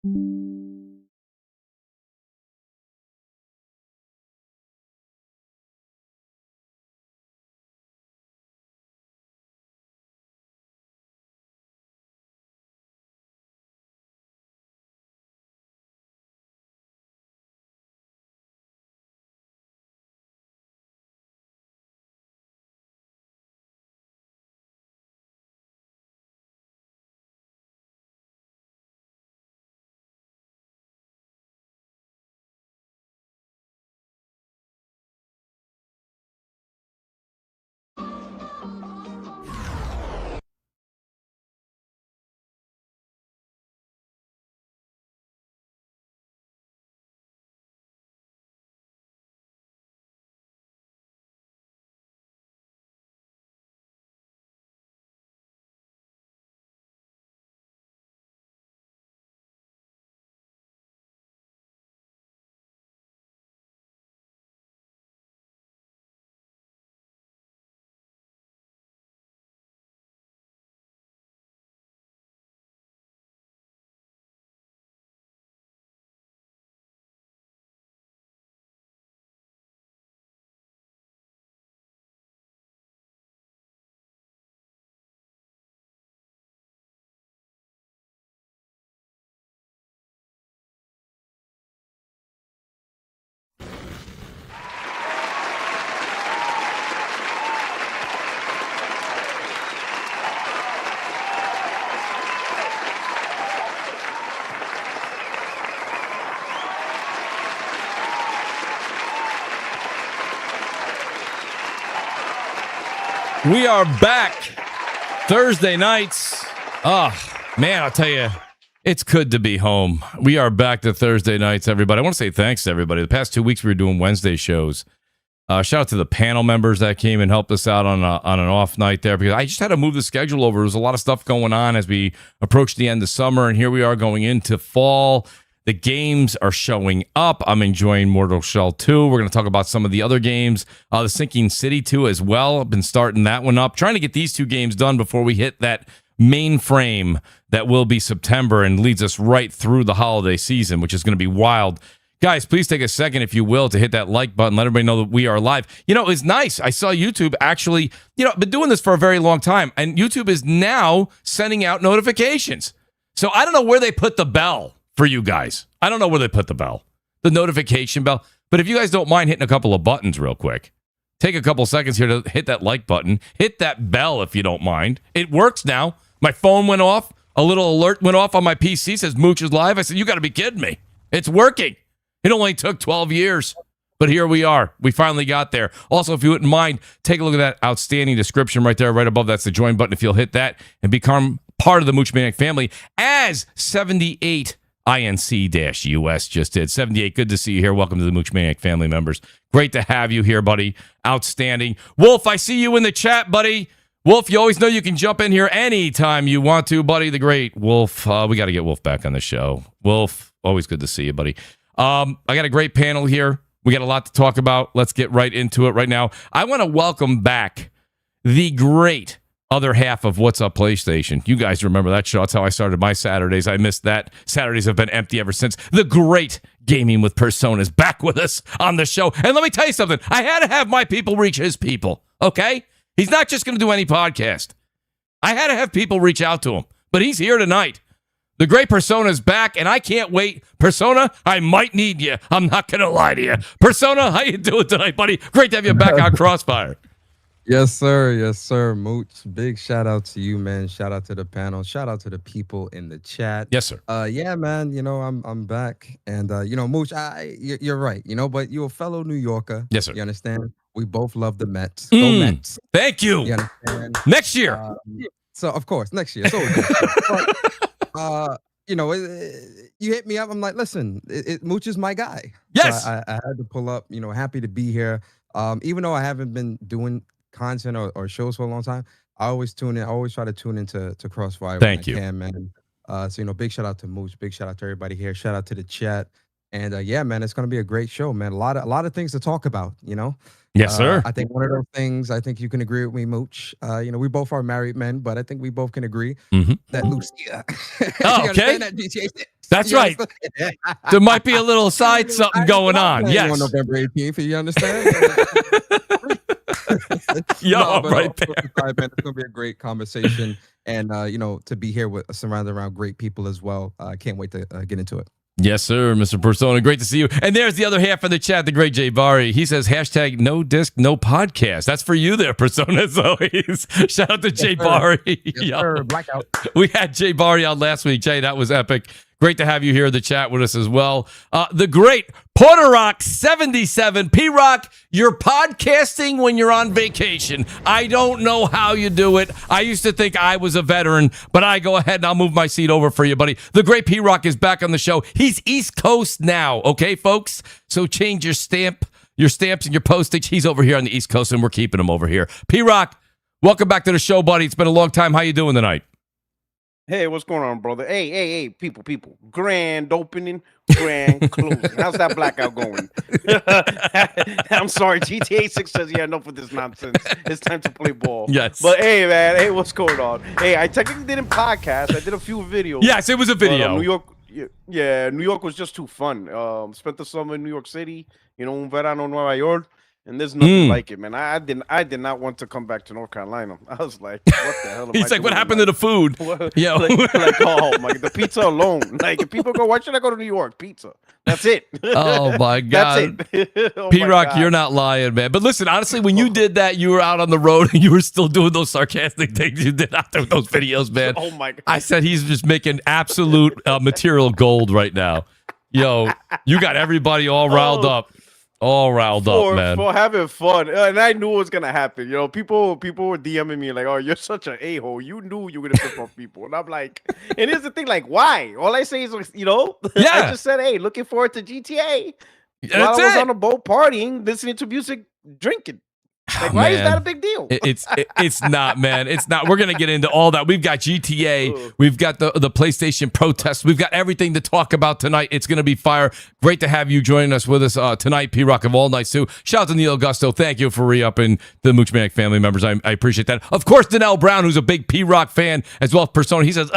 We are back Thursday nights. Oh, man, I'll tell you, it's good to be home. We are back to Thursday nights, everybody. I want to say thanks to everybody. The past 2 weeks, we were doing Wednesday shows. Shout out to the panel members that came and helped us out on an off night there, because I just had to move the schedule over. There was a lot of stuff going on as we approached the end of summer, and here we are going into fall. The games are showing up. I'm enjoying Mortal Shell 2. We're going to talk about some of the other games. The Sinking City 2 as well. I've been starting that one up. Trying to get these two games done before we hit that mainframe that will be September and leads us right through the holiday season, which is going to be wild. Guys, please take a second, if you will, to hit that like button. Let everybody know that we are live. You know, it's nice. I saw YouTube actually, I've been doing this for a very long time, and YouTube is now sending out notifications. So I don't know where they put the bell for you guys. I don't know where they put the bell, the notification bell. But if you guys don't mind hitting a couple of buttons real quick, take a couple seconds here to hit that like button. Hit that bell if you don't mind. It works now. My phone went off. A little alert went off on my PC. Says Mooch is live. I said, you got to be kidding me. It's working. It only took 12 years. But here we are. We finally got there. Also, if you wouldn't mind, take a look at that outstanding description right there, right above. That's the join button. If you'll hit that and become part of the Mooch Maniac family, as 78 INC-US just did. 78, good to see you here. Welcome to the Mooch Maniac family members. Great to have you here, buddy. Outstanding. Wolf, I see you in the chat, buddy. Wolf, you always know you can jump in here anytime you want to, buddy. The great Wolf. We got to get Wolf back on the show. Wolf, always good to see you, buddy. I got a great panel here. We got a lot to talk about. Let's get right into it right now. I want to welcome back the great other half of What's Up PlayStation. You guys remember that show. That's how I started my Saturdays. I missed that. Saturdays have been empty ever since. The great Gaming with Persona is back with us on the show. And let me tell you something. I had to have my people reach his people, okay? He's not just going to do any podcast. I had to have people reach out to him. But he's here tonight. The great Persona is back, and I can't wait. Persona, I might need you. I'm not going to lie to you. Persona, how you doing tonight, buddy? Great to have you back on Crossfire. Yes, sir. Yes, sir. Mooch, big shout out to you, man. Shout out to the panel. Shout out to the people in the chat. Yes, sir. Yeah, man. I'm back, and Mooch, you're right. But you're a fellow New Yorker. Yes, sir. You understand? We both love the Mets. Go Mets. Thank you. You understand? Next year. So of course, next year. So, you hit me up. I'm like, listen, Mooch is my guy. Yes. So I had to pull up. Happy to be here. Even though I haven't been doing content or shows for a long time, I always tune in. I always try to tune into Crossfire. Thank you, man. Big shout out to Mooch. Big shout out to everybody here. Shout out to the chat. And yeah, man, it's gonna be a great show, man. A lot of things to talk about. Yes, sir. I think one of those things. I think you can agree with me, Mooch. We both are married men, but I think we both can agree that Lucia. Oh, okay. That GTA 6. That's right. There might be a little side something going on. Yes. On November 18th, you understand? Yo, no, but right there. Man, it's gonna be a great conversation, and to be here with surrounded around great people as well. I can't wait to get into it. Yes, sir, Mr. Persona. Great to see you. And there's the other half of the chat, the great Jay Bari. He says, hashtag no disc, no podcast. That's for you there, Persona, as always. Shout out to Jay Bari. Yes, sir. Blackout. We had Jay Bari on last week. Jay, that was epic. Great to have you here in the chat with us as well. The great Porter Rock 77. P-Rock, you're podcasting when you're on vacation. I don't know how you do it. I used to think I was a veteran, but I go ahead and I'll move my seat over for you, buddy. The great P-Rock is back on the show. He's East Coast now, okay, folks? So change your stamps and your postage. He's over here on the East Coast, and we're keeping him over here. P-Rock, welcome back to the show, buddy. It's been a long time. How you doing tonight? Hey, what's going on, brother? Hey, people. Grand opening, grand closing. How's that Blackout going? I'm sorry, GTA 6 says, yeah, enough with this nonsense. It's time to play ball. Yes. But hey, man, hey, what's going on? Hey, I technically didn't podcast. I did a few videos. Yes, it was a video. But, New York, yeah, New York was just too fun. Spent the summer in New York City, un verano en Nueva York. And there's nothing like it, man. I did not want to come back to North Carolina. I was like, what the hell? He's like, what happened to the food? Yeah, oh my, the pizza alone. Like, if people go, why should I go to New York? Pizza. That's it. Oh my God. That's it. P-Rock, you're not lying, man. But listen, honestly, when you did that, you were out on the road and you were still doing those sarcastic things you did out there with those videos, man. Oh my God. I said he's just making absolute material gold right now. Yo, you got everybody all riled up. All riled up, man. For having fun. And I knew it was going to happen. People were DMing me like, oh, you're such an a-hole. You knew you were going to pick off people. And I'm like, and here's the thing, like, why? All I say is, Yeah. I just said, hey, looking forward to GTA. That's While I was it. on a boat partying, listening to music, drinking. Like, why is that a big deal? It's not, man. It's not. We're gonna get into all that. We've got GTA. We've got the PlayStation protests. We've got everything to talk about tonight. It's gonna be fire. Great to have you joining us with us tonight, P-Rock of all nights too. Shout out to Neil Augusto. Thank you for re-upping the Mooch Maniac family members. I appreciate that. Of course, Danelle Brown, who's a big P-Rock fan as well as Persona. He says,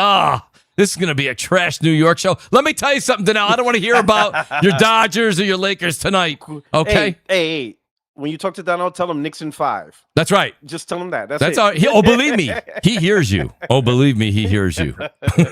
this is going to be a trash New York show. Let me tell you something, Danelle. I don't want to hear about your Dodgers or your Lakers tonight. Okay? Hey. When you talk to Donald, tell him Nixon 5. That's right. Just tell him that. That's all. Believe me, he hears you. Oh, believe me, he hears you.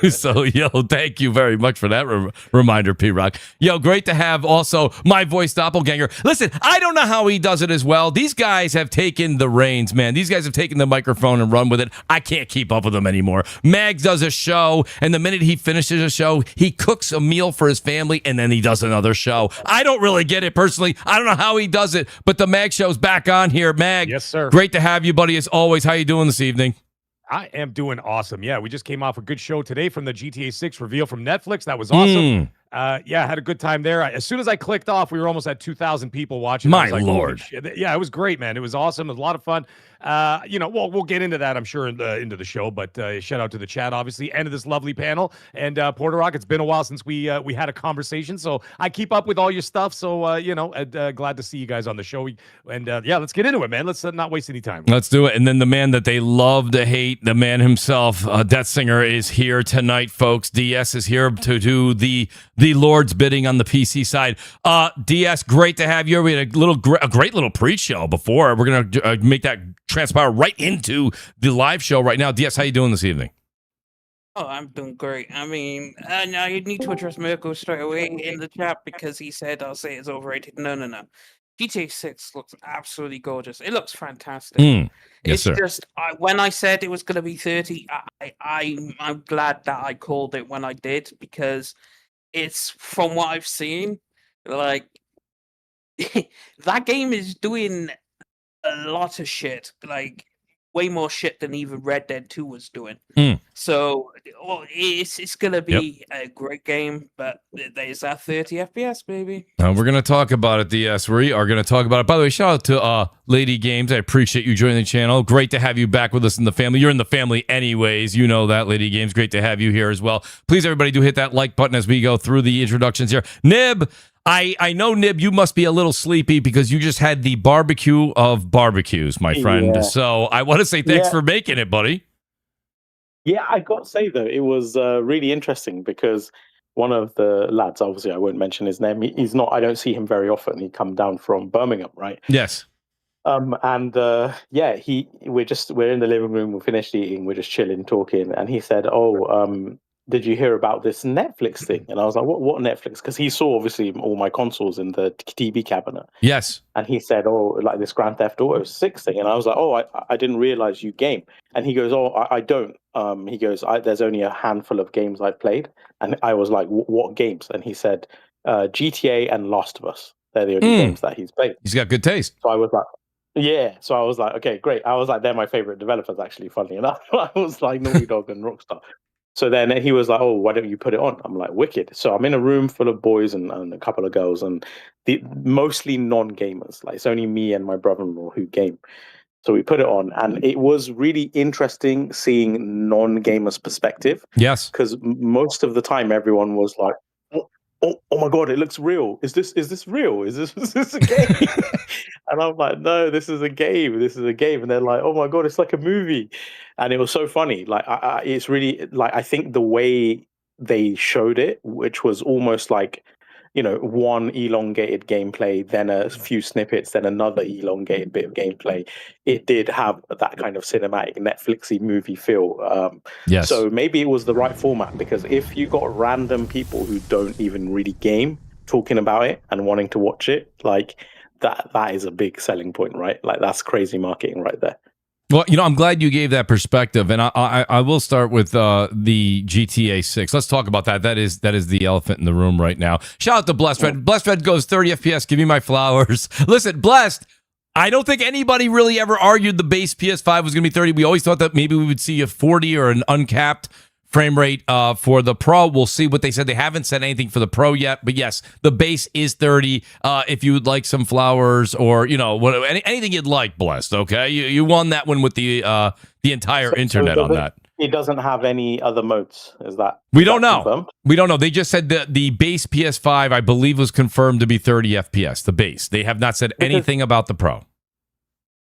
So, thank you very much for that reminder, P-Rock. Great to have also my voice doppelganger. Listen, I don't know how he does it as well. These guys have taken the reins, man. These guys have taken the microphone and run with it. I can't keep up with them anymore. Mags does a show, and the minute he finishes a show, he cooks a meal for his family, and then he does another show. I don't really get it personally. I don't know how he does it, but the Mag Show's back on here. Mag, yes, sir. Great to have you, buddy, as always. How you doing this evening? I am doing awesome. Yeah, we just came off a good show today from the GTA 6 reveal from Netflix. That was awesome. Yeah, I had a good time there. As soon as I clicked off, we were almost at 2,000 people watching. My Lord. Yeah, it was great, man. It was awesome. It was a lot of fun. We'll get into that, I'm sure, into the show, but shout out to the chat, obviously, and to this lovely panel. And Porter Rock, it's been a while since we had a conversation, so I keep up with all your stuff, so, glad to see you guys on the show. And, let's get into it, man. Let's not waste any time. Let's do it. And then the man that they love to hate, the man himself, Death Singer, is here tonight, folks. DS is here to do the Lord's bidding on the PC side. DS, great to have you. We had a great little pre-show before. We're going to make that transpire right into the live show right now. DS, how you doing this evening? Oh, I'm doing great. I mean, now you need to address Mirko straight away in the chat because he said I'll say it's overrated. No. GTA 6 looks absolutely gorgeous. It looks fantastic. Yes, it's sir. just when I said it was going to be 30, I'm glad that I called it when I did because it's from what I've seen, like that game is doing a lot of shit, like way more shit than even Red Dead 2 was doing. So it's gonna be a great game, but there's that 30 FPS, baby. We're gonna talk about it, DS. We are gonna talk about it. By the way, shout out to Lady Games. I appreciate you joining the channel. Great to have you back with us in the family. You're in the family anyways. You know that, Lady Games. Great to have you here as well. Please, everybody, do hit that like button as we go through the introductions here. Nib, I know, Nib, you must be a little sleepy because you just had the barbecue of barbecues, my friend. Yeah. So I want to say thanks for making it, buddy. Yeah, I got to say, though, it was really interesting because one of the lads, obviously I won't mention his name. He's not. I don't see him very often. He come down from Birmingham, right? Yes. And yeah, we're in the living room. We finished eating. We're just chilling, talking, and he said, "Oh, did you hear about this Netflix thing?" And I was like, "What Netflix?" Because he saw obviously all my consoles in the TV cabinet. Yes. And he said, "Oh, like this Grand Theft Auto 6 thing." And I was like, "Oh, I didn't realize you game." And he goes, "Oh, I don't." He goes, "There's only a handful of games I've played." And I was like, "What games?" And he said, "GTA and Last of Us. They're the only games that he's played." He's got good taste. So I was like, yeah. So I was like, okay, great. I was like, they're my favorite developers, actually, funny enough. I was like Naughty Dog and Rockstar. So then he was like, "Oh, why don't you put it on?" I'm like, "Wicked." So I'm in a room full of boys and a couple of girls, and mostly non-gamers. Like, it's only me and my brother-in-law who game. So we put it on, and it was really interesting seeing non-gamers' perspective. Yes. Because most of the time, everyone was like, oh my God, it looks real. Is this real? Is this a game? And I'm like, no, this is a game. This is a game. And they're like, oh my God, it's like a movie. And it was so funny. Like, it's really, like, I think the way they showed it, which was almost like, one elongated gameplay, then a few snippets, then another elongated bit of gameplay. It did have that kind of cinematic Netflixy movie feel. Yes. So maybe it was the right format, because if you got random people who don't even really game talking about it and wanting to watch it, like that is a big selling point, right? Like, that's crazy marketing right there. Well, I'm glad you gave that perspective, and I will start with the GTA 6. Let's talk about that. That is the elephant in the room right now. Shout out to Blessed Red. Blessed Red goes 30 FPS. Give me my flowers. Listen, Blessed, I don't think anybody really ever argued the base PS5 was going to be 30. We always thought that maybe we would see a 40 or an uncapped frame rate for the Pro. We'll see what they said. They haven't said anything for the Pro yet, but yes, the base is 30. If you would like some flowers or anything you'd like, Blessed. Okay, you won that one with the entire internet on that. It doesn't have any other modes. Is that we don't know? Confirmed? We don't know. They just said that the base PS5, I believe, was confirmed to be 30 FPS. The base. They have not said anything about the Pro.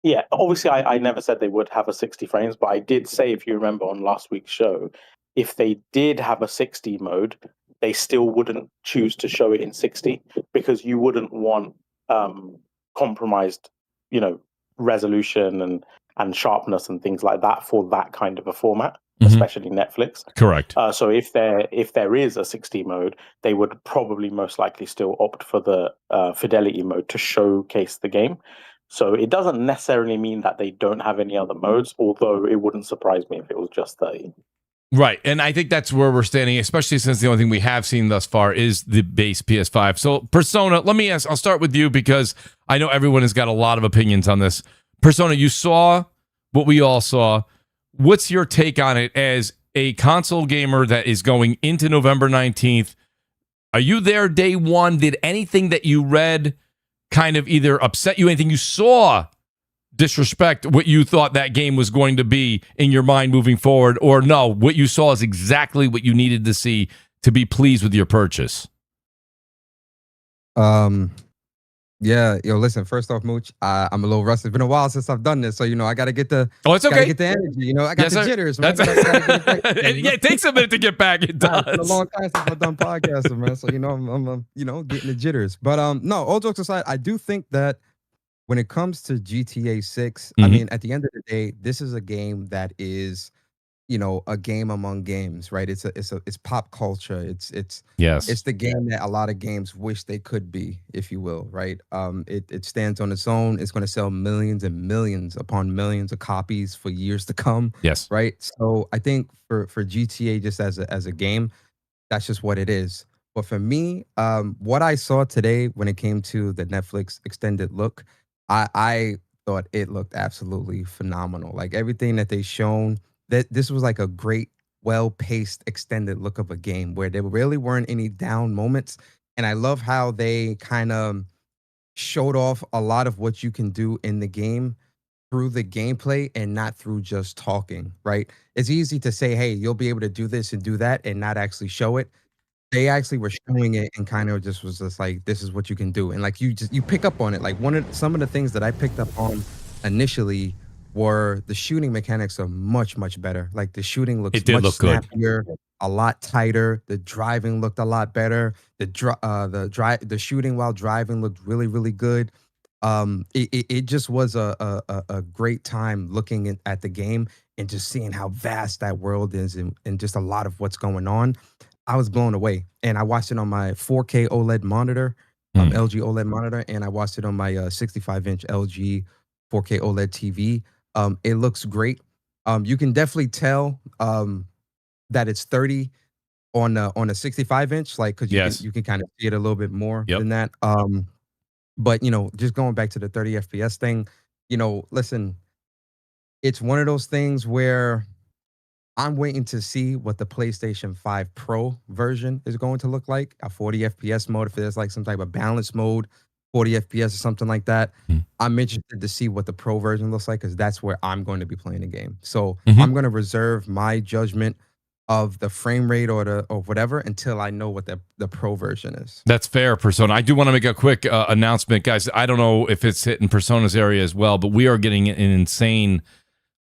Yeah, obviously, I never said they would have a 60 frames, but I did say, if you remember on last week's show, if they did have a 60 mode, they still wouldn't choose to show it in 60, because you wouldn't want compromised, resolution and sharpness and things like that for that kind of a format, especially Netflix. Correct. So if there is a 60 mode, they would probably most likely still opt for the fidelity mode to showcase the game. So it doesn't necessarily mean that they don't have any other modes, although it wouldn't surprise me if it was just 30. Right, and I think that's where we're standing, especially since the only thing we have seen thus far is the base PS5. So, Persona, let me ask, I'll start with you because I know everyone has got a lot of opinions on this. Persona, you saw what we all saw. What's your take on it as a console gamer that is going into November 19th? Are you there day one? Did anything that you read kind of either upset you, anything you saw disrespect what you thought that game was going to be in your mind moving forward, or no, what you saw is exactly what you needed to see to be pleased with your purchase? Yeah, listen, first off, Mooch, I'm a little rusty. It's been a while since I've done this, so I gotta get the it's okay. Get the energy, I got the jitters, man. That's yeah, it takes a minute to get back. It does. It's been a long time since I've done podcasting, man. So I'm getting the jitters. But no, all jokes aside, I do think that when it comes to GTA 6, I mean, at the end of the day, this is a game that is, a game among games, right? It's pop culture. It's the game that a lot of games wish they could be, if you will, right? It stands on its own. It's going to sell millions and millions upon millions of copies for years to come. Yes. Right. So I think for GTA, just as a game, that's just what it is. But for me, what I saw today when it came to the Netflix extended look, I thought it looked absolutely phenomenal. Like everything that they shown, that this was like a great, well-paced, extended look of a game where there really weren't any down moments. And I love how they kind of showed off a lot of what you can do in the game through the gameplay and not through just talking, right? It's easy to say, hey, you'll be able to do this and do that and not actually show it. They actually were showing it and kind of just was just like, this is what you can do. And like you pick up on it. Like some of the things that I picked up on initially were the shooting mechanics are much, much better. Like the shooting looks much snappier. Good. a lot tighter. The driving looked a lot better. The shooting while driving looked really, really good. It just was a great time looking at the game and just seeing how vast that world is and just a lot of what's going on. I was blown away, and I watched it on my 4K OLED monitor, LG OLED monitor, and I watched it on my 65-inch LG 4K OLED TV. It looks great. You can definitely tell that it's 30 on a 65-inch, like, because you can kind of see it a little bit more than that. But just going back to the 30 FPS thing, listen, it's one of those things where I'm waiting to see what the PlayStation 5 Pro version is going to look like, a 40 FPS mode, if there's like some type of balance mode, 40 FPS or something like that. I'm interested to see what the Pro version looks like, because that's where I'm going to be playing the game. So I'm going to reserve my judgment of the frame rate or whatever until I know what the Pro version is. That's fair, Persona. I do want to make a quick announcement, guys. I don't know if it's hitting Persona's area as well, but we are getting an insane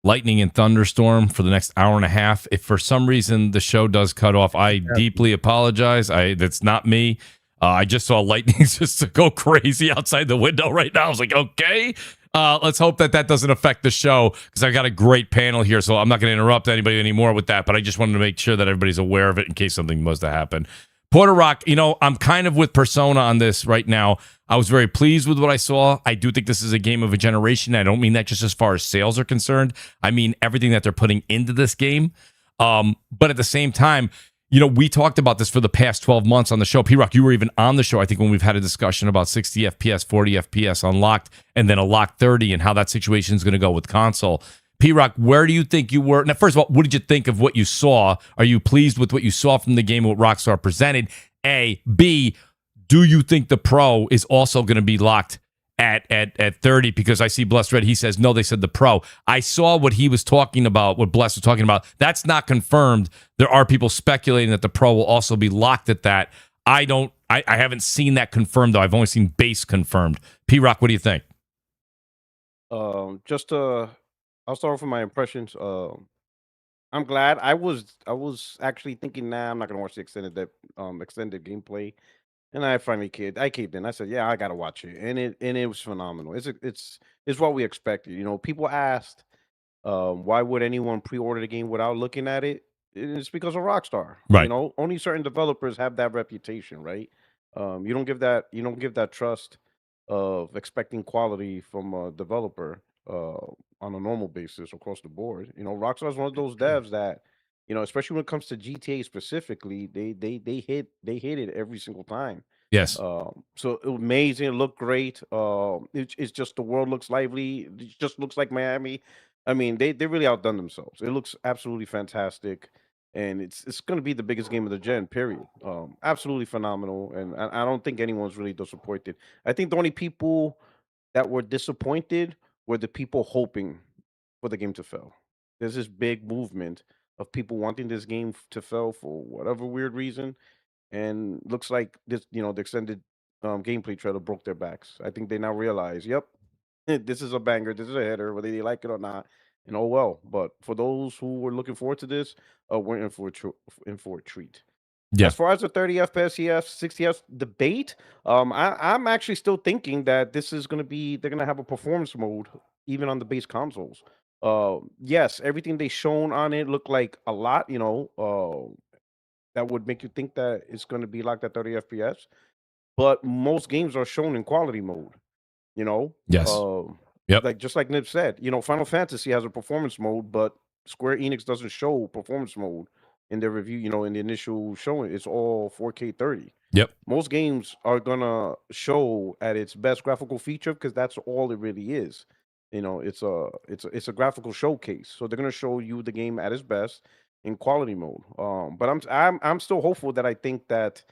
lightning and thunderstorm for the next hour and a half. If for some reason the show does cut off, I deeply apologize. That's not me. I just saw lightning just go crazy outside the window right now. I was like, okay. Let's hope that doesn't affect the show, because I got a great panel here, so I'm not going to interrupt anybody anymore with that, but I just wanted to make sure that everybody's aware of it in case something was to happen. Porter Rock, I'm kind of with Persona on this right now. I was very pleased with what I saw. I do think this is a game of a generation. I don't mean that just as far as sales are concerned. I mean everything that they're putting into this game. But at the same time, we talked about this for the past 12 months on the show. P-Rock, you were even on the show, I think, when we've had a discussion about 60 FPS, 40 FPS unlocked, and then a locked 30, and how that situation is going to go with console. P-Rock, where do you think you were? Now, first of all, what did you think of what you saw? Are you pleased with what you saw from the game, what Rockstar presented? A. B, do you think the Pro is also going to be locked at 30? Because I see Blessed Red, he says, no, they said the Pro. I saw what he was talking about, what Bless was talking about. That's not confirmed. There are people speculating that the Pro will also be locked at that. I haven't seen that confirmed, though. I've only seen base confirmed. P-Rock, what do you think? I'll start off with my impressions. I'm glad. I was actually thinking, nah, I'm not gonna watch the extended gameplay, and I finally caved in. I said, yeah, I gotta watch it, and it was phenomenal. It's what we expected. People asked, why would anyone pre-order the game without looking at it? It's because of Rockstar. Right. Only certain developers have that reputation, right? You don't give that trust of expecting quality from a developer on a normal basis across the board. Rockstar is one of those devs that, especially when it comes to GTA specifically, they hit it every single time. Yes. So it was amazing. It looked great. It's just the world looks lively. It just looks like Miami. I mean, they really outdone themselves. It looks absolutely fantastic, and it's going to be the biggest game of the gen. Period. Absolutely phenomenal, and I don't think anyone's really disappointed. I think the only people that were disappointed were the people hoping for the game to fail. There's this big movement of people wanting this game to fail for whatever weird reason, and looks like the extended gameplay trailer broke their backs. I think they now realize, yep, this is a banger, this is a hitter, whether they like it or not. And oh well. But for those who were looking forward to this, we're in for a treat. Yeah. As far as the 30 FPS, 60 FPS debate, I'm actually still thinking that this is they're gonna have a performance mode even on the base consoles. Yes, everything they shown on it looked like a lot, that would make you think that it's gonna be like that 30 FPS. But most games are shown in quality mode, you know? Yes. Yep. Like just like Nib said, Final Fantasy has a performance mode, but Square Enix doesn't show performance mode in their review, in the initial showing. It's all 4K 30. Yep. Most games are gonna show at its best graphical feature because that's all it really is. It's a graphical showcase. So they're gonna show you the game at its best in quality mode. But I'm still hopeful that I think that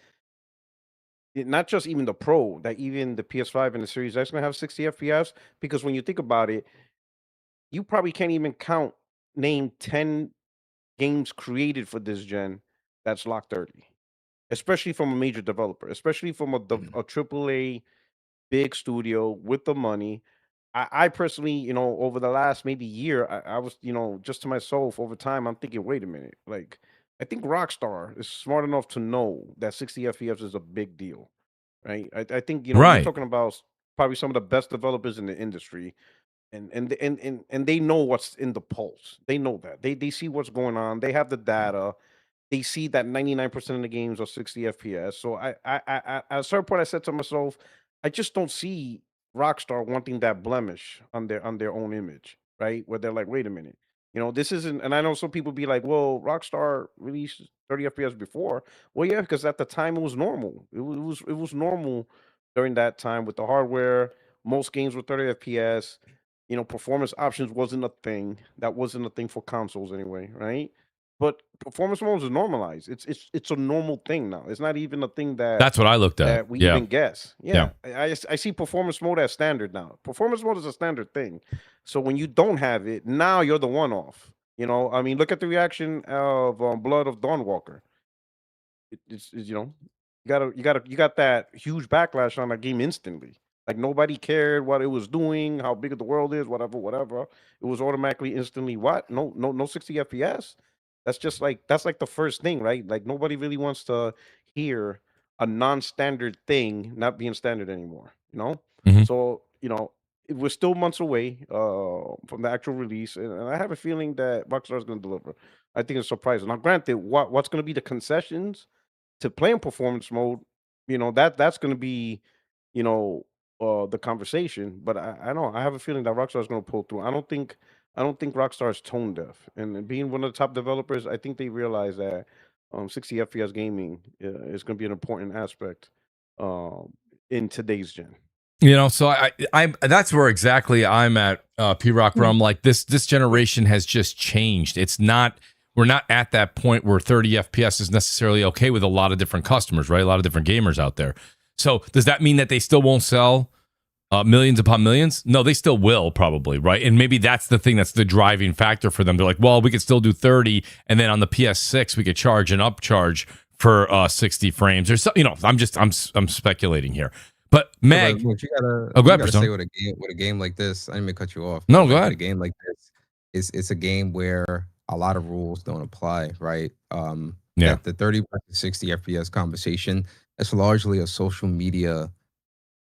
not just even the Pro, that even the PS5 and the Series X gonna have 60 FPS. Because when you think about it, you probably can't even name 10 games created for this gen that's locked 30, especially from a major developer, especially from a AAA big studio with the money. I personally, over the last maybe year, I was, just to myself over time, I'm thinking, wait a minute, like I think Rockstar is smart enough to know that 60 FPS is a big deal, right? I think you're Right. talking about probably some of the best developers in the industry, and they know what's in the pulse. They know that they see what's going on. They have the data. They see that 99% of the games are 60 FPS. So at a certain point, I said to myself, I just don't see Rockstar wanting that blemish on their own image, right? Where they're like, wait a minute, this isn't. And I know some people be like, well, Rockstar released 30 FPS before. Well, yeah, because at the time it was normal. It was normal during that time with the hardware. Most games were 30 FPS. Performance options wasn't a thing. That wasn't a thing for consoles anyway, right? But performance modes is normalized. It's a normal thing now. It's not even a thing That's what I looked at. that we Yeah. even guess. Yeah. Yeah, I see performance mode as standard now. Performance mode is a standard thing. So when you don't have it, now you're the one off. I mean, look at the reaction of Blood of Dawnwalker. You got that huge backlash on that game instantly. Like nobody cared what it was doing, how big the world is, whatever. It was automatically instantly what? No 60 FPS. That's like the first thing, right? Like nobody really wants to hear a non-standard thing not being standard anymore. Mhm. So, we're still months away from the actual release, and I have a feeling that Rockstar is going to deliver. I think it's surprising. Now, granted, what's going to be the concessions to play in performance mode, that's going to be, the conversation. But I know I have a feeling that Rockstar is going to pull through. I don't think Rockstar is tone deaf, and being one of the top developers, I think they realize that 60 FPS gaming is going to be an important aspect in today's gen. So I that's where exactly I'm at, P Rock, where I'm like, this generation has just changed. We're not at that point where 30 FPS is necessarily okay with a lot of different customers, right? A lot of different gamers out there. So does that mean that they still won't sell millions upon millions? No, they still will probably, right? And maybe that's the thing that's the driving factor for them. They're like, well, we could still do 30, and then on the PS6 we could charge an upcharge for 60 frames or so. I'm speculating here. But Meg, But you gotta, go ahead, say Persona. with a game like this, I didn't mean to cut you off. No, but go with ahead. a game like this, it's a game where a lot of rules don't apply, right? Yeah. The 30 versus 60 FPS conversation, it's largely a social media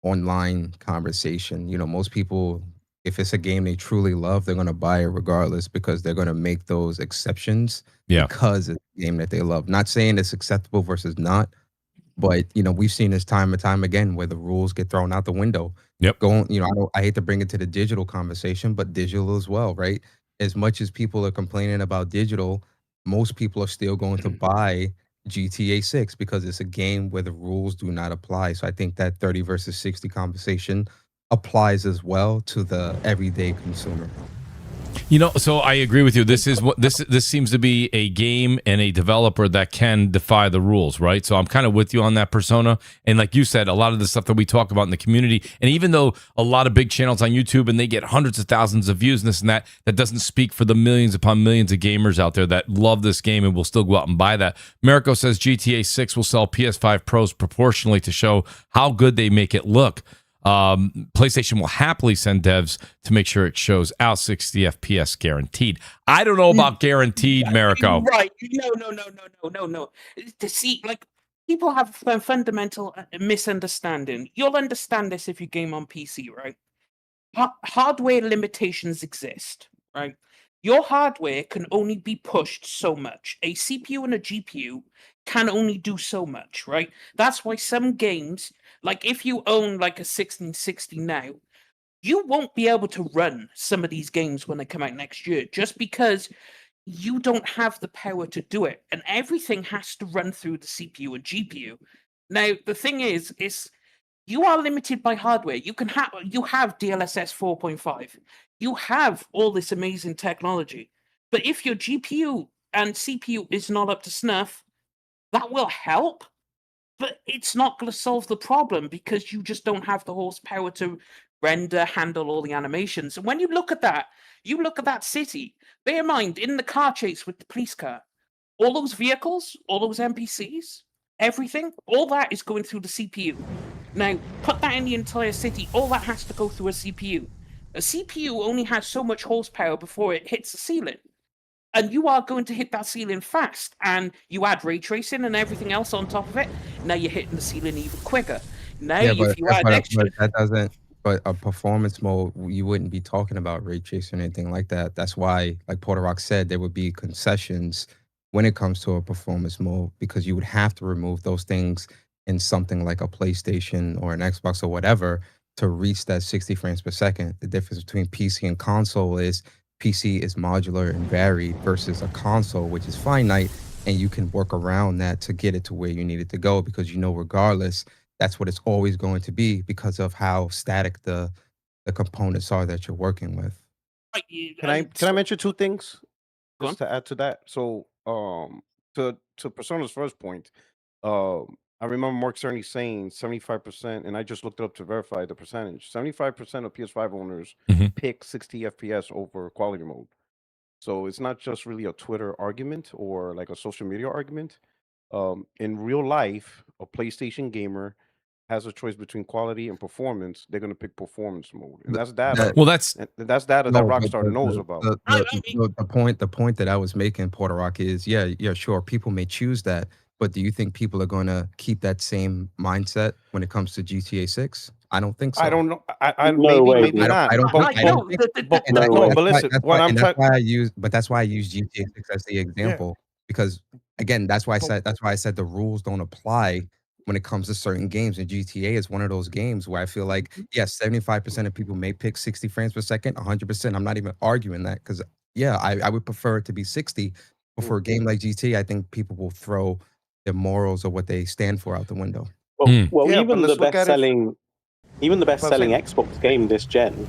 online conversation. Most people, if it's a game they truly love, they're gonna buy it regardless because they're gonna make those exceptions Yeah. because it's a game that they love. Not saying it's acceptable versus not, but we've seen this time and time again where the rules get thrown out the window. Yep. I hate to bring it to the digital conversation, but digital as well, right? As much as people are complaining about digital, most people are still going to buy GTA 6 because it's a game where the rules do not apply. So I think that 30 versus 60 conversation applies as well to the everyday consumer. So I agree with you. This is what this seems to be a game and a developer that can defy the rules, right? So I'm kind of with you on that, Persona. And like you said, a lot of the stuff that we talk about in the community, and even though a lot of big channels on YouTube and they get hundreds of thousands of views and this and that, that doesn't speak for the millions upon millions of gamers out there that love this game and will still go out and buy that. Mariko says GTA 6 will sell PS5 Pros proportionally to show how good they make it look. PlayStation will happily send devs to make sure it shows out 60 FPS guaranteed. I don't know about guaranteed, Mariko. Right. No. To see, like, people have a fundamental misunderstanding. You'll understand this if you game on PC, right? Hardware limitations exist, right? Your hardware can only be pushed so much. A CPU and a GPU can only do so much, right? That's why some games, like if you own like a 1660 now, you won't be able to run some of these games when they come out next year just because you don't have the power to do it. And everything has to run through the CPU and GPU. Now, the thing is you are limited by hardware. You have DLSS 4.5. You have all this amazing technology. But if your GPU and CPU is not up to snuff, that will help, but it's not going to solve the problem because you just don't have the horsepower to render, handle all the animations. And when you look at that city, bear in mind, in the car chase with the police car, all those vehicles, all those NPCs, everything, all that is going through the CPU. Now, put that in the entire city, all that has to go through a CPU. A CPU only has so much horsepower before it hits the ceiling. And you are going to hit that ceiling fast. And you add ray tracing and everything else on top of it. Now you're hitting the ceiling even quicker. Now, Yeah, but if you add extra, that doesn't. But a performance mode, you wouldn't be talking about ray tracing or anything like that. That's why, like Porter Rock said, there would be concessions when it comes to a performance mode, because you would have to remove those things in something like a PlayStation or an Xbox or whatever to reach that 60 frames per second. The difference between PC and console is PC is modular and varied versus a console, which is finite, and you can work around that to get it to where you need it to go, because you know regardless, that's what it's always going to be because of how static the components are that you're working with. Can I mention two things Go just to add to that? So to Persona's first point, I remember Mark Cerny saying 75%, and I just looked it up to verify the percentage. 75% of PS5 owners Mhm. pick 60 FPS over quality mode. So it's not just really a Twitter argument or like a social media argument. In real life, a PlayStation gamer has a choice between quality and performance. They're going to pick performance mode, and that's data. Well, that's And that's data that Rockstar knows about. The point that I was making, Porter Rock, is yeah, sure, people may choose that, but do you think people are going to keep that same mindset when it comes to GTA 6? I don't think so. I don't know. I No way, maybe dude. not. I don't But- think. I don't think. but- And no, that's but listen, what I'm that's trying. why I use, but that's why I use GTA 6 as the example, because again, that's why I said the rules don't apply when it comes to certain games. And GTA is one of those games where I feel like, yes, 75% of people may pick 60 frames per second, 100%. I'm not even arguing that, because yeah, I would prefer it to be 60. But for a game like GTA, I think people will throw their morals or what they stand for out the window. Well, Yeah, but even the let's look at it best-selling saying- Xbox game this gen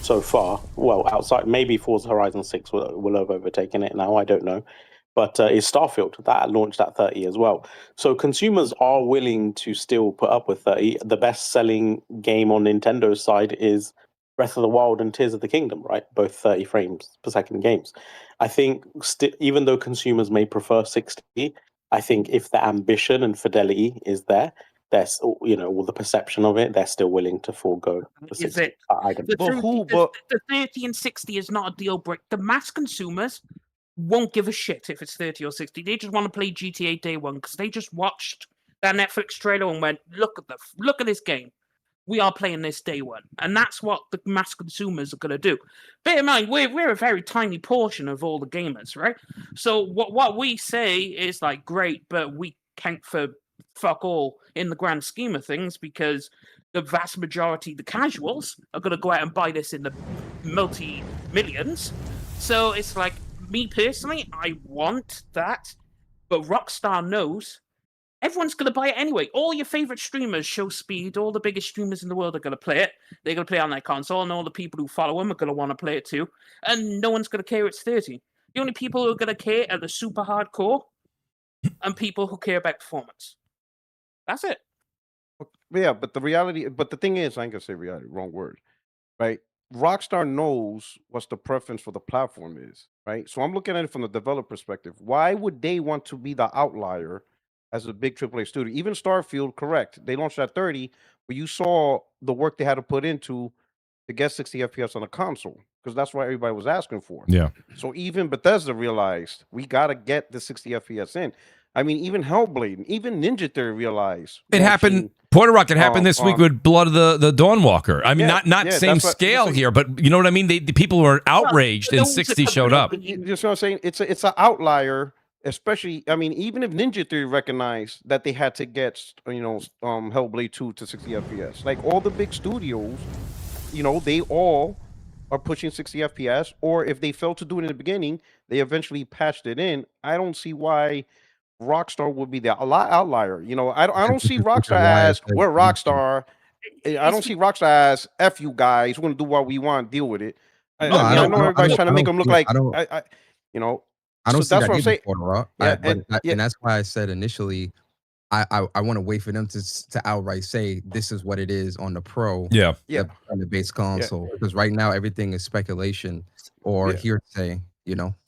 so far, well, outside maybe Forza Horizon 6 will have overtaken it now. I don't know, but is Starfield that launched at 30 as well. So consumers are willing to still put up with 30. The best-selling game on Nintendo's side is Breath of the Wild and Tears of the Kingdom, right? Both 30 frames per second games. I think even though consumers may prefer 60, I think if the ambition and fidelity is there, there's, all the perception of it, they're still willing to forego the 60. Is it? I don't The, But truth who- is, but- the 30 and 60 is not a deal breaker. The mass consumers won't give a shit if it's 30 or 60. They just want to play GTA Day One because they just watched that Netflix trailer and went, look at this game. We are playing this Day One. And that's what the mass consumers are going to do. Bear in mind, we're a very tiny portion of all the gamers, right? So what we say is like, great, but we can't for fuck all in the grand scheme of things, because the vast majority, the casuals, are going to go out and buy this in the multi-millions. So it's like, me personally, I want that, but Rockstar knows everyone's going to buy it anyway. All your favorite streamers show speed. All the biggest streamers in the world are going to play it. They're going to play on their console, and all the people who follow them are going to want to play it too. And no one's going to care it's 30. The only people who are going to care are the super hardcore and people who care about performance. That's it. Yeah, but the thing is, I ain't gonna say reality, wrong word, right? Rockstar knows what's the preference for the platform is, right? So I'm looking at it from the developer perspective. Why would they want to be the outlier as a big AAA studio? Even Starfield, correct? They launched at 30, but you saw the work they had to put into to get 60 FPS on a console, because that's what everybody was asking for. Yeah. So even Bethesda realized we gotta get the 60 FPS in. I mean, even Hellblade, even Ninja Theory realized It happened. launching- Porter Rock. It happened this week with Blood of the Dawnwalker. I mean, Yeah, not yeah, same that's what- scale that's what- here, but you know what I mean. The people were outraged, and those are 60 showed up. You know what I'm saying? It's an outlier, especially. I mean, even if Ninja Theory recognized that they had to get Hellblade 2 to 60 FPS, like all the big studios, they all are pushing 60 FPS. Or if they failed to do it in the beginning, they eventually patched it in. I don't see why Rockstar would be the outlier. I don't see Rockstar as we're Rockstar. I don't see Rockstar as F you guys. We're gonna do what we want. Deal with it. I know everybody's trying to make them look like I don't so see that's that what I'm either, saying. Porter Rock. Yeah, And that's why I said initially, I want to wait for them to outright say this is what it is on the Pro, Yeah. on the base console, because right now everything is speculation or hearsay.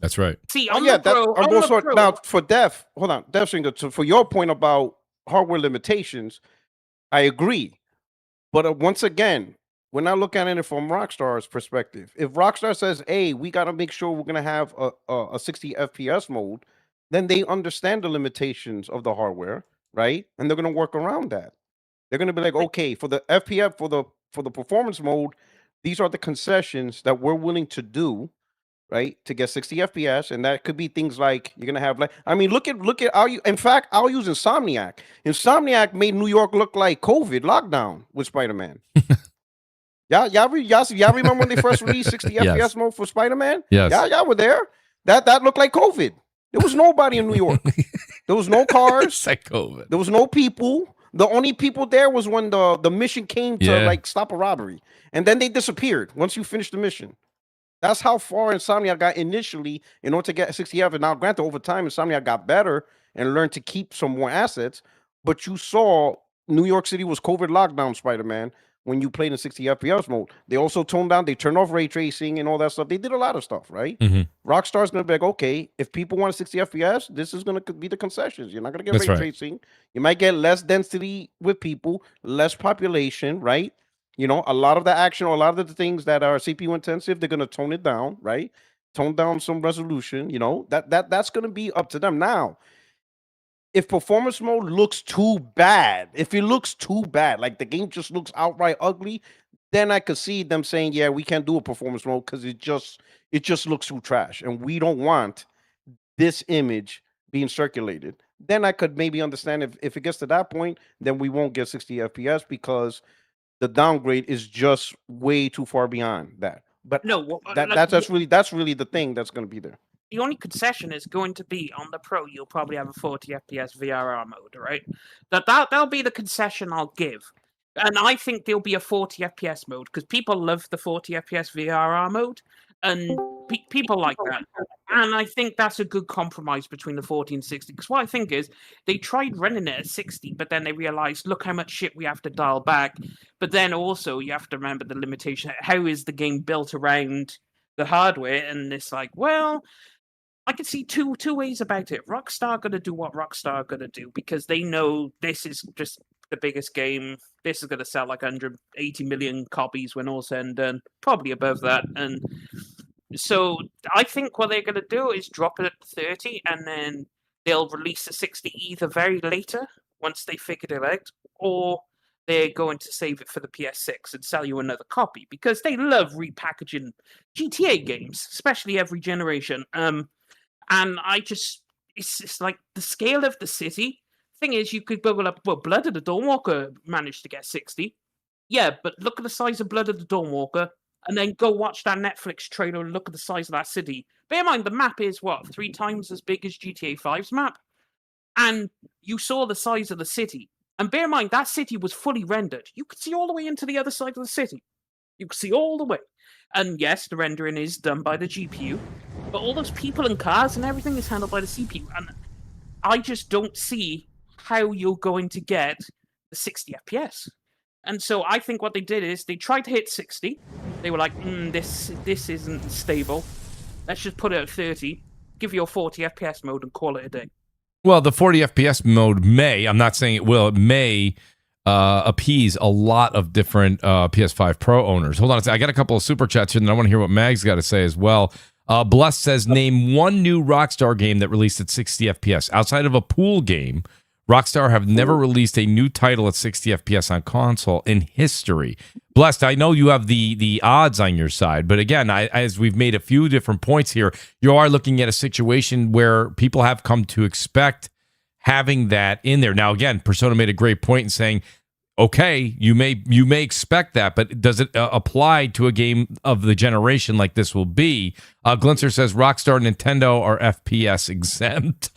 That's right. See, Oh, on yeah, the Pro, I'm on going the for Pro, now for Def. Hold on, Def Singer. For your point about hardware limitations, I agree. But once again, we're not looking at it from Rockstar's perspective. If Rockstar says, "Hey, we got to make sure we're gonna have a 60 FPS mode," then they understand the limitations of the hardware, right? And they're gonna work around that. They're gonna be like, "Okay, for the FPS for the performance mode, these are the concessions that we're willing to do." Right, to get 60 FPS, and that could be things like you're gonna have, like, I mean, look at in fact, I'll use Insomniac. Insomniac made New York look like COVID lockdown with Spider-Man. Y'all remember when they first released 60 Yes. FPS mode for Spider-Man? Yes. Y'all were there. That looked like COVID. There was nobody in New York. There was no cars. It's like COVID. There was no people. The only people there was when the mission came to Yeah. like stop a robbery, and then they disappeared once you finished the mission. That's how far Insomniac got initially in order to get 60 FPS. Now, granted, over time, Insomniac got better and learned to keep some more assets. But you saw New York City was COVID lockdown, Spider-Man, when you played in 60 FPS mode. They also toned down, they turned off ray tracing and all that stuff. They did a lot of stuff, right? Mhm. Rockstar's going to be like, okay, if people want 60 FPS, this is going to be the concessions. You're not going to get That's ray right. tracing. You might get less density with people, less population, right? You know, a lot of the action or a lot of the things that are CPU intensive, they're going to tone it down, right? Tone down some resolution, you know, that's going to be up to them. Now, if performance mode looks too bad, if it looks too bad, like the game just looks outright ugly, then I could see them saying, yeah, we can't do a performance mode because it just looks too trash. And we don't want this image being circulated. Then I could maybe understand if it gets to that point, then we won't get 60 FPS because the downgrade is just way too far beyond that. But No, that's really the thing that's going to be there. The only concession is going to be on the Pro. You'll probably have a 40 FPS VRR mode, right? That'll be the concession I'll give, and I think there'll be a 40 FPS mode because people love the 40 FPS VRR mode, and people like that. And I think that's a good compromise between the 40 and 60. Because what I think is they tried running it at 60, but then they realized, look how much shit we have to dial back. But then also you have to remember the limitation. How is the game built around the hardware? And it's like, well, I can see two ways about it. Rockstar gonna do what Rockstar gonna do because they know this is just the biggest game. This is gonna sell like 180 million copies when all said and done, probably above that. And so I think what they're gonna do is drop it at 30, and then they'll release the 60 either very later once they figured it out, or they're going to save it for the PS6 and sell you another copy because they love repackaging GTA games, especially every generation. And it's just like the scale of the city. Thing is, you could go up, well, Blood of the Dawnwalker managed to get 60. Yeah, but look at the size of Blood of the Dawnwalker, and then go watch that Netflix trailer and look at the size of that city. Bear in mind, the map is, 3 times as big as GTA 5's map? And you saw the size of the city. And bear in mind, that city was fully rendered. You could see all the way into the other side of the city. You could see all the way. And yes, the rendering is done by the GPU, but all those people and cars and everything is handled by the CPU. And I just don't see how you're going to get the 60 FPS. And so I think what they did is they tried to hit 60. They were like, this isn't stable. Let's just put it at 30, give you a 40 FPS mode and call it a day. Well, the 40 FPS mode may, I'm not saying it will, it may appease a lot of different PS5 Pro owners. Hold on a second. I got a couple of super chats here, and I want to hear what Mag's got to say as well. Bless says, name one new Rockstar game that released at 60 FPS. Outside of a pool game, Rockstar have never released a new title at 60 FPS on console in history. Blessed, I know you have the odds on your side, but again, as we've made a few different points here, you are looking at a situation where people have come to expect having that in there. Now, again, Persona made a great point in saying, okay, you may expect that, but does it apply to a game of the generation like this will be? Glinster says Rockstar and Nintendo are FPS exempt.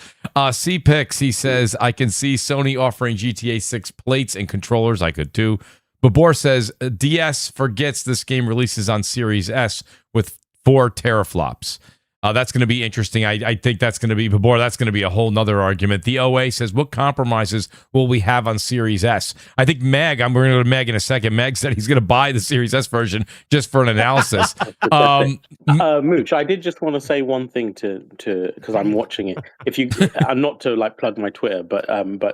C-Pix, he says, I can see Sony offering GTA 6 plates and controllers. I could too. Babor says DS forgets this game releases on Series S with 4 teraflops. That's going to be interesting. I think that's going to be, Babor, that's going to be a whole nother argument. The OA says, what compromises will we have on Series S? I think Meg, we're going to go to Meg in a second. Meg said he's going to buy the Series S version just for an analysis. Mooch, I did just want to say one thing to because I'm watching it. If you, I'm not to like plug my Twitter, but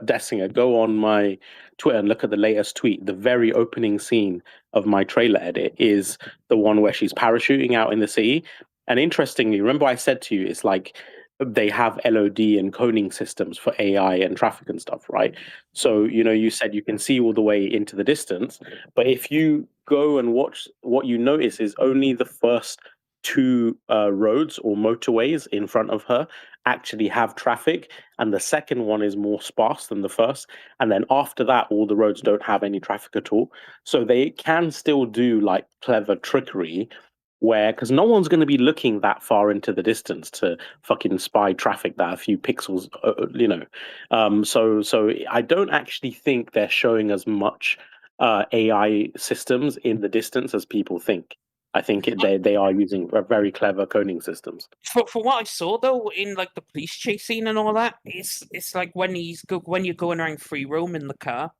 Dessinger, go on my Twitter and look at the latest tweet. The very opening scene of my trailer edit is the one where she's parachuting out in the city. And interestingly, remember I said to you, it's like they have LOD and coning systems for AI and traffic and stuff, right? So, you said you can see all the way into the distance, but if you go and watch, what you notice is only the first two roads or motorways in front of her actually have traffic, and the second one is more sparse than the first, and then after that all the roads don't have any traffic at all. So they can still do like clever trickery where, because no one's going to be looking that far into the distance to fucking spy traffic that a few pixels, so I don't actually think they're showing as much AI systems in the distance as people think. I think they are using very clever coding systems. For what I saw though, in like the police chase scene and all that, it's like when you're going around free roam in the car.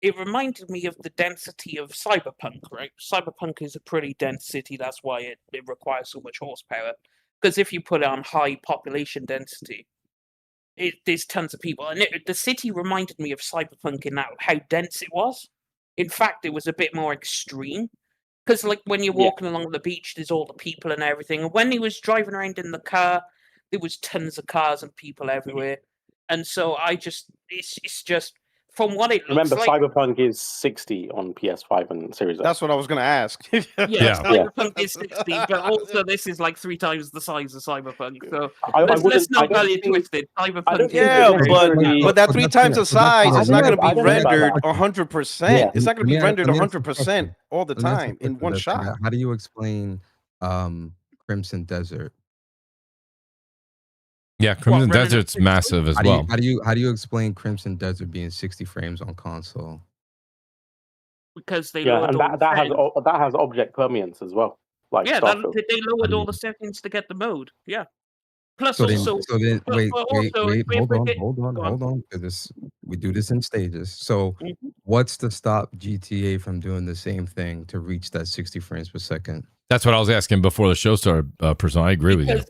It reminded me of the density of Cyberpunk, right? Cyberpunk is a pretty dense city. That's why it requires so much horsepower. Because if you put it on high population density, there's tons of people. And the city reminded me of Cyberpunk in that how dense it was. In fact, it was a bit more extreme. Because like when you're walking along the beach, there's all the people and everything. And when he was driving around in the car, there was tons of cars and people everywhere. And so it's just... From what it looks Remember, like, Cyberpunk is 60 on PS5 and Series X. That's what I was going to ask. Cyberpunk is 60, but also this is like 3 times the size of Cyberpunk. So let's not value twisted. Cyberpunk but that 3 times the size is not going to be rendered 100%. It's not going to be rendered 100% all the time in one shot. How do you explain Crimson Desert? Yeah, Crimson Desert's massive as well. How do you explain Crimson Desert being 60 frames on console? Because they and that has object permanence as well. Like they lowered all the settings to get the mode. Yeah. Plus wait, hold on. We do this in stages. So what's to stop GTA from doing the same thing to reach that 60 frames per second? That's what I was asking before the show started, Person. I agree with you.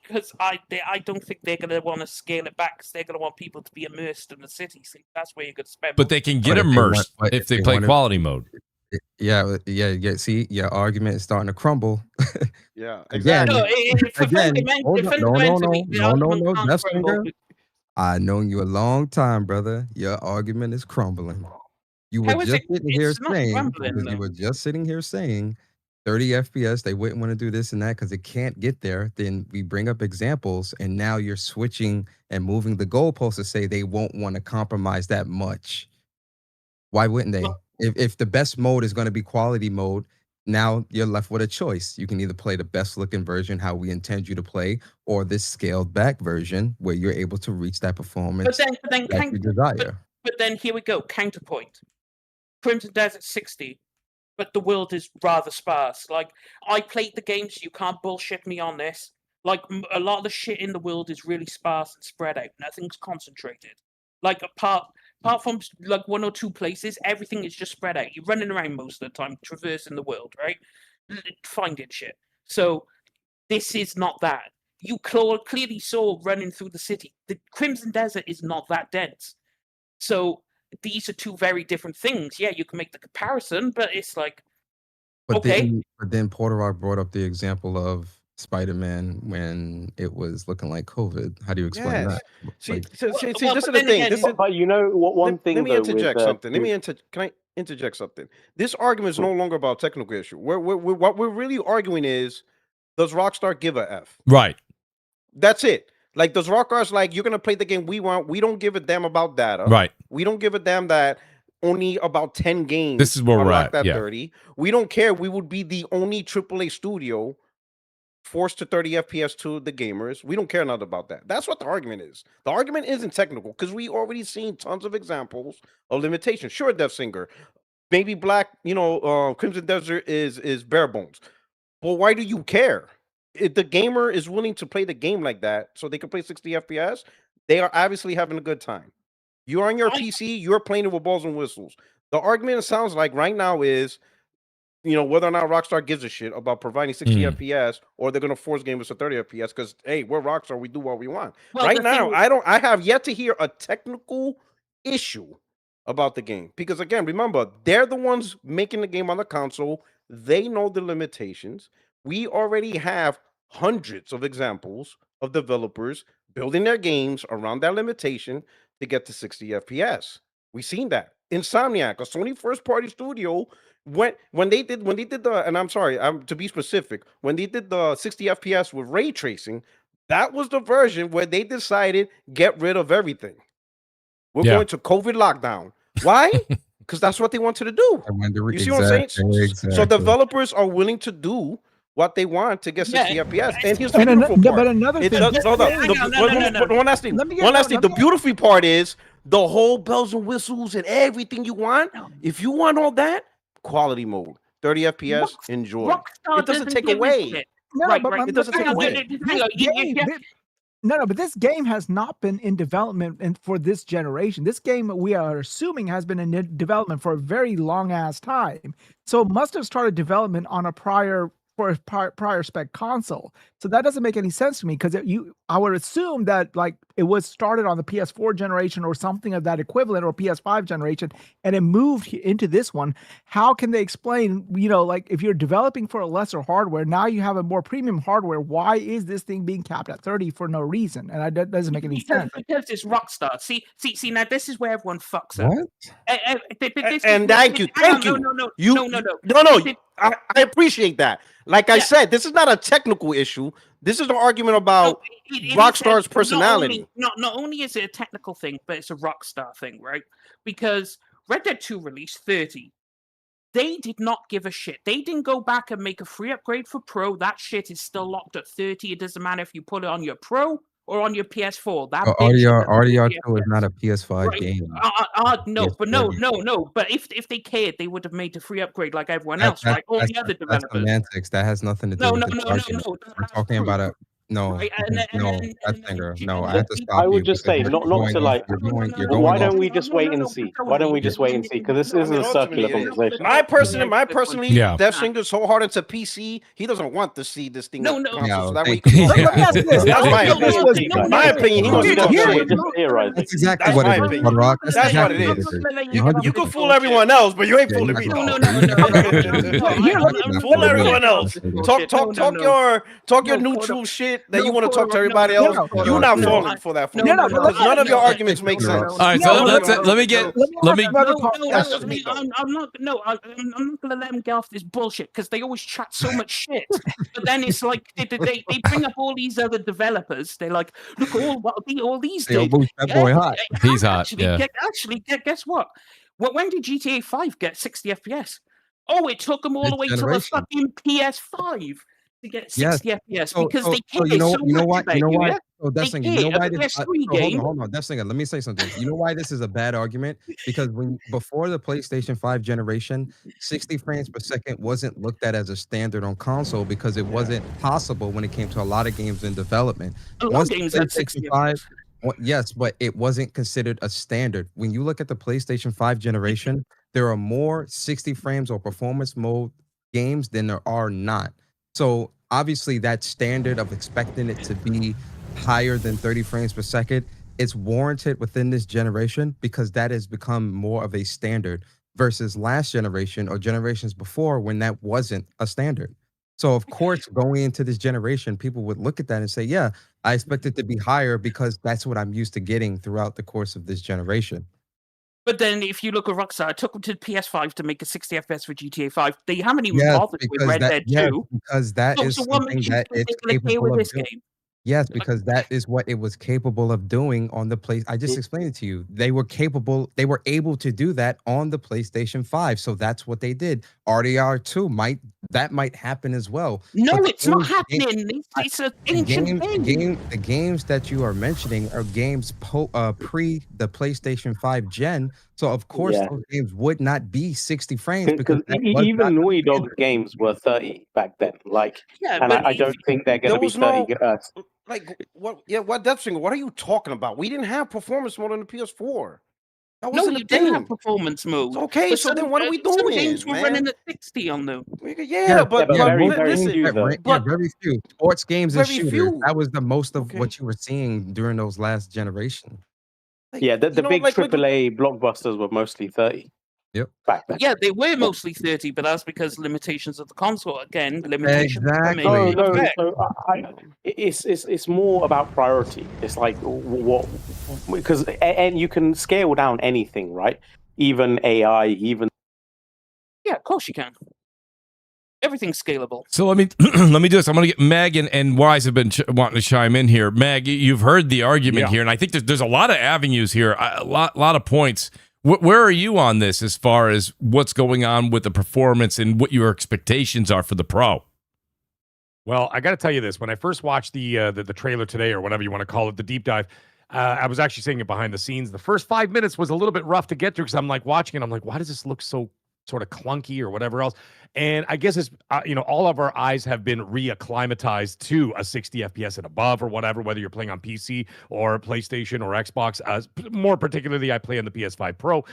Because I don't think they're going to want to scale it back because they're going to want people to be immersed in the city. So that's where you're going to spend. But they can get immersed if they play quality mode. Yeah. See, your argument is starting to crumble. Yeah, exactly. I known you a long time, brother. Your argument is crumbling. You were just sitting here saying 30 FPS, they wouldn't want to do this and that because it can't get there. Then we bring up examples, and now you're switching and moving the goalposts to say they won't want to compromise that much. Why wouldn't they? If the best mode is going to be quality mode, now you're left with a choice. You can either play the best looking version, how we intend you to play, or this scaled back version where you're able to reach that performance that you desire. But then here we go, counterpoint. Crimson Desert 60. But the world is rather sparse. Like, I played the game, so you can't bullshit me on this. Like, a lot of the shit in the world is really sparse and spread out. Nothing's concentrated. Like, apart from, like, 1 or 2 places, everything is just spread out. You're running around most of the time, traversing the world, right? Finding shit. So, this is not that. You clearly saw running through the city. The Crimson Desert is not that dense. So... these are 2 very different things. Yeah, you can make the comparison, but it's like, but then Porter Rock brought up the example of Spider-Man when it was looking like COVID. How do you explain that? See, this is the thing. But you know what? One thing. Let me interject something. Can I interject something? This argument is no longer about technical issue. What we're really arguing is, does Rockstar give a F? Right. That's it. Like, does Rockstar's like, you're going to play the game we want. We don't give a damn about data. Right. We don't give a damn that only about 10 games. This is where we're at. That 30. We don't care. We would be the only AAA studio forced to 30 FPS to the gamers. We don't care nothing about that. That's what the argument is. The argument isn't technical because we already seen tons of examples of limitations. Sure, Death Singer. Maybe Crimson Desert is bare bones. But why do you care? if the gamer is willing to play the game like that, so they can play 60 FPS, they are obviously having a good time. You're on your PC, you're playing it with balls and whistles. The argument, it sounds like right now, is whether or not Rockstar gives a shit about providing 60 FPS, or they're going to force gamers to 30 FPS because, hey, we're Rockstar, we do what we want. Well, right now, I have yet to hear a technical issue about the game, because again, remember, they're the ones making the game on the console. They know the limitations. We already have hundreds of examples of developers building their games around that limitation to get to 60 FPS. We've seen that. Insomniac, a Sony first party studio, when they did the, and I'm sorry, to be specific, when they did the 60 FPS with ray tracing, that was the version where they decided get rid of everything. We're going to COVID lockdown. Why? Because that's what they wanted to do. You see what I'm saying? Exactly. So developers are willing to do what they want to get 60 FPS. And here's the beautiful part. But another thing, the beautiful part is the whole bells and whistles and everything you want. If you want all that, quality mode, 30 FPS, enjoy. It doesn't take away. It doesn't take away. No, but this game has not been in development for this generation. This game, we are assuming, has been in development for a very long ass time. So it must have started development on a prior spec console. So that doesn't make any sense to me, because I would assume that like it was started on the PS4 generation or something of that equivalent, or PS5 generation, and it moved into this one. How can they explain, like if you're developing for a lesser hardware, now you have a more premium hardware, why is this thing being capped at 30 for no reason? And that doesn't make any sense. Because it's Rockstar. See, now this is where everyone fucks up. And thank you. No. I appreciate that. Like I said, this is not a technical issue. This is an argument about Rockstar's personality. Not only is it a technical thing, but it's a Rockstar thing, right? Because Red Dead 2 released 30. They did not give a shit. They didn't go back and make a free upgrade for Pro. That shit is still locked at 30. It doesn't matter if you put it on your Pro or on your PS4. That RDR2 is not a PS5 game. No. But if they cared, they would have made the free upgrade like everyone else, like all the other developers. That's semantics. That has nothing to do with the argument. We're talking about a that's finger. No, I have to stop. I would just say not to like. Why don't we just wait and see? Why don't we just wait and see? Because this isn't a circular conversation. My personally, Death Finger's so hard into PC, he doesn't want to see this thing. No. Let me ask this. That's my opinion. He wants to talk shit. That's exactly what it is. Rock. That's what it is. You can fool everyone else, but you ain't fooling me. No. Fool everyone else. Talk your neutral shit that you want to talk to everybody else. You're not falling for that. Because none of your arguments make sense. All right, so let me. I'm not gonna let them get off this bullshit, because they always chat so much shit. But then it's like they bring up all these other developers. They're like, look, all these did. That boy hot. He's hot. Guess what? When did GTA 5 get 60 FPS? Oh, it took them all the way to the fucking PS5 to get 60 FPS, because they care so much about you. Yeah? Hold on, Death Singer, let me say something. You know why this is a bad argument? Because before the PlayStation 5 generation, 60 frames per second wasn't looked at as a standard on console, because it wasn't possible when it came to a lot of games in development. Once games at 60 FPS. Yes, but it wasn't considered a standard. When you look at the PlayStation 5 generation, there are more 60 frames or performance mode games than there are not. So obviously that standard of expecting it to be higher than 30 frames per second, it's warranted within this generation, because that has become more of a standard versus last generation or generations before, when that wasn't a standard. So of course, going into this generation, people would look at that and say, yeah, I expect it to be higher because that's what I'm used to getting throughout the course of this generation. But then if you look at Rockstar, it took them to the PS5 to make a 60 FPS for GTA 5. They haven't even bothered with Red Dead 2. Because that is something that it's capable of doing. Yes, because that is what it was capable of doing on the play. I just explained it to you. They were able to do that on the PlayStation 5. So that's what they did. RDR2 might happen as well. No, But it's not happening. It's an ancient game. the games that you are mentioning are games pre the PlayStation 5 gen. So of course Yeah. those games would not be 60 frames Because because that was even not the Naughty standard. Dog games were 30 back then. Like, Yeah, and but I don't think they're going to There be was no 30. like what? Yeah, what Death Singer? What are you talking about? We didn't have performance mode on the PS4. That no, wasn't you a didn't thing. have performance mode. Okay, But so then what are we some doing, games were man? running at 60 on them. Yeah, but very, most very games, listen, few, though. but very few sports games and very shooters. few. That was the most of Okay. what you were seeing during those last generation. like, Yeah, the you know, big like, AAA blockbusters were mostly 30. Yep. Back then. Yeah, they were mostly 30, but that's because limitations of the console. Again, limitations Exactly. come No, into no. effect. So it's more about priority. It's like what, because and you can scale down anything, right? Even AI, even Yeah, of course you can. Everything's scalable. So let me let me do this. I'm going to get Meg and Wise have been wanting to chime in here. Meg, you've heard the argument here, and I think there's a lot of avenues here, a lot of points. Where are you on this as far as what's going on with the performance and what your expectations are for the Pro? Well, I got to tell you this. When I first watched the trailer today, or whatever you want to call it, the deep dive, I was actually seeing it behind the scenes. The first 5 minutes was a little bit rough to get through because I'm like watching it. I'm like, why does this look so sort of clunky or whatever else? And I guess it's, all of our eyes have been reacclimatized to a 60 FPS and above or whatever, whether you're playing on PC or PlayStation or Xbox. More particularly, I play on the PS5 Pro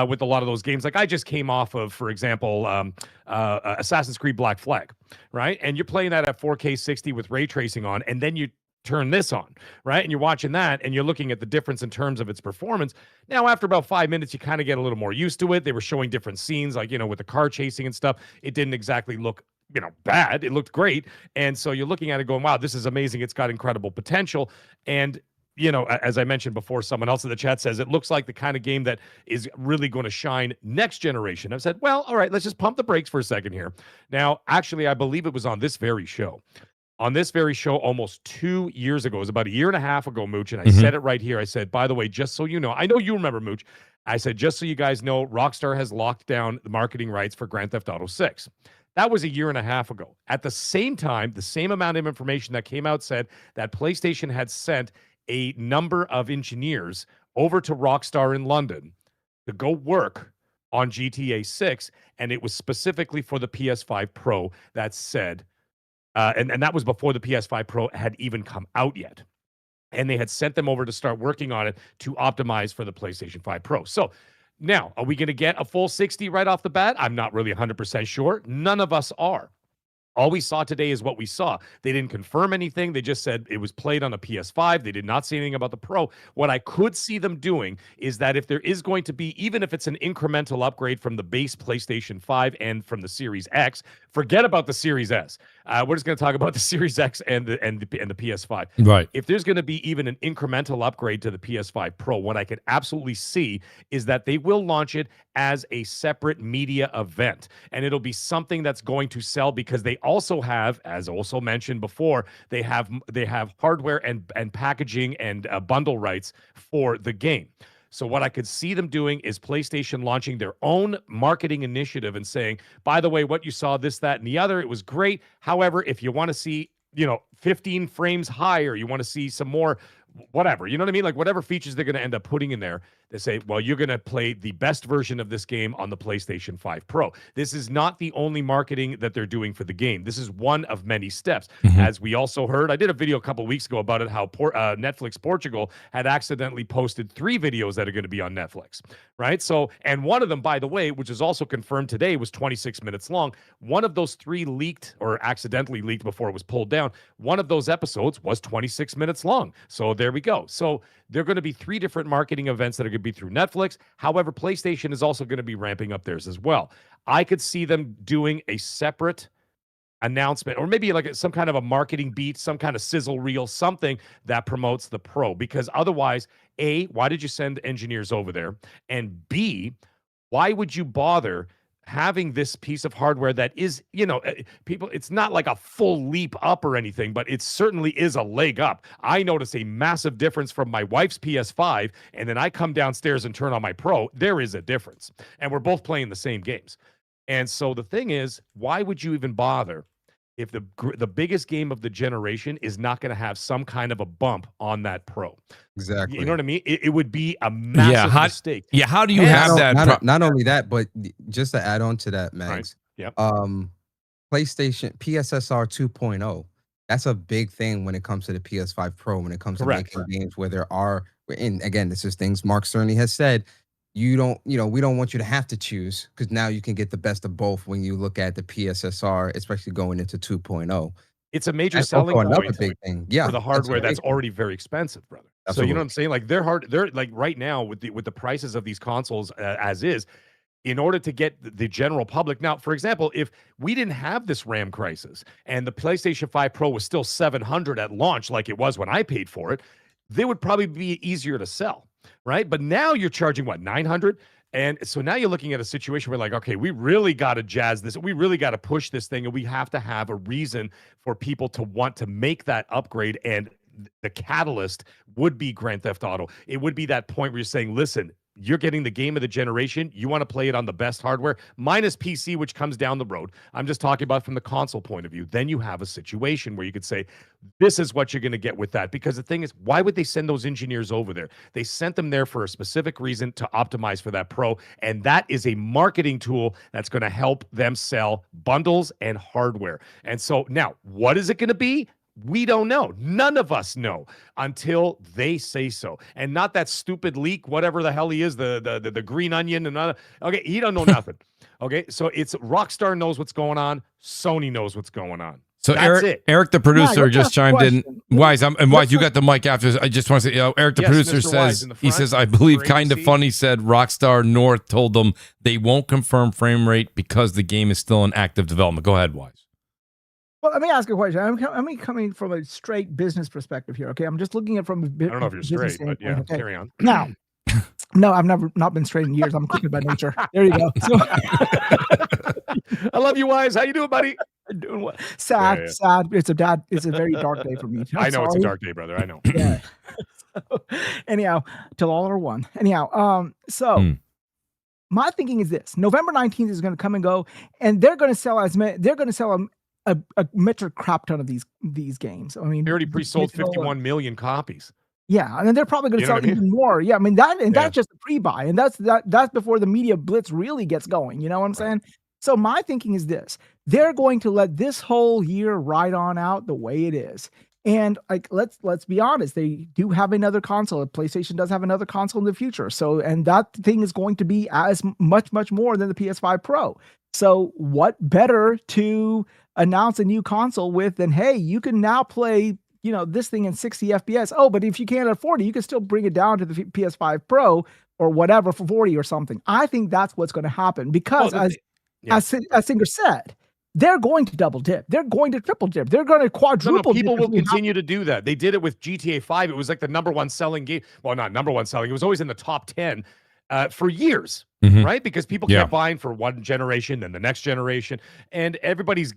with a lot of those games. Like I just came off of, for example, Assassin's Creed Black Flag, right? And you're playing that at 4K 60 with ray tracing on, and then you turn this on, right? And you're watching that and you're looking at the difference in terms of its performance. Now, after about 5 minutes, you kind of get a little more used to it. They were showing different scenes, like, with the car chasing and stuff. It didn't exactly look, bad. It looked great. And so you're looking at it going, wow, this is amazing. It's got incredible potential. And as I mentioned before, someone else in the chat says it looks like the kind of game that is really going to shine next generation. I've said, well, all right, let's just pump the brakes for a second here. Now, actually, I believe it was on this very show. On this very show almost 2 years ago, it was about a year and a half ago, Mooch, and I said it right here. I said, by the way, just so you know, I know you remember, Mooch. I said, just so you guys know, Rockstar has locked down the marketing rights for Grand Theft Auto 6. That was a year and a half ago. At the same time, the same amount of information that came out said that PlayStation had sent a number of engineers over to Rockstar in London to go work on GTA 6, and it was specifically for the PS5 Pro that said, and that was before the PS5 Pro had even come out yet. And they had sent them over to start working on it to optimize for the PlayStation 5 Pro. So now, are we going to get a full 60 right off the bat? I'm not really 100% sure. None of us are. All we saw today is what we saw. They didn't confirm anything. They just said it was played on a PS5. They did not say anything about the Pro. What I could see them doing is that if there is going to be, even if it's an incremental upgrade from the base PlayStation 5 and from the Series X, forget about the Series S. We're just going to talk about the Series X and the PS5. Right. If there's going to be even an incremental upgrade to the PS5 Pro, what I can absolutely see is that they will launch it as a separate media event, and it'll be something that's going to sell because they also have, as also mentioned before, they have hardware and packaging and bundle rights for the game. So what I could see them doing is PlayStation launching their own marketing initiative and saying, by the way, what you saw, this, that, and the other, it was great. However, if you want to see, 15 frames higher, you want to see some more, whatever, you know what I mean? Like whatever features they're going to end up putting in there, they say, well, you're going to play the best version of this game on the PlayStation 5 Pro. This is not the only marketing that they're doing for the game. This is one of many steps. As we also heard, I did a video a couple of weeks ago about it, how Netflix Portugal had accidentally posted 3 videos that are going to be on Netflix, right? So, and one of them, by the way, which is also confirmed today, was 26 minutes long. One of those 3 leaked or accidentally leaked before it was pulled down. One of those episodes was 26 minutes long. So there we go. So there are going to be 3 different marketing events that are going to be through Netflix. However, PlayStation is also going to be ramping up theirs as well. I could see them doing a separate announcement, or maybe like some kind of a marketing beat, some kind of sizzle reel, something that promotes the Pro. Because otherwise, A, why did you send engineers over there? And B, why would you bother having this piece of hardware that is, people, it's not like a full leap up or anything, but it certainly is a leg up. I notice a massive difference from my wife's PS5, and then I come downstairs and turn on my Pro. There is a difference, and we're both playing the same games. And so the thing is, why would you even bother if the biggest game of the generation is not going to have some kind of a bump on that Pro? Exactly. You know what I mean? It would be a massive mistake. Yeah, how do you have that? Not only that, but just to add on to that, Max. Right. Yep. PlayStation PSSR 2.0. That's a big thing when it comes to the PS5 Pro. When it comes to making games where there are, and again, this is things Mark Cerny has said. We don't want you to have to choose, because now you can get the best of both when you look at the PSSR, especially going into 2.0. It's a major selling point. Another big thing, for the hardware that's already very expensive, brother. Absolutely. So you know what I'm saying? Like they're like right now with the prices of these consoles as is, in order to get the general public. Now, for example, if we didn't have this RAM crisis and the PlayStation 5 Pro was still $700 at launch, like it was when I paid for it, they would probably be easier to sell. Right. But now you're charging what, $900? And so now you're looking at a situation where, like, okay, we really got to jazz this. We really got to push this thing. And we have to have a reason for people to want to make that upgrade. And the catalyst would be Grand Theft Auto. It would be that point where you're saying, listen, you're getting the game of the generation. You want to play it on the best hardware, minus PC, which comes down the road. I'm just talking about from the console point of view. Then you have a situation where you could say, this is what you're going to get with that. Because the thing is, why would they send those engineers over there? They sent them there for a specific reason, to optimize for that Pro. And that is a marketing tool that's going to help them sell bundles and hardware. And so now, what is it going to be? We don't know. None of us know until they say so. And not that stupid leak, whatever the hell he is, the green onion and other. Okay, he don't know nothing. Okay, so it's Rockstar knows what's going on. Sony knows what's going on. So Eric, the producer, just chimed in. Wise, Wise, you got the mic after. I just want to say, Eric, the producer, Mr. says, he says, I believe Kind of Funny said Rockstar North told them they won't confirm frame rate because the game is still in active development. Go ahead, Wise. Well, let me ask you a question. I'm coming from a straight business perspective here. Okay, I'm just looking at it from a I don't know if you're straight, but yeah, okay. Carry on. Now, no, I've not been straight in years. I'm crooked by nature. There you go. So, I love you, Wise. How you doing, buddy? Doing what? Sad. It's a very dark day for me. I know it's a dark day, brother. I know. Yeah. So, anyhow, till all are one. Anyhow, my thinking is this: November 19th is going to come and go, and they're going to sell a metric crap ton of these games. I mean, they already pre-sold 51 million copies. Yeah, and then they're probably going to sell even more. Yeah, I mean that's just a pre-buy, and that's before the media blitz really gets going. You know what I'm saying? So my thinking is this: they're going to let this whole year ride on out the way it is. And like, let's be honest, they do have another console. PlayStation does have another console in the future. So, and that thing is going to be as much more than the PS5 Pro. So what better to announce a new console with than, hey, you can now play, this thing in 60 FPS. Oh, but if you can't afford it, you can still bring it down to the PS5 Pro or whatever for 40 or something. I think that's what's going to happen because as Singer said, they're going to double dip. They're going to triple dip. They're going to quadruple dip. People will continue to do that. They did it with GTA 5. It was like the #1 selling game. Well, not #1 selling. It was always in the top 10 for years, right? Because people kept buying for one generation, then the next generation. And everybody's,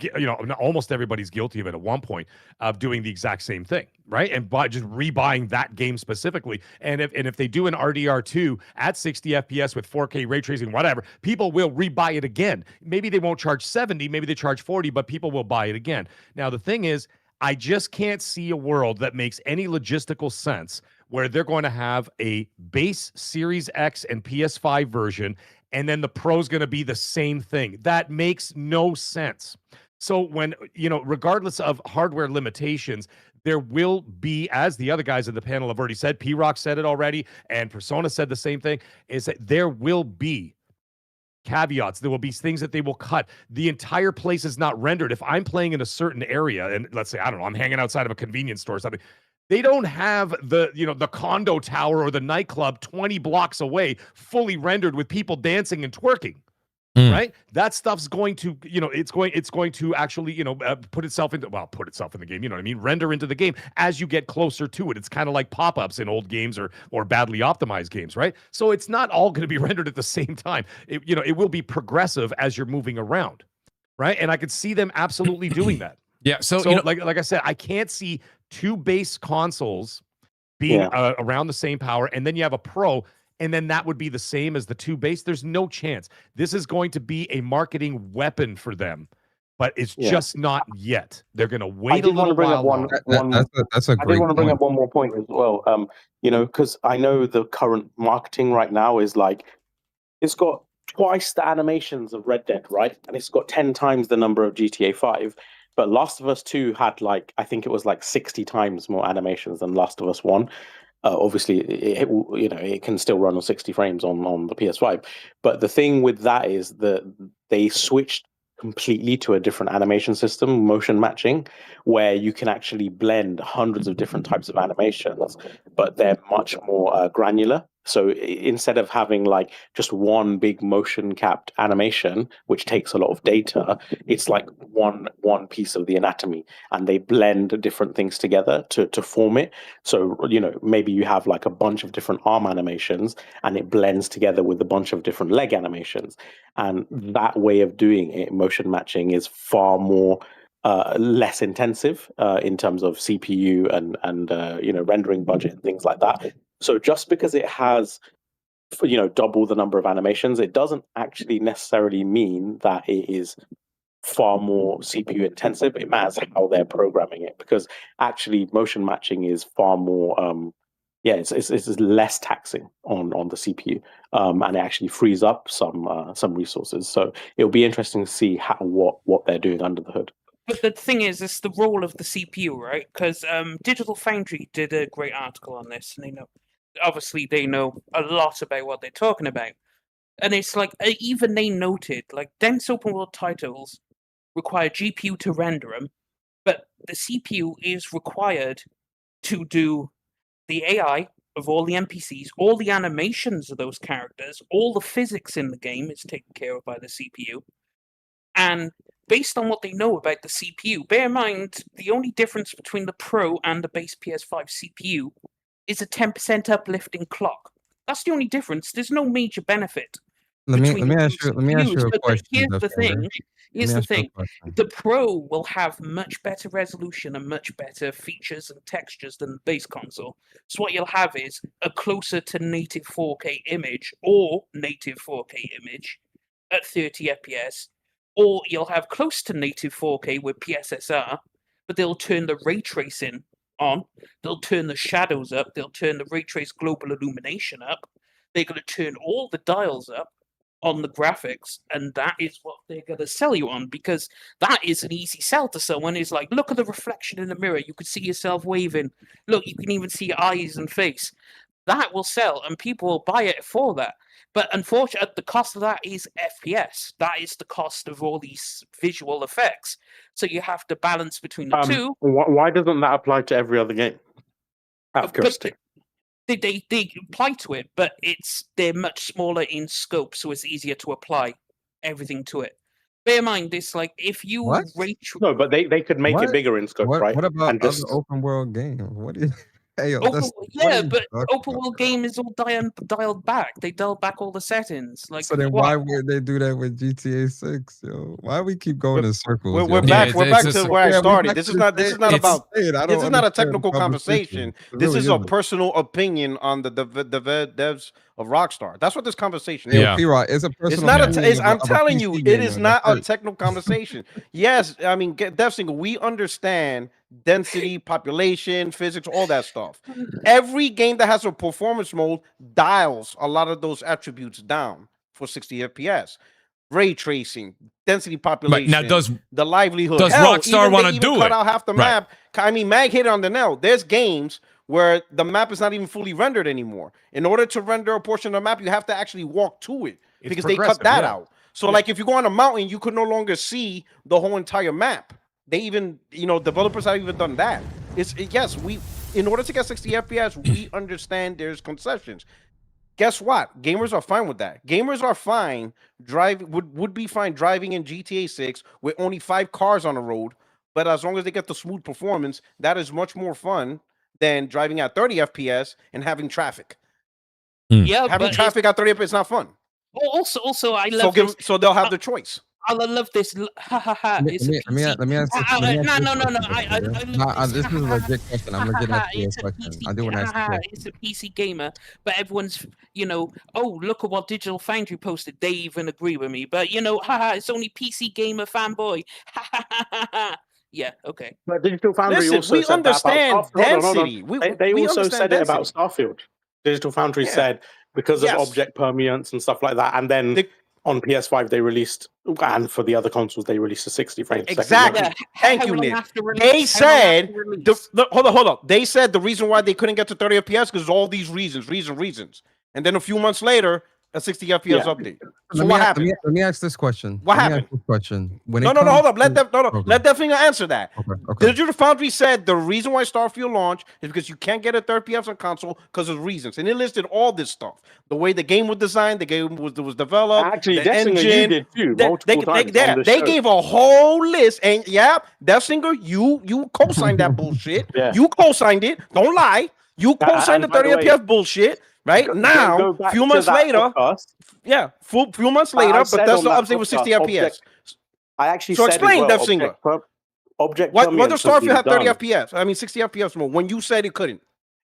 almost everybody's guilty of it at one point of doing the exact same thing, right? And just rebuying that game specifically. And if they do an RDR2 at 60 FPS with 4K ray tracing, whatever, people will rebuy it again. Maybe they won't charge 70, maybe they charge 40, but people will buy it again. Now, the thing is, I just can't see a world that makes any logistical sense where they're going to have a base Series X and PS5 version, and then the Pro's going to be the same thing. That makes no sense. So when, regardless of hardware limitations, there will be, as the other guys in the panel have already said, P-Rock said it already, and Persona said the same thing, is that there will be caveats. There will be things that they will cut. The entire place is not rendered. If I'm playing in a certain area, and let's say, I don't know, I'm hanging outside of a convenience store or something, they don't have the condo tower or the nightclub 20 blocks away fully rendered with people dancing and twerking. right? That stuff's going to, it's going to actually, put itself in the game, you know what I mean? Render into the game as you get closer to it. It's kind of like pop-ups in old games or badly optimized games, right? So it's not all going to be rendered at the same time. It will be progressive as you're moving around, right? And I could see them absolutely doing that. Yeah. So like I said, I can't see two base consoles being around the same power, and then you have a Pro, and then that would be the same as the two base. There's no chance. This is going to be a marketing weapon for them, but it's just not yet. They're going to wait a little while. That's a great I want to bring point. up one more point as well. Because I know the current marketing right now is like, it's got twice the animations of Red Dead, right? And it's got 10 times the number of GTA 5. But Last of Us 2 had I think it was 60 times more animations than Last of Us 1. Obviously, it can still run on 60 frames on the PS5. But the thing with that is that they switched completely to a different animation system, motion matching, where you can actually blend hundreds of different types of animations, but they're much more granular. So instead of having just one big motion capped animation, which takes a lot of data, it's like one piece of the anatomy, and they blend different things together to form it. So, maybe you have a bunch of different arm animations, and it blends together with a bunch of different leg animations. And that way of doing it, motion matching, is far more less intensive in terms of CPU and rendering budget and things like that. So just because it has double the number of animations, it doesn't actually necessarily mean that it is far more CPU intensive. It matters how they're programming it, because actually motion matching is far more it's less taxing on the CPU, and it actually frees up some resources. So it'll be interesting to see what they're doing under the hood. But the thing is, it's the role of the CPU, right? Because Digital Foundry did a great article on this, and they know a lot about what they're talking about. And it's even they noted, dense open world titles require GPU to render them, but the CPU is required to do the AI of all the NPCs, all the animations of those characters, all the physics in the game is taken care of by the CPU. And based on what they know about the CPU, bear in mind, the only difference between the Pro and the base PS5 CPU is a 10% uplift in clock. That's the only difference. There's no major benefit. Let me ask you a question. Here's the thing. The Pro will have much better resolution and much better features and textures than the base console. So what you'll have is a closer to native 4K image or native 4K image at 30 FPS, or you'll have close to native 4K with PSSR, but they'll turn the ray tracing on, they'll turn the shadows up, they'll turn the ray trace global illumination up, they're going to turn all the dials up on the graphics, and that is what they're going to sell you on, because that is an easy sell to someone. Is look at the reflection in the mirror, you can see yourself waving, look, you can even see your eyes and face. That will sell, and people will buy it for that. But unfortunately, the cost of that is FPS. That is the cost of all these visual effects. So you have to balance between the two. Why doesn't that apply to every other game? Out of curiosity. They apply to it, but they're much smaller in scope, so it's easier to apply everything to it. Bear in mind, this if you no, but they could make it bigger in scope, right? What about other open world games? What is? Hey, but open world game is all dialed back. They dialed back all the settings. So then why would they do that with GTA 6? Yo, why we keep going in circles? We're back to where I started. This is not a technical conversation. This is a personal opinion on the devs of Rockstar. That's what this conversation is. Yeah, it's a personal. I'm telling you, it is not a technical conversation. Yes, I mean, definitely, we understand density, population, physics, all that stuff. Every game that has a performance mode dials a lot of those attributes down for 60 FPS. Ray tracing, density, population. Right. Now, the livelihood. Does Rockstar want to do it? Cut out half the map. I mean, Mag hit it on the nail. There's games where the map is not even fully rendered anymore. In order to render a portion of the map, you have to actually walk to it because they cut that out. So, if you go on a mountain, you could no longer see the whole entire map. They even, developers have even done that. In order to get 60 FPS, we understand there's concessions. Guess what? Gamers are fine with that. Gamers are fine would be fine driving in GTA 6 with only 5 cars on the road, but as long as they get the smooth performance, that is much more fun than driving at 30 FPS and having traffic. Yeah, Having but traffic at 30 FPS is not fun. also, I love So they'll have the choice. I love this. Ha ha ha! Let me ask No. this is a legit question. I'm legit asking you a It's a question. PC I do want to ask you. It's a PC gamer, but everyone's, oh, look at what Digital Foundry posted. They even agree with me. But, it's only PC gamer fanboy. Yeah, okay. But Digital Foundry Listen, also we said understand that about density. They We also understand said it about density. Starfield. Digital Foundry Yeah. said because of Yes. object permeance and stuff like that, and then on PS5 they released, and for the other consoles they released a 60 frames. Exactly. Yeah, Thank how you, long Nick. after release? They How long said, after release? hold on. They said the reason why they couldn't get to 30 FPS because all these reasons. And then a few months later, a 60 FPS update. So what happened? Let me ask this question. What Let me happened? ask this question. When No, it hold comes up. Let to- them, Okay. let that finger answer that. Okay. Digital Foundry said the reason why Starfield launched is because you can't get a 30 FPS on console because of reasons, and it listed all this stuff: the way the game was designed, the game was developed, Actually, the Dessinger, you engine. did too, multiple times on the They show. gave a whole list, and Dessinger, you co-signed that bullshit. Yeah. You co-signed it. Don't lie. You co-signed the and by 30 the way, FPS bullshit. Right Go now, back few to months that later, podcast. few months I later, said but that's on the that update with 60 podcast, FPS. I actually So said explain, as well, Dessinger. object What permeance does has Starfield been have 30 done. FPS? I mean 60 FPS more when you said it couldn't.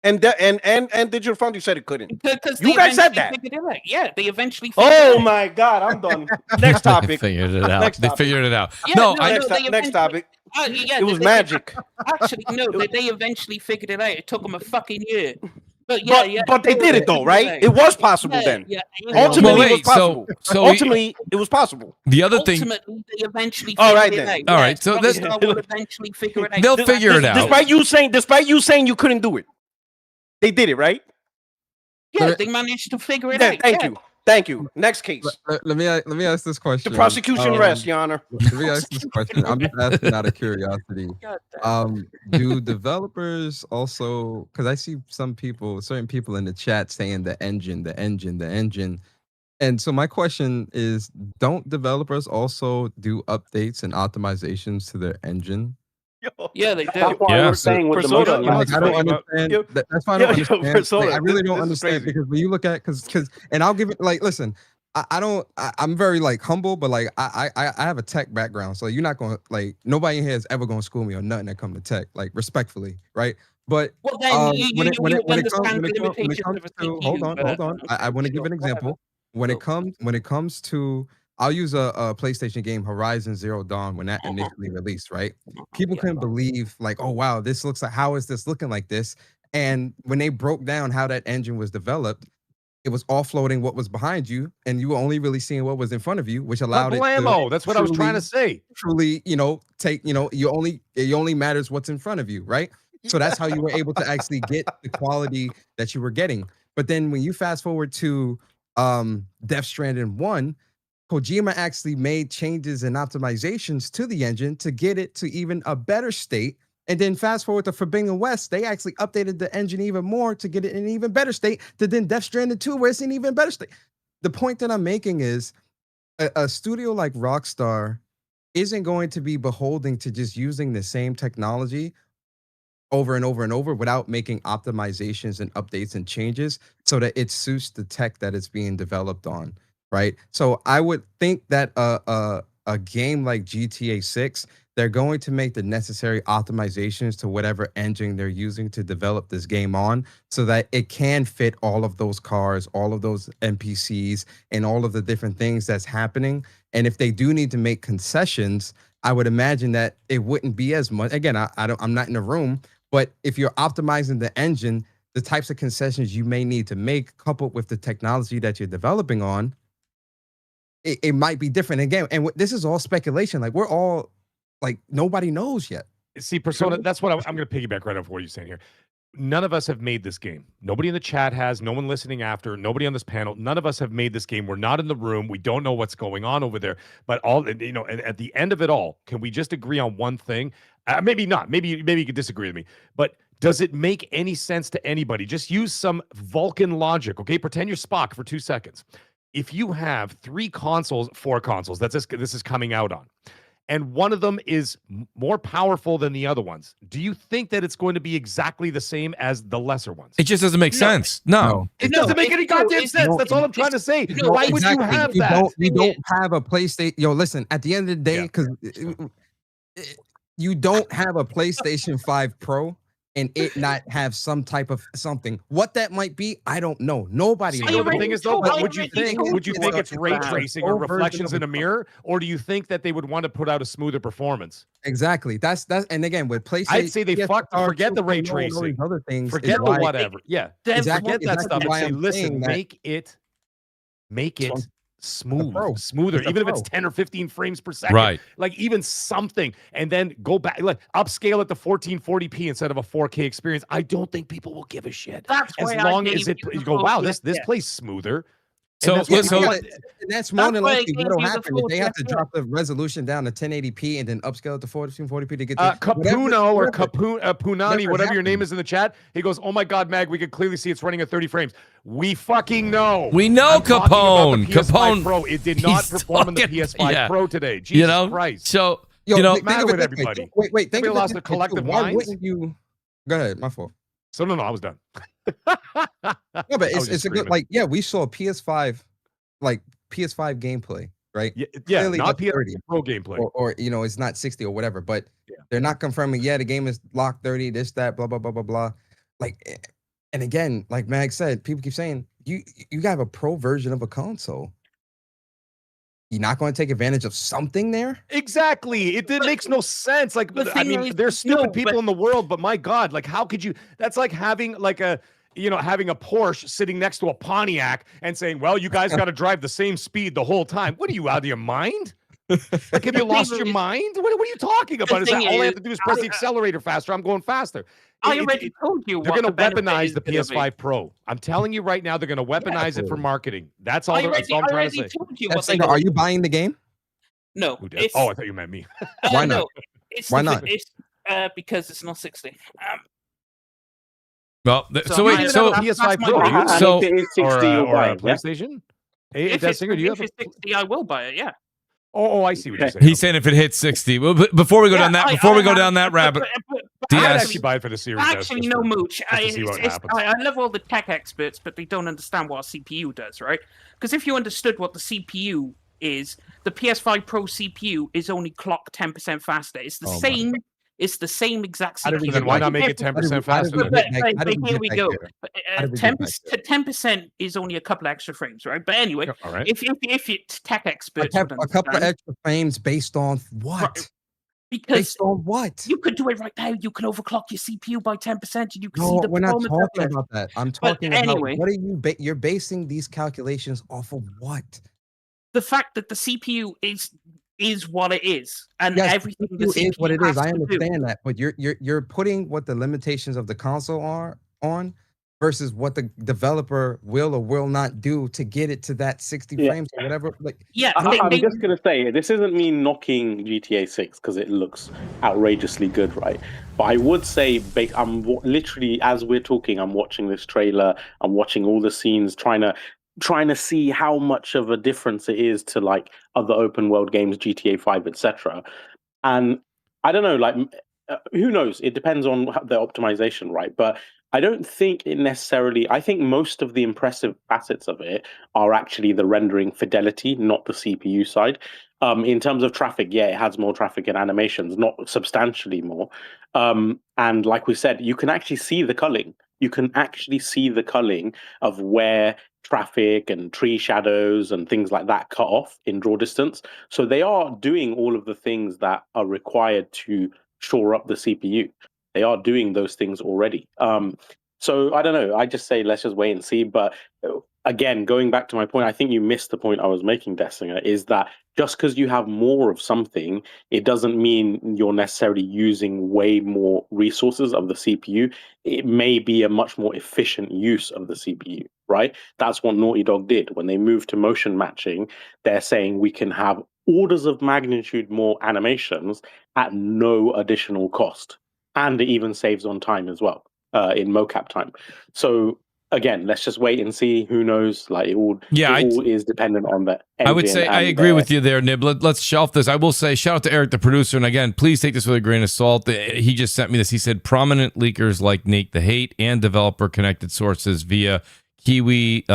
And Digital Foundry said it couldn't. Because You they guys said eventually that. figured it out. Yeah, they eventually figured it Oh out. my God, I'm done. Next They topic. figured it out. Next They topic. figured it out. Yeah, No, no, I, no, they Next topic. Yeah, It was they- magic. Actually, no, they eventually figured it out. It took them a fucking year. But yeah, But they did it though, right? It was possible then. Yeah, Ultimately, Well, it was wait, so- possible. so Ultimately, it was possible. the other thing, Ultimately, they eventually All figured right, it then. out. All right, Yes, so Rockstar will eventually figure it out. they'll figure it out. Despite you saying you couldn't do it, they did it, right? Yeah, they managed to figure it Yeah, out. thank you. Next case. Let me ask this question. The prosecution rests, Your Honor. Let me ask this question. I'm just asking out of curiosity. God damn. Do developers also? Because I see certain people in the chat saying the engine. And so my question is, don't developers also do updates and optimizations to their engine? Yeah, they That's do. what I was saying with the Persona, motion. you know, Like, I don't understand. That's why I don't understand. Persona, Like, I really don't this is understand crazy. because when you look at because and I'll give it listen. I'm very humble, but I have a tech background, so you're not gonna nobody in here is ever gonna school me on nothing that come to tech, respectfully, right? But Well, then you when it understand the comes limitations of a to CPU. hold on, I want to give an example. When it comes to, I'll use a PlayStation game, Horizon Zero Dawn, when that initially released, right? People couldn't believe, oh wow, this looks like, how is this looking like this? And when they broke down how that engine was developed, it was offloading what was behind you, and you were only really seeing what was in front of you, which allowed it Blammo. to That's what I was trying to say. truly, it only matters what's in front of you, right? So that's how you were able to actually get the quality that you were getting. But then when you fast forward to Death Stranding 1, Kojima actually made changes and optimizations to the engine to get it to even a better state. And then fast forward to Forbidden West, they actually updated the engine even more to get it in an even better state. To then Death Stranding 2, where it's in even better state. The point that I'm making is a studio like Rockstar isn't going to be beholden to just using the same technology over and over and over without making optimizations and updates and changes so that it suits the tech that it's being developed on, right? So I would think that a game like GTA 6, they're going to make the necessary optimizations to whatever engine they're using to develop this game on so that it can fit all of those cars, all of those NPCs, and all of the different things that's happening. And if they do need to make concessions, I would imagine that it wouldn't be as much. Again, I'm not in the room, but if you're optimizing the engine, the types of concessions you may need to make coupled with the technology that you're developing on, it might be different. Again, and this is all speculation. We're all nobody knows yet. See, Persona, that's what I'm going to piggyback right off what you're saying here. None of us have made this game. Nobody in the chat has, no one listening after, nobody on this panel. None of us have made this game. We're not in the room. We don't know what's going on over there. But and at the end of it all, can we just agree on one thing? Maybe not. Maybe you could disagree with me. But Does it make any sense to anybody? Just use some Vulcan logic, okay? Pretend you're Spock for 2 seconds. If you have 4 consoles this is coming out on, and one of them is more powerful than the other ones, do you think that it's going to be exactly the same as the lesser ones? It just doesn't make sense. No. It doesn't make any goddamn sense. That's all I'm trying to say. Why would you have that? You don't have a PlayStation. Yo, listen, at the end of the day, because you don't have a PlayStation 5 Pro and it not have some type of something. What that might be, I don't know. Nobody knows. The thing is, though, would you think it's ray tracing or reflections in a mirror, or do you think that they would want to put out a smoother performance? Exactly. That's and again with PlayStation, I'd say they forget the ray tracing, other things, forget the whatever. Yeah, forget that stuff and say, listen, make it smoother, even if it's 10 or 15 frames per second, right? Like even something, and then go back, like upscale it to 1440p instead of a 4K experience. I don't think people will give a shit. That's as long as you go, wow, this plays smoother. So that's more than likely what'll happen if they have to drop the resolution down to 1080p and then upscale it to 1440p to get Capuno or Punani, whatever your name is in the chat. He goes, "Oh my God, Mag, we can clearly see it's running at 30 frames." We fucking know. We know Capone. Capone Pro. It did not perform in the PS5 Pro today. Jesus Christ. So matter with everybody. Wait. Think we lost the collective why minds. wouldn't you? Go ahead. My fault. So no, I was done. No, but it's a good we saw PS5 gameplay, right? Yeah, clearly not PS5 30 Pro gameplay, or it's not 60 or whatever, but they're not confirming. Yeah, the game is locked 30, this, that, blah, blah, blah, blah, blah. Like, and again, like Mag said, people keep saying you have a pro version of a console. You're not going to take advantage of something there? Exactly. It makes no sense. Like, I mean, there's stupid people in the world, but my God, like, how could you? That's like having having a Porsche sitting next to a Pontiac and saying, "Well, you guys got to drive the same speed the whole time." What are you, out of your mind? Like, have you lost your mind? What are you talking about? Is that all I have to do is press the accelerator faster? I'm going faster. I already told you. They're going to weaponize the PS5 Pro. I'm telling you right now, they're going to weaponize it for marketing. That's all. That's all I'm trying to say. Are you buying the game? No. Oh, I thought you meant me. Why not? Why not? Because it's not 60. Well, PS5 Pro, so if it is 60 or a PlayStation. If it's 60, I will buy it. Yeah. Oh, I see what you're saying. He's saying if it hits 60. Well, before we go down that rabbit, I'd actually buy it for the Series S. Actually, no, Mooch. I love all the tech experts, but they don't understand what a CPU does, right? Because if you understood what the CPU is, the PS5 Pro CPU is only clocked 10% faster. It's the same. It's the same exact CPU. Then why not make it 10% faster? Here we go. 10% is only a couple extra frames, right? But anyway, if you're tech experts, a couple of extra frames based on what? Right. Because based on what? You could do it right now. You can overclock your CPU by 10%, and you can see the we're not talking about that. I'm talking about what are you? You're basing these calculations off of what? The fact that the CPU is what it is, and everything the CPU is what it is. I understand that, but you're putting what the limitations of the console are on versus what the developer will or will not do to get it to that 60 frames or whatever. I'm just gonna say this isn't me knocking GTA 6 because it looks outrageously good, right? But I would say I'm literally, as we're talking, I'm watching this trailer, I'm watching all the scenes, trying to see how much of a difference it is to like other open world games, GTA 5, etc. And I don't know, like who knows? It depends on the optimization, right? But I don't think it necessarily. I think most of the impressive facets of it are actually the rendering fidelity, not the CPU side. In terms of traffic, it has more traffic and animations, not substantially more. And like we said, you can actually see the culling. You can actually see the culling of where traffic and tree shadows and things like that cut off in draw distance. So they are doing all of the things that are required to shore up the CPU. They are doing those things already. So I don't know. I just say let's just wait and see. But again, going back to my point, I think you missed the point I was making, Dessinger, is that just because you have more of something, it doesn't mean you're necessarily using way more resources of the CPU. It may be a much more efficient use of the CPU, right? That's what Naughty Dog did. When they moved to motion matching, they're saying we can have orders of magnitude more animations at no additional cost. And it even saves on time as well. in mocap time. So again, let's just wait and see. Who knows? Like it all is dependent on the engine. I would say I agree with you there, Nib. Let's shelf this. I will say shout out to Eric, the producer, and again, please take this with a grain of salt. He just sent me this. He said prominent leakers like Nate the Hate and developer connected sources via Kiwi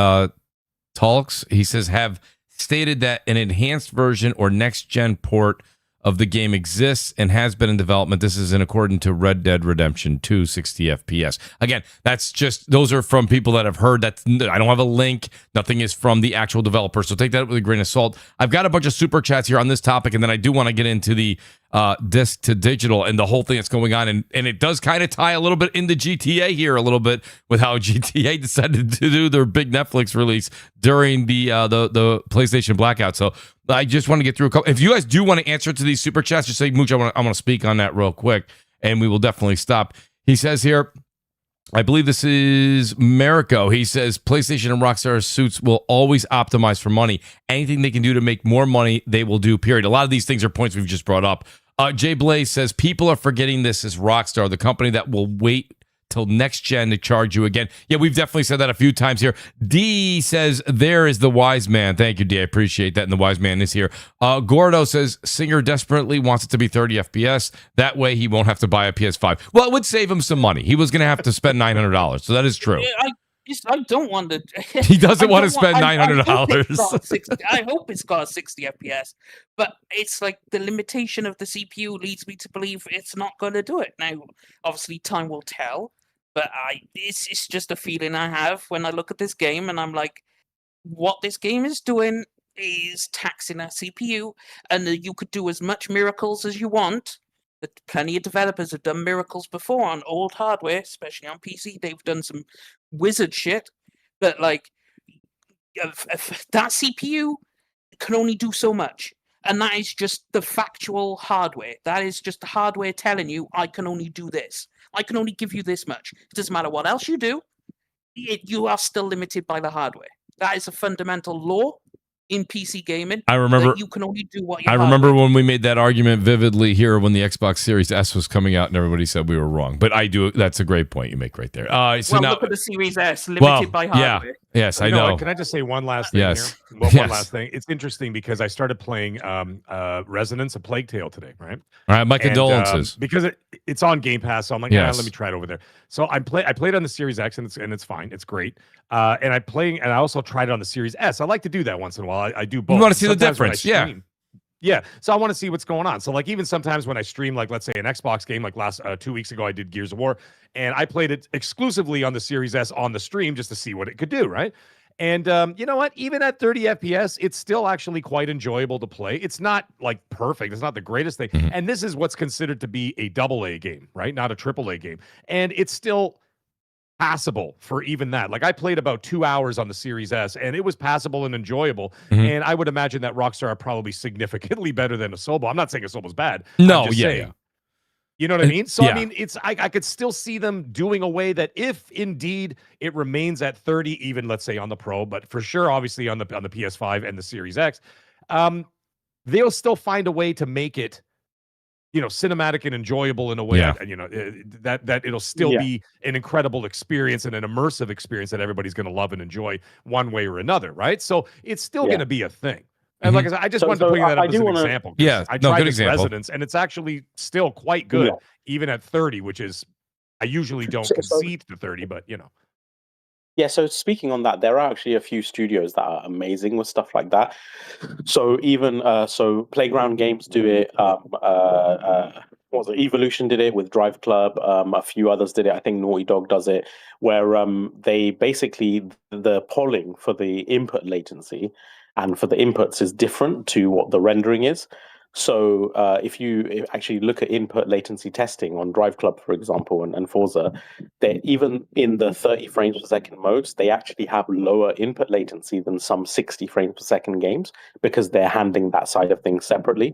Talks. He says have stated that an enhanced version or next gen port of the game exists and has been in development. This is in accordance to Red Dead Redemption 2 60 FPS. Again, that's just, those are from people that have heard that. I don't have a link. Nothing is from the actual developer. So take that with a grain of salt. I've got a bunch of super chats here on this topic, and then I do want to get into the disc to digital and the whole thing that's going on. And it does kind of tie a little bit into GTA here a little bit with how GTA decided to do their big Netflix release during the PlayStation Blackout. So I just want to get through a couple. If you guys do want to answer to these super chats, just say, Mooch, I want to speak on that real quick, and we will definitely stop. He says here, I believe this is Marico. He says PlayStation and Rockstar suits will always optimize for money. Anything they can do to make more money, they will do, period. A lot of these things are points we've just brought up. Jay Blaze says people are forgetting this is Rockstar, the company that will wait till next gen to charge you again. Yeah, we've definitely said that a few times here. D says there is the wise man. Thank you, D. I appreciate that. And the wise man is here. Gordo says Singer desperately wants it to be 30 FPS. That way he won't have to buy a PS5. Well, it would save him some money. He was going to have to spend $900. So that is true. I don't want to. He doesn't want to spend $900. I hope it's got 60 FPS, but it's like the limitation of the CPU leads me to believe it's not going to do it. Now, obviously, time will tell, but it's just a feeling I have when I look at this game, and I'm like, what this game is doing is taxing that CPU, and you could do as much miracles as you want. But plenty of developers have done miracles before on old hardware, especially on PC. They've done some wizard shit, but like that CPU can only do so much, and that is just the factual hardware. That is just the hardware telling you, I can only do this. I can only give you this much. It doesn't matter what else you do. You are still limited by the hardware. That is a fundamental law in PC gaming. I remember you can only do what you. I remember when we made that argument vividly here when the Xbox Series S was coming out and everybody said we were wrong. But I do. That's a great point you make right there. So now, look at the Series S, limited by hardware. Yeah. Yes, I know. Can I just say one last thing yes. here? One last thing. It's interesting because I started playing Resonance, A Plague Tale today, right? All right, my condolences. Because it's on Game Pass, so I'm like, let me try it over there. So I played on the Series X, and it's fine. It's great. And I also tried it on the Series S. I like to do that once in a while. I do both. You want to see the difference, Yeah, so I want to see what's going on. So like even sometimes when I stream, like let's say an Xbox game, like last 2 weeks ago, I did Gears of War, and I played it exclusively on the Series S on the stream just to see what it could do, right? And you know what? Even at 30 FPS, it's still actually quite enjoyable to play. It's not like perfect. It's not the greatest thing. Mm-hmm. And this is what's considered to be a AA game, right? Not a AAA game. And it's still passable for even that. Like I played about 2 hours on the Series S, and it was passable and enjoyable. Mm-hmm. And I would imagine that Rockstar are probably significantly better than Asobo. I'm not saying Asobo's bad. No, I'm just saying, yeah. You know what I mean? So yeah. I mean, I could still see them doing a way that if indeed it remains at 30, even let's say on the Pro, but for sure, obviously on the PS5 and the Series X, they'll still find a way to make it, you know, cinematic and enjoyable in a way that, you know, that it'll still be an incredible experience and an immersive experience that everybody's going to love and enjoy one way or another, right? So it's still going to be a thing. And like I said, I just wanted to bring that up as an example. Yeah, I tried good this example. Resonance, and it's actually still quite good, even at 30, which is, I usually don't concede to 30, but you know. Yeah, so speaking on that, there are actually a few studios that are amazing with stuff like that. So even Playground Games do it. What was it? Evolution did it with Drive Club. A few others did it. I think Naughty Dog does it, where they basically the polling for the input latency and for the inputs is different to what the rendering is. So if you actually look at input latency testing on Drive Club, for example, and Forza, they even in the 30 frames per second modes, they actually have lower input latency than some 60 frames per second games because they're handling that side of things separately.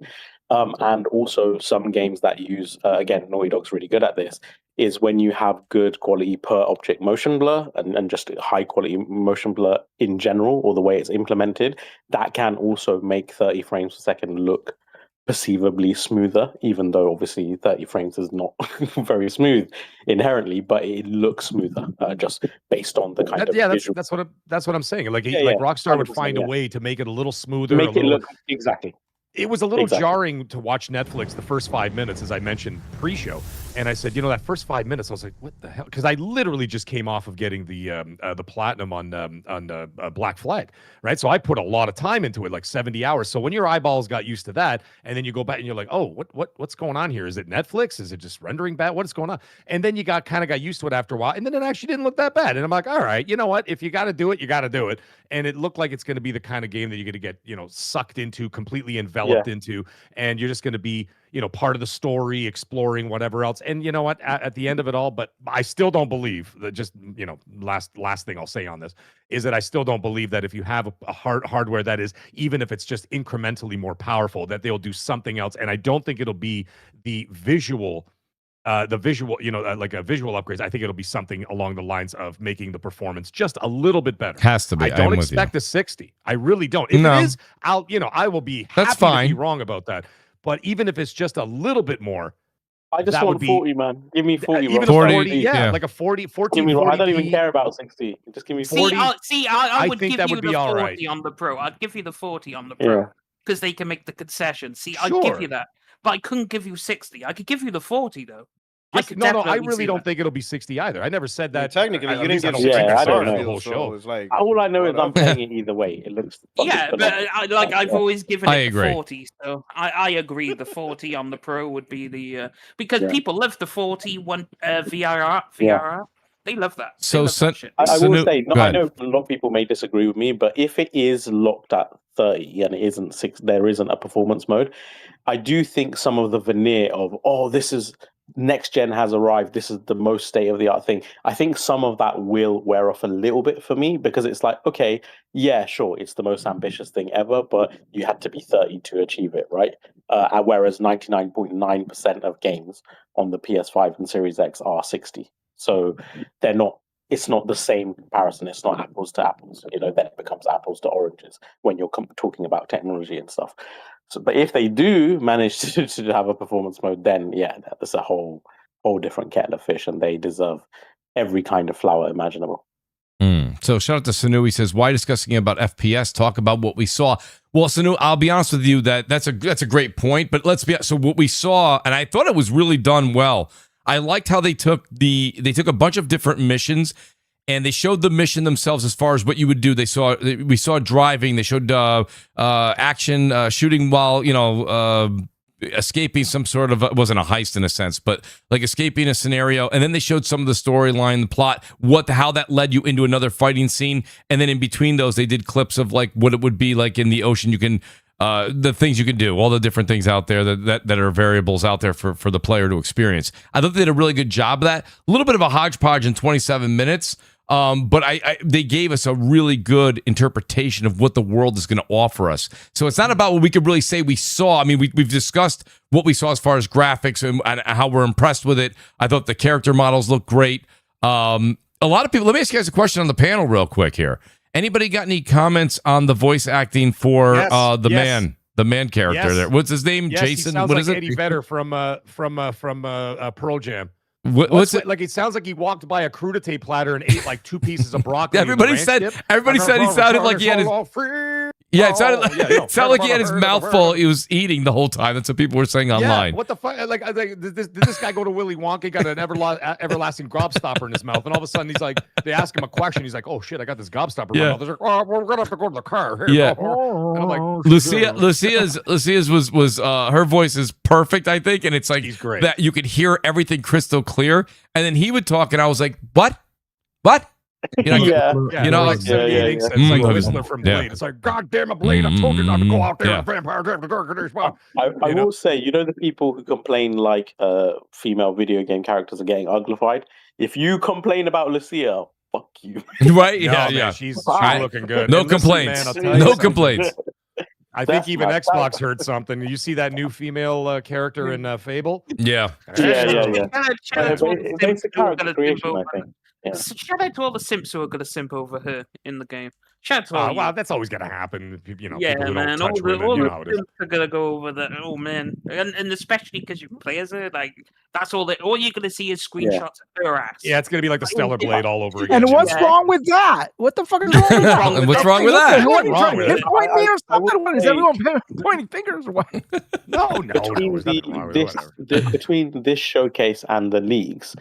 And also some games that use, again, Naughty Dog's really good at this, is when you have good quality per object motion blur and just high quality motion blur in general, or the way it's implemented, that can also make 30 frames per second look perceivably smoother, even though obviously 30 frames is not very smooth inherently, but it looks smoother just based on the kind of visual. that's what I'm saying. Like Yeah, like yeah, Rockstar would 100%, find a yeah. way to make it a little smoother, Make it look exactly. It was a little Exactly. jarring to watch Netflix the first 5 minutes, as I mentioned pre-show. And I said, you know, that first 5 minutes, I was like, what the hell? Because I literally just came off of getting the platinum on Black Flag, right? So I put a lot of time into it, like 70 hours. So when your eyeballs got used to that, and then you go back and you're like, oh, what's going on here? Is it Netflix? Is it just rendering bad? What is going on? And then you got used to it after a while, and then it actually didn't look that bad. And I'm like, all right, you know what? If you got to do it, you got to do it. And it looked like it's going to be the kind of game that you're going to get, you know, sucked into, completely enveloped into, and you're just going to be, you know, part of the story, exploring whatever else. And you know what, at the end of it all, but I still don't believe that, just, you know, last thing I'll say on this is that I still don't believe that if you have a hardware that is, even if it's just incrementally more powerful, that they'll do something else. And I don't think it'll be the visual, you know, like a visual upgrades. I think it'll be something along the lines of making the performance just a little bit better. Has to be. I don't expect a 60. I really don't. If it is, I will be happy to be wrong about that. But even if it's just a little bit more, I just want 40, man. Give me 40. Even 40, yeah, like a 40, 14, 40. I don't even care about 60. Just give me 40. I would think give that you would the be all 40 right. on the Pro. I'd give you the 40 on the Pro because they can make the concession. See, I'd give you that, but I couldn't give you 60. I could give you the 40 though. I really don't think it'll be 60 either. I never said that. Technically, you didn't get I don't know. the whole show. It's like, all I know is I'm playing it either way. It looks but I've always given I it agree. the 40. So I agree. The 40 on the Pro would be the because people love the 40 one VRR. They love that. So I will say, I know a lot of people may disagree with me, but if it is locked at 30 and it isn't there isn't a performance mode, I do think some of the veneer of, this is next gen has arrived, this is the most state of the art thing, I think some of that will wear off a little bit for me, because it's like, okay, yeah, sure, it's the most ambitious thing ever, but you had to be 30 to achieve it, right? Whereas 99.9% of games on the PS5 and Series X are 60. So it's not the same comparison. It's not apples to apples. You know, then it becomes apples to oranges when you're talking about technology and stuff. So, but if they do manage to have a performance mode, then yeah, that's a whole different kettle of fish, and they deserve every kind of flower imaginable. So shout out to Sanu. He says, why discussing about FPS? Talk about what we saw. Well, Sanu, I'll be honest with you, that's a great point, but so what we saw, and I thought it was really done well. I liked how they took a bunch of different missions, and they showed the mission themselves as far as what you would do. We saw driving. They showed action, shooting while escaping some sort of it wasn't a heist in a sense, but like escaping a scenario. And then they showed some of the storyline, the plot, how that led you into another fighting scene. And then in between those, they did clips of like what it would be like in the ocean. You can the things you can do, all the different things out there that are variables out there for the player to experience. I thought they did a really good job of that. A little bit of a hodgepodge in 27 minutes. But they gave us a really good interpretation of what the world is going to offer us. So it's not about what we could really say we saw. I mean, we've discussed what we saw as far as graphics and how we're impressed with it. I thought the character models look great. A lot of people, let me ask you guys a question on the panel real quick here. Anybody got any comments on the voice acting for the man character there? What's his name? Jason? He sounds what like is it? Eddie Vedder from Pearl Jam. What's it? Like? It sounds like he walked by a crudité platter and ate like 2 pieces of broccoli. Everybody said he sounded like he had his. Yeah, it sounded like he had his mouth full. He was eating the whole time. That's what people were saying online. Yeah, what the fuck? Like, did this guy go to Willy Wonka? He got an everlasting gobstopper in his mouth, and all of a sudden he's like, they ask him a question. He's like, oh shit, I got this gobstopper in my mouth. They're like, we're gonna have to go to the car. Here, yeah. And I'm like, Lucia's was her voice is perfect, I think, and it's like he's great. That you could hear everything crystal clear. And then he would talk, and I was like, what? You know, it's like Whistler from Blade. It's like, God damn it, Blade! I told you not to go out there. Vampire. I will say, the people who complain like female video game characters are getting uglified. If you complain about Lucia, fuck you. Right? Man, she's looking good. No complaints. No complaints. I think even Xbox heard something. You see that new female character in Fable? Yeah. It's a character creation, I think. Shout out to all the simps who are going to simp over her in the game. Shout out to all you. Wow, that's always gonna happen. You know, Yeah, people who man. don't All touch the women, you know how it is. pimps are gonna go over the. Oh man, and especially because you play as it, like that's all you're gonna see is screenshots of her ass. Yeah, it's gonna be like the Stellar Blade all over again. And what's wrong with that? What the fuck is wrong with that? And what's wrong with that? What What's wrong with it? Point me or something. What is everyone pointing fingers or what? No, between there's nothing wrong with it, between this showcase and the leagues,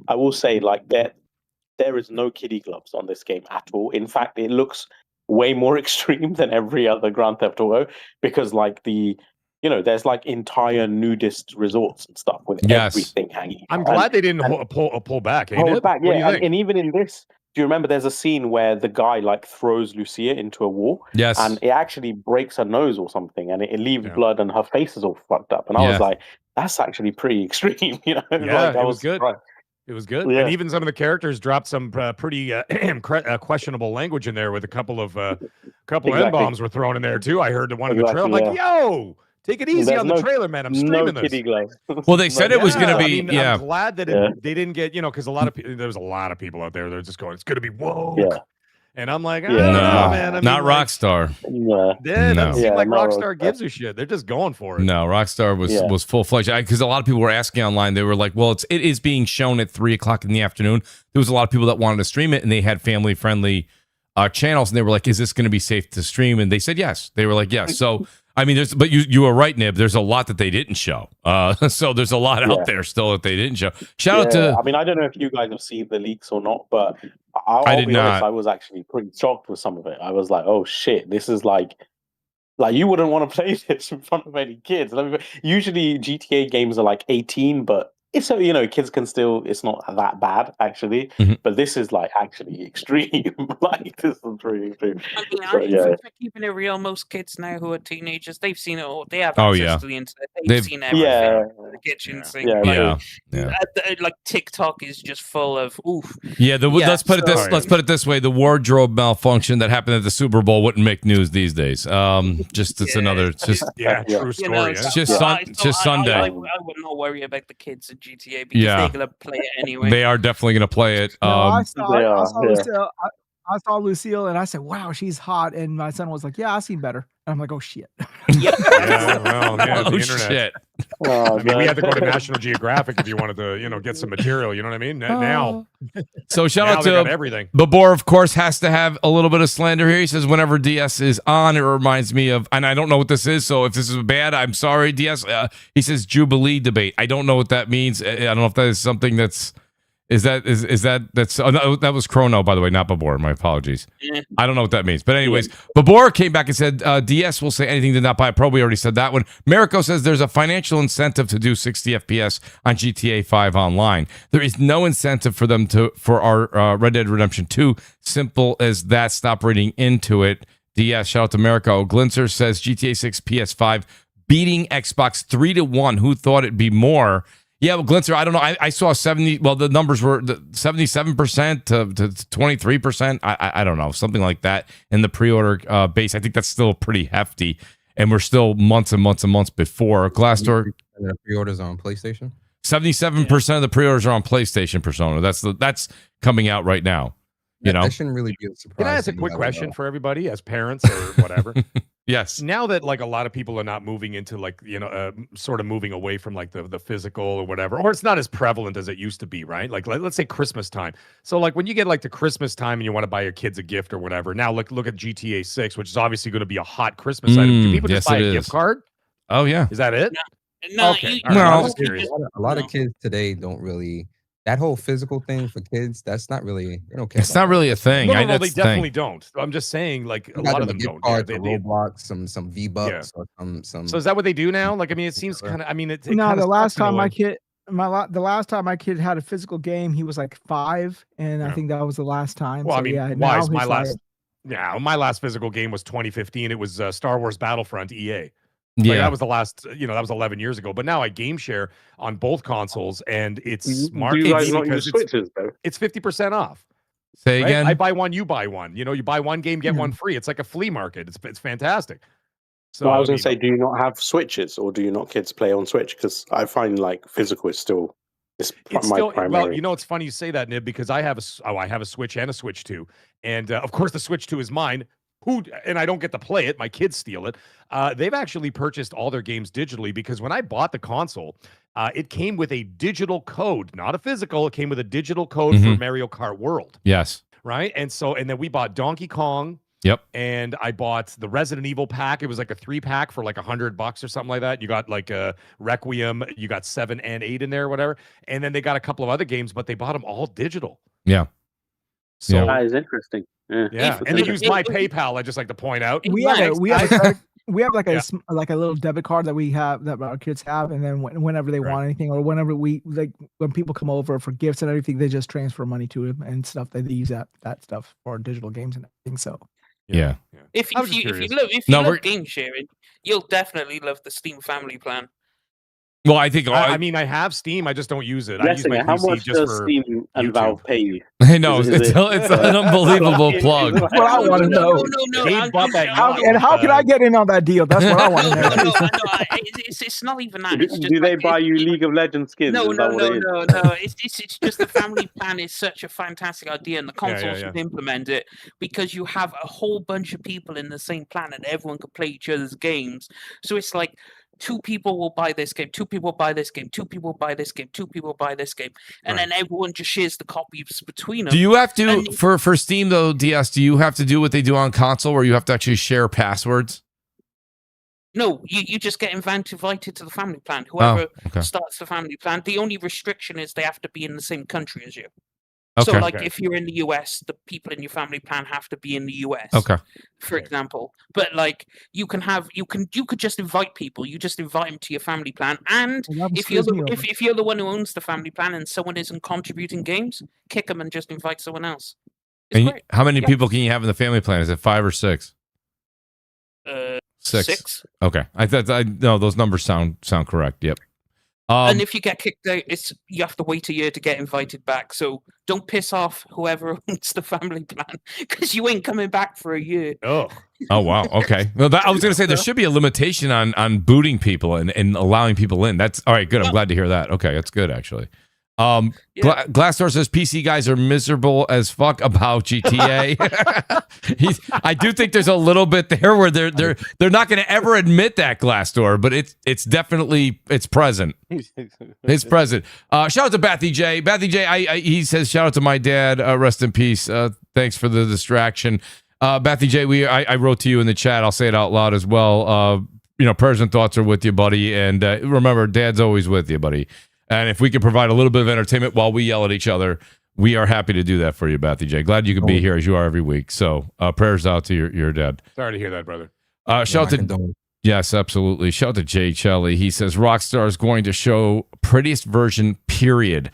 I will say like there is no kiddie gloves on this game at all. In fact, it looks way more extreme than every other Grand Theft Auto because like there's like entire nudist resorts and stuff with everything hanging. I'm glad they didn't pull back. Hold it back, yeah. And even in this, do you remember there's a scene where the guy like throws Lucia into a wall? Yes. And it actually breaks her nose or something, and it leaves blood, and her face is all fucked up. And I was like, that's actually pretty extreme, you know? Yeah, like, it was good. Surprised. It was good, Yeah. and even some of the characters dropped some pretty questionable language in there with a couple of N-bombs were thrown in there too. I heard one in the trailer. I'm like, yo, take it easy on the trailer, man. I'm streaming this. Kiddie gloves. Well, they said it was going to be. I'm glad that they didn't get because there was a lot of people out there that are just going, it's going to be woke. Yeah. And I'm like, no, man. Not Rockstar. Yeah, doesn't seem like Rockstar gives a shit. They're just going for it. No, Rockstar was full fledged because a lot of people were asking online. They were like, "Well, it is being shown at 3:00 in the afternoon." There was a lot of people that wanted to stream it, and they had family friendly channels, and they were like, "Is this going to be safe to stream?" And they said yes. They were like, "Yes." So I mean, but you were right, Nib. There's a lot that they didn't show. So there's a lot out there still that they didn't show. Shout out to. I mean, I don't know if you guys have seen the leaks or not, but I'll be honest, I was actually pretty shocked with some of it. I was like, oh shit, this is like you wouldn't want to play this in front of any kids. Usually GTA games are like 18, but it's kids can still. It's not that bad actually, but this is like actually extreme. Like this is really extreme. I mean, for keeping it real, most kids now who are teenagers, they've seen it all. They have access to the internet. They've seen everything. The kitchen sink. Like TikTok is just full of oof. Yeah, let's put it this way: the wardrobe malfunction that happened at the Super Bowl wouldn't make news these days. It's another. It's just true story. It's just Sunday. I would not worry about the kids at GTA because they're gonna play it anyway. They are definitely gonna play it. I saw Lucille and I said, "Wow, she's hot." And my son was like, "Yeah, I've seen better." And I'm like, "Oh shit." The internet. Shit. I mean, we had to go to National Geographic if you wanted to, get some material. You know what I mean? Now, so shout out to everything. Babor, of course, has to have a little bit of slander here. He says whenever DS is on, it reminds me of, and I don't know what this is. So if this is bad, I'm sorry, DS. He says Jubilee debate. I don't know what that means. I don't know if that is something that's. That was Chrono, by the way, not Babor. My apologies. I don't know what that means. But anyways, Babor came back and said, DS will say anything to not buy a Pro. We already said that one. Mariko says there's a financial incentive to do 60 FPS on GTA 5 online. There is no incentive for them for our Red Dead Redemption 2. Simple as that. Stop reading into it. DS, shout out to Mariko. Glinzer says GTA 6 PS5 beating Xbox 3-1. Who thought it'd be more? Yeah, well, Glinzer, I don't know. I saw 70. Well, the numbers were 77% to 23%. I don't know, something like that in the pre-order base. I think that's still pretty hefty, and we're still months and months and months before. Glassdoor pre-orders are on PlayStation. 77% of the pre-orders are on PlayStation. Persona. That's coming out right now. That shouldn't really be a surprise. Can I ask a quick question for everybody as parents or whatever? Yes. Now that like a lot of people are not moving into like, sort of moving away from like the physical or whatever, or it's not as prevalent as it used to be, right? Like let's say Christmas time. So like when you get like to Christmas time and you want to buy your kids a gift or whatever, now look at GTA 6, which is obviously going to be a hot Christmas item. Do people just buy a gift card? Oh yeah. Is that it? No. Okay. A lot of kids today don't really. That whole physical thing for kids, that's not really, they don't care. It's not really a thing. No, they definitely don't. I'm just saying, like, a lot of them don't. Cards, Roblox, some V-Bucks, or some. So is that what they do now? Like, I mean, it seems kind of. I mean, the last time my kid had a physical game, he was like 5, and I think that was the last time. Well, so, I mean, my last? Yeah, my last physical game was 2015. It was Star Wars Battlefront EA. Yeah, that was the last. That was 11 years ago. But now I game share on both consoles, and it's Do you guys not use Switches though? It's 50% off. Say again. I buy one, you buy one. You buy one game, get one free. It's like a flea market. It's fantastic. So I was going to say, do you not have Switches, or do you not kids play on Switch? Because I find like physical is still. It's still, primary. Well, it's funny you say that, Nib, because I have a Switch and a Switch 2. And of course, the Switch 2 is mine. and I don't get to play it, my kids steal it. They've actually purchased all their games digitally because when I bought the console, it came with a digital code, not a physical. It came with a digital code for Mario Kart World. Yes. Right. And then we bought Donkey Kong. Yep. And I bought the Resident Evil pack. It was like a 3-pack for like $100 or something like that. You got like a Requiem, you got 7 and 8 in there, whatever. And then they got a couple of other games, but they bought them all digital. Yeah. So That is interesting. yeah. And they used my PayPal, I just like to point out. We have like like a little debit card that we have that our kids have, and then whenever they want anything, or whenever when people come over for gifts and everything, they just transfer money to them and stuff. They use that stuff for digital games and everything. So yeah. If you love game sharing, you'll definitely love the Steam Family Plan. Well, I think I mean, I have Steam. I just don't use it. I use my how PC much just does for Steam and Valve pay you? I know it's an unbelievable plug. that's what I want to know. Gabe bought that How can I get in on that deal? That's what I want to know. It's not even that. It's just Do they buy you League of Legends skins? No. It's just the family plan is such a fantastic idea, and the consoles should implement it because you have a whole bunch of people in the same plan, and everyone can play each other's games. So it's like 2 people will buy this game, 2 people buy this game, 2 people buy this game, 2 people buy this game, and then everyone just shares the copies between them. Do you have to for Steam though, DS? Do you have to do what they do on console, where you have to actually share passwords? No, you just get invited to the family plan. Whoever starts the family plan, the only restriction is they have to be in the same country as you. So, if you're in the US, the people in your family plan have to be in the US. For example, but you could just invite people. You just invite them to your family plan, and if you're the one who owns the family plan and someone isn't contributing games, kick them and just invite someone else. How many people can you have in the family plan? Is it 5 or 6? 6. Okay, no, those numbers sound correct. Yep. And if you get kicked out, you have to wait a year to get invited back. So don't piss off whoever owns the family plan, because you ain't coming back for a year. Oh wow. Okay. Well, I was going to say there should be a limitation on booting people and allowing people in. That's all right. Good. I'm glad to hear that. Okay, that's good actually. Glassdoor says PC guys are miserable as fuck about GTA. I do think there's a little bit there where they're not going to ever admit that, Glassdoor, but it's definitely present. It's present. Shout out to Bathy J. Bathy J. He says shout out to my dad. Rest in peace. Thanks for the distraction. Bathy J. I wrote to you in the chat. I'll say it out loud as well. Prayers and thoughts are with you, buddy. And remember, Dad's always with you, buddy. And if we can provide a little bit of entertainment while we yell at each other, we are happy to do that for you, Bathy J. Glad you could be here as you are every week. So prayers out to your dad. Sorry to hear that, brother. Shout out to yes, absolutely. Shout out to Jay Shelley. He says Rockstar is going to show prettiest version, period.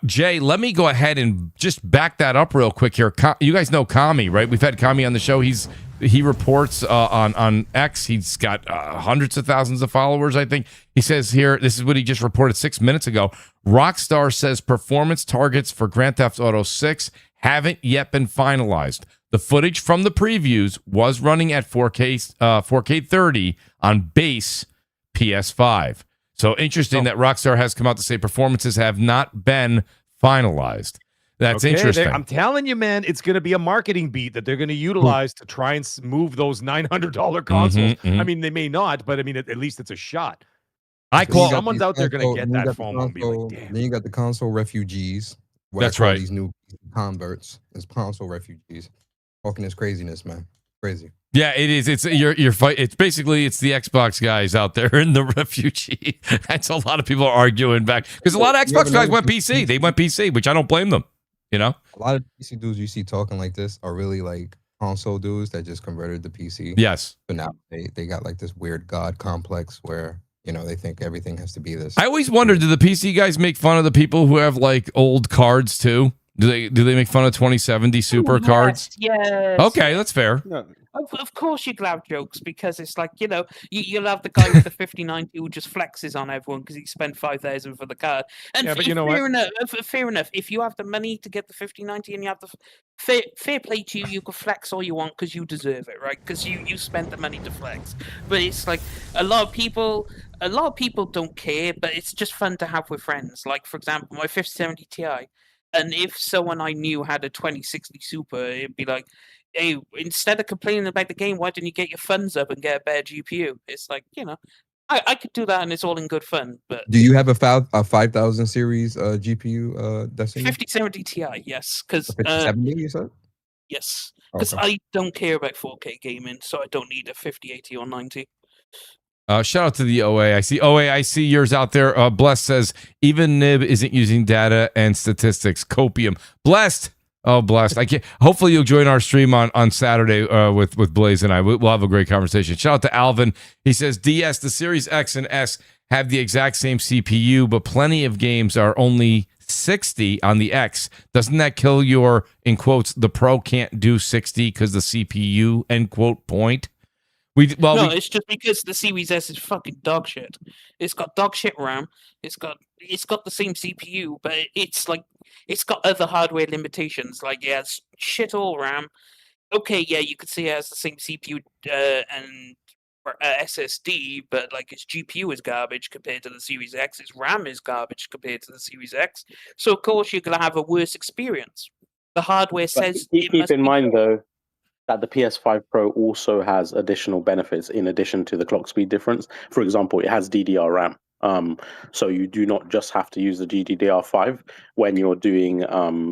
Jay, let me go ahead and just back that up real quick here. You guys know Kami, right? We've had Kami on the show. He reports on X. He's got hundreds of thousands of followers, I think. He says here, this is what he just reported 6 minutes ago. Rockstar says performance targets for Grand Theft Auto 6 haven't yet been finalized. The footage from the previews was running at 4K 30 on base PS5. So interesting that Rockstar has come out to say performances have not been finalized. That's interesting. I'm telling you, man, it's going to be a marketing beat that they're going to utilize to try and move those $900 consoles. I mean, they may not, but I mean, at least it's a shot. Someone's out there going to get that phone and be like, damn. Then you got the console refugees. That's right. These new converts as console refugees. Talking this craziness, man. Crazy. Yeah, it is. It's your fight. It's basically the Xbox guys out there in the refugee. That's a lot of people are arguing back because a lot of Xbox guys went PC. They went PC, which I don't blame them. A lot of PC dudes you see talking like this are really like console dudes that just converted to PC. Yes. But now they got like this weird god complex where they think everything has to be this. I always wondered, do the PC guys make fun of the people who have like old cards too? Do they make fun of 2070 Super cards? Yes. Okay, that's fair. Yeah. Of course you'd have jokes because it's like, you'll have the guy with the 5090 who just flexes on everyone because he spent 5,000 for the card. And but fair enough. If you have the money to get the 5090 and you have the fair play to you, you can flex all you want because you deserve it, right? Because you spent the money to flex. But it's like a lot of people don't care, but it's just fun to have with friends. Like, for example, my 5070 Ti. And if someone I knew had a 2060 Super, it'd be like, hey, instead of complaining about the game, why didn't you get your funds up and get a better GPU? It's like, I could do that and it's all in good fun. But Do you have a 5000 series GPU, Destiny? 5070 Ti, yes, because 5070, you said? yes, because Okay. I don't care about 4K gaming, so I don't need a 5080 or 90. Shout out to the OA. I see yours out there. Blessed says, even Nib isn't using data and statistics. Copium. Blessed. Oh, blessed. I can't. Hopefully you'll join our stream on Saturday with Blaze and I. We'll have a great conversation. Shout out to Alvin. He says, DS, the Series X and S have the exact same CPU, but plenty of games are only 60 on the X. Doesn't that kill your, in quotes, the Pro can't do 60 because the CPU, end quote, point? It's just because the Series S is fucking dog shit. It's got dog shit RAM. It's got the same CPU, but it's got other hardware limitations. Like it has shit all RAM. Okay, yeah, you could say it has the same CPU and SSD, but like its GPU is garbage compared to the Series X. Its RAM is garbage compared to the Series X. So of course you're gonna have a worse experience. The hardware says. Keep in mind though that the PS5 Pro also has additional benefits in addition to the clock speed difference. For example, it has DDR RAM. So you do not just have to use the GDDR5 when you're doing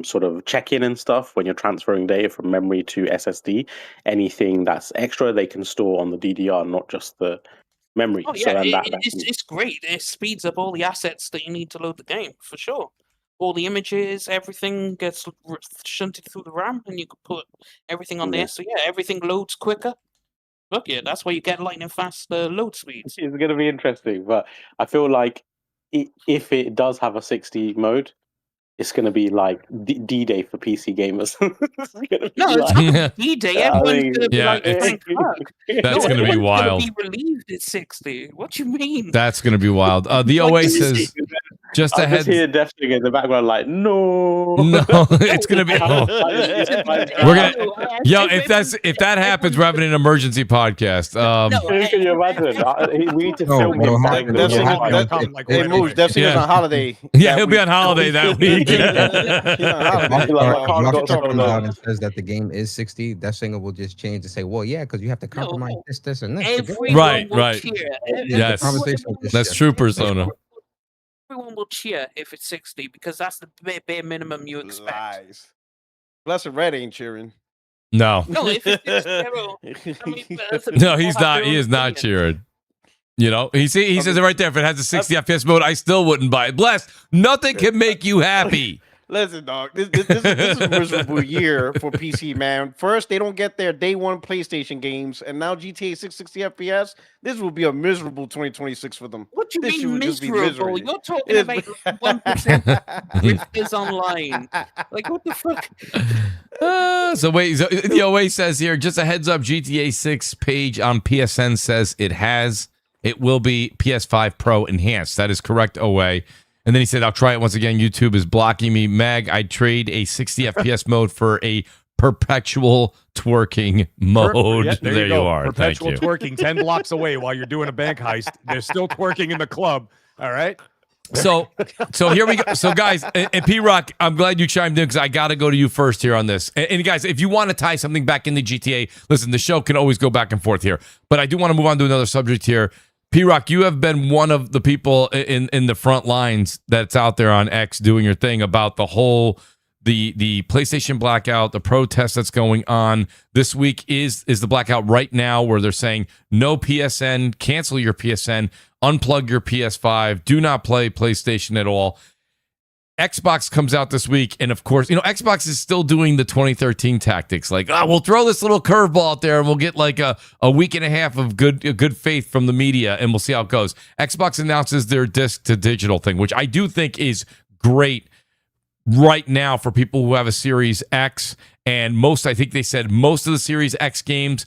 sort of check-in and stuff, when you're transferring data from memory to SSD. Anything that's extra, they can store on the DDR, not just the memory. Oh yeah, it's great. It speeds up all the assets that you need to load the game, for sure. All the images, everything gets shunted through the RAM, and you can put everything on there. So yeah, everything loads quicker. Look, yeah, that's why you get lightning fast load speeds. It's going to be interesting, but I feel like if it does have a 60 mode, it's going to be like D-Day for PC gamers. It's not D-Day. Everyone's going to be like, thank fuck. That's going to be wild. Be relieved at 60. What do you mean? That's going to be wild. The OA says, just ahead. I just hear Destiny in the background like, no, it's going to be. We're gonna. Yo, if that happens, we're having an emergency podcast. Can you imagine? We need to film it. Hey, Mooch, Destiny's on holiday. Yeah, he'll be on holiday that week. Comes out and says that the game is 60, that singer will just change to say, well, yeah, because you have to compromise this, and this. Right. Yes, that's true persona. Everyone will cheer if it's 60 because that's the bare minimum you expect. Lies. Blessed Red ain't cheering. No. No, if it's no, he's not. He is not cheering. You know, he says it right there. If it has a 60 FPS mode, I still wouldn't buy it. Bless, nothing can make you happy. Listen, dog, this is a miserable year for PC, man. First, they don't get their day one PlayStation games, and now GTA 660 FPS. This will be a miserable 2026 for them. What do you mean miserable? You're talking about 1% drifters online. Like, what the fuck? So wait, the OA says here, just a heads up, GTA 6 page on PSN says it will be PS5 Pro enhanced. That is correct, OA. And then he said, I'll try it once again. YouTube is blocking me. Mag, I'd trade a 60 FPS mode for a perpetual twerking mode. Yeah, there you are. Perpetual twerking 10 blocks away while you're doing a bank heist. They're still twerking in the club. All right. So here we go. So guys, and P-Rock, I'm glad you chimed in because I got to go to you first here on this. And guys, if you want to tie something back into GTA, listen, the show can always go back and forth here. But I do want to move on to another subject here. P-Rock, you have been one of the people in the front lines that's out there on X doing your thing about the whole the PlayStation blackout, the protest that's going on. This week is the blackout right now where they're saying no PSN, cancel your PSN, unplug your PS5, do not play PlayStation at all. Xbox comes out this week, and of course, Xbox is still doing the 2013 tactics. Like, we'll throw this little curveball out there, and we'll get like a week and a half of good faith from the media, and we'll see how it goes. Xbox announces their disc to digital thing, which I do think is great right now for people who have a Series X, and I think they said most of the Series X games,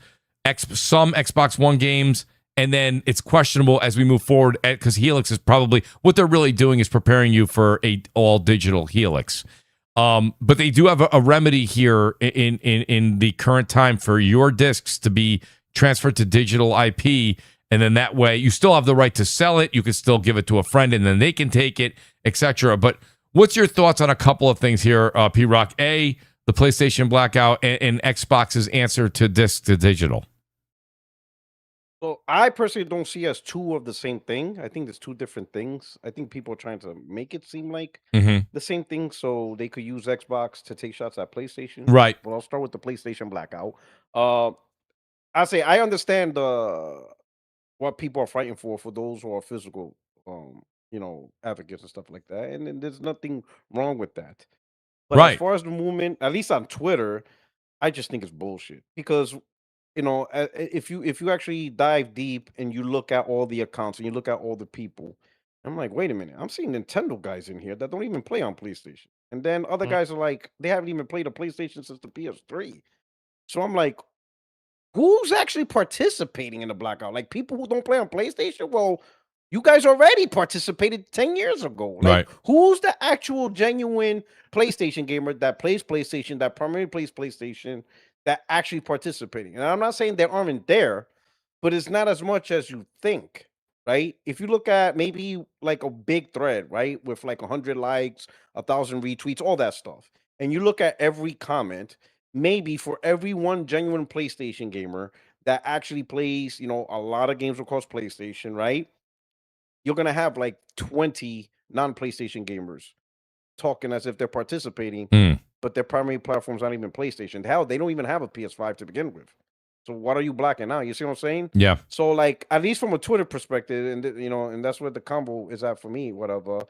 some Xbox One games. And then it's questionable as we move forward because Helix is probably what they're really doing is preparing you for a all digital Helix. But they do have a remedy here in the current time for your discs to be transferred to digital IP. And then that way you still have the right to sell it. You can still give it to a friend and then they can take it, etc. But what's your thoughts on a couple of things here, P-Rock? A, the PlayStation Blackout and Xbox's answer to disc to digital? So I personally don't see as two of the same thing. I think there's two different things. I think people are trying to make it seem like Mm-hmm. the same thing so they could use Xbox to take shots at PlayStation. Right. Well, I'll start with the PlayStation Blackout. I say I understand what people are fighting for those who are physical, advocates and stuff like that, and then there's nothing wrong with that. But as Right. far as the movement, at least on Twitter, I just think it's bullshit because if you actually dive deep and you look at all the accounts and you look at all the people, I'm like, wait a minute, I'm seeing Nintendo guys in here that don't even play on PlayStation, and then other guys are like, they haven't even played a PlayStation since the PS3. So I'm like, who's actually participating in the blackout? Like people who don't play on PlayStation? Well, you guys already participated 10 years ago. Like, Right. who's the actual genuine PlayStation gamer that plays PlayStation, that primarily plays PlayStation, that actually participating? And I'm not saying they aren't there, but it's not as much as you think, right? If you look at maybe like a big thread, right, with like 100 likes, 1,000 retweets, all that stuff, and you look at every comment, maybe for every one genuine PlayStation gamer that actually plays, a lot of games across PlayStation, right? You're gonna have like 20 non-PlayStation gamers talking as if they're participating, Mm. but their primary platform's not even PlayStation. Hell, they don't even have a PS5 to begin with. So what are you blacking out? You see what I'm saying? Yeah. So like, at least from a Twitter perspective, and and that's where the combo is at for me. Whatever,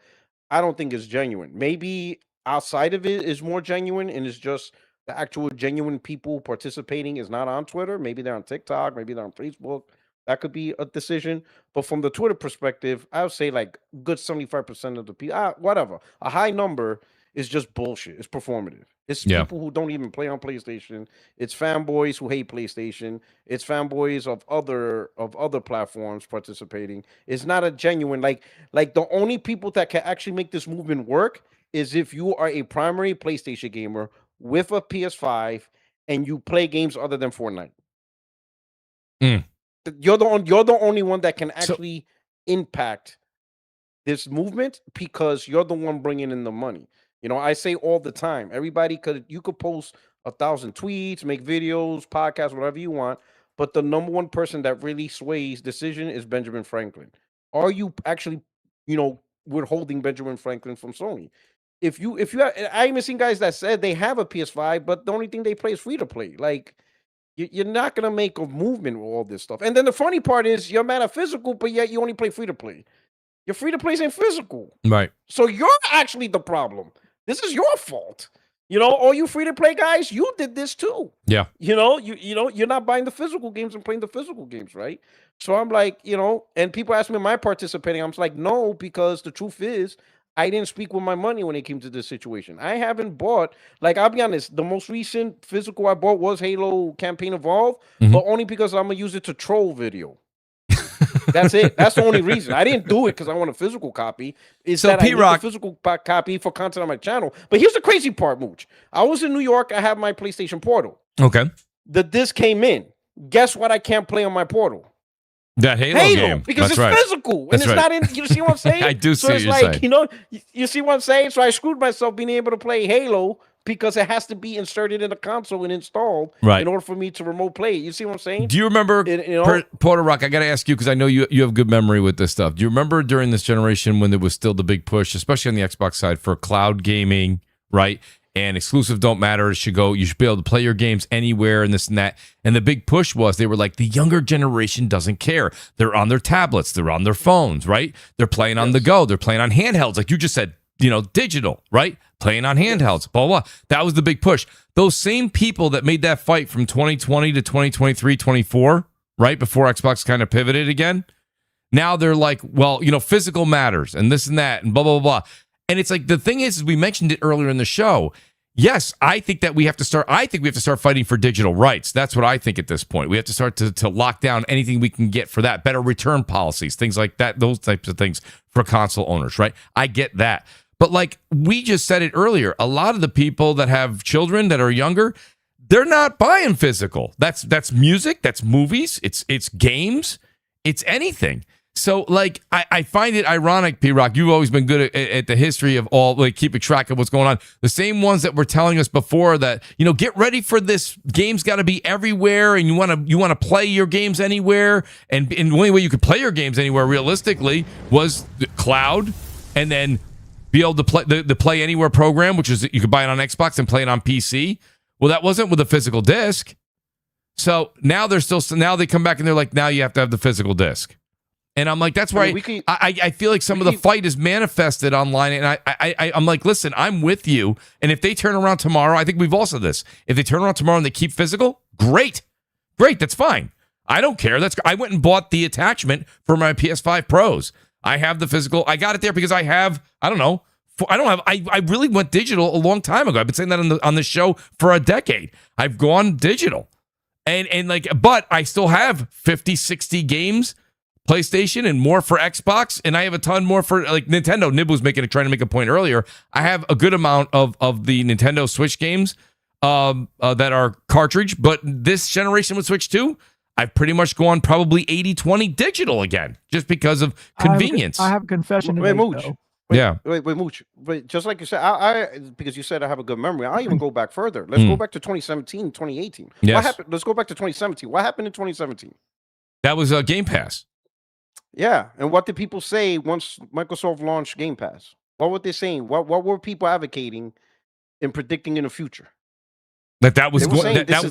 I don't think it's genuine. Maybe outside of it is more genuine, and it's just the actual genuine people participating is not on Twitter. Maybe they're on TikTok. Maybe they're on Facebook. That could be a decision. But from the Twitter perspective, I would say like good 75% of the people, whatever, a high number is just bullshit. It's performative. It's Yeah. people who don't even play on PlayStation. It's fanboys who hate PlayStation. It's fanboys of other platforms participating. It's not a genuine like the only people that can actually make this movement work is if you are a primary PlayStation gamer with a PS5 and you play games other than Fortnite. Mm. You're the only one that can So- actually impact this movement because you're the one bringing in the money. I say all the time, you could post 1,000 tweets, make videos, podcasts, whatever you want, but the number one person that really sways decision is Benjamin Franklin. Are you actually, withholding Benjamin Franklin from Sony? If you I even seen guys that said they have a PS5, but the only thing they play is free to play. Like, you're not gonna make a movement with all this stuff. And then the funny part is you're mad at physical, but yet you only play free to play. Your free to plays ain't physical. Right. So you're actually the problem. This is your fault. All you free to play guys, you did this too. Yeah. You're not buying the physical games and playing the physical games, right? So I'm like, and people ask me, am I participating? I'm just like, no, because the truth is, I didn't speak with my money when it came to this situation. I haven't bought, like, I'll be honest, the most recent physical I bought was Halo Campaign Evolved, Mhm. but only because I'm gonna use it to troll video. That's it. That's the only reason. I didn't do it because I want a physical copy. It's So, that I need P-Rock- a physical copy for content on my channel. But here's the crazy part, Mooch. I was in New York. I have my PlayStation Portal. Okay. The disc came in. Guess what? I can't play on my Portal. That Halo, game. Because That's it's right. physical and That's it's right. not in. You see what I'm saying? I do So see it's what you're like saying. you see what I'm saying. So I screwed myself being able to play Halo because it has to be inserted in the console and installed Right. in order for me to remote play it. You see what I'm saying? Do you remember, Porter Rock? I got to ask you because I know you have good memory with this stuff. Do you remember during this generation when there was still the big push, especially on the Xbox side, for cloud gaming, right? And exclusive don't matter. You should be able to play your games anywhere and this and that. And the big push was they were like, the younger generation doesn't care. They're on their tablets. They're on their phones, right? They're playing on the go. They're playing on handhelds. Like you just said, digital, right? Playing on handhelds, blah, blah. That was the big push. Those same people that made that fight from 2020 to 2023, 24, right? Before Xbox kind of pivoted again. Now they're like, well, physical matters and this and that and blah, blah, blah. And it's like, the thing is we mentioned it earlier in the show. Yes, I think we have to start fighting for digital rights. That's what I think at this point. We have to start to lock down anything we can get for that. Better return policies, things like that, those types of things for console owners, right? I get that. But like we just said it earlier, a lot of the people that have children that are younger, they're not buying physical. That's music, that's movies, it's games, it's anything. So, like, I find it ironic, P-Rock. You've always been good at the history of all, like, keeping track of what's going on. The same ones that were telling us before that, get ready for this. Game's got to be everywhere, and you want to play your games anywhere. And the only way you could play your games anywhere, realistically, was the cloud, and then be able to play the Play Anywhere program, which is you could buy it on Xbox and play it on PC. Well, that wasn't with a physical disc. So now now they come back and they're like, now you have to have the physical disc. And I'm like, that's why I feel like some of the fight is manifested online. And I'm like, listen, I'm with you. And if they turn around tomorrow, I think we've all said this. If they turn around tomorrow and they keep physical, great. That's fine. I don't care. I went and bought the attachment for my PS5 Pros. I have the physical. I got it there because I really went digital a long time ago. I've been saying that on the show for a decade. I've gone digital. But I still have 50, 60 games, PlayStation, and more for Xbox, and I have a ton more for like Nintendo. Nib was trying to make a point earlier. I have a good amount of the Nintendo Switch games that are cartridge, but this generation with Switch 2, I've pretty much gone probably 80-20 digital again, just because of convenience. I have a confession to Wait, make, Mooch. though. Wait, Mooch. But just like you said, I because you said I have a good memory, I even go back further. Let's go back to 2017, 2018. Yes. What happened? Let's go back to 2017. What happened in 2017? That was Game Pass. Yeah, and what did people say once Microsoft launched Game Pass? What were they saying? What were people advocating and predicting in the future? That was They were saying that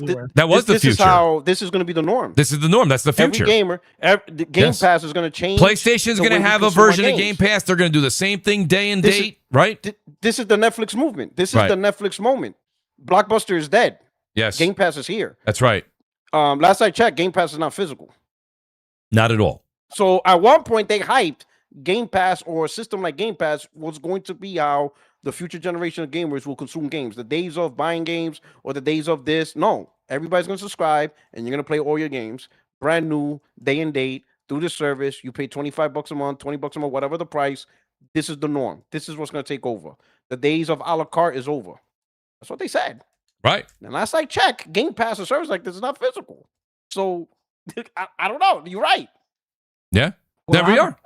was the this future. Is how this is going to be the norm. This is the norm. That's the future. The Game Pass is going to change. PlayStation's going to have a version of Game Pass. They're going to do the same thing day and date, right? This is the Netflix movement. This is the Netflix moment. Blockbuster is dead. Yes. Game Pass is here. That's right. Last I checked, Game Pass is not physical. Not at all. So at one point they hyped Game Pass, or a system like Game Pass was going to be how the future generation of gamers will consume games. The days of buying games or the days of this. No, everybody's going to subscribe and you're going to play all your games brand new, day and date, through the service. You pay $25 a month, $20 a month, whatever the price. This is the norm. This is what's going to take over. The days of a la carte is over. That's what they said. Right. And last I checked, Game Pass or service like this is not physical. So I don't know. You're right. Yeah. Well, there we are.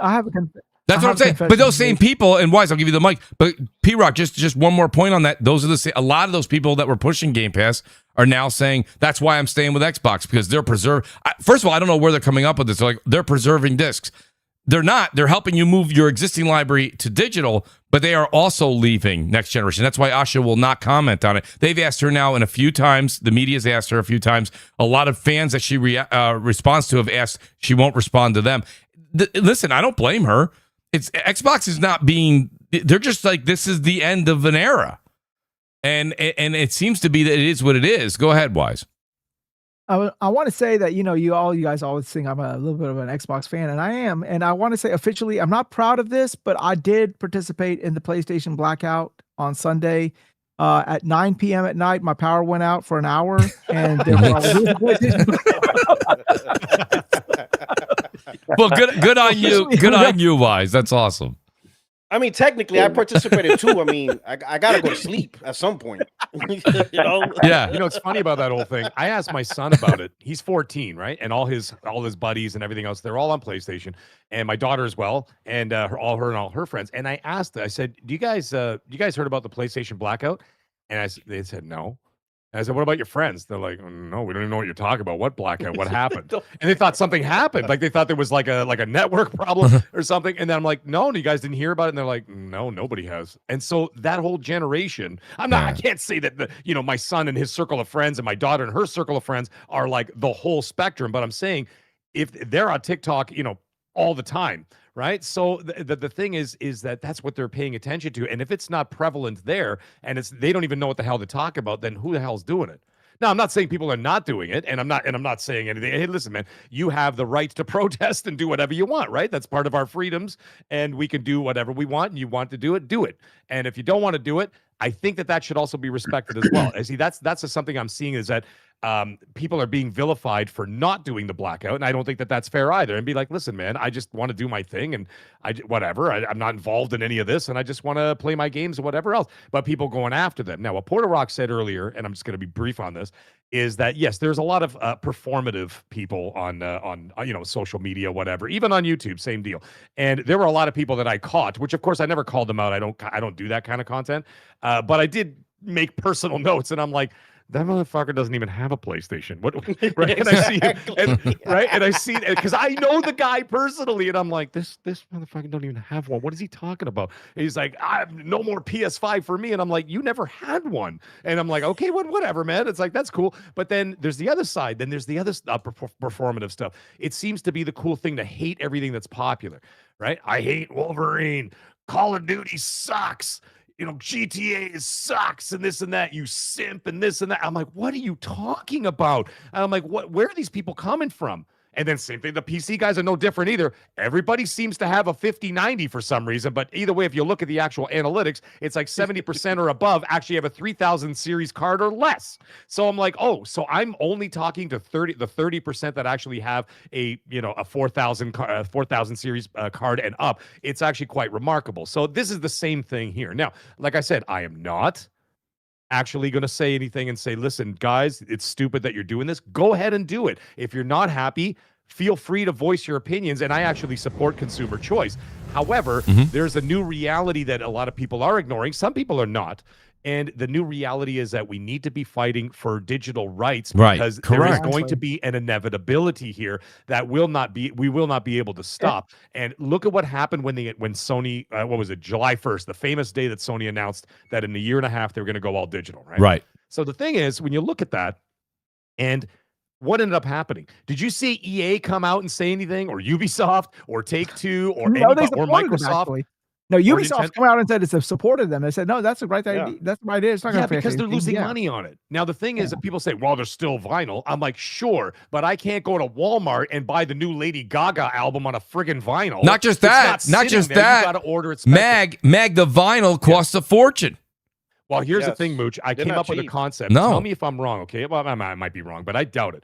That's what I'm saying. But those same people, and Wise, I'll give you the mic. But P-Rock, just one more point on that. Those are a lot of those people that were pushing Game Pass are now saying that's why I'm staying with Xbox, because they're first of all, I don't know where they're coming up with this. They're preserving discs. They're not. They're helping you move your existing library to digital, but they are also leaving next generation. That's why Asha will not comment on it. They've asked her now, and a few times, the media's asked her a few times. A lot of fans that she responds to have asked, she won't respond to them. Listen, I don't blame her. Xbox is not being. They're just like, this is the end of an era, and it seems to be that it is what it is. Go ahead, Wise. I want to say that, you guys always think I'm a little bit of an Xbox fan, and I am. And I want to say officially, I'm not proud of this, but I did participate in the PlayStation Blackout on Sunday. At 9 p.m. at night, my power went out for an hour, and well, good on you. Good on you, Wise. That's awesome. I mean, technically, I participated too. I mean, I gotta go to sleep at some point. Yeah. It's funny about that whole thing. I asked my son about it. He's 14, right? And all his buddies and everything else, they're all on PlayStation, and my daughter as well, and all her friends. And I asked, I said, "Do you guys heard about the PlayStation Blackout?" And they said no. And I said, "What about your friends?" They're like, "No, we don't even know what you're talking about. What blackout? What happened?" And they thought something happened. Like they thought there was like a network problem or something. And then I'm like, "No, you guys didn't hear about it." And they're like, "No, nobody has." And so that whole generation, I can't say that my son and his circle of friends and my daughter and her circle of friends are like the whole spectrum. But I'm saying if they're on TikTok, all the time. Right. So the thing is that's what they're paying attention to. And if it's not prevalent there and they don't even know what the hell to talk about, then who the hell's doing it? Now, I'm not saying people are not doing it, and I'm not saying anything. Hey, listen, man, you have the right to protest and do whatever you want, right? That's part of our freedoms, and we can do whatever we want, and you want to do it, do it. And if you don't want to do it, I think that should also be respected as well. And see, that's something I'm seeing is that people are being vilified for not doing the blackout, and I don't think that that's fair either. And be like, listen, man, I just want to do my thing, and I'm not involved in any of this, and I just want to play my games and whatever else. But people going after them. Now, what Porter Rock said earlier, and I'm just going to be brief on this, is that yes, there's a lot of performative people on social media, whatever, even on YouTube, same deal. And there were a lot of people that I caught, which of course I never called them out. I don't do that kind of content, but I did make personal notes, and I'm like, that motherfucker doesn't even have a PlayStation. What, right? And I see him, right? And I see it because I know the guy personally, and I'm like, this motherfucker don't even have one. What is he talking about? And he's like, no more PS5 for me. And I'm like, you never had one. And I'm like, okay, whatever, man. It's like, that's cool. But then there's the other side. Then there's the other performative stuff. It seems to be the cool thing to hate everything that's popular, right? I hate Wolverine. Call of Duty sucks. GTA sucks and this and that, you simp and this and that. I'm like, what are you talking about? And I'm like, where are these people coming from? And then same thing, the PC guys are no different either. Everybody seems to have a 5090 for some reason, but either way, if you look at the actual analytics, it's like 70% or above actually have a 3000 series card or less. So I'm like, oh, so I'm only talking to the 30% that actually have a 4000 series card and up. It's actually quite remarkable. So this is the same thing here. Now, like I said, I am not actually going to say anything and say, listen, guys, it's stupid that you're doing this. Go ahead and do it. If you're not happy, feel free to voice your opinions, and I actually support consumer choice. However, there's a new reality that a lot of people are ignoring. Some people are not. And the new reality is that we need to be fighting for digital rights because there is going to be an inevitability here that we will not be able to stop. And look at what happened when Sony, what was it, July 1st, the famous day that Sony announced that in a year and a half they were going to go all digital, right? Right. So the thing is, when you look at that, and what ended up happening? Did you see EA come out and say anything, or Ubisoft, or Take-Two, or Microsoft? No, Ubisoft come out and said it's supported them. They said, no, that's the right idea. Yeah. That's the right idea. It's not going to because they're losing money on it. Now, the thing is that people say, well, there's still vinyl. I'm like, sure, but I can't go to Walmart and buy the new Lady Gaga album on a friggin' vinyl. Not just that. Not just that. You got to order it. Mag, the vinyl costs a fortune. Well, here's the thing, Mooch. I came up with a concept. No. Tell me if I'm wrong, okay? Well, I might be wrong, but I doubt it.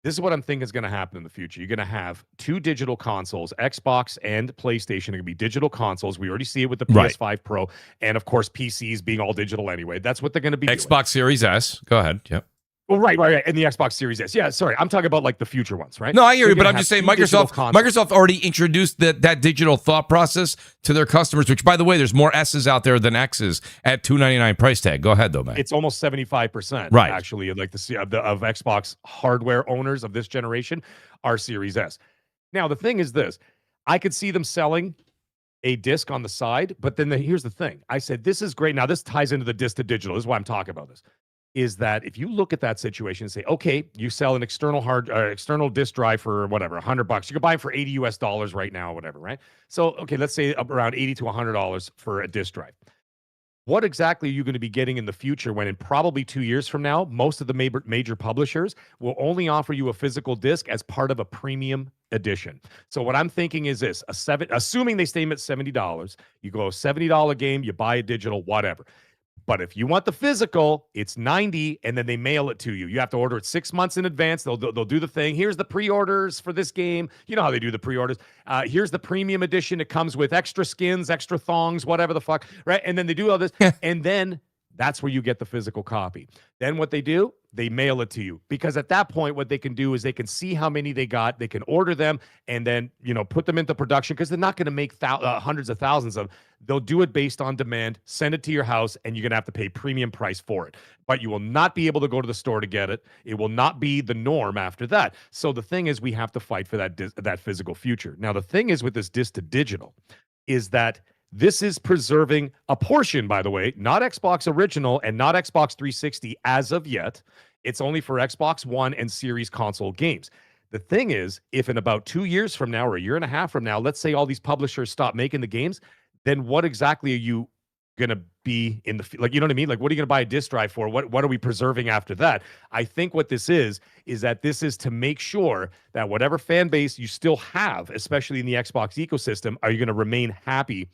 This is what I'm thinking is going to happen in the future. You're going to have two digital consoles, Xbox and PlayStation. Are going to be digital consoles. We already see it with the PS5 Pro, and of course, PCs being all digital anyway. That's what they're going to be. Xbox Series S. Go ahead. Yep. Well, right. And the Xbox Series S. Yeah, sorry. I'm talking about like the future ones, right? No, I hear you, but I'm just saying Microsoft already introduced that digital thought process to their customers, which, by the way, there's more S's out there than X's at $299 price tag. Go ahead, though, man. It's almost 75%, right? Actually, like of Xbox hardware owners of this generation are Series S. Now, the thing is this. I could see them selling a disc on the side, but then here's the thing. I said, this is great. Now, this ties into the disc to digital. This is why I'm talking about this. Is that if you look at that situation and say, okay, you sell an external disk drive for whatever, $100, you can buy them for $80 US right now, whatever, right? So, okay, let's say around $80 to $100 for a disk drive. What exactly are you going to be getting in the future when in probably 2 years from now, most of the major publishers will only offer you a physical disc as part of a premium edition? So what I'm thinking is this, assuming they stay at $70, you go $70 game, you buy a digital, whatever. But if you want the physical, it's $90, and then they mail it to you. You have to order it 6 months in advance. They'll do the thing. Here's the pre-orders for this game. You know how they do the pre-orders. Here's the premium edition. It comes with extra skins, extra thongs, whatever the fuck, right? And then they do all this, and then that's where you get the physical copy. Then what they do, they mail it to you. Because at that point, what they can do is they can see how many they got. They can order them and then, put them into production because they're not going to make hundreds of thousands of them. They'll do it based on demand, send it to your house, and you're going to have to pay premium price for it. But you will not be able to go to the store to get it. It will not be the norm after that. So the thing is, we have to fight for that physical future. Now, the thing is with this disc to digital is that this is preserving a portion, by the way, not Xbox Original and not Xbox 360 as of yet. It's only for Xbox One and Series console games. The thing is, if in about 2 years from now or a year and a half from now, let's say all these publishers stop making the games, then what exactly are you going to be in the, like, you know what I mean? Like, what are you going to buy a disc drive for? What are we preserving after that? I think what this is that this is to make sure that whatever fan base you still have, especially in the Xbox ecosystem, are you going to remain happy?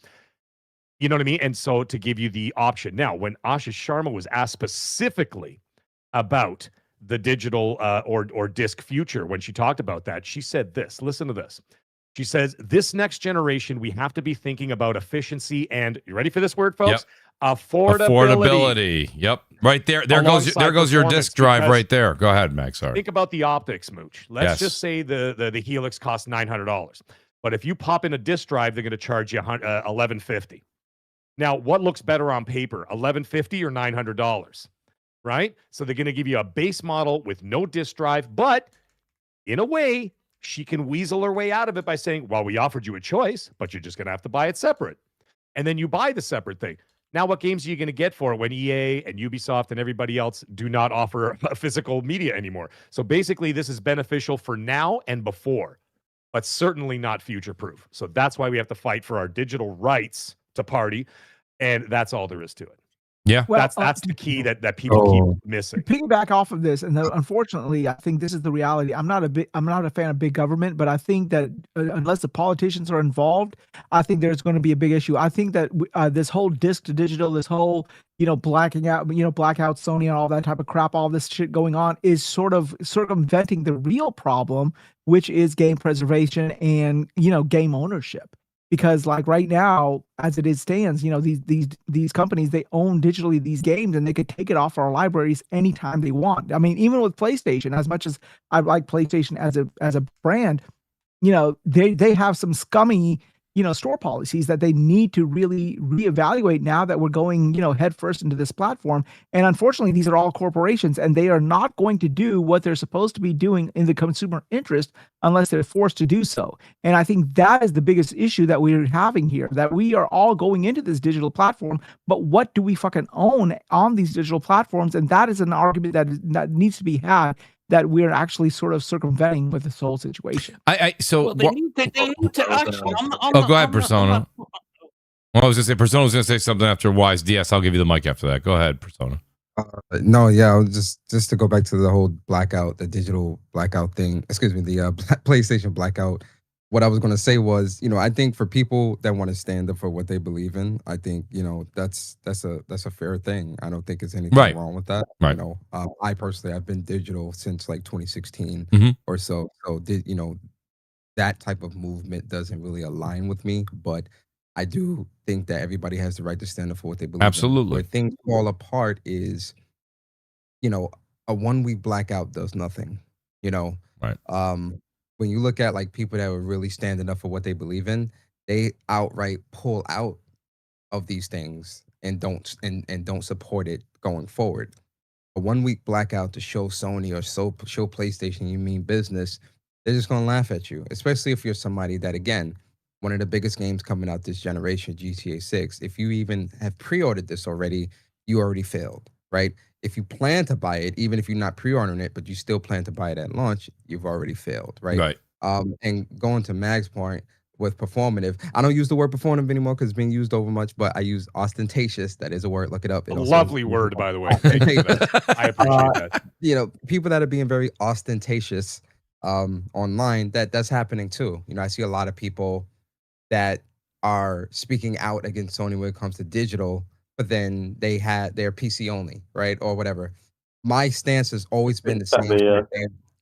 You know what I mean? And so to give you the option. Now, when Ashish Sharma was asked specifically about the digital or disc future when she talked about that. She said this. Listen to this. She says, this next generation, we have to be thinking about efficiency and, you ready for this word, folks? Affordability. Yep. Right there. There goes your disk drive right there. Go ahead, Max. Sorry. Think about the optics, Mooch. Let's just say the Helix costs $900. But if you pop in a disk drive, they're going to charge you $1,150. Now, what looks better on paper, $1,150 or $900? Right? So they're going to give you a base model with no disk drive, but in a way, she can weasel her way out of it by saying, well, we offered you a choice, but you're just going to have to buy it separate. And then you buy the separate thing. Now, what games are you going to get for it when EA and Ubisoft and everybody else do not offer physical media anymore? So basically, this is beneficial for now and before, but certainly not future-proof. So that's why we have to fight for our digital rights to party, and that's all there is to it. Yeah, well, that's the key that people keep missing. To piggyback off of this, and unfortunately, I think this is the reality. I'm not a fan of big government, but I think that unless the politicians are involved, I think there's going to be a big issue. I think that this whole disc to digital, this whole blacking out, blackout Sony and all that type of crap, all this shit going on is sort of circumventing the real problem, which is game preservation and game ownership. Because like right now, as it stands, these companies, they own digitally these games and they could take it off our libraries anytime they want. I mean, even with PlayStation, as much as I like PlayStation as a brand, they have some scummy store policies that they need to really reevaluate now that we're going, head first into this platform. And unfortunately, these are all corporations and they are not going to do what they're supposed to be doing in the consumer interest unless they're forced to do so. And I think that is the biggest issue that we're having here, that we are all going into this digital platform, but what do we fucking own on these digital platforms? And that is an argument that needs to be had, that we're actually sort of circumventing with this whole situation. They need to actually. Go ahead, Persona. I was going to say, Persona was going to say something after Wise DS. I'll give you the mic after that. Go ahead, Persona. No, yeah, just to go back to the whole blackout, the digital blackout thing. Excuse me, the PlayStation blackout. What I was going to say was, I think for people that want to stand up for what they believe in, I think, that's a fair thing. I don't think there's anything wrong with that. Right. I personally, I've been digital since like 2016 or so. So, that type of movement doesn't really align with me. But I do think that everybody has the right to stand up for what they believe Absolutely. in. Where things fall apart is, a 1 week blackout does nothing, Right. When you look at like people that were really standing up for what they believe in, they outright pull out of these things and don't support it going forward. A 1 week blackout to show Sony or show PlayStation you mean business, they're just gonna laugh at you, especially if you're somebody that, again, one of the biggest games coming out this generation, GTA 6. If you even have pre-ordered this already, you already failed, right? If you plan to buy it, even if you're not pre-ordering it, but you still plan to buy it at launch, you've already failed, right? Right. And going to Mag's point with performative, I don't use the word performative anymore because it's being used over much, but I use ostentatious. That is a word. Look it up. A lovely word, by the way. Thank you for that. I appreciate that. People that are being very ostentatious online, that's happening too. I see a lot of people that are speaking out against Sony when it comes to digital, but then they're PC only, right? Or whatever. My stance has always been the same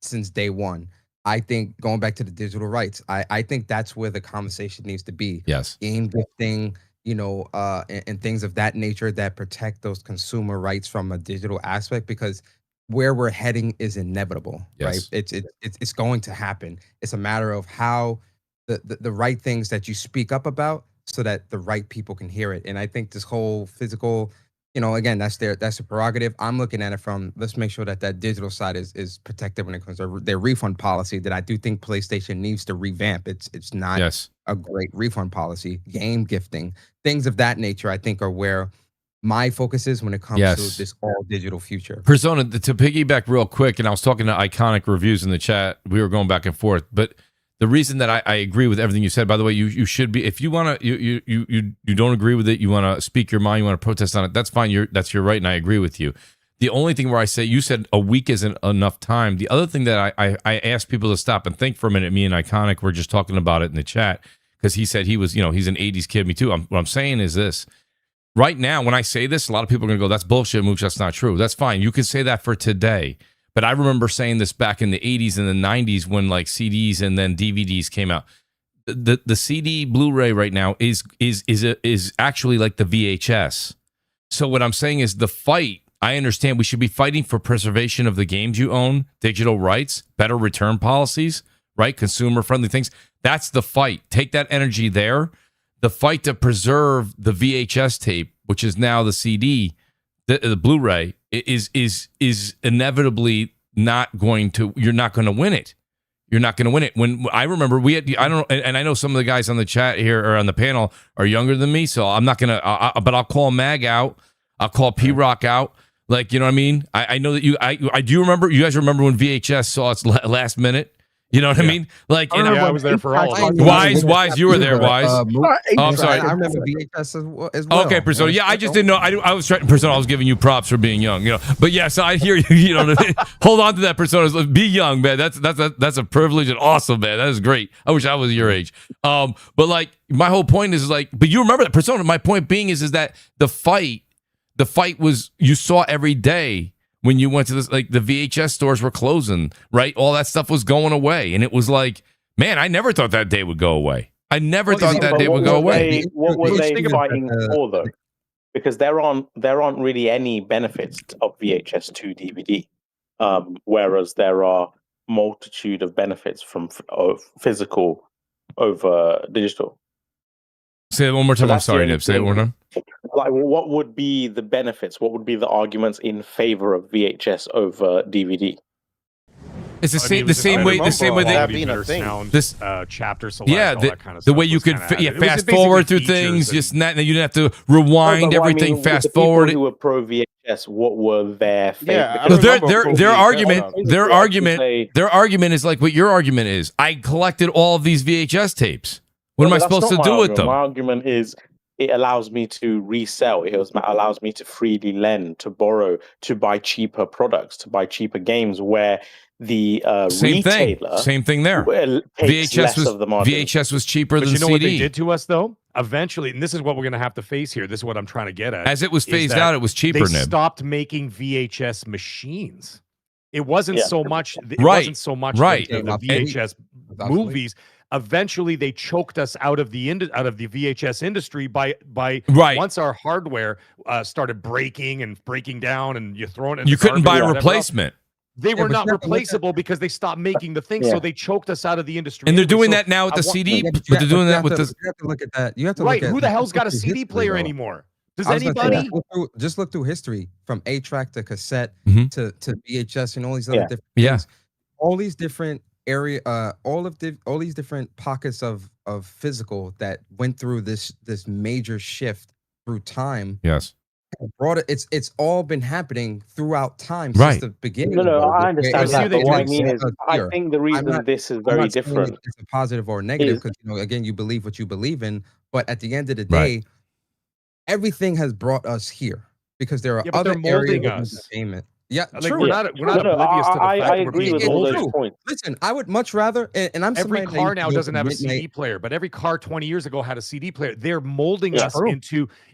since day one. I think going back to the digital rights, I think that's where the conversation needs to be. Yes. Game gifting, and things of that nature that protect those consumer rights from a digital aspect, because where we're heading is inevitable, Yes. right? It's going to happen. It's a matter of how the right things that you speak up about so that the right people can hear it. And I think this whole physical, again, that's a prerogative. I'm looking at it from, let's make sure that digital side is protected when it comes to their refund policy that I do think PlayStation needs to revamp. It's not a great refund policy. Game gifting, things of that nature, I think are where my focus is when it comes to this all digital future. Persona, to piggyback real quick, and I was talking to Iconic Reviews in the chat. We were going back and forth, but the reason that I agree with everything you said, by the way, you should be, if you want to, you don't agree with it, you want to speak your mind, you want to protest on it, that's fine. That's your right, and I agree with you. The only thing where I say, you said a week isn't enough time. The other thing that I ask people to stop and think for a minute, me and Iconic were just talking about it in the chat, because he said he was, he's an 80s kid, me too. What I'm saying is this. Right now, when I say this, a lot of people are going to go, that's bullshit, Mooch, that's not true. That's fine. You can say that for today. but I remember saying this back in the 80s and the 90s when like CDs and then DVDs came out. The CD Blu-ray right now is actually like the VHS. So what I'm saying is the fight, I understand we should be fighting for preservation of the games you own, digital rights, better return policies, right? Consumer-friendly things. That's the fight. Take that energy there. The fight to preserve the VHS tape, which is now the CD, the Blu-ray, is inevitably not going to, you're not going to win it. You're not going to win it. When I remember I don't, and I know some of the guys on the chat here or on the panel are younger than me, so I'm not going to, but I'll call Mag out. I'll call P-Rock out. Like, you know what I mean? I know that I do remember, you guys remember when VHS saw its last minute? You know what I mean? Like, you know, I was there for all of it. Wise, you were there, Wise. I'm sorry. I remember VHS as well. Okay, Persona. Yeah, I just didn't know. I was trying, Persona. I was giving you props for being young, you know. But yeah, so I hear you. You know, hold on to that, Persona. Be young, man. That's a privilege and awesome, man. That is great. I wish I was your age. But like, my whole point is like, but you remember that, Persona. My point being is that the fight was you saw every day. When you went to this, like the VHS stores were closing, right? All that stuff was going away. And it was like, man, I never thought that day would go away. I never thought that day would go away. What were they fighting for, though? Because there aren't really any benefits of VHS to DVD, whereas there are multitude of benefits from physical over digital. Say it one more time. I'm sorry, Nib. Say it one more time. Like, what would be the benefits? What would be the arguments in favor of VHS over DVD? It's the same way that being a thing. This chapter select, yeah, all that kind of the stuff way you could fast forward through things. And, just not, you didn't have to rewind everything. Fast forward. Who were pro VHS? What were their their argument is like what your argument is. I collected all of these VHS tapes. What am I supposed to do with them? My argument is it allows me to resell. It allows me to freely lend, to borrow, to buy cheaper products, to buy cheaper games where the retailer... Same thing there. VHS was cheaper than CD. But you know what they did to us, though? Eventually, and this is what we're going to have to face here. This is what I'm trying to get at. As it was phased out, it was cheaper, They stopped making VHS machines. It wasn't so much... It wasn't so much the VHS movies... Eventually, they choked us out of the VHS industry by once our hardware started breaking down, and you throw it in. You couldn't buy a replacement. They were not replaceable because they stopped making the thing, so they choked us out of the industry. And they're doing that now with the CD. But they're doing that with the. You have to look at that. You have to look at who the hell's got a CD player anymore? Does anybody? Just look through history from 8-track to cassette to VHS and all these other different things. All these different all these different pockets of physical that went through this major shift through time. Yes, brought it. It's all been happening throughout time since the beginning. No, I understand that. But what I mean is, I think the reason this is very different. It's a positive or a negative because again, you believe what you believe in. But at the end of the day, everything has brought us here because there are other areas of entertainment. Yeah, like, true. We're not oblivious to the fact I agree with all those points. Listen, I would much rather, and I'm every car now doesn't have a CD player, but every car 20 years ago had a CD player. They're molding us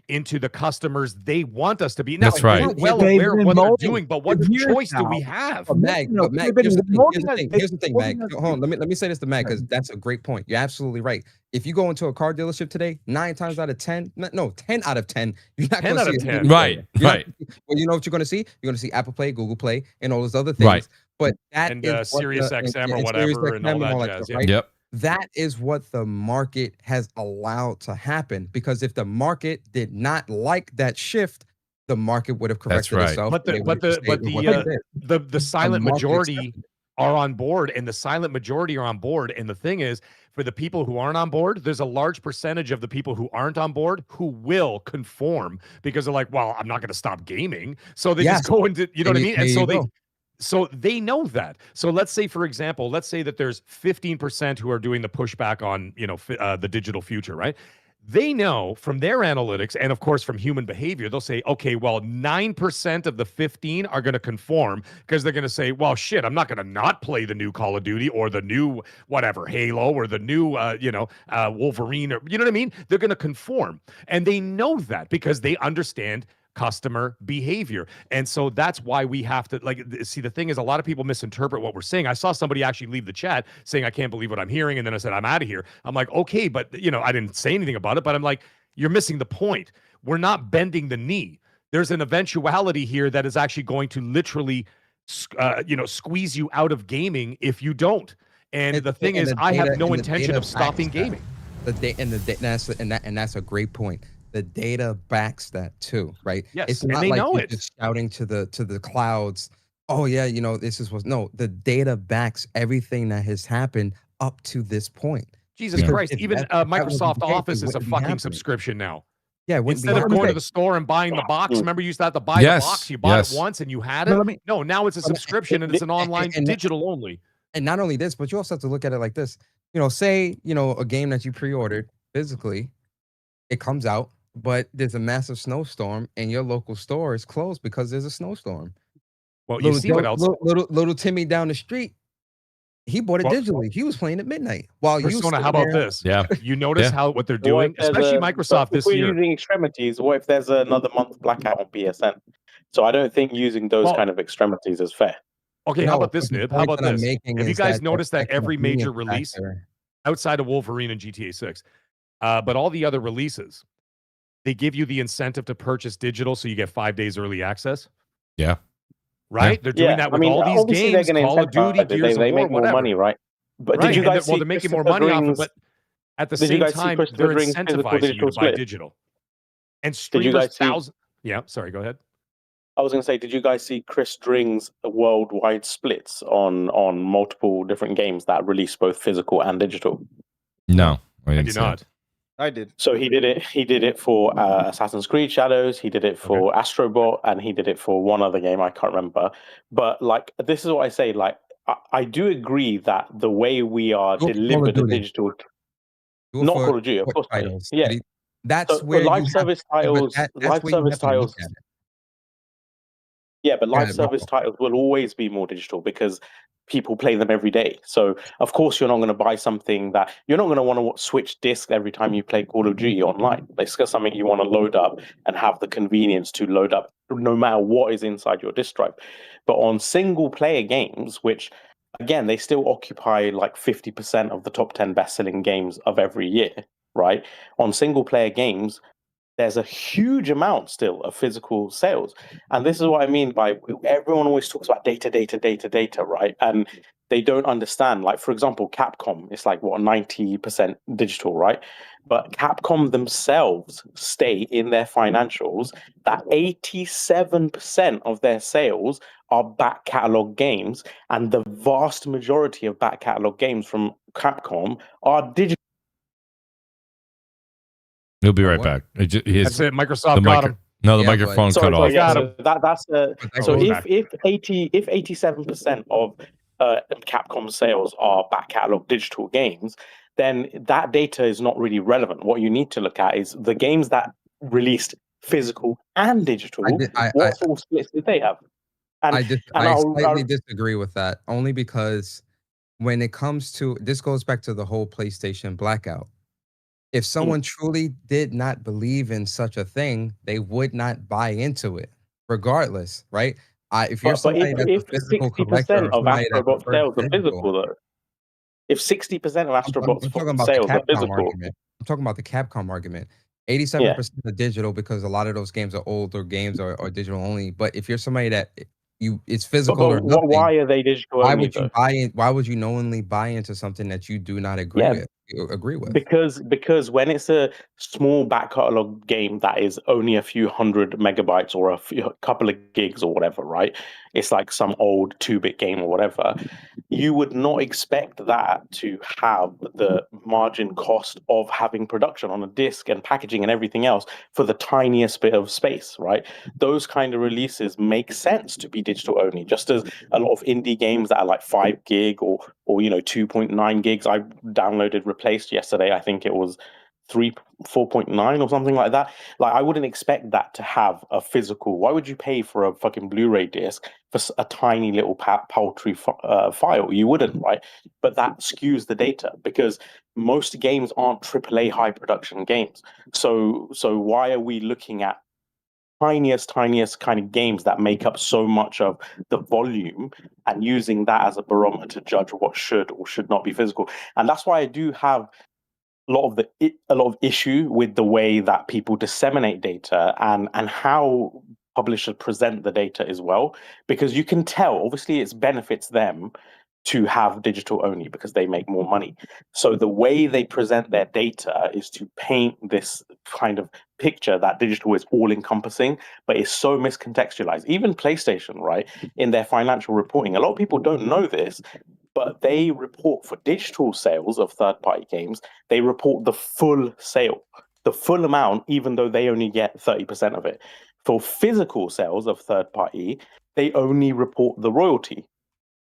into the customers they want us to be. Now, that's right. We're well aware of what they're doing, but what choice do we have? Mag, here's the thing, Mag. Hold on, let me say this to Mag because that's a great point. You're absolutely right. If you go into a car dealership today, 10 out of 10, you're not going to see 10. Right. Well, you know what you're going to see? You're going to see Apple Play, Google Play, and all those other things. Right. But that is Sirius XM or whatever, and all that jazz. Right? Yep. That is what the market has allowed to happen. Because if the market did not like that shift, the market would have corrected itself. But the silent majority are on board, and the silent majority are on board. And the thing is, for the people who aren't on board, there's a large percentage of the people who aren't on board who will conform because they're like, well, I'm not going to stop gaming. So they just go into, you know what I mean? And so they know that. So let's say, for example, that there's 15% who are doing the pushback on, the digital future, right? They know from their analytics and, of course, from human behavior, they'll say, okay, well, 9% of the 15 are going to conform because they're going to say, well, shit, I'm not going to not play the new Call of Duty or the new whatever, Halo or the new, Wolverine or, you know what I mean? They're going to conform. And they know that because they understand customer behavior. And so that's why we have to see, the thing is, a lot of people misinterpret what we're saying. I saw somebody actually leave the chat saying, I can't believe what I'm hearing. And then I said, I'm out of here. I'm like, okay, but I didn't say anything about it, but I'm like, you're missing the point. We're not bending the knee. There's an eventuality here that is actually going to literally, squeeze you out of gaming if you don't. And the thing is, I have no intention of stopping gaming. And that's a great point. The data backs that too, right? Yes, it's and not they like know you're it. just shouting to the clouds. Oh yeah, this is what. No, the data backs everything that has happened up to this point. Jesus Christ! Even Microsoft Office is a fucking subscription now. Yeah, instead of going to the store and buying the box, remember you used to have to buy the box. You bought it once and you had it. No, now it's a subscription and it's an online digital only. And not only this, but you also have to look at it like this. Say a game that you pre-ordered physically, it comes out, but there's a massive snowstorm and your local store is closed because there's a snowstorm. Well, you see what else? Little Timmy down the street, he bought it digitally. He was playing at midnight. While Persona, how about this? Yeah, you notice what they're doing, especially Microsoft this year. If we're using extremities, what if there's another month blackout on PSN? So I don't think using those kind of extremities is fair. Okay, how about this, Nib? How about this? Have you guys noticed that every major release outside of Wolverine and GTA 6, but all the other releases, they give you the incentive to purchase digital so you get 5 days early access? Yeah. Right? They're doing that with all these games, Call of Duty, Gears of War, make more money, right? But did you guys see? Well, they're making more money off it, but at the same time, they're incentivizing you to buy digital. And streamers, yeah, sorry, go ahead. I was going to say, did you guys see Chris Dring's worldwide splits on multiple different games that release both physical and digital? No, I did not. I did. So he did it for Assassin's Creed Shadows, he did it for Astrobot, and he did it for one other game I can't remember. But this is what I say, I do agree that the way we are delivered the digital, not Call of Duty, of course, yeah. That's where live service titles, yeah, but live service titles will always be more digital because people play them every day. So, of course, you're not going to buy something that you're not going to want to switch discs every time you play Call of Duty online. It's just something you want to load up and have the convenience to load up no matter what is inside your disk drive. But on single player games, which again, they still occupy 50% of the top 10 best-selling games of every year, right? On single player games, there's a huge amount still of physical sales. And this is what I mean by everyone always talks about data, right? And they don't understand. For example, Capcom, it's 90% digital, right? But Capcom themselves state in their financials that 87% of their sales are back catalog games, and the vast majority of back catalog games from Capcom are digital. He'll be right back. That's it. Microsoft got him. No, the microphone cut off. Yeah, so if 87% of Capcom sales are back catalog digital games, then that data is not really relevant. What you need to look at is the games that released physical and digital. What sort of splits did they have? And I slightly disagree with that, only because when it comes to this, goes back to the whole PlayStation blackout. If someone truly did not believe in such a thing, they would not buy into it, regardless, right? If you're somebody that's a physical collector, of Astrobot sales are physical, though. If 60% of Astrobot sales are physical, I'm talking about the Capcom argument. 87% are digital because a lot of those games are older games or digital only. But if you're somebody that it's physical or nothing, why are they digital? Why would you buy in? Why would you knowingly buy into something that you do not agree with? Because when it's a small back catalog game that is only a few hundred megabytes or a couple of gigs or whatever, right? It's like some old 2-bit game or whatever. You would not expect that to have the margin cost of having production on a disc and packaging and everything else for the tiniest bit of space, right? Those kind of releases make sense to be digital only, just as a lot of indie games that are 5 gig or 2.9 gigs. I downloaded Replaced yesterday. I think it was 4.9 or something like that. I wouldn't expect that to have a physical. Why would you pay for a fucking Blu-ray disc for a tiny little paltry file? You wouldn't, right? But that skews the data because most games aren't AAA high production games. So why are we looking at tiniest kind of games that make up so much of the volume, and using that as a barometer to judge what should or should not be physical. And that's why I do have a lot of issue with the way that people disseminate data and how publishers present the data as well, because you can tell obviously it benefits them to have digital only because they make more money. So the way they present their data is to paint this kind of picture that digital is all encompassing, but it's so miscontextualized. Even PlayStation, right, in their financial reporting, a lot of people don't know this, but they report for digital sales of third-party games, they report the full sale, the full amount, even though they only get 30% of it. For physical sales of third-party, they only report the royalty.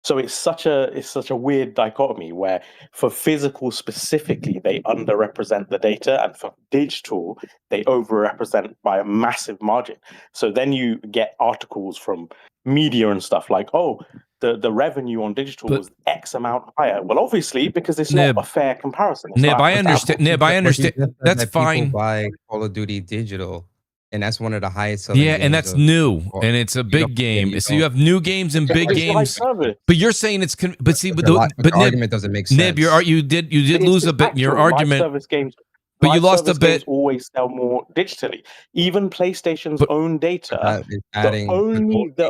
So it's such a weird dichotomy where for physical specifically, they underrepresent the data, and for digital, they overrepresent by a massive margin. So then you get articles from media and stuff like, oh, the revenue on digital was X amount higher. Well, obviously, because it's not a fair comparison. Nib, I understand. Nib, I understand. That's fine. People buy Call of Duty digital, and that's one of the highest selling games. And that's new, and it's a big game. So you have new games and big games. But you're saying it's but see, but the argument doesn't make sense. Nib, you did lose a bit in your argument. Live service games, but you lost a bit. Always sell more digitally. Even PlayStation's own data. The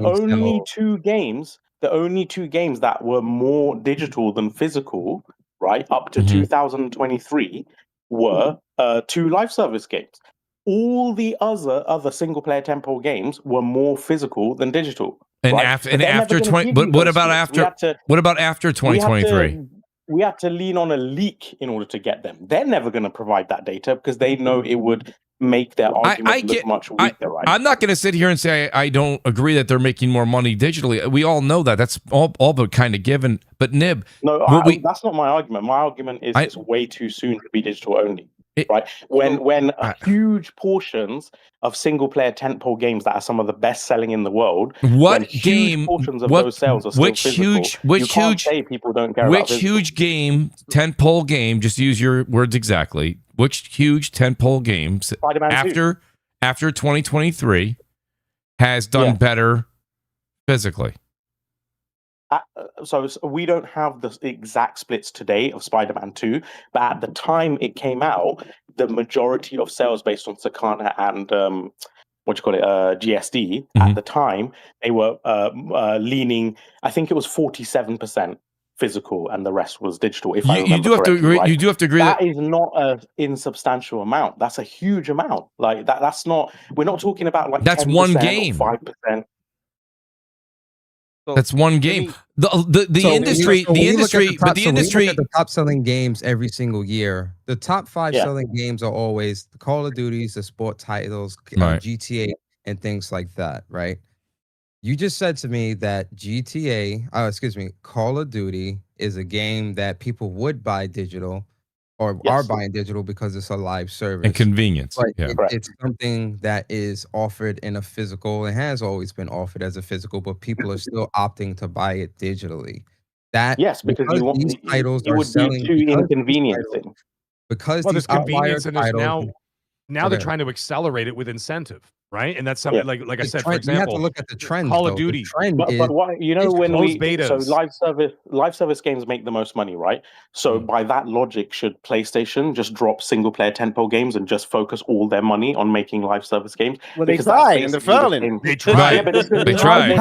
only two games that were more digital than physical, right, up to 2023, were two live service games. All the other single player tempo games were more physical than digital. And right? after 20, but what about after 2023? We had to lean on a leak in order to get them. They're never going to provide that data because they know it would make their argument look much weaker. Right? I'm not going to sit here and say I don't agree that they're making more money digitally. We all know that. That's all but kind of given. But Nib, no, that's not my argument. My argument is it's way too soon to be digital only. Right, when huge portions of single player tentpole games that are some of the best selling in the world, portions of those sales are still physical, you can't say people don't care about physical. Huge game, tentpole game, just use your words exactly, which huge tentpole games after 2023 has done better physically? So we don't have the exact splits today of Spider-Man 2, but at the time it came out, the majority of sales based on Sakana and GSD at the time, they were leaning, I think it was 47% physical and the rest was digital. If I remember you do have to agree. Right? You do have to agree that is not an insubstantial amount. That's a huge amount. Like that's not. We're not talking about like that's 10% one game, 5%. That's one game. The industry, but the industry. The top selling games every single year. The top 5 selling games are always the Call of Duties, the sport titles, GTA, and things like that. Right? You just said to me that Call of Duty is a game that people would buy digital or are buying digital because it's a live service. And convenience. But it's something that is offered in a physical. It has always been offered as a physical, but people are still opting to buy it digitally. Because these titles are selling too inconveniencing. Because there's convenience and now they're Okay. trying to accelerate it with incentive, right? And that's something like I said, for example, you have to look at the trend. Call of Duty. But why, when betas. So live service games make the most money, right? So by that logic, should PlayStation just drop single player tentpole games and just focus all their money on making live service games? Well, they tried and they're failing. They tried. They tried.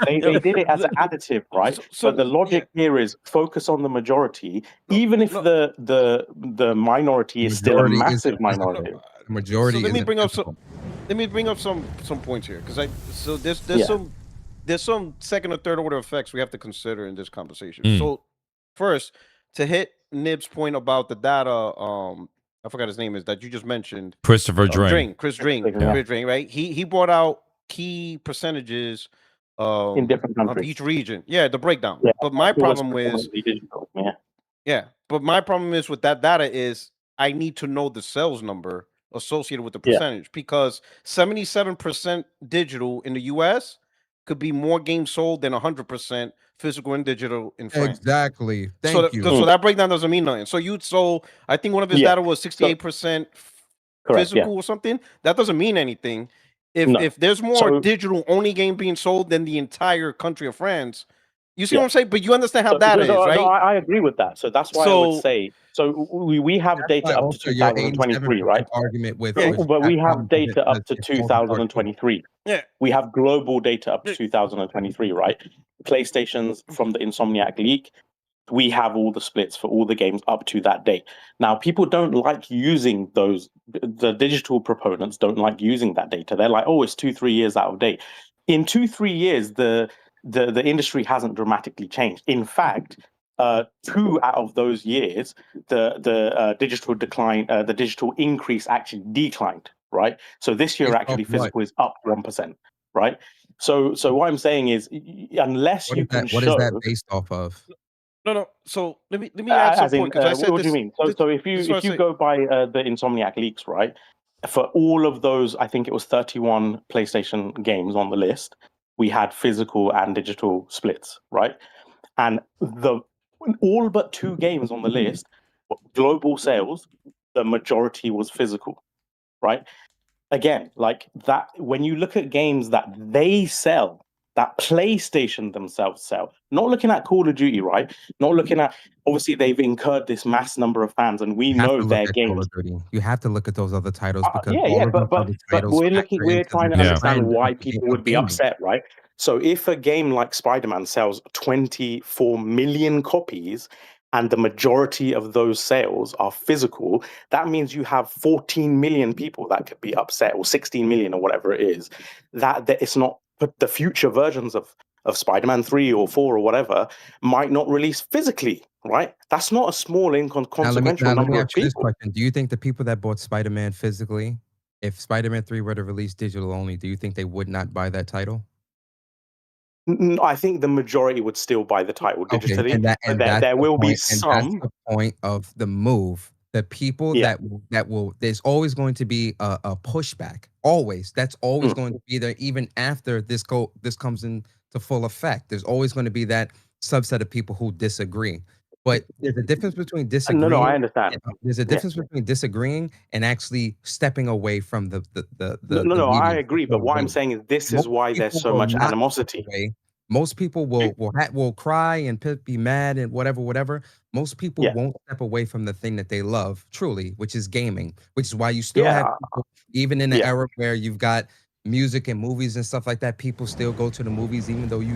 They did it as an additive, right? So the logic here is focus on the majority, even if the minority is still a massive minority. Majority. So let me bring up some points here because there's some second or third order effects we have to consider in this conversation. So first, to hit Nib's point about the data, I forgot his name is that you just mentioned. Christopher Drain. Chris Drain, right? He brought out key percentages in different countries of each region. Yeah, the breakdown. But my problem is but my problem is with that data is I need to know the sales number associated with the percentage because 77% digital in the US could be more games sold than 100% physical and digital in France. Exactly. Thank you. So that breakdown doesn't mean nothing. So I think one of his data was 68% physical or something. That doesn't mean anything If there's more So- digital only game being sold than the entire country of France, you see what I'm saying? But you understand how data is, right? No, I agree with that. So that's why I would So- say. So we have That's data why up to also your 2023, 87% right? argument with But we have data up to it's falling apart. 2023. Yeah. We have global data up to 2023, right? PlayStation's from the Insomniac leak. We have all the splits for all the games up to that date. Now, people don't like using those. The digital proponents don't like using that data. They're like, oh, it's 2-3 years out of date. In 2-3 years, the industry hasn't dramatically changed. In fact, 2 out of those years, the digital decline, the digital increase actually declined, right? So this year, Based actually, off what? physical is up 1%, right? So what I'm saying is, unless What you is can that? What show, is that based off of? No. So let me ask as some in, point, 'cause I said what do you mean? So if this is what I you say. go by the Insomniac leaks, right? For all of those, I think it was 31 PlayStation games on the list. We had physical and digital splits, right? And all but 2 games on the list, global sales, the majority was physical, right? Again, like that, when you look at games that they sell, that PlayStation themselves sell, not looking at Call of Duty, right? Not looking at, obviously, they've incurred this mass number of fans, and we You have know to look their at Call games. of Duty. You have to look at those other titles because all Yeah, of those but other titles we're factor we're into trying to the understand trend why of people would be gaming. upset, right? So if a game like Spider-Man sells 24 million copies and the majority of those sales are physical, that means you have 14 million people that could be upset, or 16 million or whatever it is, that it's not, but the future versions of Spider-Man 3 or 4 or whatever might not release physically, right? That's not a small inconsequential Let me number of ask you this people. question. Do you think the people that bought Spider-Man physically, if Spider-Man 3 were to release digital only, do you think they would not buy that title? I think the majority would still buy the title digitally, Okay, and but that's there the will be point, and that's some. the point of the move. The people Yeah. that will, there's always going to be a pushback. Always. That's always Mm. going to be there, even after this comes into full effect. There's always going to be that subset of people who disagree. But there's a difference between disagreeing. No, I understand. There's a difference between disagreeing and actually stepping away from the No, I medium, agree. the But what I'm wave. saying is, this Most is why there's people so will much not step animosity. away. Most people will cry and be mad and whatever. Most people Yeah. won't step away from the thing that they love truly, which is gaming. Which is why you still Yeah. have people, even in the Yeah. era where you've got music and movies and stuff like that, people still go to the movies, even though you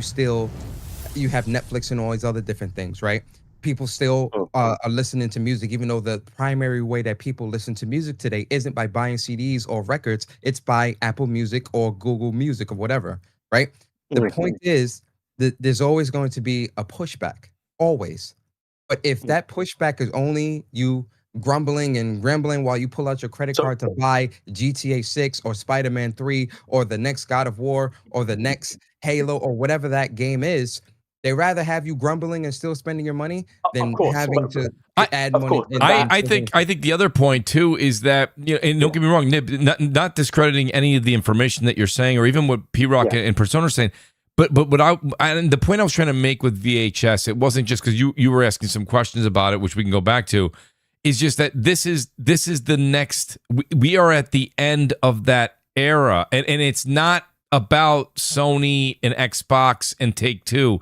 have Netflix and all these other different things, right? People still are listening to music, even though the primary way that people listen to music today isn't by buying CDs or records, it's by Apple Music or Google Music or whatever, right? The point is that there's always going to be a pushback, always. But if that pushback is only you grumbling and rambling while you pull out your credit card to buy GTA 6 or Spider-Man 3 or the next God of War or the next Halo or whatever that game is, they rather have you grumbling and still spending your money than having to add money. I think the other point too is that, you know, and don't get me wrong, Nib, not discrediting any of the information that you're saying or even what P-Rock and Persona are saying. But the point I was trying to make with VHS, it wasn't just because you were asking some questions about it, which we can go back to, is just that this is the next. We are at the end of that era, and it's not about Sony and Xbox and Take-Two.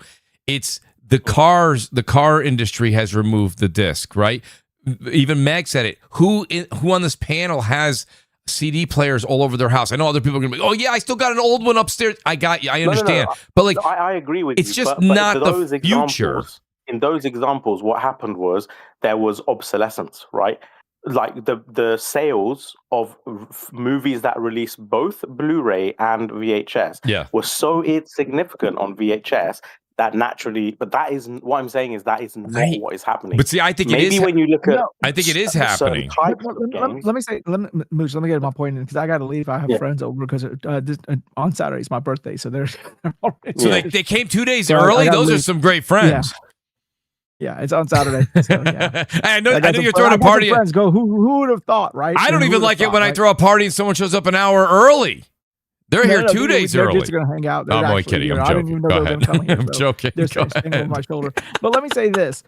It's the car industry has removed the disc, right? Even Meg said it. Who on this panel has CD players all over their house? I know other people are gonna be, oh yeah, I still got an old one upstairs. I got you. I understand. No. But like, I agree with you. It's just but not for those the future. In those examples, what happened was there was obsolescence, right? Like the sales of movies that released both Blu-ray and VHS were so insignificant on VHS that naturally, but that is what I'm saying is that is not what is happening. But see, I think maybe it is. when you look at, I think it is happening. Let me say, Mooch, let me get my point in because I got to leave. I have friends over because on Saturday it's my birthday, so they're already. So they came 2 days So early. Those leave. are some great friends. Yeah, it's on Saturday. So, yeah. I know you're throwing a party. Friends go. Who would have thought, right? I don't even like it when I throw a party and someone shows up an hour early. They're here 2 days early. They're just going to hang out. I'm only kidding. I'm joking. I didn't even know they were going to come here. I'm joking. They're standing over my shoulder. But let me say this.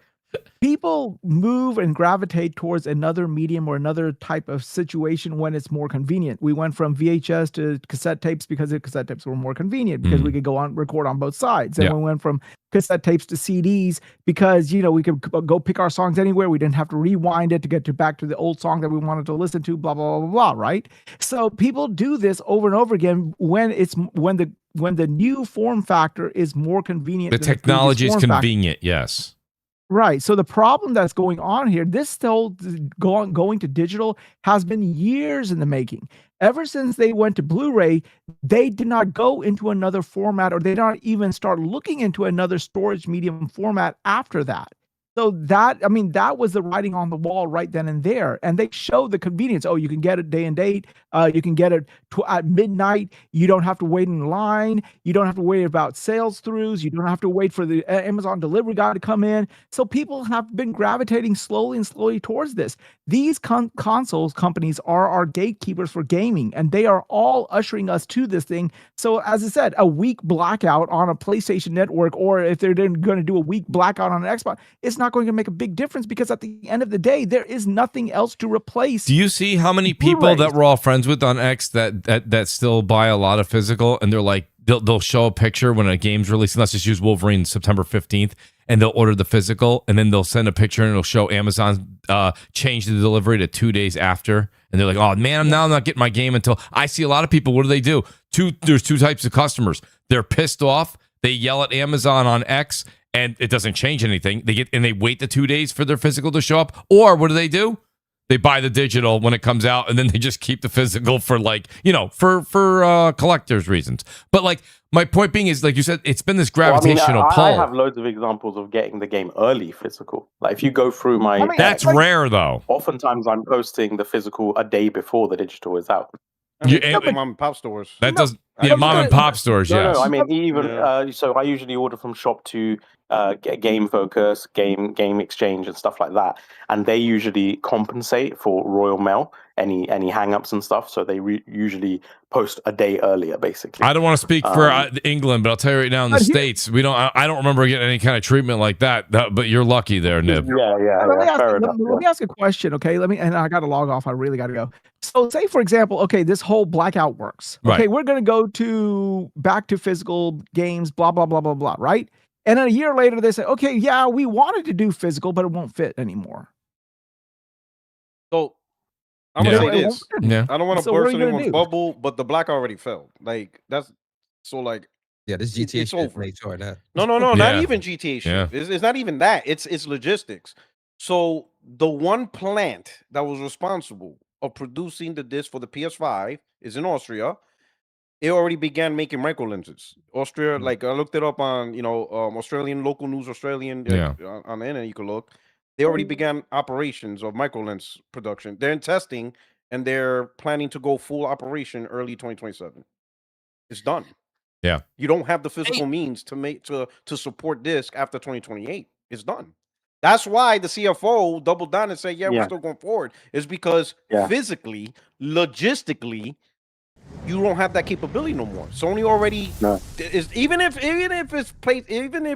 people move and gravitate towards another medium or another type of situation when it's more convenient. We went from VHS to cassette tapes because the cassette tapes were more convenient because we could go on record on both sides. And we went from cassette tapes to CDs because, you know, we could go pick our songs anywhere. We didn't have to rewind it to get back to the old song that we wanted to listen to, blah, blah, blah, blah, right? So people do this over and over again when the new form factor is more convenient. The technology is convenient, yes. Right. So the problem that's going on here, this still going to digital has been years in the making. Ever since they went to Blu-ray, they did not go into another format, or they don't even start looking into another storage medium format after that. So that was the writing on the wall right then and there. And they showed the convenience. Oh, you can get it day and date. You can get it at midnight. You don't have to wait in line. You don't have to wait about sales throughs. You don't have to wait for the Amazon delivery guy to come in. So people have been gravitating slowly towards this. These consoles companies are our gatekeepers for gaming, and they are all ushering us to this thing. So as I said, a week blackout on a PlayStation network, or if they're going to do a week blackout on an Xbox, it's not going to make a big difference, because at the end of the day, there is nothing else to replace. Do you see how many people that we're all friends with on X that still buy a lot of physical, and they're like, they'll show a picture when a game's releasing. Let's just use Wolverine September 15th, and they'll order the physical, and then they'll send a picture, and it'll show Amazon change the delivery to 2 days after, and they're like, oh man, I'm not getting my game until. I see a lot of people. What do? There's two types of customers. They're pissed off. They yell at Amazon on X, and it doesn't change anything. They wait the 2 days for their physical to show up. Or what do? They buy the digital when it comes out, and then they just keep the physical for, like, you know, for collectors' reasons. But like, my point being is, like you said, it's been this gravitational pull. I have loads of examples of getting the game early physical. Like, if you go through my, that's rare though. Oftentimes, I'm posting the physical a day before the digital is out. Mom and pop stores. That does, yeah, mom and pop stores. Yes. No, I mean, even so, I usually order from Shop to Game Focus, Game Exchange, and stuff like that, and they usually compensate for Royal Mail, any hang-ups and stuff. So they usually post a day earlier, basically. I don't want to speak for England, but I'll tell you right now, in the States, we don't. I don't remember getting any kind of treatment like that. But you're lucky there, Nib. Yeah. Let me ask a question, okay? And I got to log off. I really got to go. So, say for example, okay, this whole blackout works. Okay, we're gonna go back to physical games, blah blah blah blah blah, right? And then a year later, they say, okay, yeah, we wanted to do physical, but it won't fit anymore. So I'm gonna say this. Yeah. I don't want to burst anyone's bubble, but the black already fell. Like, that's so, like, yeah, this GTA it's over. Made sure that. No, not even GTA shit. Yeah. It's not even that. It's logistics. So the one plant that was responsible of producing the disc for the PS5 is in Austria. It already began making micro lenses. Austria, like, I looked it up on, Australian local news, Australian on the internet. You can look. They already began operations of micro lens production. They're in testing, and they're planning to go full operation early 2027. It's done. Yeah. You don't have the physical means to support disc after 2028. It's done. That's why the CFO doubled down and said, we're still going forward. It's because physically, logistically, you don't have that capability no more. Sony already is, even if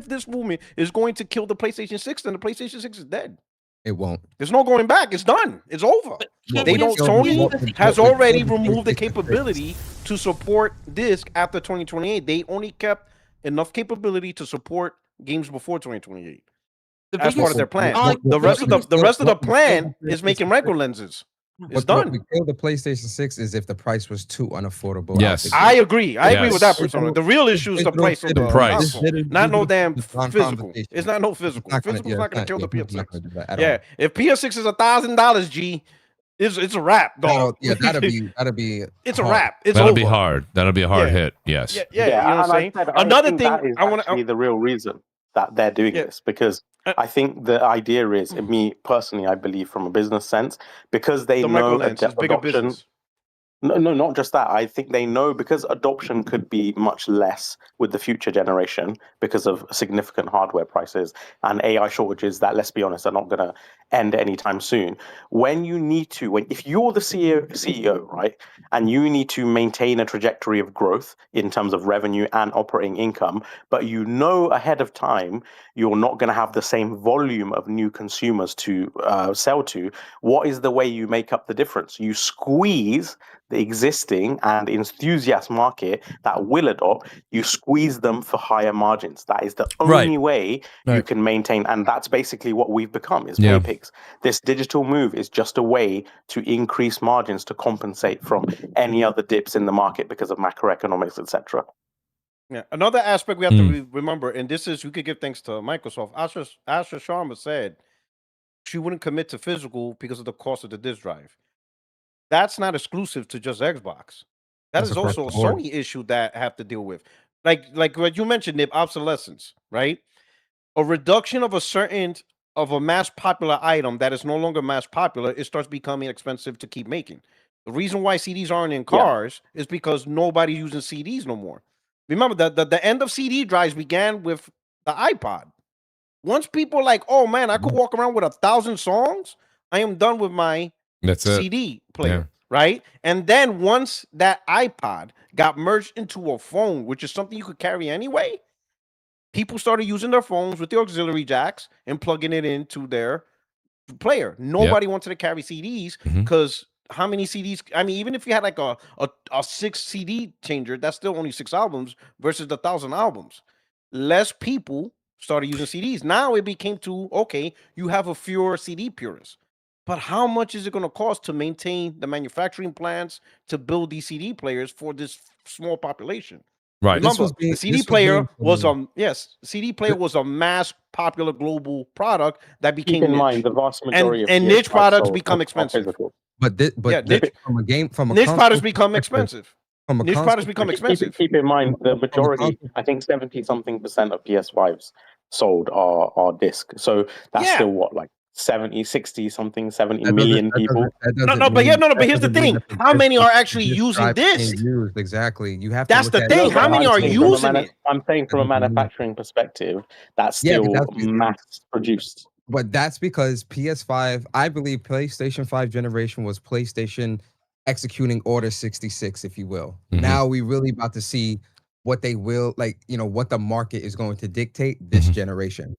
this movement is going to kill the PlayStation 6, then the PlayStation 6 is dead. It won't. There's no going back. It's done. It's over. Sony has already removed the capability to support disc after 2028. They only kept enough capability to support games before 2028. As part of their plan. The rest of the plan is making micro lenses. It's done. What we kill the PlayStation 6 is if the price was too unaffordable. Yes. I agree. I agree with that persona. The real issue is the price of the price. Not no damn physical. It's not no physical. Physical is not going to kill the PS6. Yeah. If PS6 is $1,000, G, it's a wrap, dog. That'll be. It's a wrap. It's That'll over. be hard. That'll be a hard hit. Yes. Yeah. You know what I'm saying? Another thing I want to. The real reason that they're doing this, because I think the idea is, me personally, I believe from a business sense, because they know adoption. No, not just that. I think they know because adoption could be much less with the future generation because of significant hardware prices and AI shortages that, let's be honest, are not going to end anytime soon. When you need to, if you're the CEO, right, and you need to maintain a trajectory of growth in terms of revenue and operating income, but you know ahead of time you're not going to have the same volume of new consumers to sell to, what is the way you make up the difference? You squeeze the existing and enthusiast market that will adopt, you squeeze them for higher margins. That is the only way you can maintain, and that's basically what we've become is pay pigs. This digital move is just a way to increase margins to compensate from any other dips in the market because of macroeconomics, etc. Yeah, another aspect we have to remember, and this is, we could give thanks to Microsoft. Asha Sharma said she wouldn't commit to physical because of the cost of the disk drive. That's not exclusive to just Xbox. That's also a Sony issue that I have to deal with. Like what you mentioned, Nib, obsolescence, right? A reduction of a mass popular item that is no longer mass popular, it starts becoming expensive to keep making. The reason why CDs aren't in cars is because nobody's using CDs no more. Remember that the end of CD drives began with the iPod. Once people are like, oh man, I could walk around with 1,000 songs, I am done with my CD player, right? And then once that iPod got merged into a phone, which is something you could carry anyway, people started using their phones with the auxiliary jacks and plugging it into their player. Nobody wanted to carry CDs because how many CDs? I mean, even if you had like a 6 CD changer, that's still only 6 albums versus the 1,000 albums. Less people started using CDs. Now it became to, okay, you have a fewer CD purists. But how much is it going to cost to maintain the manufacturing plants to build these CD players for this small population? Right. Remember, the CD player was CD player was a mass popular global product that became Keep in niche. mind the vast majority of and niche products become expensive. Niche products become expensive. Niche products become expensive. Keep in mind the majority, I think 70-something% of PS5s sold are disc. So that's still what, like 70 million people. But here's the thing. How many are actually using disc? Exactly. You have to. That's the thing. How many are using it? I'm saying from a manufacturing perspective, that's still mass produced. But that's because PS5, I believe PlayStation 5 generation was PlayStation executing Order 66, if you will. Now we really about to see what they will, like, what the market is going to dictate this generation.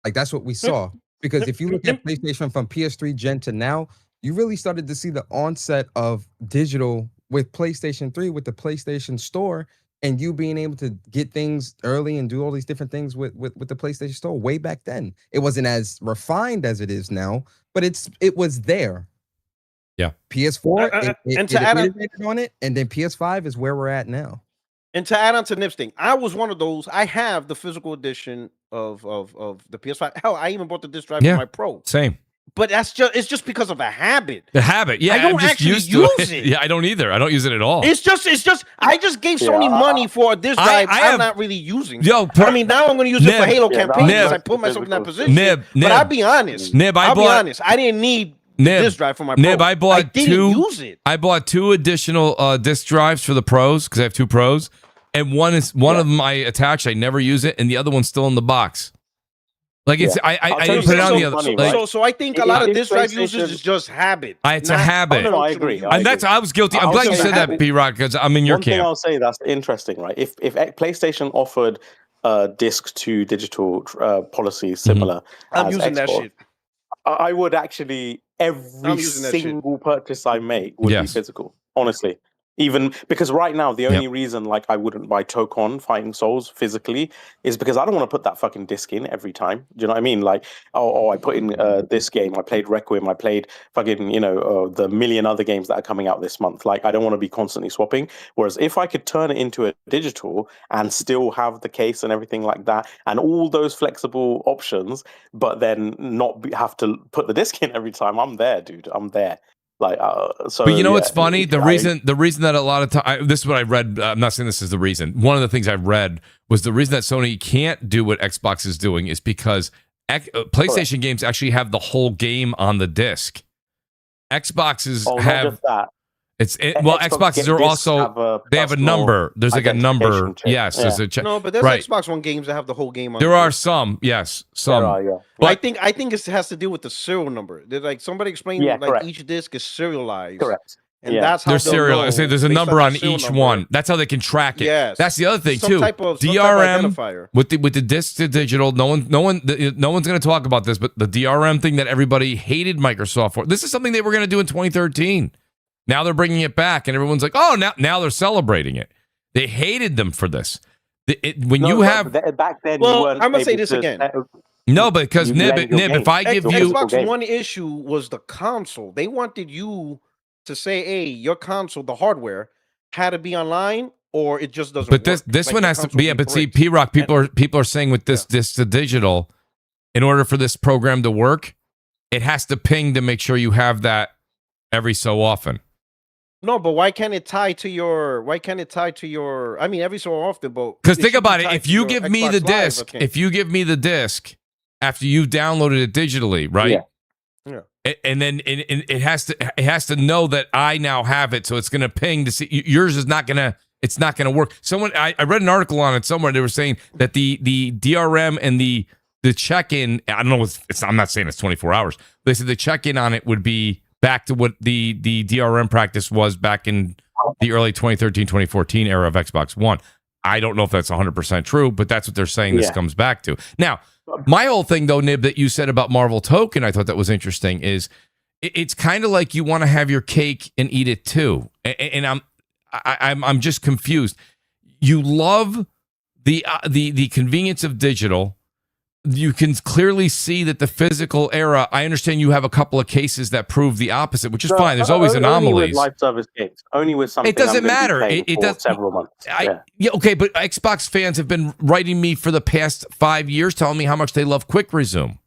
Like, that's what we saw. Because if you look at PlayStation from PS3 gen to now, you really started to see the onset of digital with PlayStation 3, with the PlayStation Store, and you being able to get things early and do all these different things with the PlayStation Store way back then. It wasn't as refined as it is now, but it was there. Yeah. PS4, and to add on it, and then PS5 is where we're at now. And to add on to Nip's thing, I was one of those. I have the physical edition of the PS5. Hell, I even bought the disc drive for my Pro. Same. But it's just because of a habit. The habit, yeah. I don't actually use it. Yeah, I don't either. I don't use it at all. It's just. I just gave Sony money for a disc drive I'm not really using. I mean, now I'm going to use it for Halo campaign because I put myself in that position. But I'll be honest. I'll be honest. I didn't need disc drive for my Pro. I bought use it. I bought 2 additional disc drives for the Pros because I have 2 Pros, and one of them I attached. I never use it, and the other one's still in the box. Like it's, I didn't put it on the other. Like, so I think a lot of disc drive users is just habit. It's a habit. Oh, no, I agree. I was guilty. I'm glad you said that, B-Rock, because I'm in your camp. One thing I'll say that's interesting, right? If PlayStation offered disc to digital policy similar, I'm using Xbox, that shit. I would actually every single purchase I make would be physical. Honestly. Even because right now the only reason like I wouldn't buy Tokon Fighting Souls physically is because I don't want to put that fucking disc in every time. Do you know what I mean? Like, I put in this game, I played Requiem, I played fucking the million other games that are coming out this month. Like, I don't want to be constantly swapping. Whereas if I could turn it into a digital and still have the case and everything like that, and all those flexible options, but then not have to put the disc in every time, I'm there, dude. I'm there. Like, but you know what's funny? The reason that a lot of time, this is what I read. I'm not saying this is the reason. One of the things I read was the reason that Sony can't do what Xbox is doing is because PlayStation games actually have the whole game on the disc. Xboxes have. Not just that. Well, Xboxes are also they have a number. There's like a number. Yes, there's a no, but there's Xbox One games that have the whole game on. There are some, yes, some. There are, yeah. But I think it has to do with the serial number. They're like somebody explained like each disc is serialized. Correct. And that's how they're serial. I say there's a number on each one. That's how they can track it. Yes. That's the other thing Some too. type of DRM with the disc to digital. No one's going to talk about this, but the DRM thing that everybody hated Microsoft for. This is something they were going to do in 2013. Now they're bringing it back, and everyone's like, "Oh, now they're celebrating it." They hated them for this. Back then, well, I'm gonna say this again. No, because Nib, if I give you Xbox One issue was the console. They wanted you to say, "Hey, your console, the hardware, had to be online, or it just doesn't." But this one has to be. But see, P-Rock, people are saying with this to digital, in order for this program to work, it has to ping to make sure you have that every so often. No, but why can't it tie to your? I mean, every so often, but because think about it. If you give me the disc, after you've downloaded it digitally, right? Yeah. And then it has to know that I now have it, so it's going to ping to see. Yours is not gonna. It's not going to work. I read an article on it somewhere. They were saying that the DRM and the check-in. I don't know. I'm not saying it's 24 hours. They said the check-in on it would be back to what the DRM practice was back in the early 2013, 2014 era of Xbox One. I don't know if that's 100% true, but that's what they're saying this comes back to. Now, my whole thing, though, Nib, that you said about Marvel Token, I thought that was interesting, is it's kind of like you want to have your cake and eat it too. And I'm just confused. You love the convenience of digital. You can clearly see that the physical era, I understand you have a couple of cases that prove the opposite, which is fine. There's always anomalies. Only with live service games. Only with something it doesn't matter. It does several months. Okay, but Xbox fans have been writing me for the past 5 years telling me how much they love Quick Resume.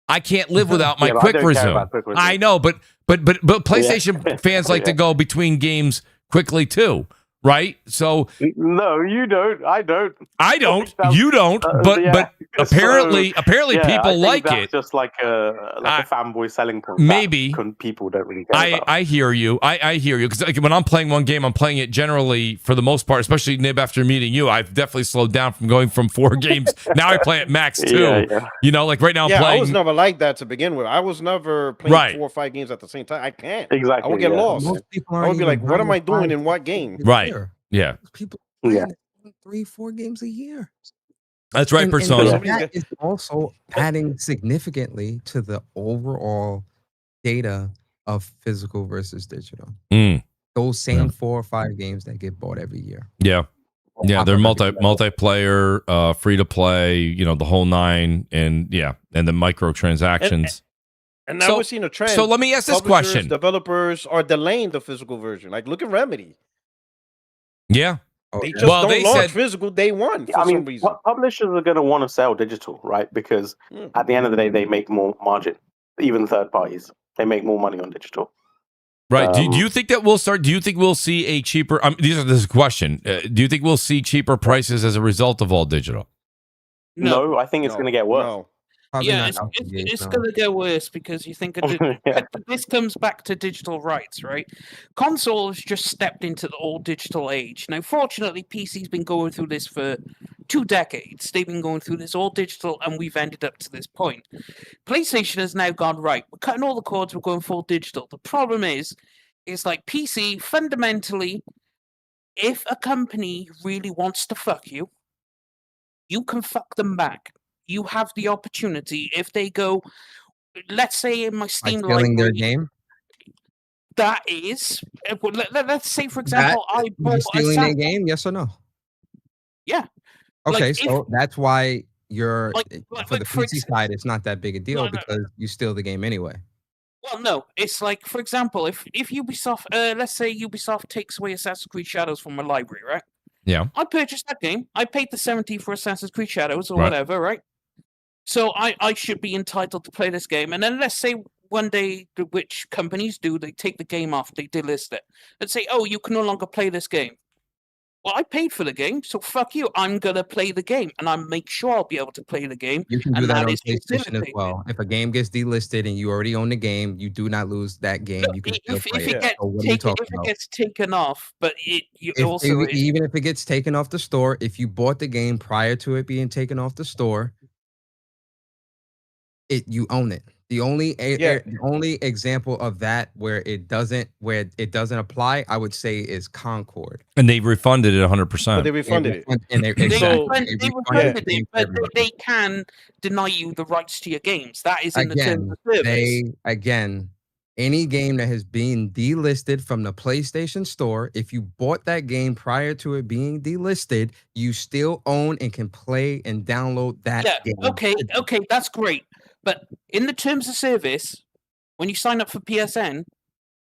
I can't live without my Quick Resume. I know, but PlayStation fans like to go between games quickly too. Right? So no, you don't. I don't. You don't. But apparently people like it. Just like a fanboy selling point. Maybe people don't really care about. I hear you. I hear you because when I'm playing one game, I'm playing it generally for the most part. Especially Nib, after meeting you, I've definitely slowed down from going from 4 games. Now I play at max 2. Yeah. You know, like right now I'm playing. I was never like that to begin with. I was never playing 4 or 5 games at the same time. I can't. Exactly. I would get lost. I would be like, what am I doing in what game? Right. Yeah. People playing 3-4 games a year. That's right, Persona. And that is also adding significantly to the overall data of physical versus digital. Those same 4 or 5 games that get bought every year. Yeah. Yeah, they're multiplayer, free to play, you know, the whole 9, and the microtransactions. And now we're seeing a trend. So let me ask this question. Developers are delaying the physical version. Like, look at Remedy. Yeah. They just don't launch physical day one for some reason. Publishers are going to want to sell digital, right? Because at the end of the day, they make more margin. Even third parties, they make more money on digital. Right. Do you think that we'll start? Do you think we'll see a cheaper? This is a question. Do you think we'll see cheaper prices as a result of all digital? No, I think it's going to get worse. No. It's going to get worse because you think this comes back to digital rights, right? Consoles just stepped into the all digital age. Now, fortunately, PC's been going through this for 2 decades. They've been going through this all digital, and we've ended up to this point. PlayStation has now gone, right, we're cutting all the cords, we're going full digital. The problem is like PC, fundamentally, if a company really wants to fuck you, you can fuck them back. You have the opportunity if they go, let's say in my Steam library, their game. That is, let's say for example, I bought stealing their game. Yes or no? Yeah. Okay, so that's why you're for the PC side. It's not that big a deal because you steal the game anyway. Well, no, it's like, for example, if Ubisoft, let's say Ubisoft takes away Assassin's Creed Shadows from my library, right? Yeah. I purchased that game. I paid the $70 for Assassin's Creed Shadows or whatever, right? So I should be entitled to play this game. And then let's say one day, which companies do, they take the game off, they delist it. Let's say, oh, you can no longer play this game. well, I paid for the game, so fuck you. I'm gonna play the game, and I make sure I'll be able to play the game. You can do And that that on is PlayStation as facilitated. well. If a game gets delisted and you already own the game, you do not lose that game. You can still play If it. it gets So what are you taken, talking if it about? gets taken off, but you If, also even if it gets taken off the store, if you bought the game prior to it being taken off the store, you own it. The only the only example of that where it doesn't apply, I would say, is Concord. And they refunded it 100%. But they refunded it. And they refunded it, but they can deny you the rights to your games. That is in the terms of service. Any game that has been delisted from the PlayStation Store, if you bought that game prior to it being delisted, you still own and can play and download that game. Okay, that's great. But in the terms of service, when you sign up for PSN,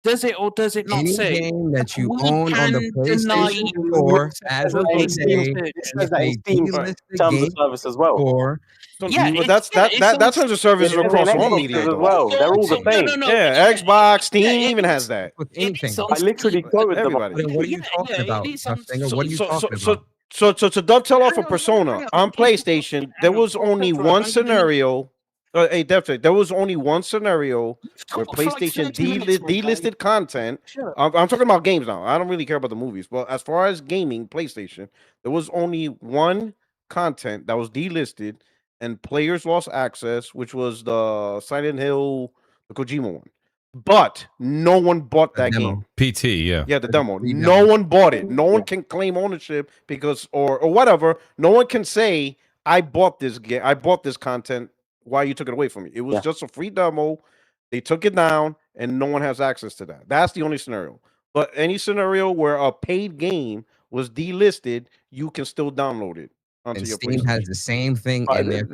does it or does it not Any say game that you own on the PlayStation Store as of today, it says that in Steam terms of service as well. But that terms of service is across all media as well. They're all the same. Yeah, Xbox, Steam even has that. With anything. I literally quoted them. What are you talking about? What are you talking about? So to dovetail off of Persona on PlayStation, there was only one scenario. Definitely, there was only one scenario where PlayStation delisted content. I'm talking about games now. I don't really care about the movies. But as far as gaming, PlayStation, there was only one content that was delisted, and players lost access, which was the Silent Hill, the Kojima one. But no one bought that game. PT, yeah. Yeah, the demo. No one bought it. No one can claim ownership because or whatever. No one can say, I bought this game. I bought this content. Why you took it away from me? It was just a free demo. They took it down, and no one has access to that. That's the only scenario. But any scenario where a paid game was delisted, you can still download it. And Steam has the same thing in there.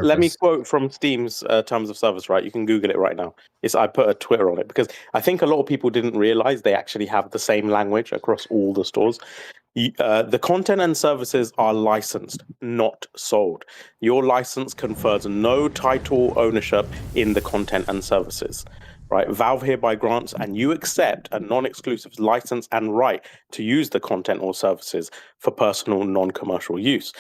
Let me quote from Steam's terms of service, right? You can Google it right now. I put a Twitter on it because I think a lot of people didn't realize they actually have the same language across all the stores. The content and services are licensed, not sold. Your license confers no title ownership in the content and services. Right? Valve hereby grants and you accept a non-exclusive license and right to use the content or services for personal non-commercial use.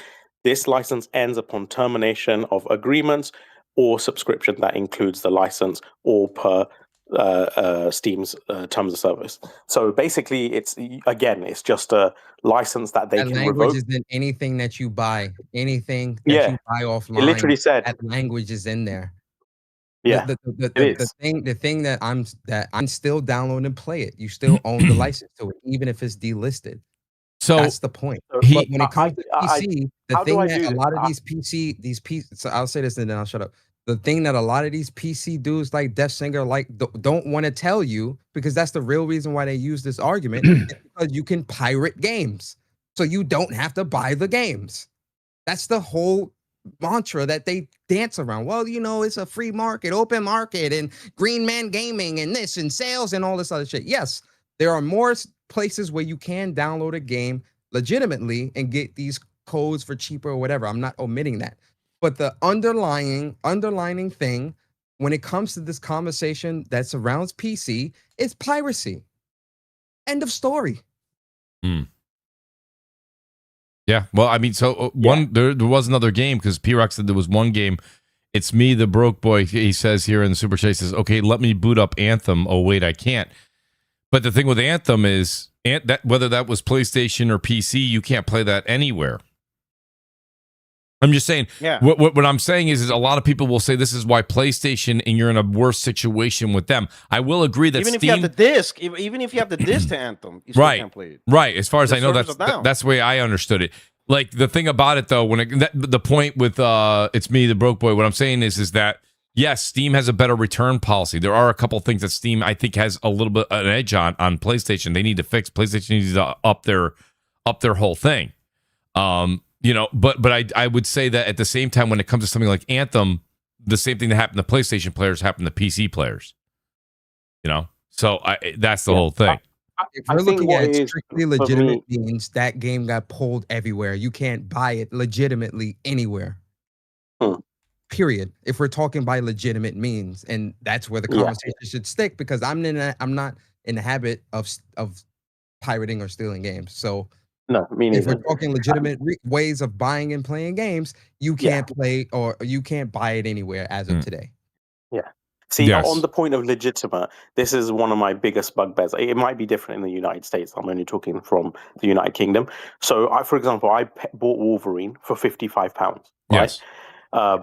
This license ends upon termination of agreements or subscription that includes the license or per Steam's terms of service. So basically, it's just a license that they can language revoke. Isn't anything that you buy, anything that you buy offline. It literally said that language is in there. Yeah, the thing that I'm still downloading and play it. You still own the license to it, even if it's delisted. So that's the point. But when it comes to PC, the thing that a lot of these PC, so I'll say this and then I'll shut up. The thing that a lot of these PC dudes like Death Singer don't want to tell you, because that's the real reason why they use this argument, is because you can pirate games, so you don't have to buy the games. That's the whole mantra that they dance around. Well, it's a free market, open market, and Green Man Gaming and this and sales and all this other shit. Yes, there are more places where you can download a game legitimately and get these codes for cheaper or whatever. I'm not omitting that. But the underlining thing when it comes to this conversation that surrounds PC is piracy. End of story. Yeah, well, I mean, so there was another game because P-Rock said there was one game. It's me, the broke boy. He says here in the Super Chat, he says, okay, let me boot up Anthem. Oh, wait, I can't. But the thing with Anthem is that whether that was PlayStation or PC, you can't play that anywhere. I'm just saying, what I'm saying is a lot of people will say this is why PlayStation and you're in a worse situation with them. I will agree that even Steam, if you have the disc, even if you have the disc to Anthem, you still can't play it. Right. As far as I know, that's the way I understood it. Like the thing about it though, the point with it's me, the broke boy. What I'm saying is that yes, Steam has a better return policy. There are a couple things that Steam I think has a little bit an edge on PlayStation. They need to fix. PlayStation needs to up their whole thing. But I would say that at the same time, when it comes to something like Anthem, the same thing that happened to PlayStation players happened to PC players. So that's the whole thing. If we're looking at strictly legitimate means, that game got pulled everywhere. You can't buy it legitimately anywhere. Period. If we're talking by legitimate means, and that's where the conversation should stick, because I'm not in the habit of pirating or stealing games. So No, me If we're neither. talking legitimate ways of buying and playing games, you can't play or you can't buy it anywhere as of today. Yeah. See, on the point of legitimate, this is one of my biggest bugbears. It might be different in the United States. I'm only talking from the United Kingdom. So, for example, I bought Wolverine for £55, right? Yes.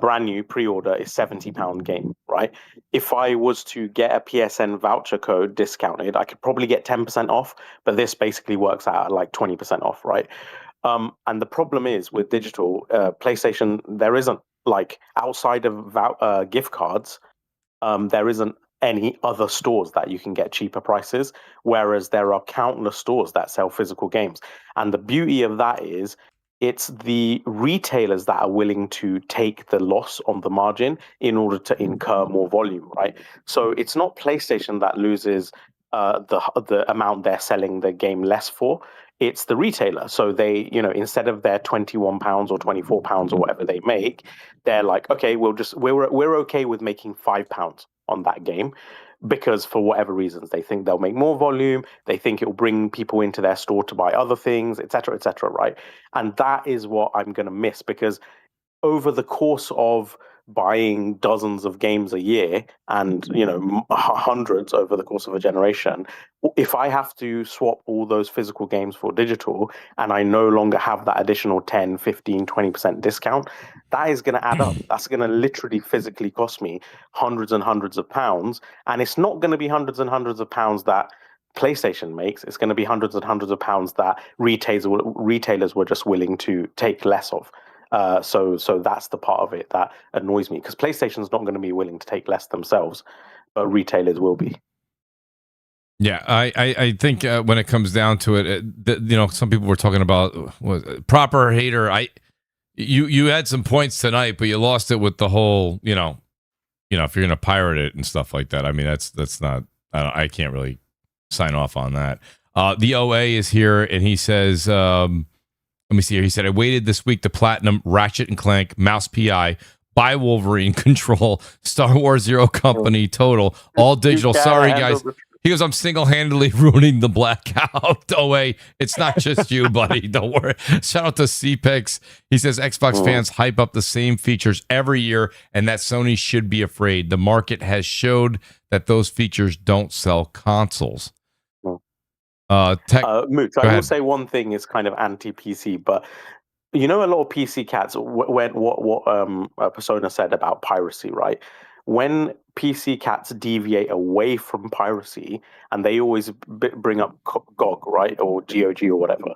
Brand new pre-order is £70 game, right? If I was to get a PSN voucher code discounted, I could probably get 10% off, but this basically works out at like 20% off, right? And the problem is with digital PlayStation, there isn't like outside of gift cards. There isn't any other stores that you can get cheaper prices, whereas there are countless stores that sell physical games. And the beauty of that is it's the retailers that are willing to take the loss on the margin in order to incur more volume, right? So it's not PlayStation that loses the amount they're selling the game less for. It's the retailer. So they, instead of their £21 or £24 or whatever they make, they're like, okay, we're okay with making £5 on that game, because for whatever reasons they think they'll make more volume, they think it will bring people into their store to buy other things, etc., right? And that is what I'm going to miss, because over the course of buying dozens of games a year and hundreds over the course of a generation, if I have to swap all those physical games for digital and I no longer have that additional 10, 15, 20% discount, that is going to add up. That's going to literally physically cost me hundreds and hundreds of pounds. And it's not going to be hundreds and hundreds of pounds that PlayStation makes. It's going to be hundreds and hundreds of pounds that retailers were just willing to take less of. So that's the part of it that annoys me, because PlayStation's not going to be willing to take less themselves, but retailers will be. Yeah, I think when it comes down to it, some people were talking about proper hater. You had some points tonight, but you lost it with the whole, if you're going to pirate it and stuff like that. I mean, that's not. I can't really sign off on that. The OA is here, and he says. Let me see here. He said, I waited this week to platinum Ratchet and Clank, Mouse PI, buy Wolverine, Control, Star Wars Zero Company, Total, all digital. Sorry, guys. He goes, I'm single-handedly ruining the Blackout. OA, it's not just you, buddy. Don't worry. Shout out to CPEX. He says, Xbox fans hype up the same features every year, and that Sony should be afraid. The market has showed that those features don't sell consoles. Mooch, I will say one thing is kind of anti-PC, but a lot of PC cats, what Persona said about piracy, right? When PC cats deviate away from piracy, and they always bring up GOG, right, or GOG or whatever,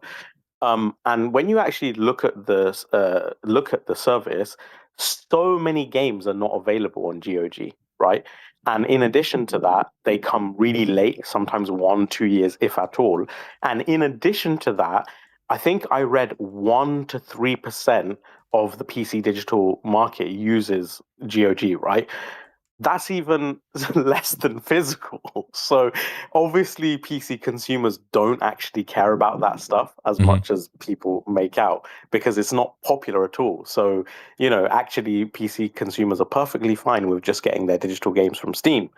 and when you actually look at the service, so many games are not available on GOG, right? And in addition to that, they come really late, sometimes 1-2 years, if at all. And in addition to that, I think I read 1 to 3% of the PC digital market uses GOG, right? That's even less than physical. So obviously PC consumers don't actually care about that stuff as much as people make out, because it's not popular at all. So, actually PC consumers are perfectly fine with just getting their digital games from Steam.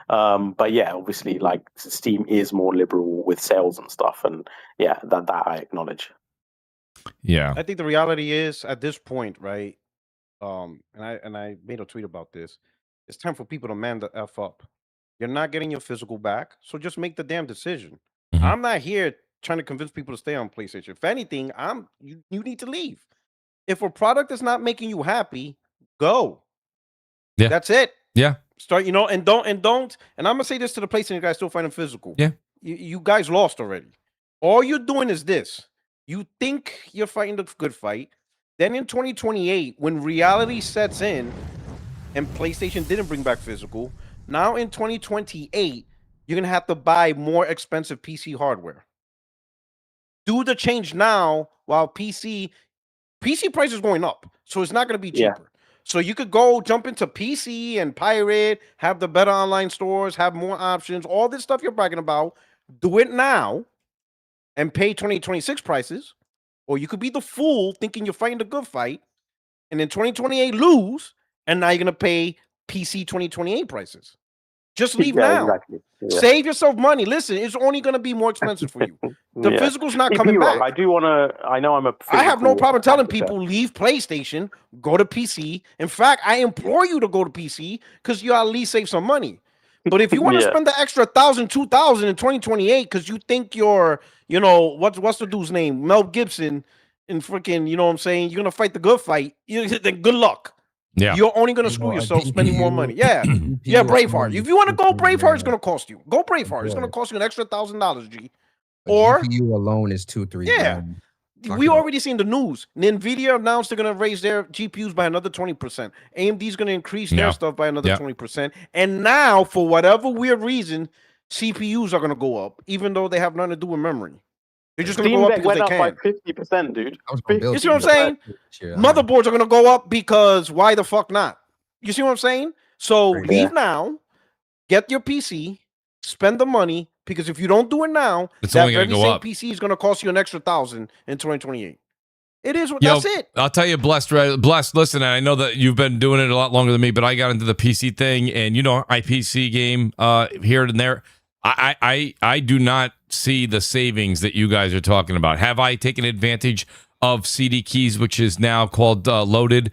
But yeah, obviously like Steam is more liberal with sales and stuff. And yeah, that I acknowledge. Yeah. I think the reality is at this point, right? And I made a tweet about this. It's time for people to man the F up. You're not getting your physical back, so just make the damn decision. I'm not here trying to convince people to stay on PlayStation. If anything, you need to leave. If a product is not making you happy, go. Yeah. That's it. Yeah. Start, and don't, and I'm gonna say this to the PlayStation guys still fighting physical. Yeah. You guys lost already. All you're doing is this. You think you're fighting the good fight. Then in 2028, when reality sets in, and PlayStation didn't bring back physical, now in 2028, you're going to have to buy more expensive PC hardware. Do the change now while PC price is going up, so it's not going to be cheaper. Yeah. So you could go jump into PC and pirate, have the better online stores, have more options, all this stuff you're bragging about. Do it now and pay 2026 prices, or you could be the fool thinking you're fighting the good fight, and in 2028 lose, and now you're going to pay PC 2028 prices. Just leave now. Exactly. Yeah. Save yourself money. Listen, it's only going to be more expensive for you. The physical's not coming back. I do want to. I know I'm a. I have no problem telling advocate. people leave PlayStation, go to PC. In fact, I implore you to go to PC because you at least save some money. But if you want to spend the extra $1,000, $2,000 in 2028 because you think you're, what's the dude's name, Mel Gibson, and freaking, you know what I'm saying? You're gonna fight the good fight. Then good luck. Yeah, you're only gonna screw yourself spending more money. Yeah, Braveheart. If you want to go Braveheart, it's gonna cost you. Go Braveheart. It's gonna cost you an extra $1,000, G. Or GPU alone is $2-3 grand. We already seen the news. NVIDIA announced they're going to raise their GPUs by another 20%. AMD's going to increase their stuff by another 20%. And now, for whatever weird reason, CPUs are going to go up, even though they have nothing to do with memory. They're just going to go up because they can. Went up by 50%, dude. You see what I'm saying? Motherboards are going to go up because why the fuck not? You see what I'm saying? So leave now, get your PC, spend the money, because if you don't do it now, it's that only going to go up. PC is going to cost you an extra $1,000 in 2028. It is. That's it. I'll tell you, Blessed. Listen, I know that you've been doing it a lot longer than me, but I got into the PC thing, and I PC game here and there. I do not see the savings that you guys are talking about. Have I taken advantage of CD keys, which is now called Loaded?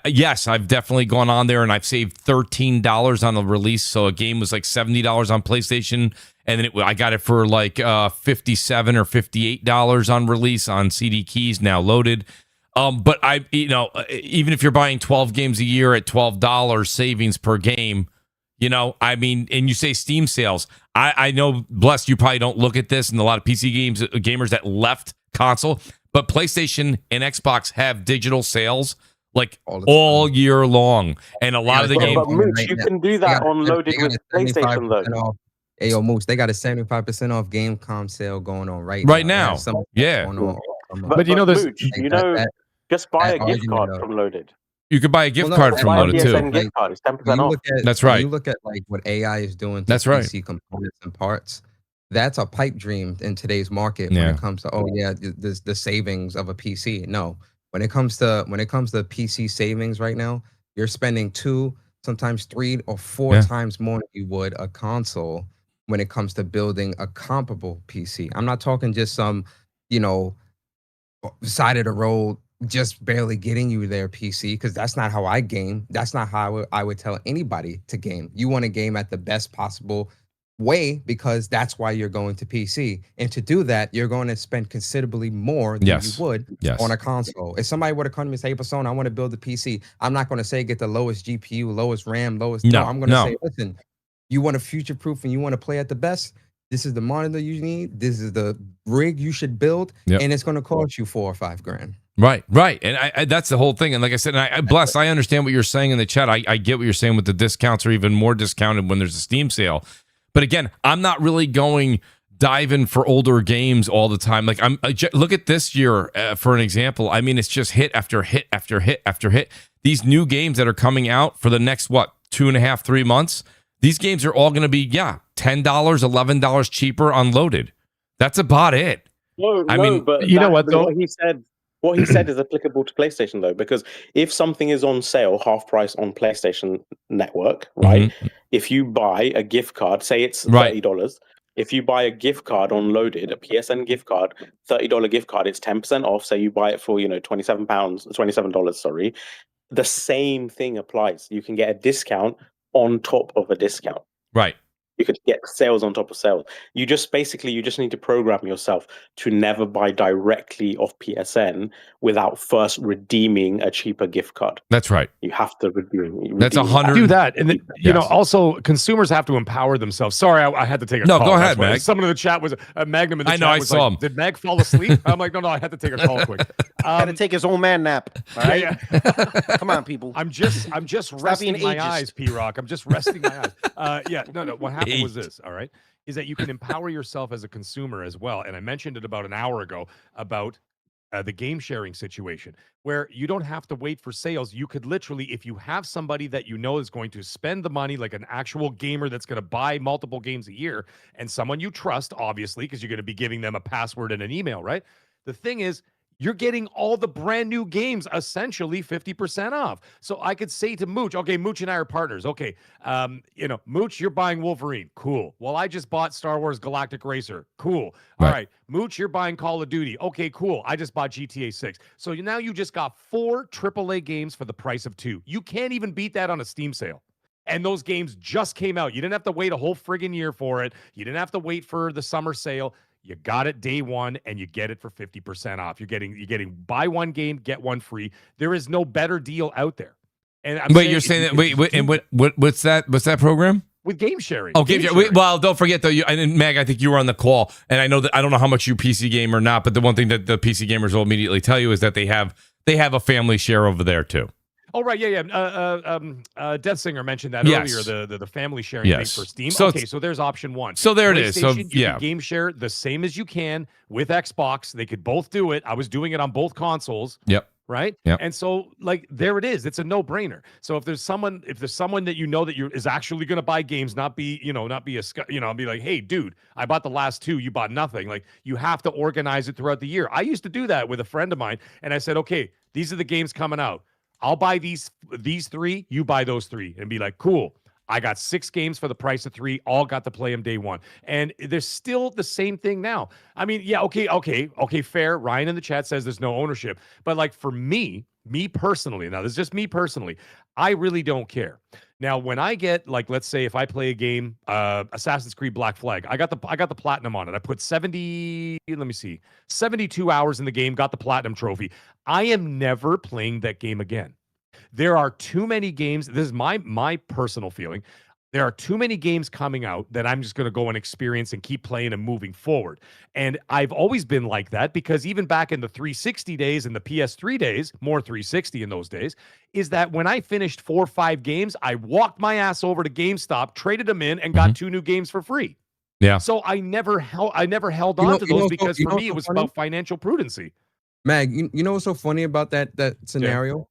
Yes, I've definitely gone on there and I've saved $13 on the release. So a game was like $70 on PlayStation, and then I got it for like $57 or $58 on release on CD keys, now Loaded. But even if you're buying 12 games a year at $12 savings per game, and you say Steam sales, I know, Bless, you probably don't look at this, and a lot of PC gamers that left console, but PlayStation and Xbox have digital sales like all year long, and a lot of the games. But Mooch, you can do that on Loaded with PlayStation though. Hey, Mooch, they got a 75% off Gamescom sale going on right now. Yeah. But there's just buy a gift card from Loaded. You could buy a gift card from Loaded too. Gift card is 10% off. That's right. You look at like what AI is doing to PC components and parts. That's a pipe dream in today's market when it comes to the savings of a PC. No, when it comes to PC savings right now, you're spending 2, sometimes 3 or 4 times more than you would a console when it comes to building a comparable PC. I'm not talking just some, side of the road, just barely getting you their PC, because that's not how I game. That's not how I would tell anybody to game. You want to game at the best possible way, because that's why you're going to PC. And to do that, you're going to spend considerably more than you would on a console. If somebody were to come to me and say, hey, Persona, I want to build a PC, I'm not going to say get the lowest GPU, lowest RAM, lowest. No, I'm going to say, listen, you want to future-proof and you want to play at the best, this is the monitor you need, this is the rig you should build, and it's going to cost you $4 or $5 grand. Right. And I that's the whole thing. And like I said, I Bless, I understand what you're saying in the chat. I get what you're saying with the discounts, or even more discounted when there's a Steam sale. But again, I'm not really diving for older games all the time. Like look at this year for an example. I mean, it's just hit after hit after hit after hit. These new games that are coming out for the next 2.5, 3 months. These games are all going to be $10, $11 cheaper on Loaded. That's about it. But you know what? Though what he said is applicable to PlayStation though, because if something is on sale half price on PlayStation Network, right? Mm-hmm. If you buy a gift card, say it's $30. If you buy a gift card on Loaded, a PSN gift card, $30 gift card, it's 10% off. Say you buy it for $27, sorry. The same thing applies. You can get a discount on top of a discount. Right. You could get sales on top of sales. You just need to program yourself to never buy directly off PSN without first redeeming a cheaper gift card. That's right. You have to redeem. That's 100. Do that, and then, also consumers have to empower themselves. Sorry, I had to take a call. No, go ahead, Meg. Someone in the chat was Magnum in the chat. I saw him. Did Meg fall asleep? I'm like, no, I had to take a call quick. Had to take his own man nap. All right, come on, people. I'm just resting my eyes, P-Rock. I'm just resting my eyes. No. What happened was this, all right, is that you can empower yourself as a consumer as well. And I mentioned it about an hour ago about the game sharing situation, where you don't have to wait for sales. You could literally, if you have somebody that you know is going to spend the money, like an actual gamer that's going to buy multiple games a year, and someone you trust, obviously, because you're going to be giving them a password and an email, right? The thing is, You're getting all the brand new games essentially 50% off. So I could say to Mooch, okay, Mooch and I are partners. Okay, Mooch, you're buying Wolverine. Cool. Well, I just bought Star Wars Galactic Racer. Cool. All right. Mooch, you're buying Call of Duty. Okay, cool. I just bought GTA 6. So now you just got 4 AAA games for the price of 2. You can't even beat that on a Steam sale. And those games just came out. You didn't have to wait a whole friggin' year for it. You didn't have to wait for the summer sale. You got it day one, and you get it for 50% off. You're getting buy one game, get one free. There is no better deal out there. And you're saying that? Wait, and what's that? What's that program? With game sharing. Oh, game sharing. Well, don't forget though. And Meg, I think you were on the call, and I know that I don't know how much you PC game or not, but the one thing that the PC gamers will immediately tell you is that they have a family share over there too. Oh, right. Yeah. Death Singer mentioned that earlier, the family sharing thing for Steam. So there's option 1. So there it is. So you can game share the same as you can with Xbox. They could both do it. I was doing it on both consoles. Yep. Right. Yep. And so there it is. It's a no-brainer. So if there's someone that you know that is actually going to buy games, not be like, hey, dude, I bought the last 2, you bought nothing. Like, you have to organize it throughout the year. I used to do that with a friend of mine, and I said, okay, these are the games coming out. I'll buy these 3, you buy those 3, and be like, cool. I got 6 games for the price of 3, all got to play them day one. And there's still the same thing now. I mean, yeah, okay, fair. Ryan in the chat says there's no ownership. But like for me personally, now this is just me personally, I really don't care. Now, when I get, like, let's say if I play a game, Assassin's Creed Black Flag, I got the platinum on it. I put 72 hours in the game, got the platinum trophy. I am never playing that game again. There are too many games. This is my personal feeling. There are too many games coming out that I'm just going to go and experience and keep playing and moving forward. And I've always been like that because even back in the 360 days and the PS3 days, more 360 in those days, is that when I finished 4 or 5 games, I walked my ass over to GameStop, traded them in, and got 2 new games for free. Yeah. So I never held on to those because for me it was about financial prudency. Mag, you know what's so funny about that scenario? Yeah.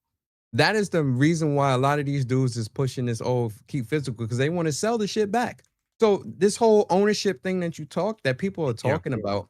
That is the reason why a lot of these dudes is pushing this keep physical, because they want to sell the shit back. So this whole ownership thing that people are talking about,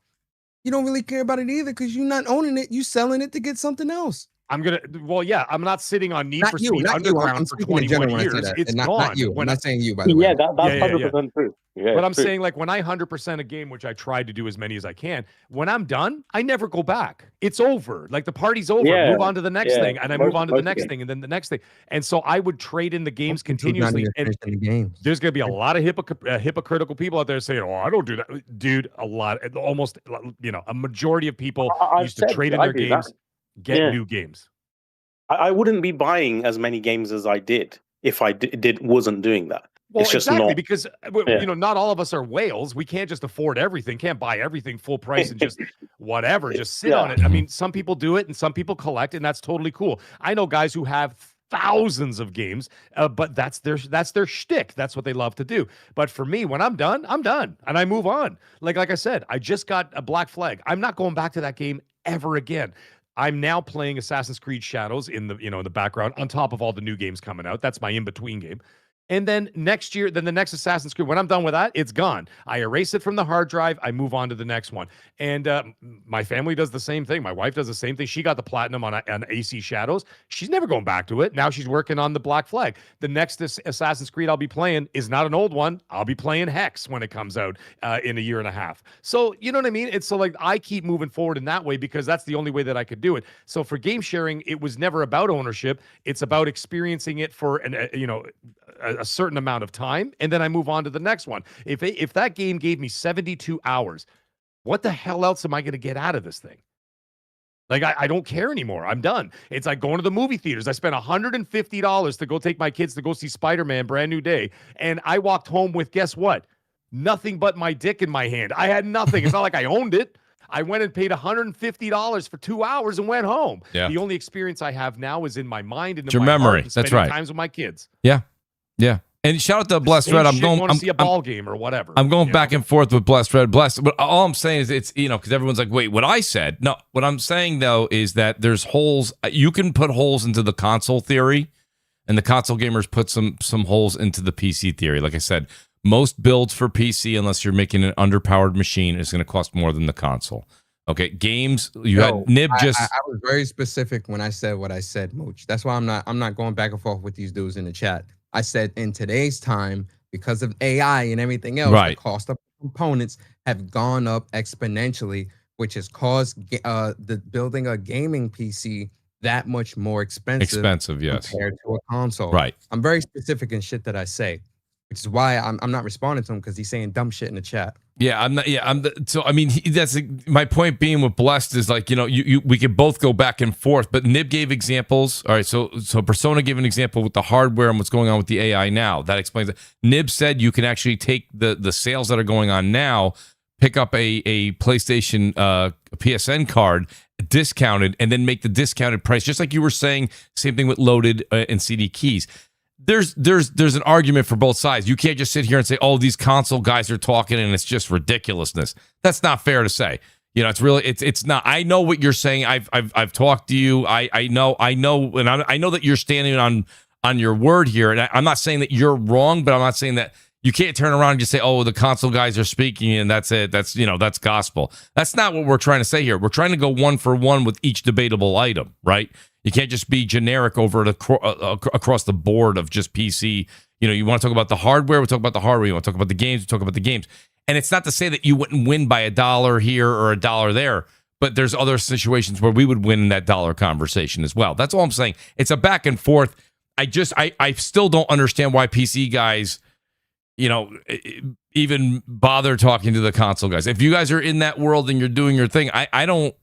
you don't really care about it either because you're not owning it. You selling it to get something else. I'm not sitting on Need for Speed Underground for 21 years. It's gone. Not you. I'm not saying you, by the way. Yeah, that's 100% true. Yeah, but I'm saying, like, when I 100% a game, which I tried to do as many as I can, when I'm done, I never go back. It's over. Like, the party's over. Yeah, move on to the next thing, and I move on to the next thing, and then the next thing. And so I would trade in the games continuously. And there's going to be a lot of hypocritical people out there saying, "Oh, I don't do that." Dude, almost a majority of people used to trade in their games, get new games. I wouldn't be buying as many games as I did if I wasn't doing that. Well, it's just exactly, not, because not all of us are whales. We can't just afford everything, can't buy everything full price and just whatever, just sit on it. I mean, some people do it and some people collect, and that's totally cool. I know guys who have thousands of games, but that's their shtick. That's what they love to do. But for me, when I'm done, and I move on. Like I said, I just got a Black Flag. I'm not going back to that game ever again. I'm now playing Assassin's Creed Shadows in the background on top of all the new games coming out. That's my in-between game. And then next year, the next Assassin's Creed, when I'm done with that, it's gone. I erase it from the hard drive. I move on to the next one. And my family does the same thing. My wife does the same thing. She got the platinum on AC Shadows. She's never going back to it. Now she's working on the Black Flag. The next Assassin's Creed I'll be playing is not an old one. I'll be playing Hex when it comes out in a year and a half. So, you know what I mean? It's so like I keep moving forward in that way because that's the only way that I could do it. So for game sharing, it was never about ownership. It's about experiencing it for a certain amount of time, and then I move on to the next one. If that game gave me 72 hours, what the hell else am I going to get out of this thing? Like, I don't care anymore. I'm done. It's like going to the movie theaters. I spent $150 to go take my kids to go see Spider-Man Brand New Day, and I walked home with, guess what? Nothing but my dick in my hand. I had nothing. It's not like I owned it. I went and paid $150 for 2 hours and went home. Yeah. The only experience I have now is in my mind and in your my memory. Heart and That's right. times with my kids. Yeah. Yeah. And shout out to Blessed Red. I'm going to see a ball game or whatever. I'm going back and forth with Blessed Red. Blessed, but all I'm saying is it's because everyone's like, wait, what I said? No, what I'm saying though is that there's holes. You can put holes into the console theory, and the console gamers put some holes into the PC theory. Like I said, most builds for PC, unless you're making an underpowered machine, is going to cost more than the console. Okay, games. You had Nib just. I was very specific when I said what I said, Mooch. That's why I'm not going back and forth with these dudes in the chat. I said in today's time, because of AI and everything else, the cost of components have gone up exponentially, which has caused the building a gaming PC that much more expensive. Yes, compared to a console. Right. I'm very specific in shit that I say, which is why I'm not responding to him because he's saying dumb shit in the chat. Yeah, I'm not. Yeah, so I mean, that's my point. Being with Blessed is like, you know, we could both go back and forth. But Nib gave examples. All right, so Persona gave an example with the hardware and what's going on with the AI now. That explains it. Nib said you can actually take the sales that are going on now, pick up a PlayStation PSN card discounted, and then make the discounted price, just like you were saying. Same thing with loaded and CD keys. There's an argument for both sides. You can't just sit here and say, "Oh, these console guys are talking," and it's just ridiculousness. That's not fair to say. You know, it's really it's not. I know what you're saying. I've talked to you. I know, and I know that you're standing on your word here. And I'm not saying that you're wrong, but I'm not saying that you can't turn around and just say, "Oh, the console guys are speaking," and that's it. That's gospel. That's not what we're trying to say here. We're trying to go one for one with each debatable item, right? You can't just be generic over it across the board of just PC. You know, you want to talk about the hardware, we talk about the hardware. You want to talk about the games, we talk about the games. And it's not to say that you wouldn't win by $1 here or $1 there, but there's other situations where we would win in that dollar conversation as well. That's all I'm saying. It's a back and forth. I still don't understand why PC guys, you know, even bother talking to the console guys. If you guys are in that world and you're doing your thing, I don't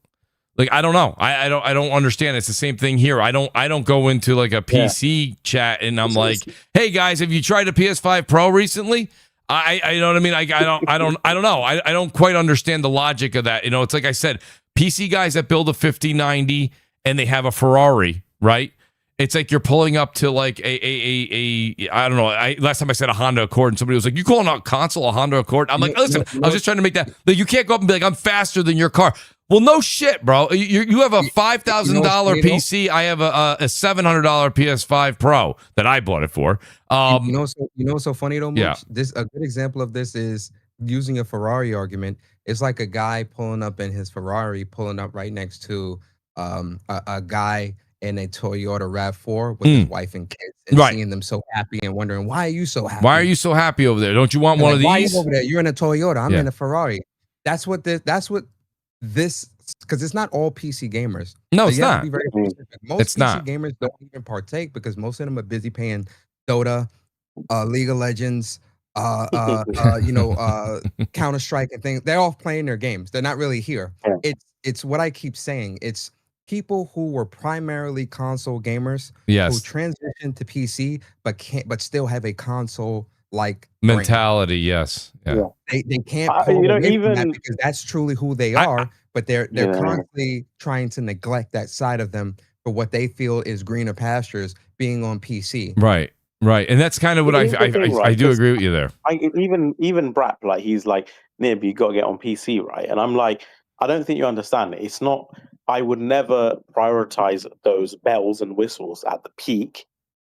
know. I don't understand. It's the same thing here. I don't go into like a PC chat and I'm like, "Hey guys, have you tried a PS5 Pro recently?" I know what I mean. I don't know. I don't quite understand the logic of that. You know, it's like I said, PC guys that build a 5090 and they have a Ferrari, right? It's like you're pulling up to like a I don't know. Last time I said a Honda Accord and somebody was like, "You calling a console a Honda Accord?" I'm like, "Listen, I was just trying to make that. Like, you can't go up and be like, I'm faster than your car." Well, no shit, bro. You have a $5,000 PC. I have a $700 PS5 Pro that I bought it for. You know what's so funny though, Mooch? Yeah. This a good example of this is using a Ferrari argument. It's like a guy pulling up in his Ferrari, pulling up right next to a guy in a Toyota RAV4 with his wife and kids, and seeing them so happy and wondering, "Why are you so happy? Why are you so happy over there? Don't you want one of these?" Why are you over there? You're in a Toyota. I'm in a Ferrari. That's what this, because it's not all PC gamers. No, so it's not. Most PC gamers don't even partake because most of them are busy paying Dota, League of Legends, Counter-Strike and things. They're all playing their games. They're not really here. It's what I keep saying. It's people who were primarily console gamers who transitioned to PC but still have a console like mentality. Yes. Yeah. They can't pull away from that because that's truly who they are, but they're constantly trying to neglect that side of them for what they feel is greener pastures being on PC. Right. And that's kind of what I do agree with you there. Even BRAP, like, he's like, "Nib, you got to get on PC," right? And I'm like, I don't think you understand it. It's not. I would never prioritize those bells and whistles at the peak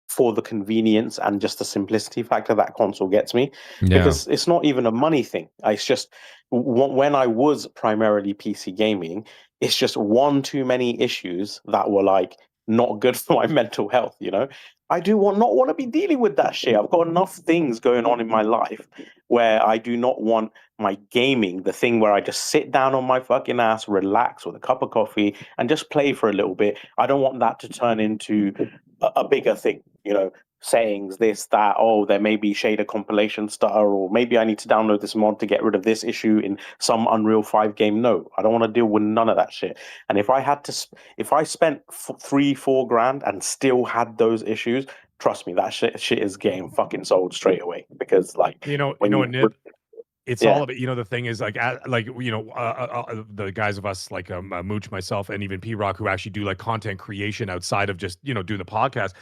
for the convenience and just the simplicity factor that console gets me, because it's not even a money thing. It's just when I was primarily PC gaming, it's just one too many issues that were like not good for my mental health. You know, I do not want to be dealing with that shit. I've got enough things going on in my life where I do not want my gaming, the thing where I just sit down on my fucking ass, relax with a cup of coffee and just play for a little bit. I don't want that to turn into a bigger thing, you know, sayings, this, that, oh, there may be shader compilation stutter, or maybe I need to download this mod to get rid of this issue in some Unreal 5 game. No, I don't want to deal with none of that shit. And if I spent $3-4 grand and still had those issues, trust me, that shit is getting fucking sold straight away, because like, Nib, it's all of it. You know, the thing is, like, the guys of us, like Mooch, myself, and even P-Rock, who actually do like content creation outside of just, you know, doing the podcast.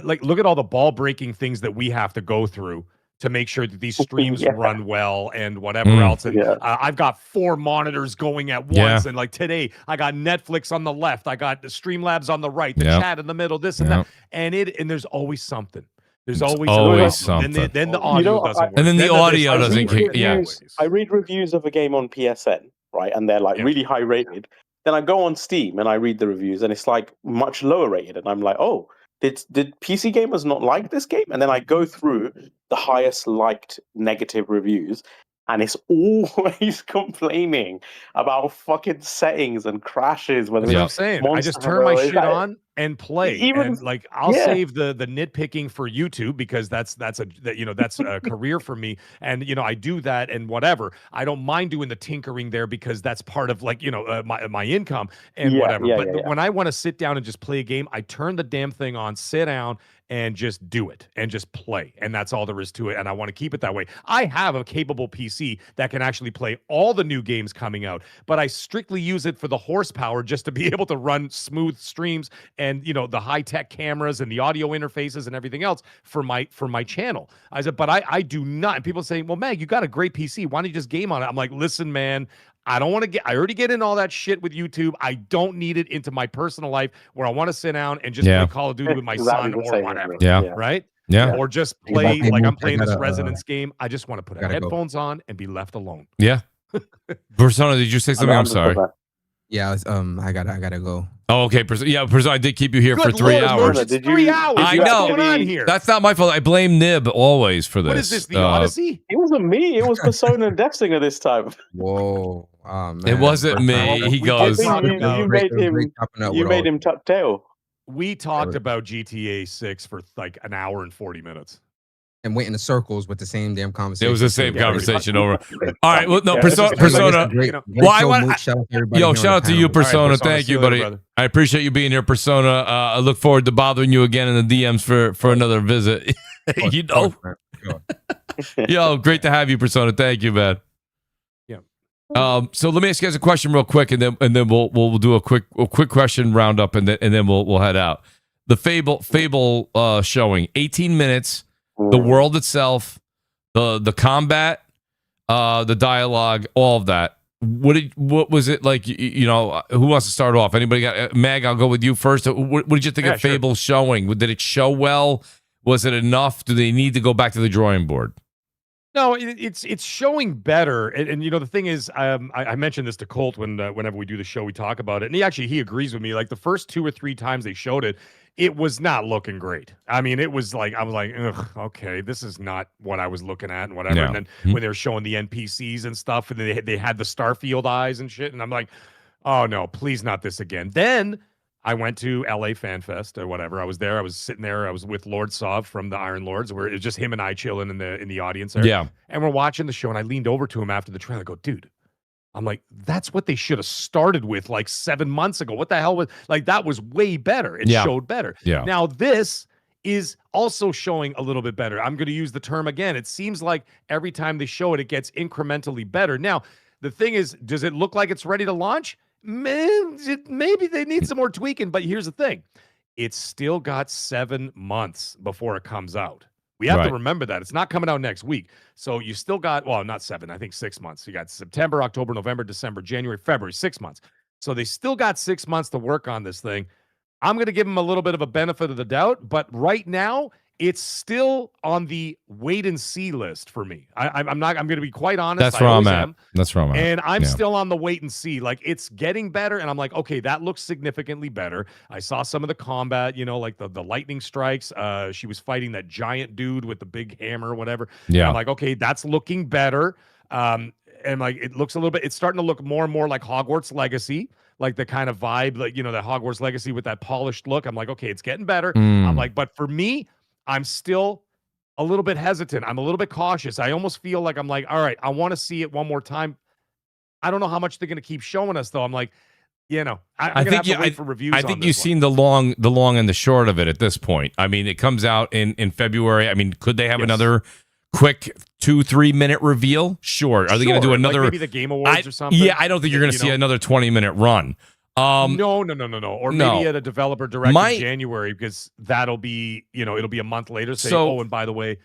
Like, look at all the ball breaking things that we have to go through to make sure that these streams run well and whatever else. And I've got 4 monitors going at once. And like today, I got Netflix on the left, I got the Streamlabs on the right, the chat in the middle, this and that. And there's always something. There's always something. Then the audio doesn't work. And then the audio doesn't kick. I read reviews of a game on PSN, right? And they're like really high rated. Then I go on Steam and I read the reviews, and it's like much lower rated, and I'm like, oh, did PC gamers not like this game? And then I go through the highest liked negative reviews, and it's always complaining about fucking settings and crashes. That's what I'm saying. I just turn my shit on and play. And like I'll save the nitpicking for YouTube, because that's a career for me. And I do that and whatever. I don't mind doing the tinkering there, because that's part of like my income and whatever. But when I want to sit down and just play a game, I turn the damn thing on, sit down, and just do it and just play. And that's all there is to it. And I want to keep it that way. I have a capable PC that can actually play all the new games coming out, but I strictly use it for the horsepower, just to be able to run smooth streams and the high-tech cameras and the audio interfaces and everything else for my channel. I said, but I do not. And people say, well, Mag, you got a great PC. Why don't you just game on it? I'm like, listen, man, I don't want to I already get in all that shit with YouTube. I don't need it into my personal life, where I want to sit down and just play Call of Duty with my son or whatever. Right? Yeah. Or just play like I'm playing this Resonance game. I just want to put headphones on and be left alone. Yeah. Persona, did you say something? I'm sorry. Yeah, I gotta go. Oh, okay. Persona, I did keep you here for 3 hours. It's 3 hours. I know. What's going on here? That's not my fault. I blame Nib always for this. What is this, the Odyssey? It wasn't me. It was Persona and Death Singer this time. Whoa. Man. It wasn't me. He goes. You made him tuck tail. We talked about GTA 6 for like an hour and 40 minutes. And went in circles with the same damn conversation. It was the same conversation over. All right. Well, no, Persona. Shout out to you, Persona. Right, thank you, buddy. I appreciate you being here, Persona. I look forward to bothering you again in the DMs for another visit. Yo, great to have you, Persona. Thank you, man. So let me ask you guys a question real quick, and then we'll do a quick question roundup, and then we'll head out. The Fable showing, 18 minutes. The world itself, the combat, the dialogue, all of that. What was it like? Who wants to start off? Anybody got Mag? I'll go with you first. What did you think of Fable showing? Did it show well? Was it enough? Do they need to go back to the drawing board? No, it's showing better, and the thing is, I mentioned this to Colt whenever we do the show, we talk about it, and he agrees with me. Like the first 2 or 3 times they showed it, it was not looking great. I mean, it was like I was like, ugh, okay, this is not what I was looking at, and whatever. Yeah. And then when they were showing the NPCs and stuff, and they had the Starfield eyes and shit, and I'm like, oh no, please not this again. Then I went to LA Fan Fest or whatever. I was there. I was sitting there. I was with Lord Sov from the Iron Lords, where it was just him and I chilling in the audience there. Yeah. And we're watching the show, and I leaned over to him after the trailer. I go, dude, I'm like, that's what they should have started with like 7 months ago. What the hell was like? That was way better. It showed better. Yeah. Now this is also showing a little bit better. I'm going to use the term again. It seems like every time they show it, it gets incrementally better. Now, the thing is, does it look like it's ready to launch? Maybe they need some more tweaking, but here's the thing. It's still got 7 months before it comes out. We have to remember that. It's not coming out next week. So you still got, well, not 7, I think 6 months. You got September, October, November, December, January, February, 6 months. So they still got 6 months to work on this thing. I'm going to give them a little bit of a benefit of the doubt, but right now it's still on the wait and see list for me. I'm going to be quite honest. That's where I'm at. That's where I'm at. And I'm still on the wait and see. Like it's getting better. And I'm like, okay, that looks significantly better. I saw some of the combat, like the lightning strikes. She was fighting that giant dude with the big hammer or whatever. Yeah. And I'm like, okay, that's looking better. And like, it looks a little bit, it's starting to look more and more like Hogwarts Legacy. Like the kind of vibe, like, the Hogwarts Legacy with that polished look. I'm like, okay, it's getting better. I'm like, but for me, I'm still a little bit hesitant. I'm a little bit cautious. I almost feel like I'm like, all right, I want to see it one more time. I don't know how much they're going to keep showing us, though. I'm like, I think have to wait for reviews. I think you've seen the long and the short of it at this point. I mean, it comes out in February. I mean, could they have another quick 2-3 minute reveal? Sure. Are they going to do another? Like maybe the Game Awards or something? Yeah, I don't think you're going to see another 20-minute run. No. Or maybe at a developer direct in January, because that'll be, it'll be a month later. Say, and by the way,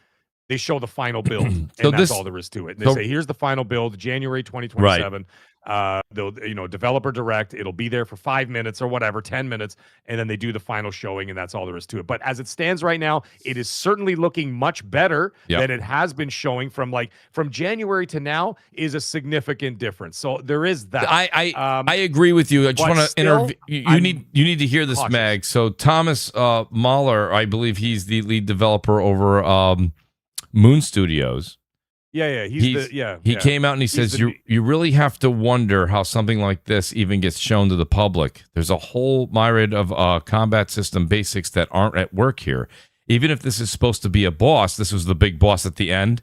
they show the final build, and that's all there is to it. And they say, here's the final build, January 2027. They'll, developer direct. It'll be there for 5 minutes or whatever, 10 minutes, and then they do the final showing, and that's all there is to it. But as it stands right now, it is certainly looking much better than it has been showing from January to now is a significant difference. So there is that. I agree with you. I just want to interview. You need to hear this, cautious. Mag. So Thomas Mahler, I believe he's the lead developer over Moon Studios. Yeah, he came out and he says you really have to wonder how something like this even gets shown to the public. There's a whole myriad of combat system basics that aren't at work here. Even if this is supposed to be a boss, this was the big boss at the end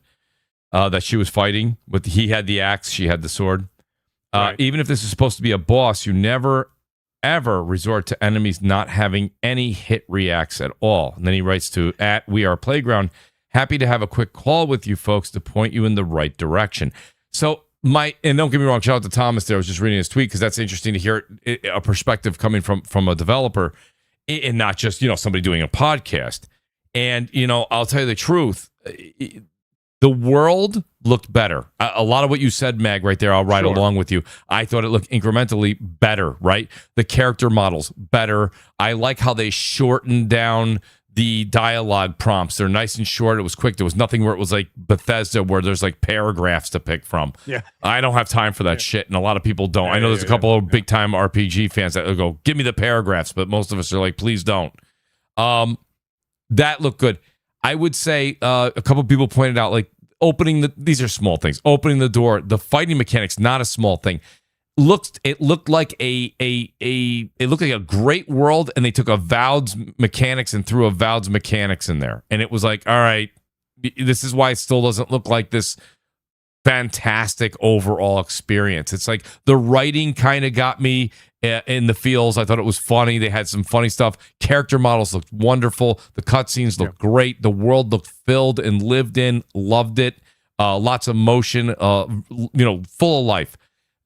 that she was fighting with. He had the axe, she had the sword. Right. Even if this is supposed to be a boss, you never ever resort to enemies not having any hit reacts at all. And then he writes to @WeArePlayground. Happy to have a quick call with you folks to point you in the right direction. So and don't get me wrong, shout out to Thomas there. I was just reading his tweet because that's interesting to hear a perspective coming from a developer and not just, somebody doing a podcast. And, I'll tell you the truth. The world looked better. A lot of what you said, Mag, right there, I'll ride along with you. I thought it looked incrementally better, right? The character models, better. I like how they shortened down the dialogue prompts. They're nice and short. It was quick. There was nothing where it was like Bethesda where there's like paragraphs to pick from. Yeah. I don't have time for that shit, and a lot of people don't. I know there's a couple of big-time RPG fans that will go, give me the paragraphs, but most of us are like, please don't. That looked good. I would say a couple of people pointed out, like, these are small things. Opening the door, the fighting mechanics, not a small thing. It looked like a great world, and they took Avowed's mechanics and threw Avowed's mechanics in there, and it was like, all right, this is why it still doesn't look like this fantastic overall experience. It's like the writing kind of got me in the feels. I thought it was funny. They had some funny stuff. Character models looked wonderful. The cutscenes looked great. The world looked filled and lived in. Loved it. Lots of motion. Full of life.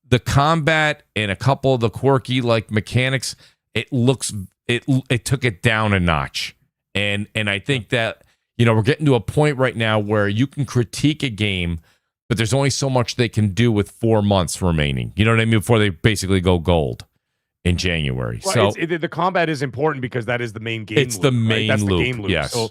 The combat and a couple of the quirky mechanics, it took it down a notch. And I think that, we're getting to a point right now where you can critique a game, but there's only so much they can do with 4 months remaining. You know what I mean? Before they basically go gold in January. Well, so the combat is important because that is the main game. It's loop, the main right? That's loop. The game loop. Yes. So,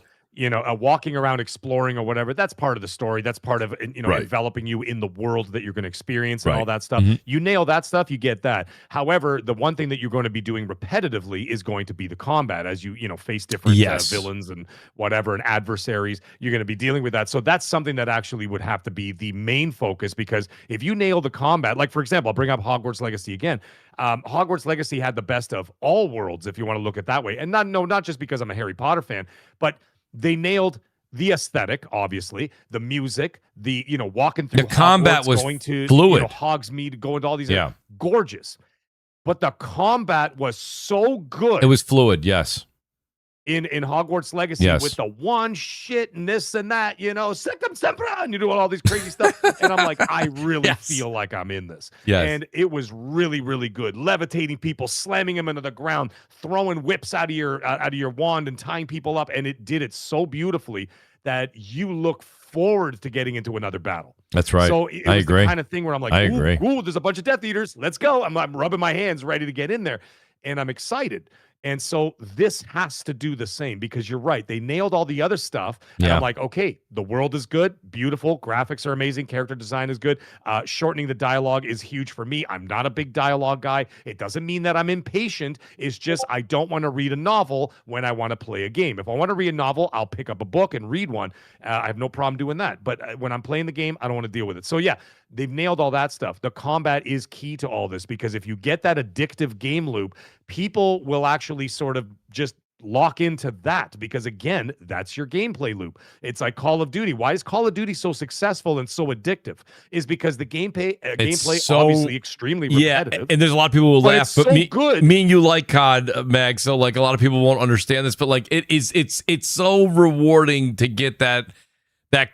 walking around exploring or whatever, that's part of the story. That's part of, enveloping you in the world that you're going to experience and all that stuff. Mm-hmm. You nail that stuff, you get that. However, the one thing that you're going to be doing repetitively is going to be the combat as you, face different villains and whatever and adversaries. You're going to be dealing with that. So that's something that actually would have to be the main focus, because if you nail the combat, like, for example, I'll bring up Hogwarts Legacy again. Hogwarts Legacy had the best of all worlds, if you want to look at it that way. And not just because I'm a Harry Potter fan, but they nailed the aesthetic, obviously, the music, the walking through the combat Hogwarts, was going to fluid. Hogsmeade, going to all these gorgeous. But the combat was so good. It was fluid, yes. In Hogwarts Legacy, with the one shit and this and that, sectum sempra, and you do all this crazy stuff. And I'm like, I really feel like I'm in this. Yes. And it was really, really good. Levitating people, slamming them into the ground, throwing whips out of your wand and tying people up. And it did it so beautifully that you look forward to getting into another battle. That's right. So it I was agree. the kind of thing where I'm like, I agree. Ooh, there's a bunch of Death Eaters. Let's go. I'm rubbing my hands ready to get in there. And I'm excited. And so this has to do the same, because you're right. They nailed all the other stuff. And I'm like, okay, the world is good, beautiful. Graphics are amazing. Character design is good. Shortening the dialogue is huge for me. I'm not a big dialogue guy. It doesn't mean that I'm impatient. It's just I don't want to read a novel when I want to play a game. If I want to read a novel, I'll pick up a book and read one. I have no problem doing that. But when I'm playing the game, I don't want to deal with it. So yeah, they've nailed all that stuff. The combat is key to all this, because if you get that addictive game loop, people will actually sort of just lock into that, because again, that's your gameplay loop. It's like Call of Duty. Why is Call of Duty so successful and so addictive? Is because the gameplay obviously extremely repetitive. And there's a lot of people who will laugh, but so me and you like COD, Mag, so like a lot of people won't understand this, but like it's so rewarding to get that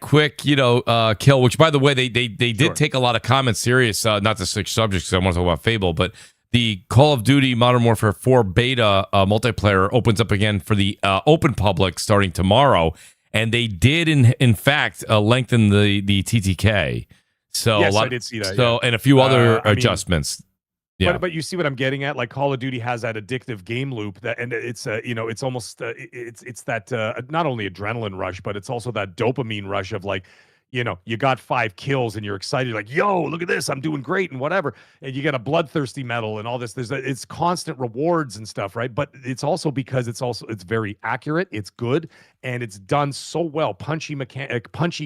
quick, kill, which by the way, they did take a lot of comments serious, not to switch subjects, because I want to talk about Fable, but the Call of Duty Modern Warfare 4 beta multiplayer opens up again for the open public starting tomorrow, and they did in fact lengthen the TTK. So Yes, a lot, I did see that. So and a few other I mean, adjustments. Yeah, but you see what I'm getting at? Like Call of Duty has that addictive game loop that, and it's it's almost it's that not only adrenaline rush, but it's also that dopamine rush of like, you got 5 kills and you're excited, like, yo, look at this, I'm doing great and whatever, and you get a bloodthirsty medal and all this. It's constant rewards and stuff, right? But it's also because it's very accurate, it's good, and it's done so well. Punchy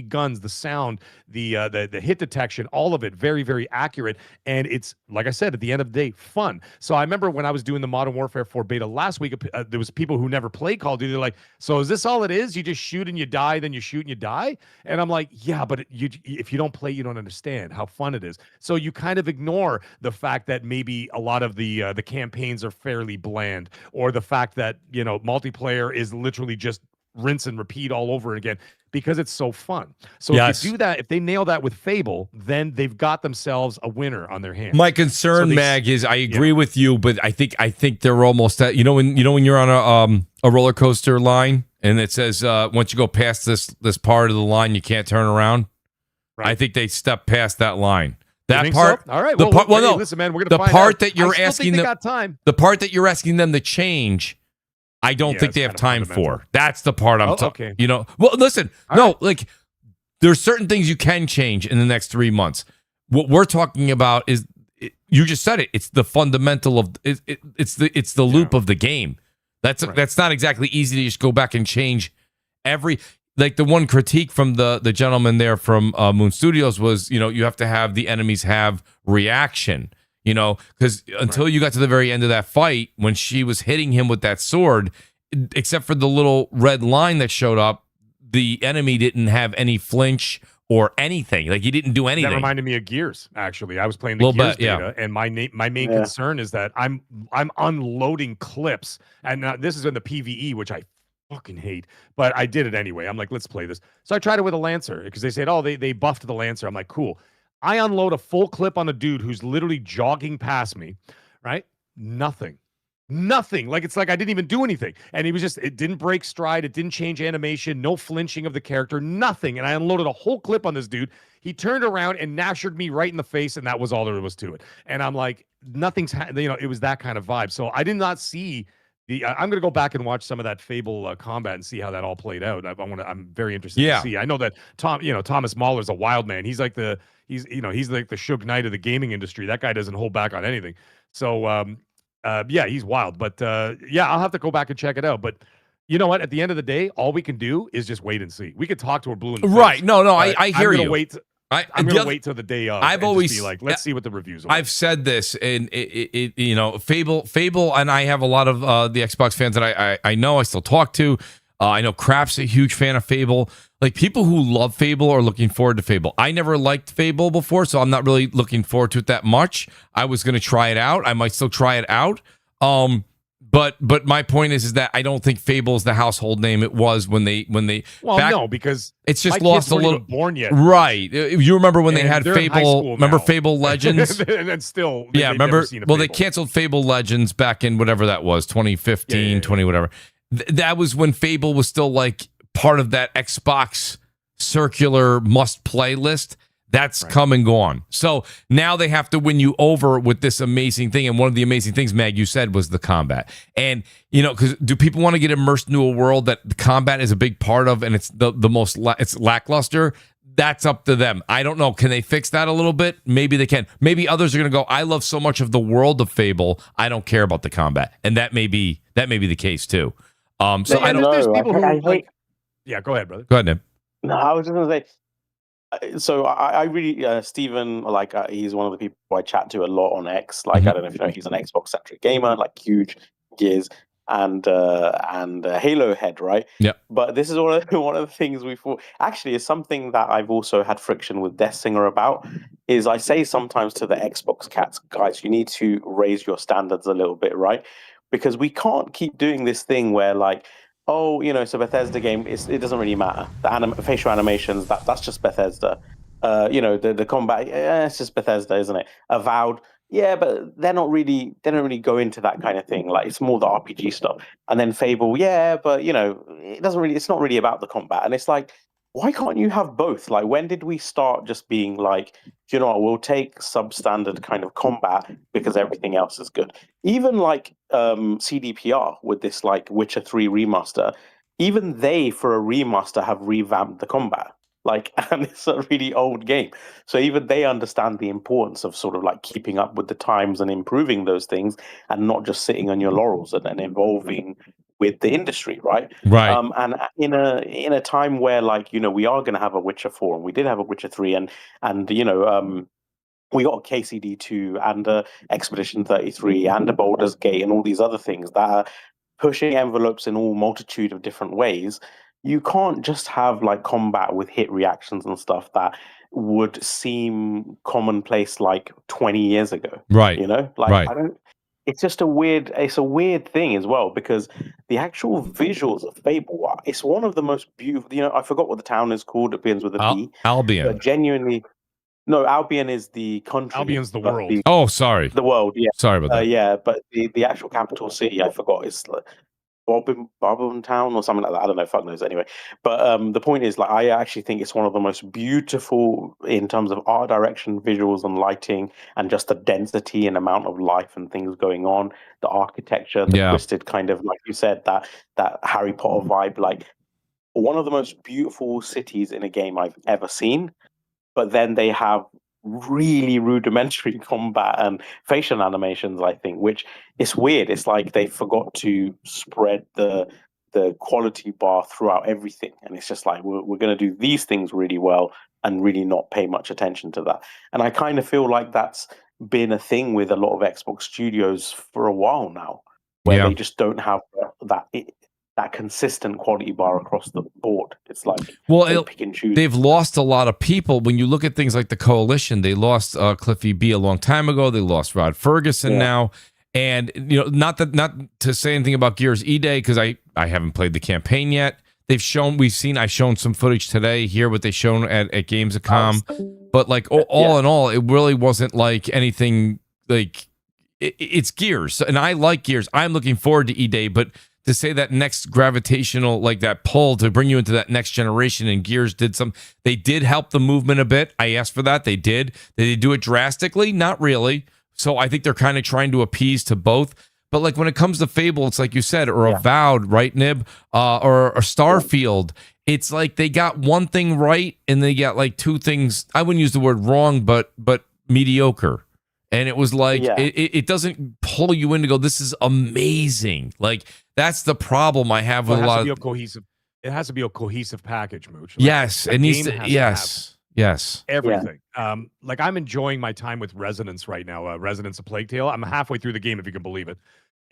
guns, the sound, the hit detection, all of it very, very accurate. And it's, like I said, at the end of the day, fun. So I remember when I was doing the Modern Warfare 4 beta last week, there was people who never played Call of Duty. They're like, so is this all it is? You just shoot and you die, then you shoot and you die? And I'm like, yeah, but if you don't play, you don't understand how fun it is. So you kind of ignore the fact that maybe a lot of the campaigns are fairly bland, or the fact that, multiplayer is literally just rinse and repeat all over again, because it's so fun. So if you do that, if they nail that with Fable, then they've got themselves a winner on their hands. My concern, Mag, is I agree with you, but I think they're almost at, when you're on a roller coaster line and it says once you go past this part of the line you can't turn around. Right. I think they stepped past that line. That part. So? All right. No. Listen, man, we're gonna find part out. that you're asking them. Got time. The part that you're asking them to change, I don't think they have time for. That's the part I'm talking. Okay. Well, listen. Like there's certain things you can change in the next 3 months. What we're talking about is, you just said it. It's the fundamental of it's the loop of the game. That's not exactly easy to just go back and change every. Like the one critique from the gentleman there from Moon Studios was, you have to have the enemies have reaction. Because until you got to the very end of that fight, when she was hitting him with that sword, except for the little red line that showed up, the enemy didn't have any flinch or anything. Like, he didn't do anything. That reminded me of Gears, actually. I was playing the Gears beta, and my main concern is that I'm unloading clips, and this is in the PvE, which I fucking hate, but I did it anyway. I'm like, let's play this. So I tried it with a Lancer, because they said, oh, they buffed the Lancer. I'm like, cool. I unload a full clip on a dude who's literally jogging past me, right? Nothing. Like, it's like I didn't even do anything. And he was it didn't break stride. It didn't change animation. No flinching of the character. Nothing. And I unloaded a whole clip on this dude. He turned around and nashered me right in the face, and that was all there was to it. And I'm like, nothing's, it was that kind of vibe. So I did not see I'm going to go back and watch some of that Fable combat and see how that all played out. I'm very interested to see. I know that Thomas Mahler's a wild man. He's like he's like the Suge Knight of the gaming industry. That guy doesn't hold back on anything. So he's wild. But I'll have to go back and check it out. But you know what? At the end of the day, all we can do is just wait and see. We could talk to her blue in the face. Right. No, I hear you. I'm going to wait till the day of. I've always be like, let's see what the reviews are. I've said this, and Fable, and I have a lot of the Xbox fans that I know, I still talk to. I know Crap's a huge fan of Fable. Like, people who love Fable are looking forward to Fable. I never liked Fable before, so I'm not really looking forward to it that much. I was going to try it out. I might still try it out. But my point is that I don't think Fable is the household name it was when they no, because it's just lost a little. Born yet, right? You remember when they had Fable? Remember Fable Legends? And still, remember? Well, they canceled Fable Legends back in whatever that was, 2015, 20 whatever. That was when Fable was still like part of that Xbox circular must play list. That's come and gone. So now they have to win you over with this amazing thing. And one of the amazing things, Mag, you said was the combat. And, because do people want to get immersed into a world that the combat is a big part of, and it's the most it's lackluster? That's up to them. I don't know. Can they fix that a little bit? Maybe they can. Maybe others are going to go, I love so much of the world of Fable, I don't care about the combat. And that may be the case too. So I don't know. There's people who yeah, go ahead, brother. Go ahead, Nib. No, I was just going to say, so I really, Steven, he's one of the people I chat to a lot on X. Like, I don't know if you know, he's an Xbox-centric gamer, like huge Gears and Halo head, right? Yeah. But this is one of the things we thought. Actually, is something that I've also had friction with Death Singer about. Is I say sometimes to the Xbox cats, guys, you need to raise your standards a little bit, right? Because we can't keep doing this thing where it's a Bethesda game. It doesn't really matter. The facial animations, that's just Bethesda. The combat, it's just Bethesda, isn't it? Avowed, yeah, but they don't really go into that kind of thing. Like, it's more the RPG stuff. And then Fable, yeah, but it's not really about the combat. And it's like, why can't you have both? Like, when did we start just being like, you know what, we'll take substandard kind of combat because everything else is good? Even like CDPR with this like Witcher 3 remaster, even they for a remaster have revamped the combat. Like, and it's a really old game. So even they understand the importance of sort of like keeping up with the times and improving those things and not just sitting on your laurels and evolving with the industry, right? Right. And in a time where, like, you know, we are going to have a Witcher 4 and we did have a Witcher 3 and you know, we got a KCD 2 and a Expedition 33 and a Baldur's Gate and all these other things that are pushing envelopes in all multitude of different ways. You can't just have like combat with hit reactions and stuff that would seem commonplace like 20 years ago. Right. You know, like Right. I don't. It's just a weird thing as well, because the actual visuals of Fable, it's one of the most beautiful. You know, I forgot what the town is called. It begins with a B. Albion. But genuinely, no, Albion is the country. Albion's the but world. Oh, sorry. The world, yeah. Sorry about that. Yeah, but the actual capital city, I forgot. It's like Bobbin Town or something like that. I don't know. Fuck knows. Anyway, but the point is, like, I actually think it's one of the most beautiful in terms of art direction, visuals, and lighting, and just the density and amount of life and things going on. The architecture, the twisted kind of, like you said, that Harry Potter vibe. Like, one of the most beautiful cities in a game I've ever seen. But then they have really rudimentary combat and facial animations, I think, which is weird. It's like they forgot to spread the quality bar throughout everything, and it's just like we're going to do these things really well and really not pay much attention to that. And I kind of feel like that's been a thing with a lot of Xbox studios for a while now, where they just don't have that consistent quality bar across the board. It's like they pick and choose. They've lost a lot of people. When you look at things like the Coalition, they lost Cliffy B a long time ago. They lost Rod Ferguson now. And, you know, not to say anything about Gears E-Day, because I haven't played the campaign yet. I've shown some footage today here, what they shown at Gamescom. But like all in all, it really wasn't like anything like it's Gears. And I like Gears. I'm looking forward to E-Day, but to say that next gravitational, like that pull to bring you into that next generation, and Gears they did help the movement a bit. I asked for that. They did. Did they do it drastically? Not really. So I think they're kind of trying to appease to both. But like when it comes to Fable, it's like you said, or Avowed, right, Nib? Or Starfield. It's like they got one thing right and they got like two things. I wouldn't use the word wrong, but mediocre. And it was like, it doesn't pull you in to go, this is amazing. Like, that's the problem I have with a lot of... It has to be a cohesive package, Mooch. Like, yes, it needs to... Yes. Everything. Like, I'm enjoying my time with Resonance right now. Resonance of Plague Tale. I'm halfway through the game, if you can believe it.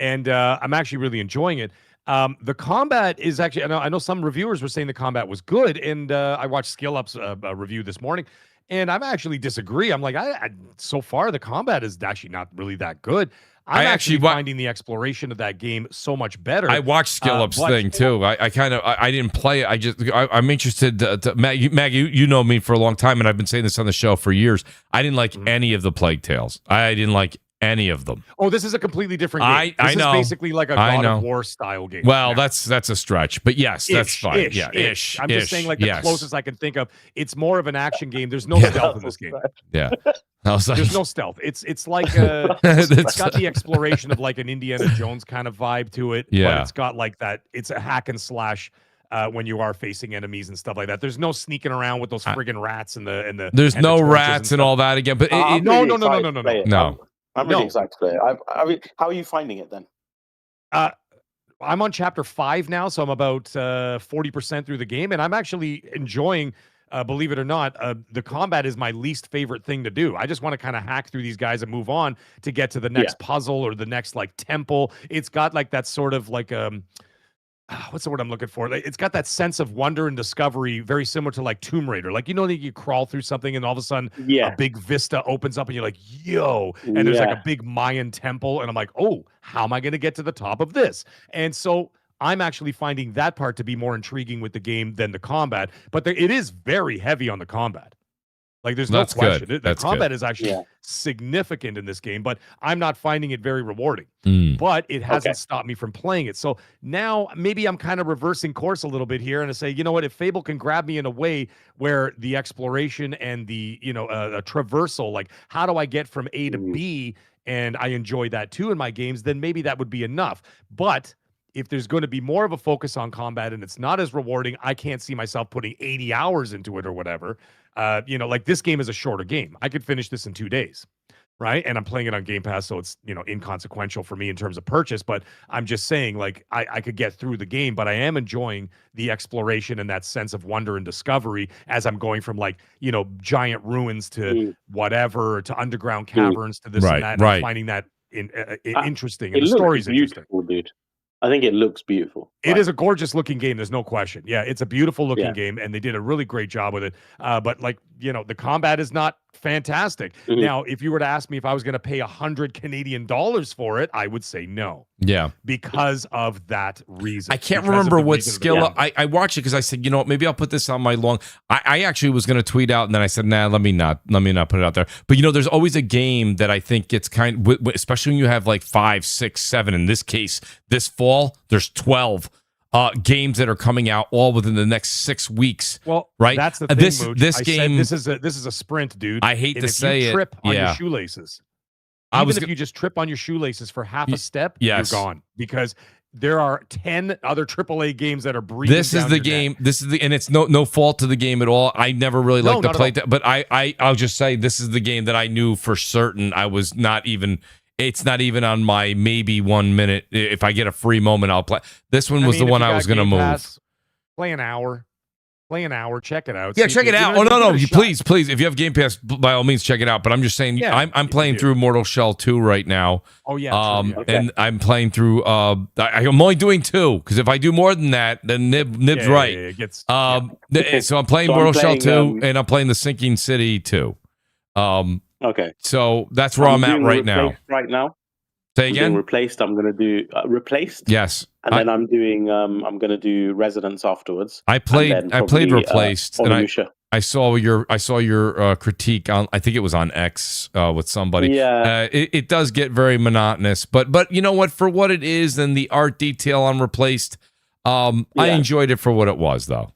And I'm actually really enjoying it. The combat is actually... I know some reviewers were saying the combat was good. And I watched Skill Up's review this morning. And I'm actually disagree. I'm like, so far the combat is actually not really that good. I'm actually finding the exploration of that game so much better. I watched Skill Up's thing too. I didn't play it. I'm interested to Maggie, you know me for a long time, and I've been saying this on the show for years. I didn't like any of the Plague Tales. I didn't like any of them. Oh, this is a completely different game. This is basically like a God of War style game. Well, that's a stretch, but yes, that's fine. Ish. I'm just saying, like, the closest I can think of. It's more of an action game. There's no stealth in this game. Yeah. There's no stealth. It's like it's got the exploration of like an Indiana Jones kind of vibe to it. Yeah. But it's got like that. It's a hack and slash. When you are facing enemies and stuff like that, there's no sneaking around with those friggin' rats and the. There's no rats and all that again. But no. I'm really excited to play it. I mean, how are you finding it then? I'm on chapter 5 now, so I'm about 40% through the game, and I'm actually enjoying. Believe it or not, the combat is my least favorite thing to do. I just want to kind of hack through these guys and move on to get to the next puzzle or the next like temple. It's got like that sort of like what's the word I'm looking for? It's got that sense of wonder and discovery, very similar to like Tomb Raider. Like, you know, that you crawl through something and all of a sudden a big vista opens up and you're like, yo, and there's like a big Mayan temple. And I'm like, oh, how am I going to get to the top of this? And so I'm actually finding that part to be more intriguing with the game than the combat. But it is very heavy on the combat. Like, there's no That's question. good. The That's combat good. is actually Yeah. significant in this game, but I'm not finding it very rewarding. Mm. But it hasn't Okay. stopped me from playing it. So now maybe I'm kind of reversing course a little bit here, and I say, you know what? If Fable can grab me in a way where the exploration and the a traversal, like how do I get from A to B, and I enjoy that too in my games, then maybe that would be enough. But if there's going to be more of a focus on combat and it's not as rewarding, I can't see myself putting 80 hours into it or whatever. Like this game is a shorter game. I could finish this in 2 days, right? And I'm playing it on Game Pass, so it's, inconsequential for me in terms of purchase. But I'm just saying, like, I could get through the game, but I am enjoying the exploration and that sense of wonder and discovery as I'm going from, like, giant ruins to whatever, to underground caverns to this Right, and that. And right. I'm finding that interesting, It and the looks story's interesting. beautiful, dude. I think it looks beautiful. It is a gorgeous looking game. There's no question. Yeah, it's a beautiful looking Yeah. game, and they did a really great job with it. But the combat is not fantastic. Mhm. Now, if you were to ask me if I was going to pay $100 Canadian for it, I would say no, Yeah. because of that reason. I can't Because of remember the what reason of the skill. combat. I watched it because I said, maybe I'll put this on my long. I actually was going to tweet out, and then I said, nah, let me not put it out there. But there's always a game that I think gets especially when you have like 5, 6, 7. In this case, this fall, there's 12 games that are coming out all within the next 6 weeks. Well, right? That's the thing, This Mooch. this I game. said this is a sprint, dude. I hate And to if say you it. trip on Yeah. your shoelaces. I Even was if go- you just trip on your shoelaces for half a step, Yes. you're gone, because there are 10 other AAA games that are breathing. This is down the your game. neck. This is the, and it's no fault to the game at all. I never really No, liked to not at play all. that, but I'll just say this is the game that I knew for certain I was not even. It's not even on my maybe 1 minute. If I get a free moment, I'll play. This one was I mean, the if one you I got was going to Game move. Pass, play an hour, check it out. Yeah, See check if it you- out. you Oh know, no, give it a you shot. please. If you have Game Pass, by all means, check it out. But I'm just saying, Yeah, I'm playing you through Mortal Shell 2 right now. Oh yeah, true, yeah. And I'm playing through. I'm only doing 2 because if I do more than that, then Nib's Yeah, right. yeah, it gets, So I'm playing So I'm Mortal Shell playing, 2, and I'm playing the Sinking City 2. Okay. So that's where I'm at doing right now. Replaced right now. Say I'm doing again. replaced. I'm going to do replaced. Yes, And then I'm doing. I'm going to do Residence afterwards. I played. And then I played probably, Replaced, and Onimusha. I saw your critique on. I think it was on X with somebody. Yeah. It does get very monotonous, but you know what? For what it is, and the art detail on Replaced, I enjoyed it for what it was, though.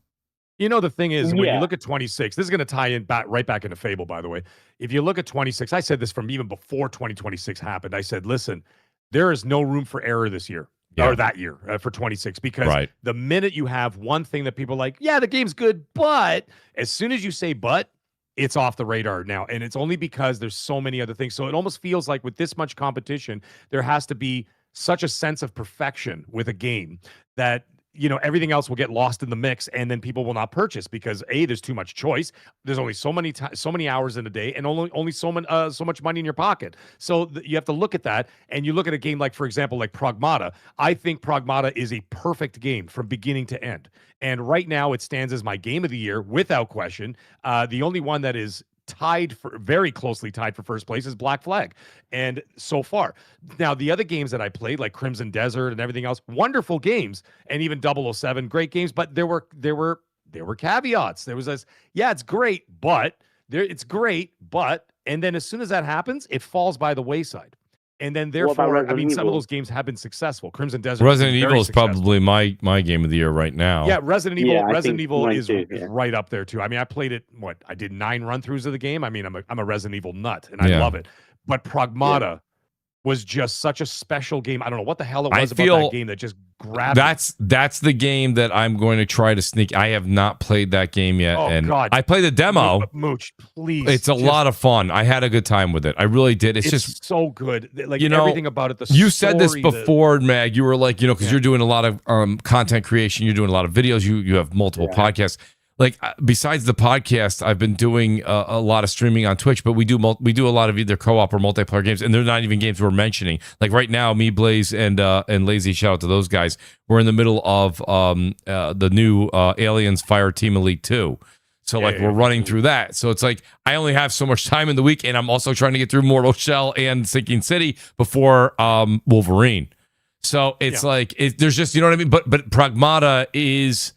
The thing is, when Yeah. you look at 26, this is going to tie in right back into Fable, by the way. If you look at 26, I said this from even before 2026 happened. I said, listen, there is no room for error this year or that year for 26, because the minute you have one thing that people are like, yeah, the game's good, but as soon as you say but, it's off the radar now. And it's only because there's so many other things. So it almost feels like with this much competition, there has to be such a sense of perfection with a game that everything else will get lost in the mix, and then people will not purchase because there's too much choice. There's only so many hours in a day, and only so much money in your pocket. So you have to look at that, and you look at a game like, for example, like Pragmata. I think Pragmata is a perfect game from beginning to end, and right now it stands as my game of the year without question. The only one that is very closely tied for first place is Black Flag. And so far, now the other games that I played, like Crimson Desert and everything else, wonderful games, and even 007, great games, but there were caveats. There was this, it's great, but and then as soon as that happens, it falls by the wayside. And then therefore, I mean, some of those games have been successful. Crimson Desert, Resident Evil is probably my game of the year right now. Yeah, Resident Evil. Yeah, Resident Evil is too. right up there too. I mean, I played it. I did 9 run-throughs of the game. I mean, I'm a Resident Evil nut, and I love it. But Pragmata was just such a special game. I don't know what the hell it was about that game that just grabbed me. That's the game that I'm going to try to sneak. I have not played that game yet, Oh, God. I played the demo. Mooch, please. It's a lot of fun. I had a good time with it. I really did. It's just so good. Like everything about it. You said this before, Mag. You were like, because you're doing a lot of content creation. You're doing a lot of videos. You have multiple podcasts. Like besides the podcast, I've been doing a lot of streaming on Twitch, but we do a lot of either co-op or multiplayer games, and they're not even games we're mentioning. Like right now, me, Blaze, and Lazy, shout out to those guys. We're in the middle of the new Aliens Fireteam Elite 2. So we're running through that. So it's like I only have so much time in the week, and I'm also trying to get through Mortal Shell and Sinking City before Wolverine. So it's there's just, you know what I mean. But Pragmata is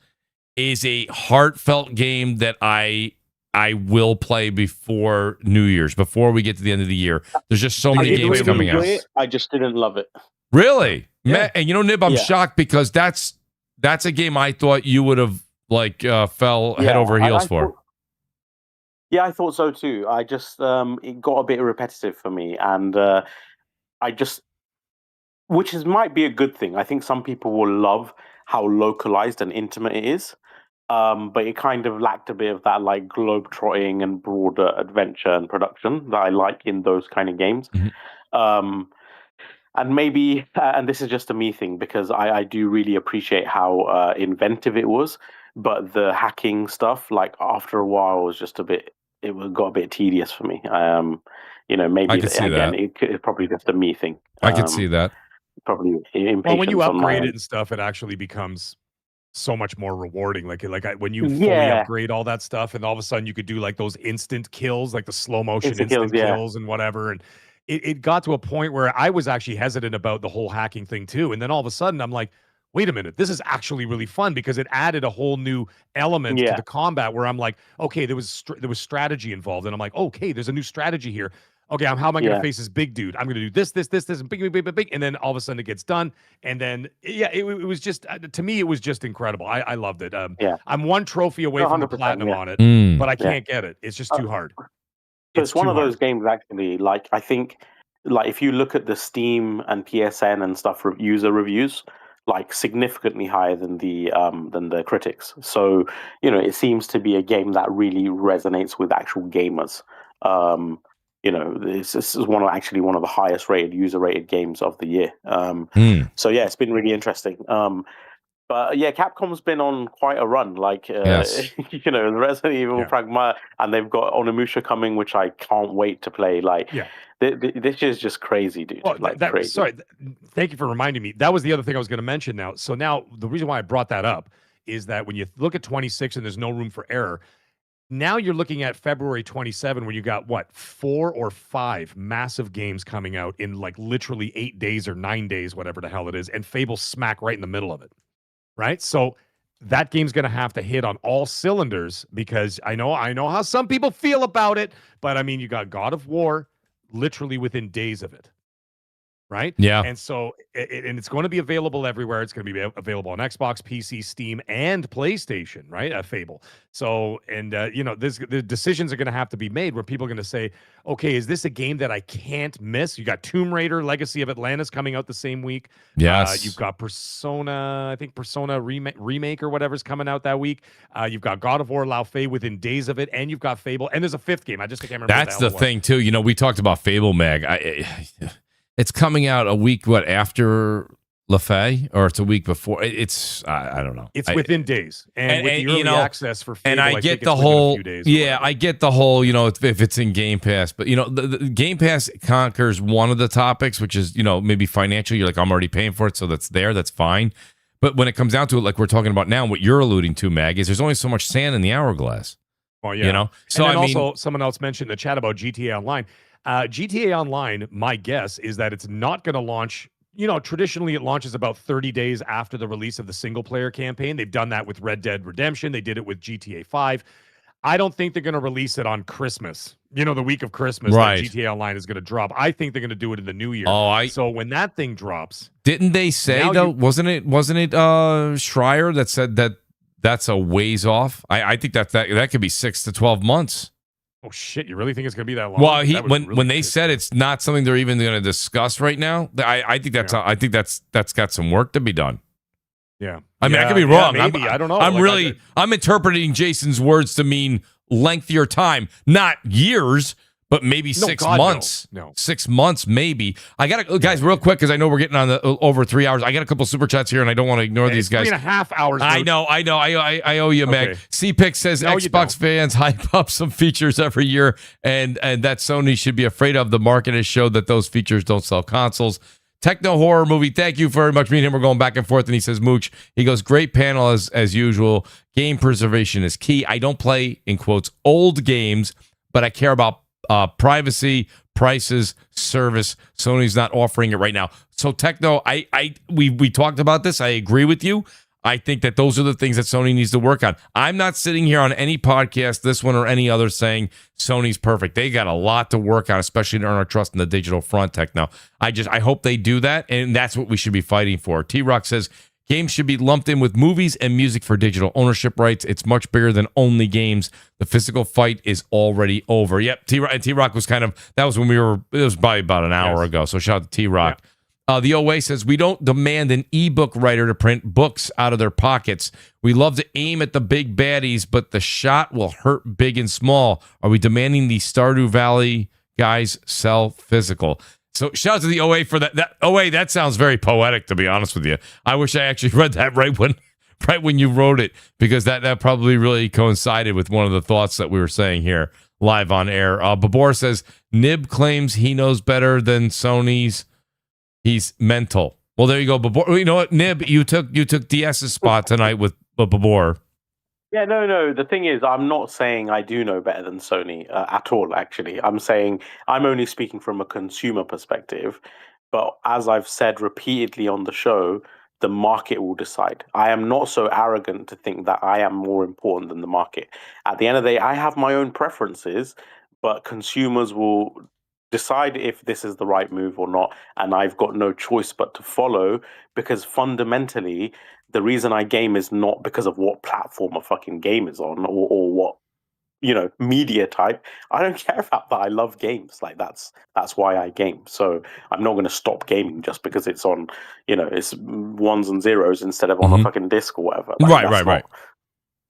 a heartfelt game that I I will play before New Year's, before we get to the end of the year. There's just so many games coming out. I just didn't love it. Really? Yeah. And Nib, I'm shocked because that's a game I thought you would have fell head over heels for. I thought so too. I just it got a bit repetitive for me, and might be a good thing. I think some people will love how localized and intimate it is, but it kind of lacked a bit of that like globe-trotting and broader adventure and production that I like in those kind of games. Mm-hmm. And maybe, and this is just a me thing, because I do really appreciate how inventive it was, but the hacking stuff, like after a while, was just got a bit tedious for me. Maybe I could see again, that. It's probably just a me thing. I could see that. Probably well, when you upgrade it and stuff, it actually becomes so much more rewarding. When you fully upgrade all that stuff, and all of a sudden you could do like those instant kills, like the slow motion instant kills and whatever. And it got to a point where I was actually hesitant about the whole hacking thing too. And then all of a sudden I'm like, wait a minute, this is actually really fun, because it added a whole new element to the combat where I'm like, okay, there was strategy involved. And I'm like, okay, there's a new strategy here. Okay, how am I going to face this big dude? I'm going to do this, and big. And then all of a sudden it gets done. And then, it was just, to me, it was just incredible. I loved it. I'm one trophy away from the platinum on it, but I can't get it. It's just too hard. It's one of those games, actually, like, I think, like, if you look at the Steam and PSN and stuff, user reviews, like, significantly higher than the critics. So, it seems to be a game that really resonates with actual gamers. This is one of the highest rated, user rated games of the year. So yeah, it's been really interesting. But yeah, Capcom's been on quite a run. Like, the Resident Evil, Pragma, and they've got Onimusha coming, which I can't wait to play. Like, this is just crazy, dude. Well, crazy. Sorry, thank you for reminding me. That was the other thing I was going to mention now. So now the reason why I brought that up is that when you look at 26 and there's no room for error, now you're looking at February 27, where you got 4 or 5 massive games coming out in like literally 8 days or 9 days, whatever the hell it is, and Fable smack right in the middle of it. Right? So that game's going to have to hit on all cylinders, because I know how some people feel about it, but I mean, you got God of War literally within days of it. Right? Yeah. And so, and it's going to be available everywhere. It's going to be available on Xbox, PC, Steam, and PlayStation, right? Fable. So, and, the decisions are going to have to be made where people are going to say, okay, is this a game that I can't miss? You got Tomb Raider, Legacy of Atlantis coming out the same week. Yes. You've got Persona, I think Persona remake or whatever's coming out that week. You've got God of War, Lao Fei within days of it, and you've got Fable, and there's a 5th game. I can't remember. That's the thing too. We talked about Fable, Mag. It's coming out a week, after La Fay, or it's a week before? I don't know. It's within days, and with the early access for Fable, and I get the whole, I get the whole, if it's in Game Pass, but the Game Pass conquers one of the topics, which is maybe financial. You're like, I'm already paying for it, so that's fine. But when it comes down to it, like we're talking about now, what you're alluding to, Mag, is there's only so much sand in the hourglass. Well, yeah, So and then also someone else mentioned in the chat about GTA Online. GTA Online, my guess is that it's not going to launch. Traditionally it launches about 30 days after the release of the single player campaign. They've done that with Red Dead Redemption. They did it with GTA 5. I don't think they're going to release it on Christmas. The week of Christmas, right? Like GTA Online is going to drop. I think they're going to do it in the new year. So when that thing drops, didn't they say though? Wasn't it Schreier that said that that's a ways off? I think that could be 6 to 12 months. Oh shit! You really think it's going to be that long? Well, when they said it's not something they're even going to discuss right now, I think that's got some work to be done. Yeah, I mean, I could be wrong. Maybe I don't know. I'm interpreting Jason's words to mean lengthier time, not years, but maybe 6 months. No. 6 months, maybe. I got to, guys, real quick, because I know we're getting on over 3 hours. I got a couple super chats here, and I don't want to ignore these guys. 3.5 hours. I know. I owe you, Meg. CPIC says Xbox fans hype up some features every year, and that Sony should be afraid of. The market has showed that those features don't sell consoles. Techno Horror Movie, thank you very much. Me and him were going back and forth, and he says, Mooch, he goes, great panel as usual. Game preservation is key. I don't play, in quotes, old games, but I care about privacy, prices, service. Sony's not offering it right now. So Techno, we talked about this. I agree with you. I think that those are the things that Sony needs to work on. I'm not sitting here on any podcast, this one or any other, saying Sony's perfect. They got a lot to work on, especially to earn our trust in the digital front tech now. I hope they do that, and that's what we should be fighting for. T-Rock says, games should be lumped in with movies and music for digital ownership rights. It's much bigger than only games. The physical fight is already over. Yep, T-Rock was that was when it was probably about an hour ago, so shout out to T-Rock. Yeah. The OA says, we don't demand an ebook writer to print books out of their pockets. We love to aim at the big baddies, but the shot will hurt big and small. Are we demanding the Stardew Valley guys sell physical? So shout out to the OA for that. OA, that sounds very poetic, to be honest with you. I wish I actually read that right when you wrote it, because that probably really coincided with one of the thoughts that we were saying here live on air. Babor says, Nib claims he knows better than Sony's. He's mental. Well, there you go, Babor. You know what, Nib, you took DS's spot tonight with Babor. Yeah, no. The thing is, I'm not saying I do know better than Sony at all, actually. I'm saying I'm only speaking from a consumer perspective. But as I've said repeatedly on the show, the market will decide. I am not so arrogant to think that I am more important than the market. At the end of the day, I have my own preferences, but consumers will decide if this is the right move or not, and I've got no choice but to follow, because fundamentally the reason I game is not because of what platform a fucking game is on or what media type. I don't care about that. I love games. Like that's why I game. So I'm not going to stop gaming just because it's on it's ones and zeros instead of on a fucking disc or whatever. Like, right.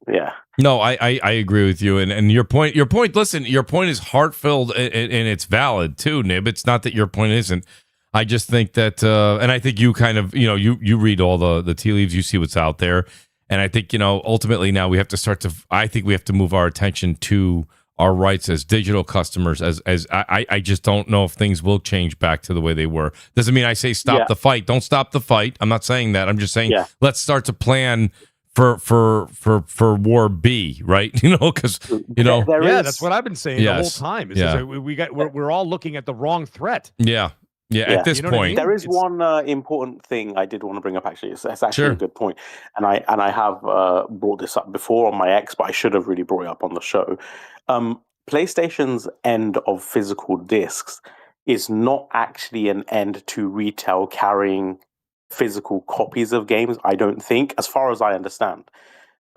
Yeah. No, I agree with you, and your point. Listen, your point is heartfelt and it's valid too, Nib. It's not that your point isn't. I just think that, and I think you kind of, you read all the tea leaves, you see what's out there, and I think ultimately now we have to I think we have to move our attention to our rights as digital customers. As I just don't know if things will change back to the way they were. Doesn't mean I say stop the fight. Don't stop the fight. I'm not saying that. I'm just saying let's start to plan for war B, right? Because that's what I've been saying the whole time. We're all looking at the wrong threat. Yeah. At this point, there is one important thing I did want to bring up. Actually, it's actually a good point, and I have brought this up before on my X, but I should have really brought it up on the show. PlayStation's end of physical discs is not actually an end to retail carrying physical copies of games. I don't think, as far as I understand,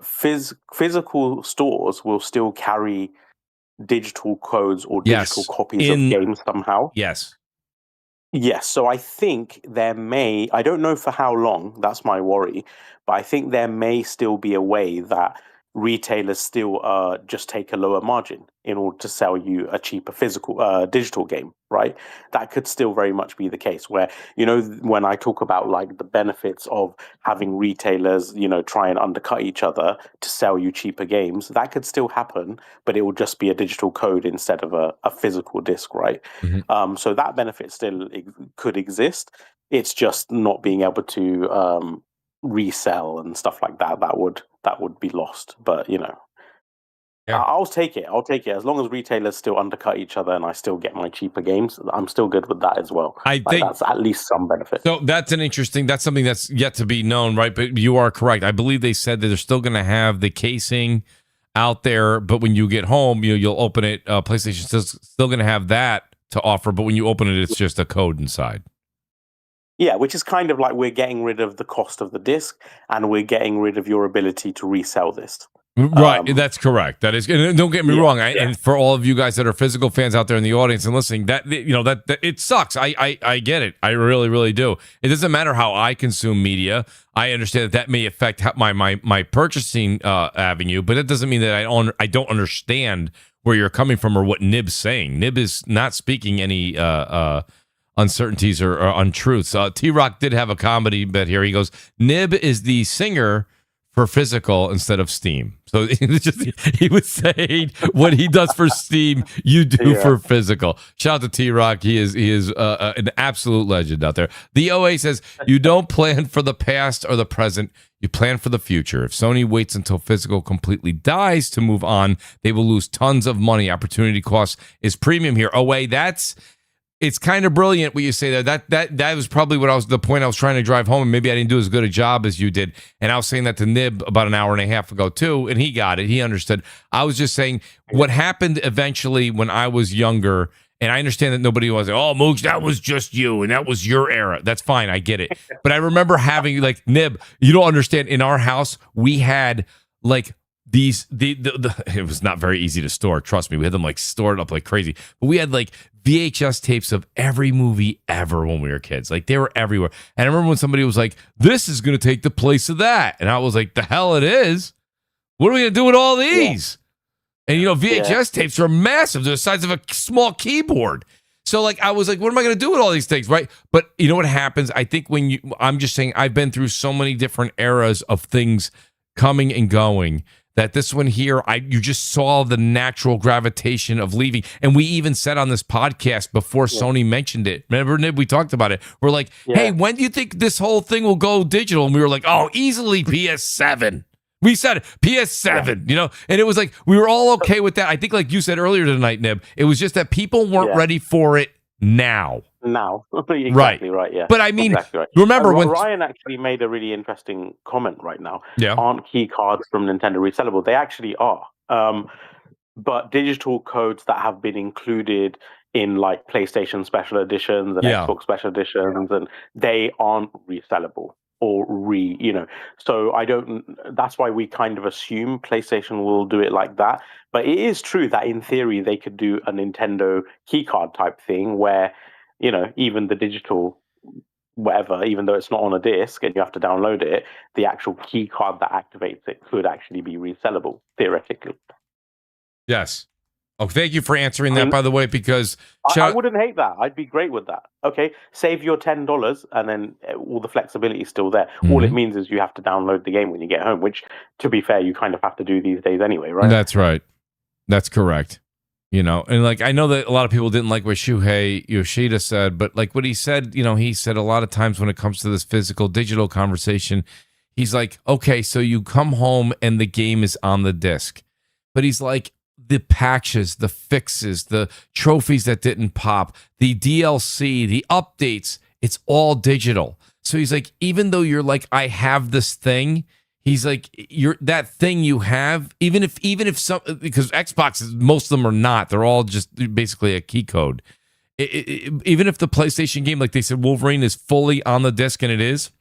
physical stores will still carry digital codes or digital copies of games somehow. Yes. So I think there may, I don't know for how long, that's my worry, but I think there may still be a way that retailers still just take a lower margin in order to sell you a cheaper physical digital game, right? That could still very much be the case where, when I talk about like the benefits of having retailers, try and undercut each other to sell you cheaper games, that could still happen, but it will just be a digital code instead of a physical disc, right? Mm-hmm. So that benefit still could exist. It's just not being able to resell and stuff like that. That would be lost. But I'll take it as long as retailers still undercut each other and I still get my cheaper games. I'm still good with that as well. I think that's at least some benefit. So that's something that's yet to be known, right? But you are correct. I believe they said that they're still going to have the casing out there, but when you get home, you'll open it. PlayStation's still going to have that to offer, but when you open it, it's just a code inside. Yeah, which is kind of like we're getting rid of the cost of the disc and we're getting rid of your ability to resell this. Right, that's correct. That is, and don't get me wrong. And for all of you guys that are physical fans out there in the audience and listening, that it sucks. I get it. I really, really do. It doesn't matter how I consume media. I understand that may affect my purchasing avenue, but it doesn't mean that I don't understand where you're coming from or what Nib's saying. Nib is not speaking any uncertainties or untruths. T-Rock did have a comedy bit here. He goes, Nib is the singer for physical instead of Steam. So he was saying what he does for Steam, you do for physical. Shout out to T-Rock. He is an absolute legend out there. The OA says, you don't plan for the past or the present. You plan for the future. If Sony waits until physical completely dies to move on, they will lose tons of money. Opportunity cost is premium here. OA, that's it's kind of brilliant what you say there. That was probably the point I was trying to drive home, and maybe I didn't do as good a job as you did. And I was saying that to Nib about an hour and a half ago too, and he got it. He understood. I was just saying what happened eventually when I was younger, and I understand that nobody was like, "Oh, Mooch, that was just you, and that was your era." That's fine, I get it. But I remember having like Nib. You don't understand. In our house, we had like these. It was not very easy to store. Trust me, we had them like stored up like crazy. But we had like VHS tapes of every movie ever when we were kids. Like they were everywhere. And I remember when somebody was like, "This is going to take the place of that," and I was like, "The hell it is! What are we going to do with all these?" Yeah. And you know, VHS tapes are massive. They're the size of a small keyboard. So like I was like, what am I going to do with all these things, right? But you know what happens? I think I'm just saying I've been through so many different eras of things coming and going that this one here, you just saw the natural gravitation of leaving. And we even said on this podcast before Sony mentioned it, remember, Nib, we talked about it. We're like, hey, when do you think this whole thing will go digital? And we were like, oh, easily PS7. We said it, PS7, you know? And it was like, we were all okay with that. I think like you said earlier tonight, Nib, it was just that people weren't ready for it now. Exactly right, yeah. But I mean, exactly right. remember when Ryan actually made a really interesting comment right now. Yeah. Aren't key cards from Nintendo resellable? They actually are. But digital codes that have been included in like PlayStation special editions and Xbox special editions, and they aren't resellable or so that's why we kind of assume PlayStation will do it like that. But it is true that in theory they could do a Nintendo keycard type thing where even the digital whatever, even though it's not on a disc and you have to download it, the actual key card that activates it could actually be resellable, theoretically. Yes. Oh, thank you for answering that, by the way, because... I wouldn't hate that. I'd be great with that. Okay, save your $10 and then all the flexibility is still there. Mm-hmm. All it means is you have to download the game when you get home, which, to be fair, you kind of have to do these days anyway, right? That's right. That's correct. And like, I know that a lot of people didn't like what Shuhei Yoshida said, but like what he said, he said a lot of times when it comes to this physical digital conversation, he's like, okay, so you come home and the game is on the disc. But he's like, the patches, the fixes, the trophies that didn't pop, the DLC, the updates, it's all digital. So he's like, even though you're like, I have this thing, he's like, that thing you have, even if some, because Xbox, most of them are not, they're all just basically a key code. Even if the PlayStation game, like they said, Wolverine is fully on the disc, and it is,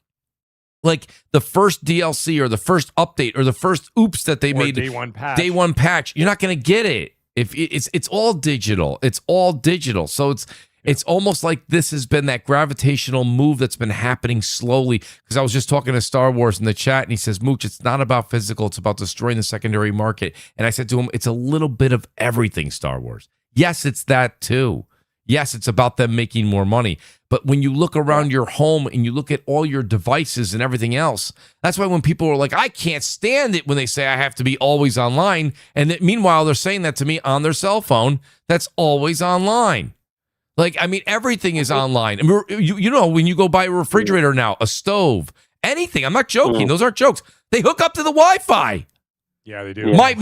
like the first DLC or the first update or the first oops that they made, day one patch, you're not going to get it. If it's all digital, So it's almost like this has been that gravitational move that's been happening slowly. Because I was just talking to Star Wars in the chat, and he says, Mooch, it's not about physical, it's about destroying the secondary market. And I said to him, it's a little bit of everything, Star Wars. Yes, it's that too. Yes, it's about them making more money. But when you look around your home and you look at all your devices and everything else, that's why when people are like, I can't stand it when they say I have to be always online. And meanwhile, they're saying that to me on their cell phone, that's always online. Like, I mean, everything is online. I mean, when you go buy a refrigerator now, a stove, anything, I'm not joking. Those aren't jokes. They hook up to the Wi-Fi. Yeah, they do. My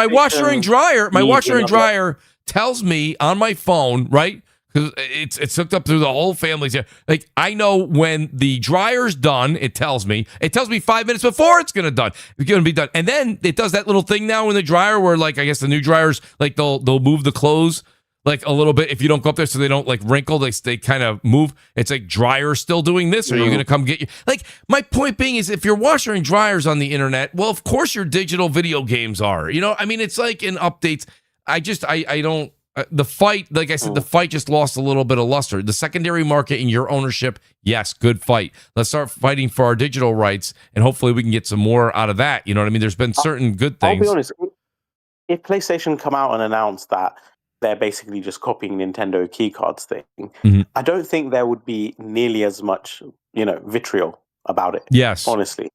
washer and dryer, tells me on my phone, right? Because it's hooked up through the whole family. Like, I know when the dryer's done, it tells me 5 minutes before it's gonna be done. And then it does that little thing now in the dryer where, like, I guess the new dryers, like they'll move the clothes like a little bit if you don't go up there, so they don't like wrinkle. They kind of move. It's like, dryer's still doing this. Are you gonna come get you? Like, my point being is, if your washer and dryer's on the internet, well, of course your digital video games are. I mean, it's like in updates. I don't, the fight, like I said, the fight just lost a little bit of luster. The secondary market and your ownership, yes, good fight. Let's start fighting for our digital rights, and hopefully we can get some more out of that. You know what I mean? There's been certain good things. I'll be honest, if PlayStation come out and announce that they're basically just copying Nintendo keycards thing, I don't think there would be nearly as much, vitriol about it. Yes. Honestly.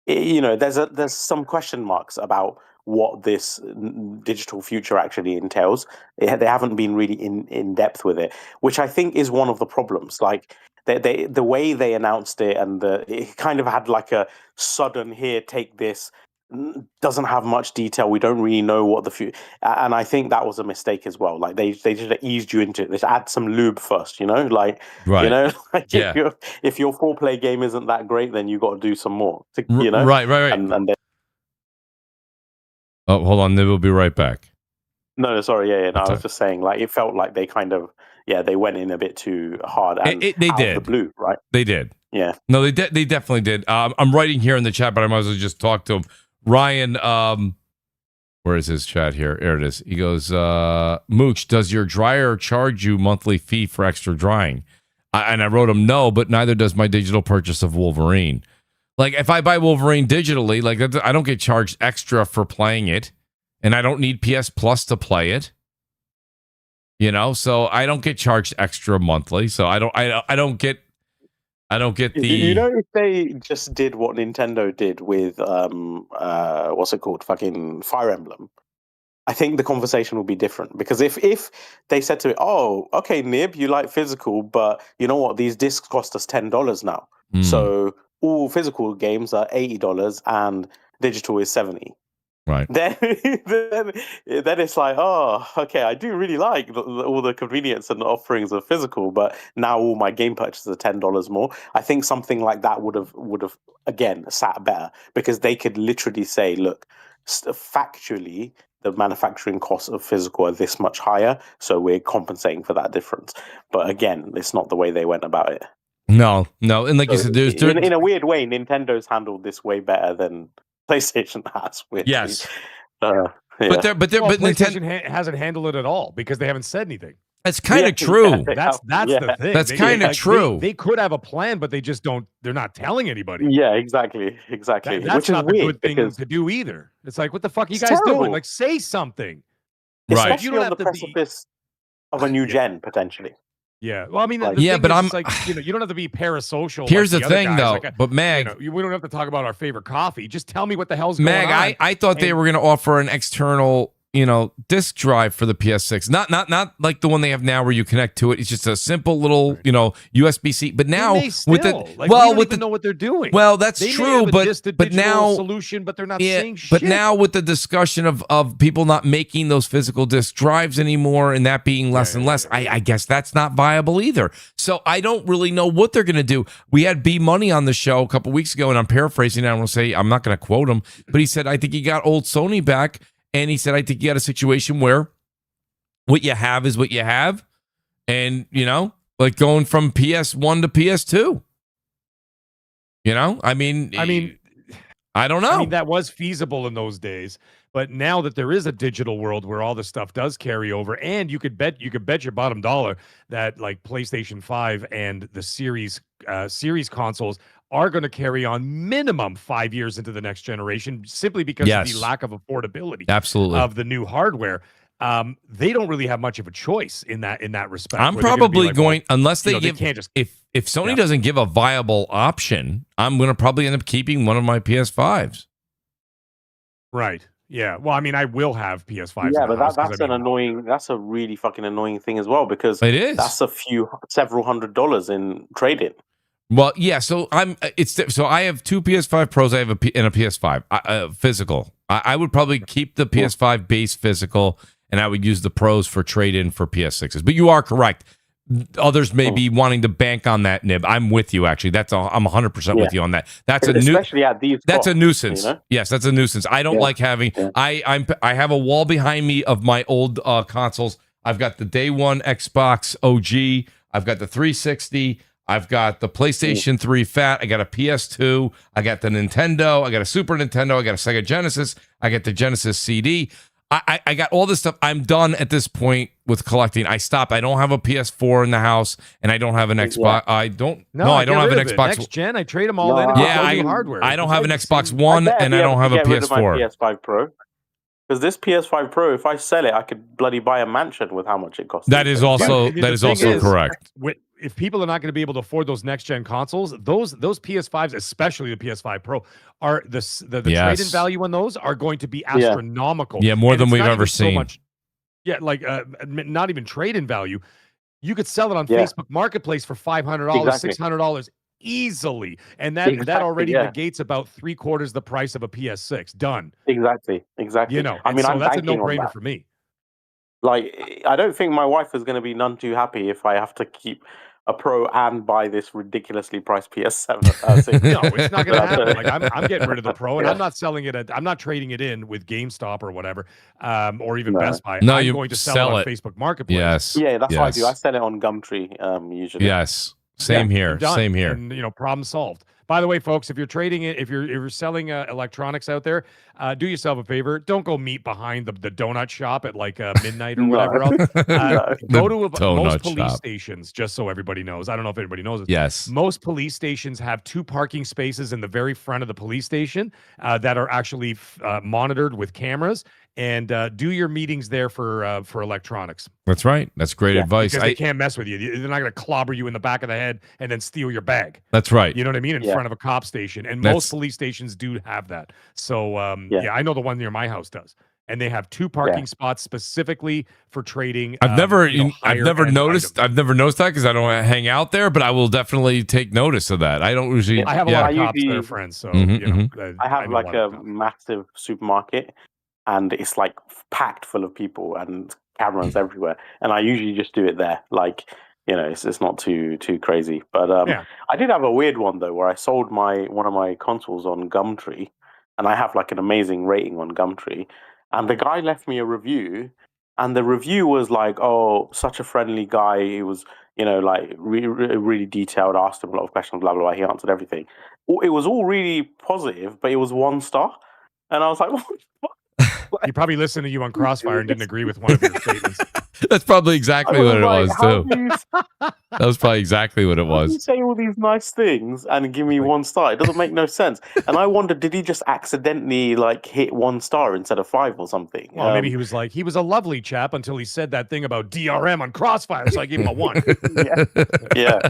There's some question marks about what this digital future actually entails. They haven't been really in depth with it, which I think is one of the problems. Like, the way they announced it, and it kind of had like a sudden, here, take this, doesn't have much detail. We don't really know what the future, and I think that was a mistake as well. Like they just eased you into it. They add some lube first, you know, like Right. like Yeah. if your 4-player game isn't that great, then you got to do some more. You know, Right. And then, oh, hold on. We'll be right back. no, sorry, no, I was Okay. just saying, like it felt like they kind of they went in a bit too hard. And They out did of the blue, right? They did. Yeah. No, they definitely did. I'm writing here in the chat, but I might as well just talk to him. Ryan, where is his chat here? Here it is. He goes, Mooch, does your dryer charge you monthly fee for extra drying? And I wrote him, no, but neither does my digital purchase of Wolverine. Like, if I buy Wolverine digitally, like I don't get charged extra for playing it, and I don't need PS Plus to play it. You know, so I don't get charged extra monthly. So I don't get the. You know, if they just did what Nintendo did with what's it called, fucking Fire Emblem, I think the conversation would be different. Because if they said to it, oh, okay, Nib, you like physical, but you know what, these discs cost us $10 now, so all physical games are $80 and digital is $70. Right. Then it's like, oh, okay, I do really like all the convenience and the offerings of physical, but now all my game purchases are $10 more. I think something like that would have again sat better, because they could literally say, look, factually, the manufacturing costs of physical are this much higher, so we're compensating for that difference. But again, it's not the way they went about it. No, and like you said, there's in a weird way, Nintendo's handled this way better than PlayStation has. Weirdly. Yes. Yeah. But PlayStation hasn't handled it at all because they haven't said anything. That's kind of true. That's the thing. That's kind of true. They could have a plan, but they just don't. They're not telling anybody. Yeah, exactly. That's Which not is the weird good thing to do either. It's like, what the fuck are you guys doing? Like, say something. Right. Especially You don't on have the to be- precipice of a new gen potentially. Yeah. Well, I mean, Like- the Yeah, thing but is, I'm- it's like, you don't have to be parasocial. Here's like the other thing, guys. though. Like, But Mag, we don't have to talk about our favorite coffee. Just tell me what the hell's going Mag, on. I thought they were going to offer an external, disc drive for the PS6. Not like the one they have now where you connect to it. It's just a simple little, USB-C. But now They may still. with the we don't even know what they're doing. well, that's They may true. have But just a but digital now solution, but they're not saying shit. But now with the discussion of people not making those physical disc drives anymore and that being less and less, I guess that's not viable either. So I don't really know what they're going to do. We had B Money on the show a couple weeks ago, and I'm paraphrasing. I don't say I'm not going to quote him, but he said I think he got old Sony back, and he said I think you got a situation where what you have is what you have, and like going from PS1 to PS2. I mean, I don't know. I mean, that was feasible in those days, but now that there is a digital world where all this stuff does carry over, and you could bet your bottom dollar that like PlayStation 5 and the series consoles are going to carry on minimum 5 years into the next generation, simply because of the lack of affordability Absolutely. of the new hardware. They don't really have much of a choice in that respect. I'm where they're gonna be probably like, going, unless they they give, can't just if Sony doesn't give a viable option, I'm going to probably end up keeping one of my PS5s. right. Yeah. Well, I mean, I will have PS5s. Yeah, in the but house, 'cause that's I mean, that's a really fucking annoying thing as well, because It is. that's several $100s in trade-in. Well, yeah. So I have two PS5 Pros. I have a PS5 physical. I would probably keep the PS5 base physical, and I would use the Pros for trade-in for PS6s. But you are correct. Others may be wanting to bank on that, Nib. I'm with you, actually. I'm 100% with you on that. That's Especially at these That's costs, a nuisance. Yes, that's a nuisance. I don't like having. I have a wall behind me of my old consoles. I've got the day one Xbox OG. I've got the 360. I've got the PlayStation 3 Fat. I got a PS2. I got the Nintendo. I got a Super Nintendo. I got a Sega Genesis. I got the Genesis CD. I got all this stuff. I'm done at this point with collecting. I stopped. I don't have a PS4 in the house, and I don't have an Xbox. I don't have an Xbox. Next gen, I trade them all in. And I hardware. I don't have an Xbox One, and I don't have a PS4. PS5 Pro. Because this PS5 Pro, if I sell it, I could bloody buy a mansion with how much it costs. That is also correct. If people are not going to be able to afford those next gen consoles, those PS5s, especially the PS5 Pro, are the trade-in value on those are going to be astronomical. Yeah, more than we've ever seen. Not even trade-in value. You could sell it on Facebook Marketplace for $500, $600 easily, and that Exactly, already yeah. negates about 3/4 the price of a PS6. Done. Exactly. You know, I and mean, so I'm that's a banking on no-brainer that. for me. Like, I don't think my wife is going to be none too happy if I have to keep a Pro and buy this ridiculously priced PS7. No, it's not going to happen. Like I'm getting rid of the Pro, and Yeah. I'm not selling it. I'm not trading it in with GameStop or whatever, or even No. Best Buy. No, I'm you going to sell sell it on it. Facebook Marketplace. Yes. Yeah, that's what I do. I Yes. sell it on Gumtree usually. Yes. Same Yeah, here. done. Same here. And you know, problem solved. By the way, folks, if you're trading it, if you're selling electronics out there, do yourself a favor. Don't go meet behind the donut shop at like midnight or No. whatever else. Go to donut most police shop. stations, just so everybody knows. I don't know if anybody knows this. Yes. Most police stations have 2 parking spaces in the very front of the police station that are actually monitored with cameras. And do your meetings there for electronics. That's right. That's great advice. Because they can't mess with you. They're not going to clobber you in the back of the head and then steal your bag. That's right. You know what I mean? In front of a cop station. And most police stations do have that. So, I know the one near my house does. And they have 2 parking spots specifically for trading. I've never noticed. items. I've never noticed that because I don't hang out there. But I will definitely take notice of that. I don't usually. I have a lot of cops that are friends. So you know, I have like a cops. massive supermarket, and it's like packed full of people and cameras everywhere. And I usually just do it there. Like, you know, it's not too crazy. But I did have a weird one though, where I sold one of my consoles on Gumtree, and I have like an amazing rating on Gumtree. And the guy left me a review, and the review was like, "Oh, such a friendly guy. He was, you know, like really detailed. Asked him a lot of questions. Blah blah blah. He answered everything. It was all really positive, but it was 1 star." And I was like, "What the fuck?" He probably listened to you on Crossfire and didn't agree with one of your statements. That's probably exactly what it was too. That was probably exactly what it was. You say all these nice things and give me 1 star. It doesn't make no sense. And I wondered, did he just accidentally like hit 1 star instead of 5 or something? Well, maybe he was a lovely chap until he said that thing about DRM on Crossfire, so I gave him a 1. yeah.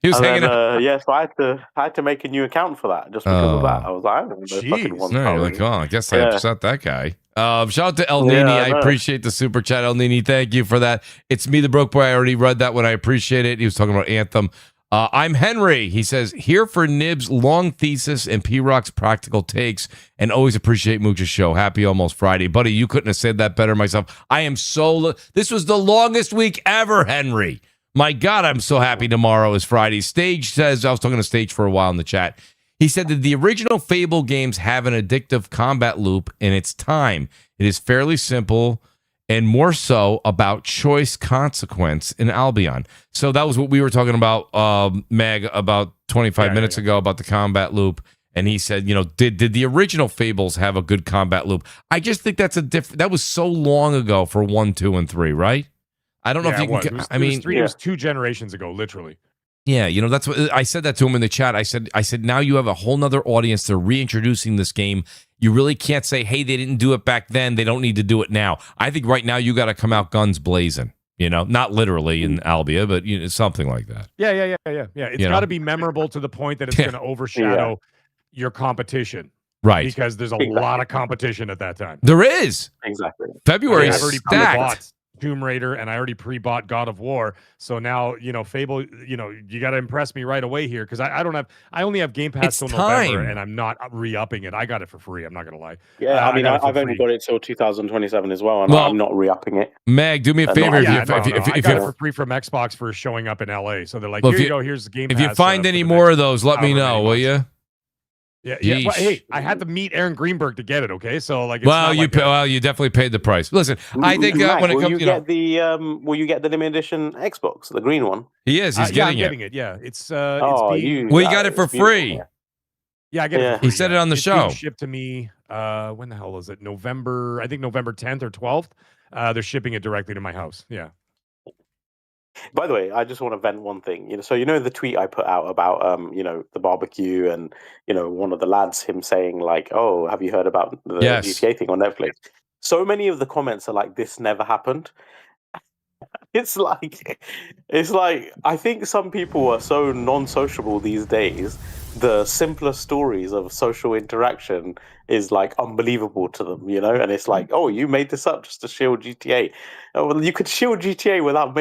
He was hanging out. So I had to make a new account for that just because of that. I was like, I don't know, fucking 1 star. Like, oh, I guess I upset that guy. Shout out to El Nini. I appreciate the super chat, El Nini. Thank you for that. It's me, the broke boy. I already read that one. I appreciate it. He was talking about Anthem. I'm Henry. He says, here for Nib's long thesis and P-Rock's practical takes, and always appreciate Mooch's show. Happy almost Friday. Buddy, you couldn't have said that better myself. I am this was the longest week ever, Henry. My God, I'm so happy tomorrow is Friday. Stage says, I was talking to Stage for a while in the chat. He said that the original Fable games have an addictive combat loop, and it's time. It is fairly simple and more so about choice consequence in Albion. So that was what we were talking about, Meg, about 25 minutes ago about the combat loop. And he said, you know, did the original Fables have a good combat loop? I just think that's that was so long ago for 1, 2, and 3, right? I don't know if you can. It was 2 generations ago, literally. Yeah, you know, that's what I said that to him in the chat. I said, now you have a whole nother audience. They're reintroducing this game. You really can't say, hey, they didn't do it back then. They don't need to do it now. I think right now you got to come out guns blazing. You know, not literally in Albia, but you know, something like that. Yeah. It's got to be memorable to the point that it's going to overshadow your competition. Right. Because there's a lot of competition at that time. There is. Exactly. February I've already stacked. pre-bought Tomb Raider, and I already pre-bought God of War. So now, you know, Fable, you know, you got to impress me right away here because I only have Game Pass till November, and I'm not re-upping it. I got it for free. I'm not going to lie. Yeah, I mean, I've only got it till 2027 as well, and I'm not re-upping it. Meg, do me a favor. I got it for free from Xbox for showing up in LA. So they're like, here you go. Here's the Game Pass. If you find any more of those, let me know, will you? Yeah. Well, hey, I had to meet Aaron Greenberg to get it. Okay, so like, you definitely paid the price. Listen, I think Mac, when it comes, will you get the limited edition Xbox, the green one? He is. He's getting it. Yeah, it's. You got it for free. Yeah, I get it. He said it on the show. Being shipped to me. When the hell is it? November. I think November 10th or 12th. They're shipping it directly to my house. Yeah. By the way, I just want to vent one thing. You know, so you know the tweet I put out about you know, the barbecue and you know, one of the lads, him saying like, "Oh, have you heard about the GTA thing on Netflix?" So many of the comments are like, "This never happened." It's like I think some people are so non-sociable these days the simpler stories of social interaction is like unbelievable to them, you know. And it's like, oh, you made this up just to shield GTA. Oh, well, you could shield GTA without,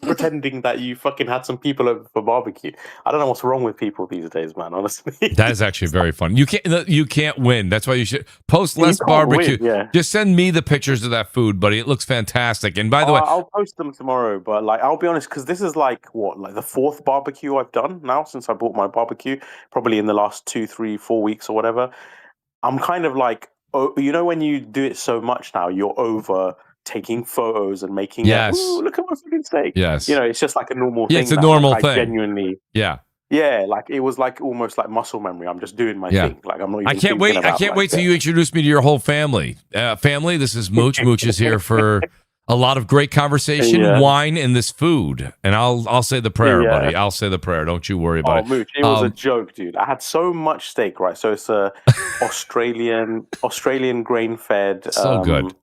pretending that you fucking had some people over for barbecue. I don't know what's wrong with people these days, man. Honestly, That is actually very fun. You can't win. That's why you should post You less can't barbecue. win, yeah. Just send me the pictures of that food, buddy. It looks fantastic. And by the way, I'll post them tomorrow. But like, I'll be honest, because this is like the fourth barbecue I've done now since I bought my barbecue, probably in the last 2, 3, 4 weeks or whatever. I'm kind of like, when you do it so much now, you're over taking photos and making Yes. ooh, look at my fucking steak. yes. It's just like a normal thing. Yeah, it's a now. normal I thing. Genuinely, Yeah. yeah, like it was like almost like muscle memory. I'm just doing my Yeah. thing. Like I'm not even I can't thinking wait. I about, can't like, wait till you introduce me to your whole family. Family, this is Mooch. Mooch is here for a lot of great conversation, Yeah. wine, and this food. And I'll say the prayer, Yeah. buddy. I'll say the prayer. Don't you worry about Oh, it. Mooch, it was a joke, dude. I had so much steak, right? So it's a Australian grain-fed So good.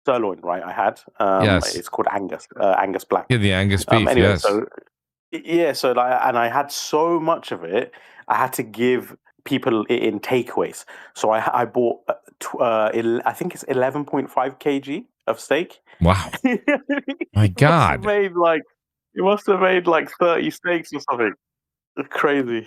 sirloin, right? I had. Yes. It's called Angus Black. Yeah, the Angus beef. Anyway, yes. so and I had so much of it, I had to give people it in takeaways. So I bought, I think it's 11.5 kg of steak. Wow. My God. It must have made like 30 steaks or something. It's crazy.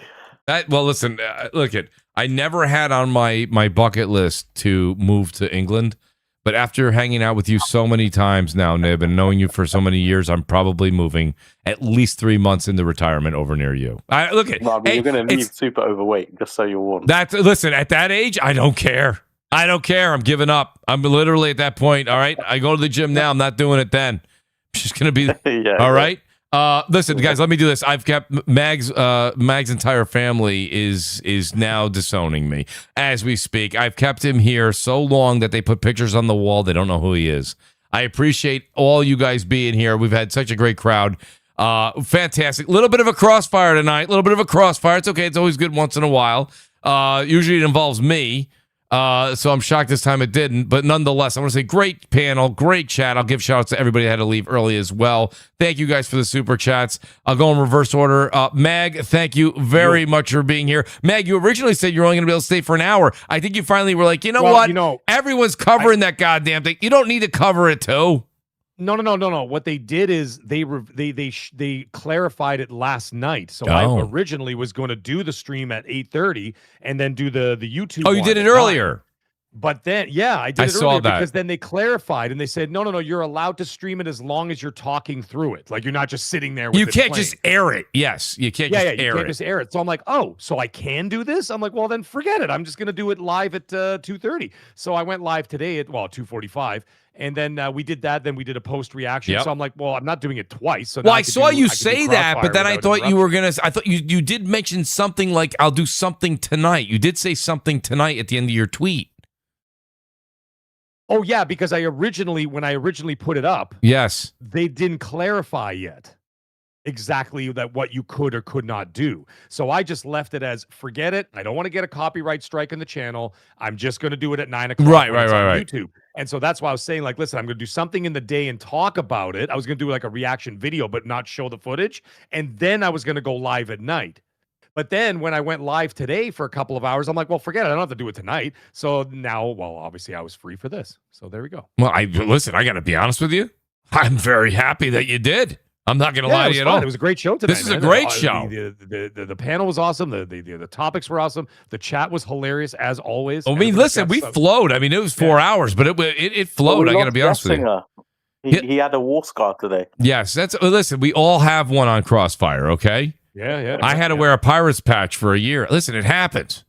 Well, listen. Look, I never had on my bucket list to move to England, but after hanging out with you so many times now, Nib, and knowing you for so many years, I'm probably moving at least 3 months into retirement over near you. You're going to leave super overweight, just so you're warned. Listen, at that age, I don't care. I'm giving up. I'm literally at that point. All right, I go to the gym now. I'm not doing it then. I'm just gonna be. Yeah, all right. Listen, guys, let me do this. I've kept Mag's entire family is now disowning me as we speak. I've kept him here so long that they put pictures on the wall. They don't know who he is. I appreciate all you guys being here. We've had such a great crowd. Fantastic. Little bit of a crossfire tonight. It's okay. It's always good once in a while. Usually it involves me. So I'm shocked this time it didn't, but nonetheless, I want to say great panel, great chat. I'll give shout outs to everybody that had to leave early as well. Thank you guys for the super chats. I'll go in reverse order. Mag, thank you very much for being here. Mag, you originally said you're only going to be able to stay for an hour. I think you finally were like, what? Everyone's covering that goddamn thing. You don't need to cover it too. No. What they did is they clarified it last night. So I originally was going to do the stream at 8:30 and then do the YouTube. Oh, you did it earlier. But then, I did it earlier because then they clarified and they said, no, you're allowed to stream it as long as you're talking through it. Like you're not just sitting there with You can't just air it. Yes, you can't just air it. So I'm like, oh, so I can do this? I'm like, well, then forget it. I'm just going to do it live at 2:30. So I went live today at 2:45. And then we did that. Then we did a post reaction. Yep. So I'm like, well, I'm not doing it twice. So well, I saw you say that, but then I thought you were gonna. I thought you did mention something like, "I'll do something tonight." You did say something tonight at the end of your tweet. Oh yeah, because when I originally put it up, yes, they didn't clarify yet exactly that what you could or could not do. So I just left it as forget it. I don't want to get a copyright strike on the channel. I'm just going to do it at 9 o'clock. Right. YouTube. And so that's why I was saying, like, listen, I'm going to do something in the day and talk about it. I was going to do like a reaction video, but not show the footage. And then I was going to go live at night. But then when I went live today for a couple of hours, I'm like, well, forget it. I don't have to do it tonight. So now, obviously I was free for this. So there we go. Well, I got to be honest with you. I'm very happy that you did. I'm not going to lie to you at all. It was a great show today. This is a great show. The panel was awesome. The topics were awesome. The chat was hilarious as always. I mean, listen, we flowed. I mean, it was 4 hours, but it flowed. I got to be honest with you. He had a war scar today. Yes, listen. We all have one on Crossfire. Okay. Yeah. I had to wear a Pirates patch for a year. Listen, it happens.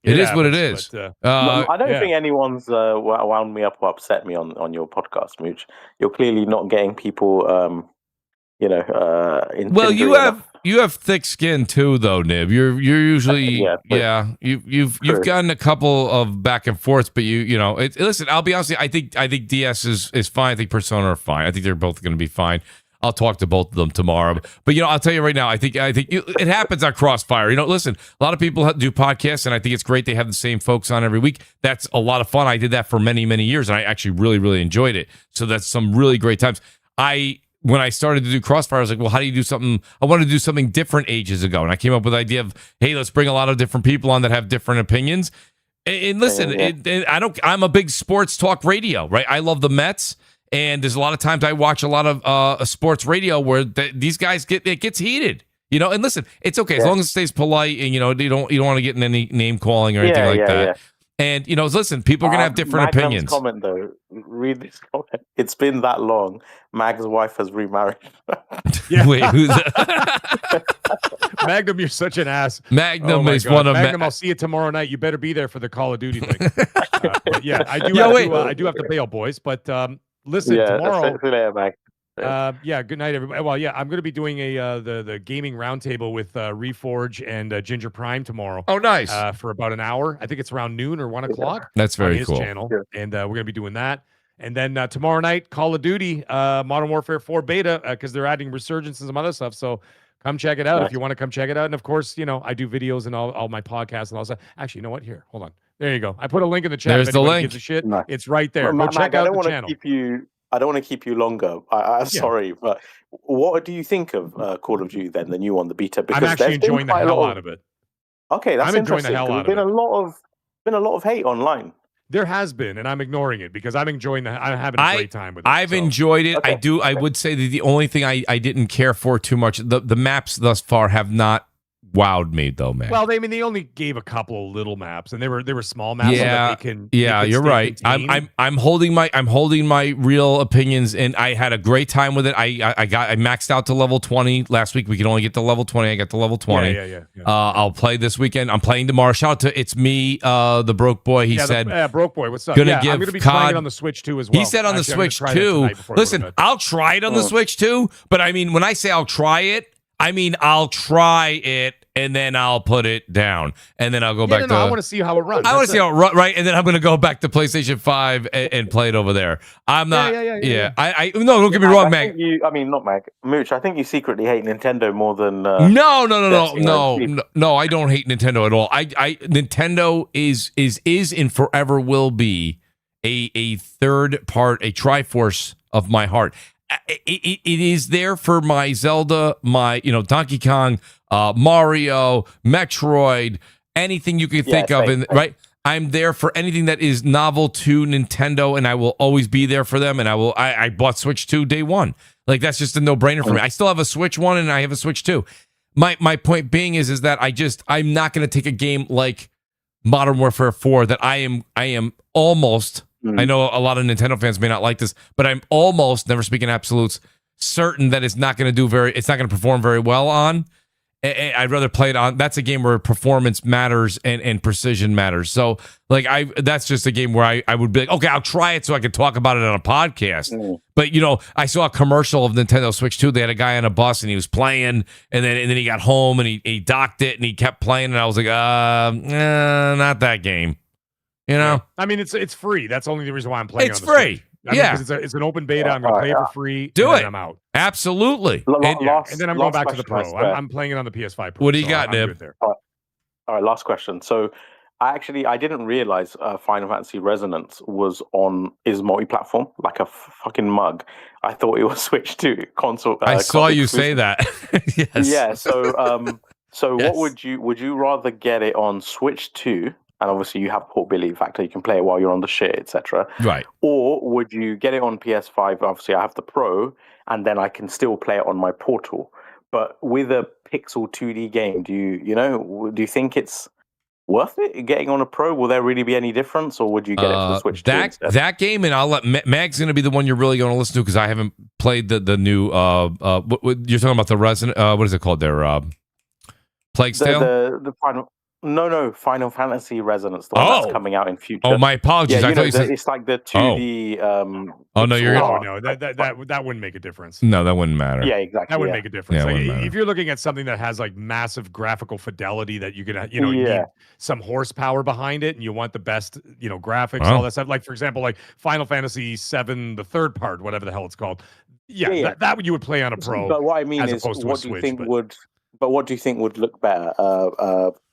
It is what it is. But, I don't think anyone's wound me up or upset me on your podcast, Mooch. You're clearly not getting people. Well, you have thick skin too, though, Nib. You're usually you've gotten a couple of back and forths, but listen. I'll be honest with you, I think DS is fine. I think Persona are fine. I think they're both going to be fine. I'll talk to both of them tomorrow. But I'll tell you right now, I think it happens on Crossfire. Listen, a lot of people do podcasts, and I think it's great they have the same folks on every week. That's a lot of fun. I did that for many, many years, and I actually really, really enjoyed it. So that's some really great times. when I started to do Crossfire, I was like, well, how do you do something? I wanted to do something different ages ago. And I came up with the idea of, hey, let's bring a lot of different people on that have different opinions. And listen, I'm a big sports talk radio, right? I love the Mets. And there's a lot of times I watch a lot of sports radio where these guys it gets heated, you know. And listen, it's okay as long as it stays polite, and you know you don't want to get in any name calling or anything like that. Yeah. And you know, listen, people are gonna have different opinions. Comment though, read this comment. It's been that long. Mag's wife has remarried. Wait, who's that? Magnum, you're such an ass. Magnum is one of Magnum. I'll see you tomorrow night. You better be there for the Call of Duty thing. But yeah, I do have to bail, boys. But listen, tomorrow. Good night, everybody. Well, yeah, I'm going to be doing the gaming roundtable with Reforge and Ginger Prime tomorrow. Oh, nice. For about an hour. I think it's around noon or 1 o'clock. That's very on his cool. Channel, and we're going to be doing that. And then tomorrow night, Call of Duty, Modern Warfare 4 beta, because they're adding Resurgence and some other stuff. So come check it out if you want to come check it out. And of course, you know, I do videos and all my podcasts and all that. Actually, you know what? Here, hold on. There you go. I put a link in the chat. There's the link. Gives a shit. No. It's right there. Go check out the channel. I don't want to keep you longer. I'm sorry, but what do you think of Call of Duty then, the new one, the beta? Because I'm actually enjoying the hell out of it. Okay, that's interesting. There's been a lot of hate online. There has been, and I'm ignoring it because I'm enjoying I'm having a great time with it. I've enjoyed it. Okay. I would say that the only thing I didn't care for too much, the maps thus far have not wowed me though, man. Well, they only gave a couple of little maps, and they were small maps. Yeah, so that you're right. Contained. I'm holding my real opinions, and I had a great time with it. I maxed out to level 20 last week. We could only get to level 20. I got to level 20. Yeah. I'll play this weekend. I'm playing tomorrow. Shout out to It's Me, the Broke Boy. He said, Broke Boy, what's up? I'm gonna be playing it on the Switch too as well. He said on the Switch too. Listen, I'll try it on the Switch too. But I mean, when I say I'll try it, I mean I'll try it. And then I'll put it down, and then I'll go back to. I want to see how it runs. I want to see how it runs, right? And then I'm going to go back to PlayStation 5 and play it over there. I'm not. Yeah. No, don't get me wrong, Mag. Not Mag. Mooch. I think you secretly hate Nintendo more than. No. I don't hate Nintendo at all. Nintendo is and forever will be a third part, a Triforce of my heart. It is there for my Zelda, my Donkey Kong, Mario, Metroid, anything you can think of, right? I'm there for anything that is novel to Nintendo, and I will always be there for them. And I bought Switch 2 day one. Like that's just a no-brainer for me. I still have a Switch 1 and I have a Switch 2. My point being is that I'm not going to take a game like Modern Warfare 4 that I am almost. I know a lot of Nintendo fans may not like this, but I'm almost, never speaking absolutes, certain that it's not going to perform very well on. I'd rather play it on. That's a game where performance matters and precision matters. So, that's just a game where I would be like, okay, I'll try it so I can talk about it on a podcast. But I saw a commercial of Nintendo Switch 2. They had a guy on a bus and he was playing, and then he got home and he docked it and he kept playing, and I was like, not that game. I mean, it's free. That's only the reason why I'm playing. It's free. It's an open beta. I'm going to play it for free. Do it. I'm out. Absolutely. And then I'm going back to the Pro. I'm playing it on the PS5 Pro. What do you got, Nib? All right, last question. So I didn't realize Final Fantasy Resonance is multi-platform, like a fucking mug. I thought it was Switch 2 console. I saw you say that. Yes. Yeah. So what would you rather get it on Switch 2? And obviously you have portability factor, you can play it while you're on the shit, etc. Right. Or would you get it on PS5? Obviously I have the Pro, and then I can still play it on my Portal. But with a pixel 2D game, do you think it's worth it getting on a Pro? Will there really be any difference, or would you get it for the Switch 2 instead? That game, and I'll let Mag's going to be the one you're really going to listen to, because I haven't played the new you're talking about the Resident what is it called there? Plague Tale? The final. No, Final Fantasy Resonance, the one that's coming out in future. Oh, my apologies. Yeah, I thought you said it's like the 2D. No, you're no, that wouldn't make a difference. No, that wouldn't matter. Yeah, exactly. That wouldn't make a difference. Yeah, if you're looking at something that has massive graphical fidelity that you can, you need some horsepower behind it, and you want the best, graphics, all that stuff. Like for example, like Final Fantasy VII, the third part, whatever the hell it's called. Yeah. That you would play on a Pro. But what I mean is, what do you think would? But what do you think would look better?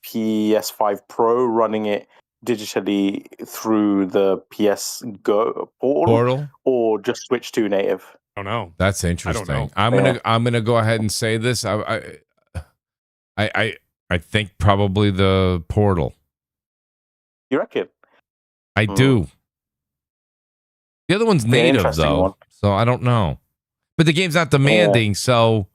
PS5 Pro running it digitally through the PS Go portal, or just Switch 2 native? don't know. That's interesting. know. I'm gonna go ahead and say this. I think probably the Portal. You reckon? I do. The other one's native interesting though, one. so I don't know. But the game's not demanding, so.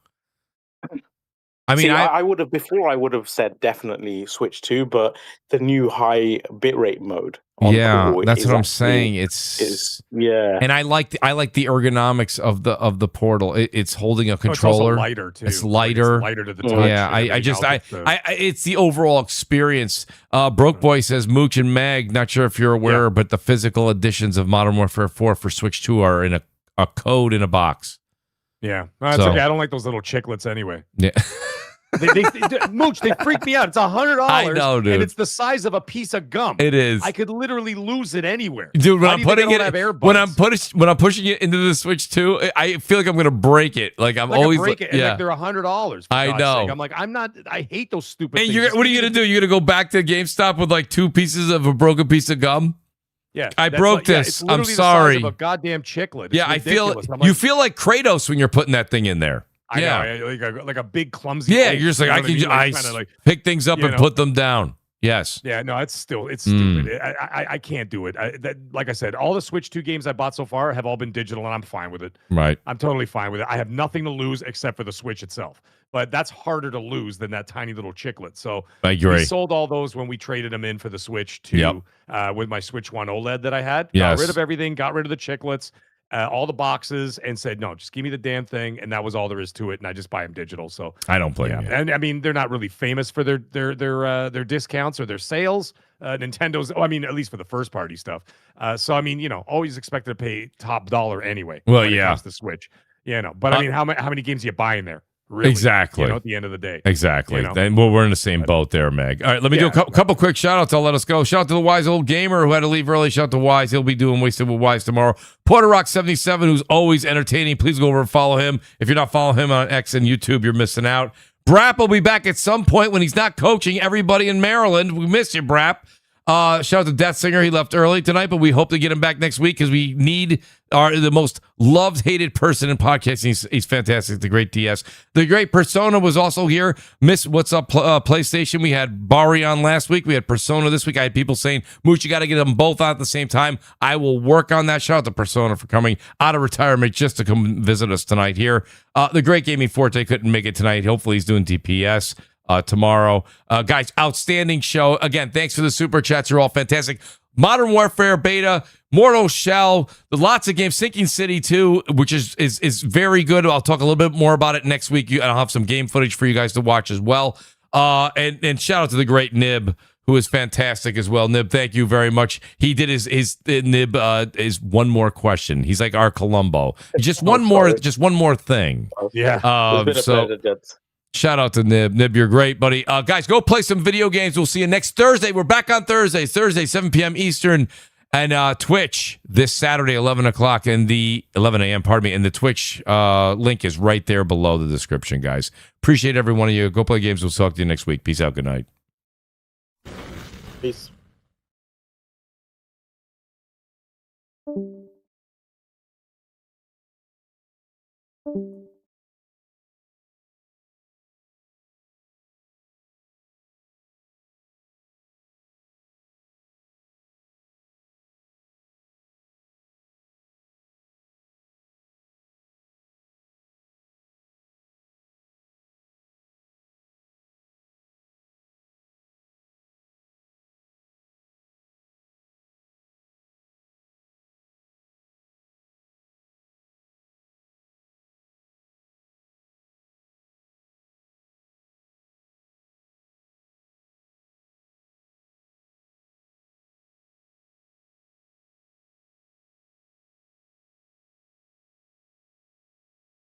I mean, See, I would have before. I would have said definitely Switch 2, but the new high bitrate mode. On Portal that's is what I'm actually- saying. Yeah, and I like the ergonomics of the Portal. It's holding a Oh, it's also controller. lighter too. It's Like, lighter. it's lighter to the touch. Yeah, and I everything just else. It's, it's the overall experience. Broke Boy says Mooch and Meg. Not sure if you're aware, but the physical editions of Modern Warfare 4 for Switch 2 are in a code in a box. yeah, that's okay. I don't like those little chiclets anyway. Yeah. Mooch, they freak me out. It's $100. I know, dude. And it's the size of a piece of gum. It is. I could literally lose it anywhere. Dude, when Why I'm do you think putting I don't it have air when buds? I'm pushing it into the Switch 2, I feel like I'm gonna break it. Like I'm Like always break it, and yeah. like they're $100. I know. I'm like, I hate those stupid And things. what are you gonna do? You're gonna go back to GameStop with like 2 pieces of a broken piece of gum? Yeah, I that's broke like- yeah, this. it's I'm literally the sorry. size of a goddamn chiclet. It's Yeah, I feel ridiculous. I'm you like, feel like Kratos when you're putting that thing in there. I Yeah. know, like a big clumsy. Yeah, oaf, you're just like you know I what can mean? Like, I kinda like, pick things up you and know. put them down. Yes. Yeah, no, it's Mm. stupid. I can't do it. Like I said, all the Switch 2 games I bought so far have all been digital, and I'm fine with it. Right. I'm totally fine with it. I have nothing to lose except for the Switch itself. But that's harder to lose than that tiny little chiclet. So I agree. we sold all those when we traded them in for the Switch 2 with my Switch 1 OLED that I had. Yes. Got rid of everything, got rid of the chiclets, all the boxes, and said, no, just give me the damn thing. And that was all there is to it. And I just buy them digital. So I don't blame you. and I mean, they're not really famous for their discounts or their sales. Nintendo's, at least for the first party stuff. So I mean, always expected to pay top dollar anyway. Well, when it yeah. comes to Switch, but I mean, how many games do you buy in there? Really? Exactly. At the end of the day. Exactly. You know? Then we're in the same boat there, Meg. All right, let me do a couple quick shout outs. I'll let us go. Shout out to the Wise Old Gamer who had to leave early. Shout out to Wise. He'll be doing Wasted with Wise tomorrow. Porter Rock 77, who's always entertaining. Please go over and follow him. If you're not following him on X and YouTube, you're missing out. BRAP will be back at some point when he's not coaching everybody in Maryland. We miss you, BRAP. Shout out to Death Singer. He left early tonight, but we hope to get him back next week because we need the most loved, hated person in podcasting. He's fantastic. The great DS. The great Persona was also here. Miss What's Up PlayStation. We had Bari on last week. We had Persona this week. I had people saying, Mooch, you got to get them both out at the same time. I will work on that. Shout out to Persona for coming out of retirement just to come visit us tonight here. The great Gaming Forte couldn't make it tonight. Hopefully he's doing DPS. Tomorrow. Guys, outstanding show. Again, thanks for the super chats. You're all fantastic. Modern Warfare Beta, Mortal Shell, lots of games. Sinking City 2, which is very good. I'll talk a little bit more about it next week. I'll have some game footage for you guys to watch as well. And shout out to the great Nib, who is fantastic as well. Nib, thank you very much. He did his Nib is one more question. He's like our Columbo. Just one more thing. Yeah. It's been a pleasure, gents. Shout out to Nib. Nib, you're great, buddy. Guys, go play some video games. We'll see you next Thursday. We're back on Thursday, 7 p.m. Eastern, and Twitch this Saturday, 11 o'clock, and the 11 a.m., pardon me, and the Twitch link is right there below the description, guys. Appreciate every one of you. Go play games. We'll talk to you next week. Peace out. Good night. Peace. Thank you.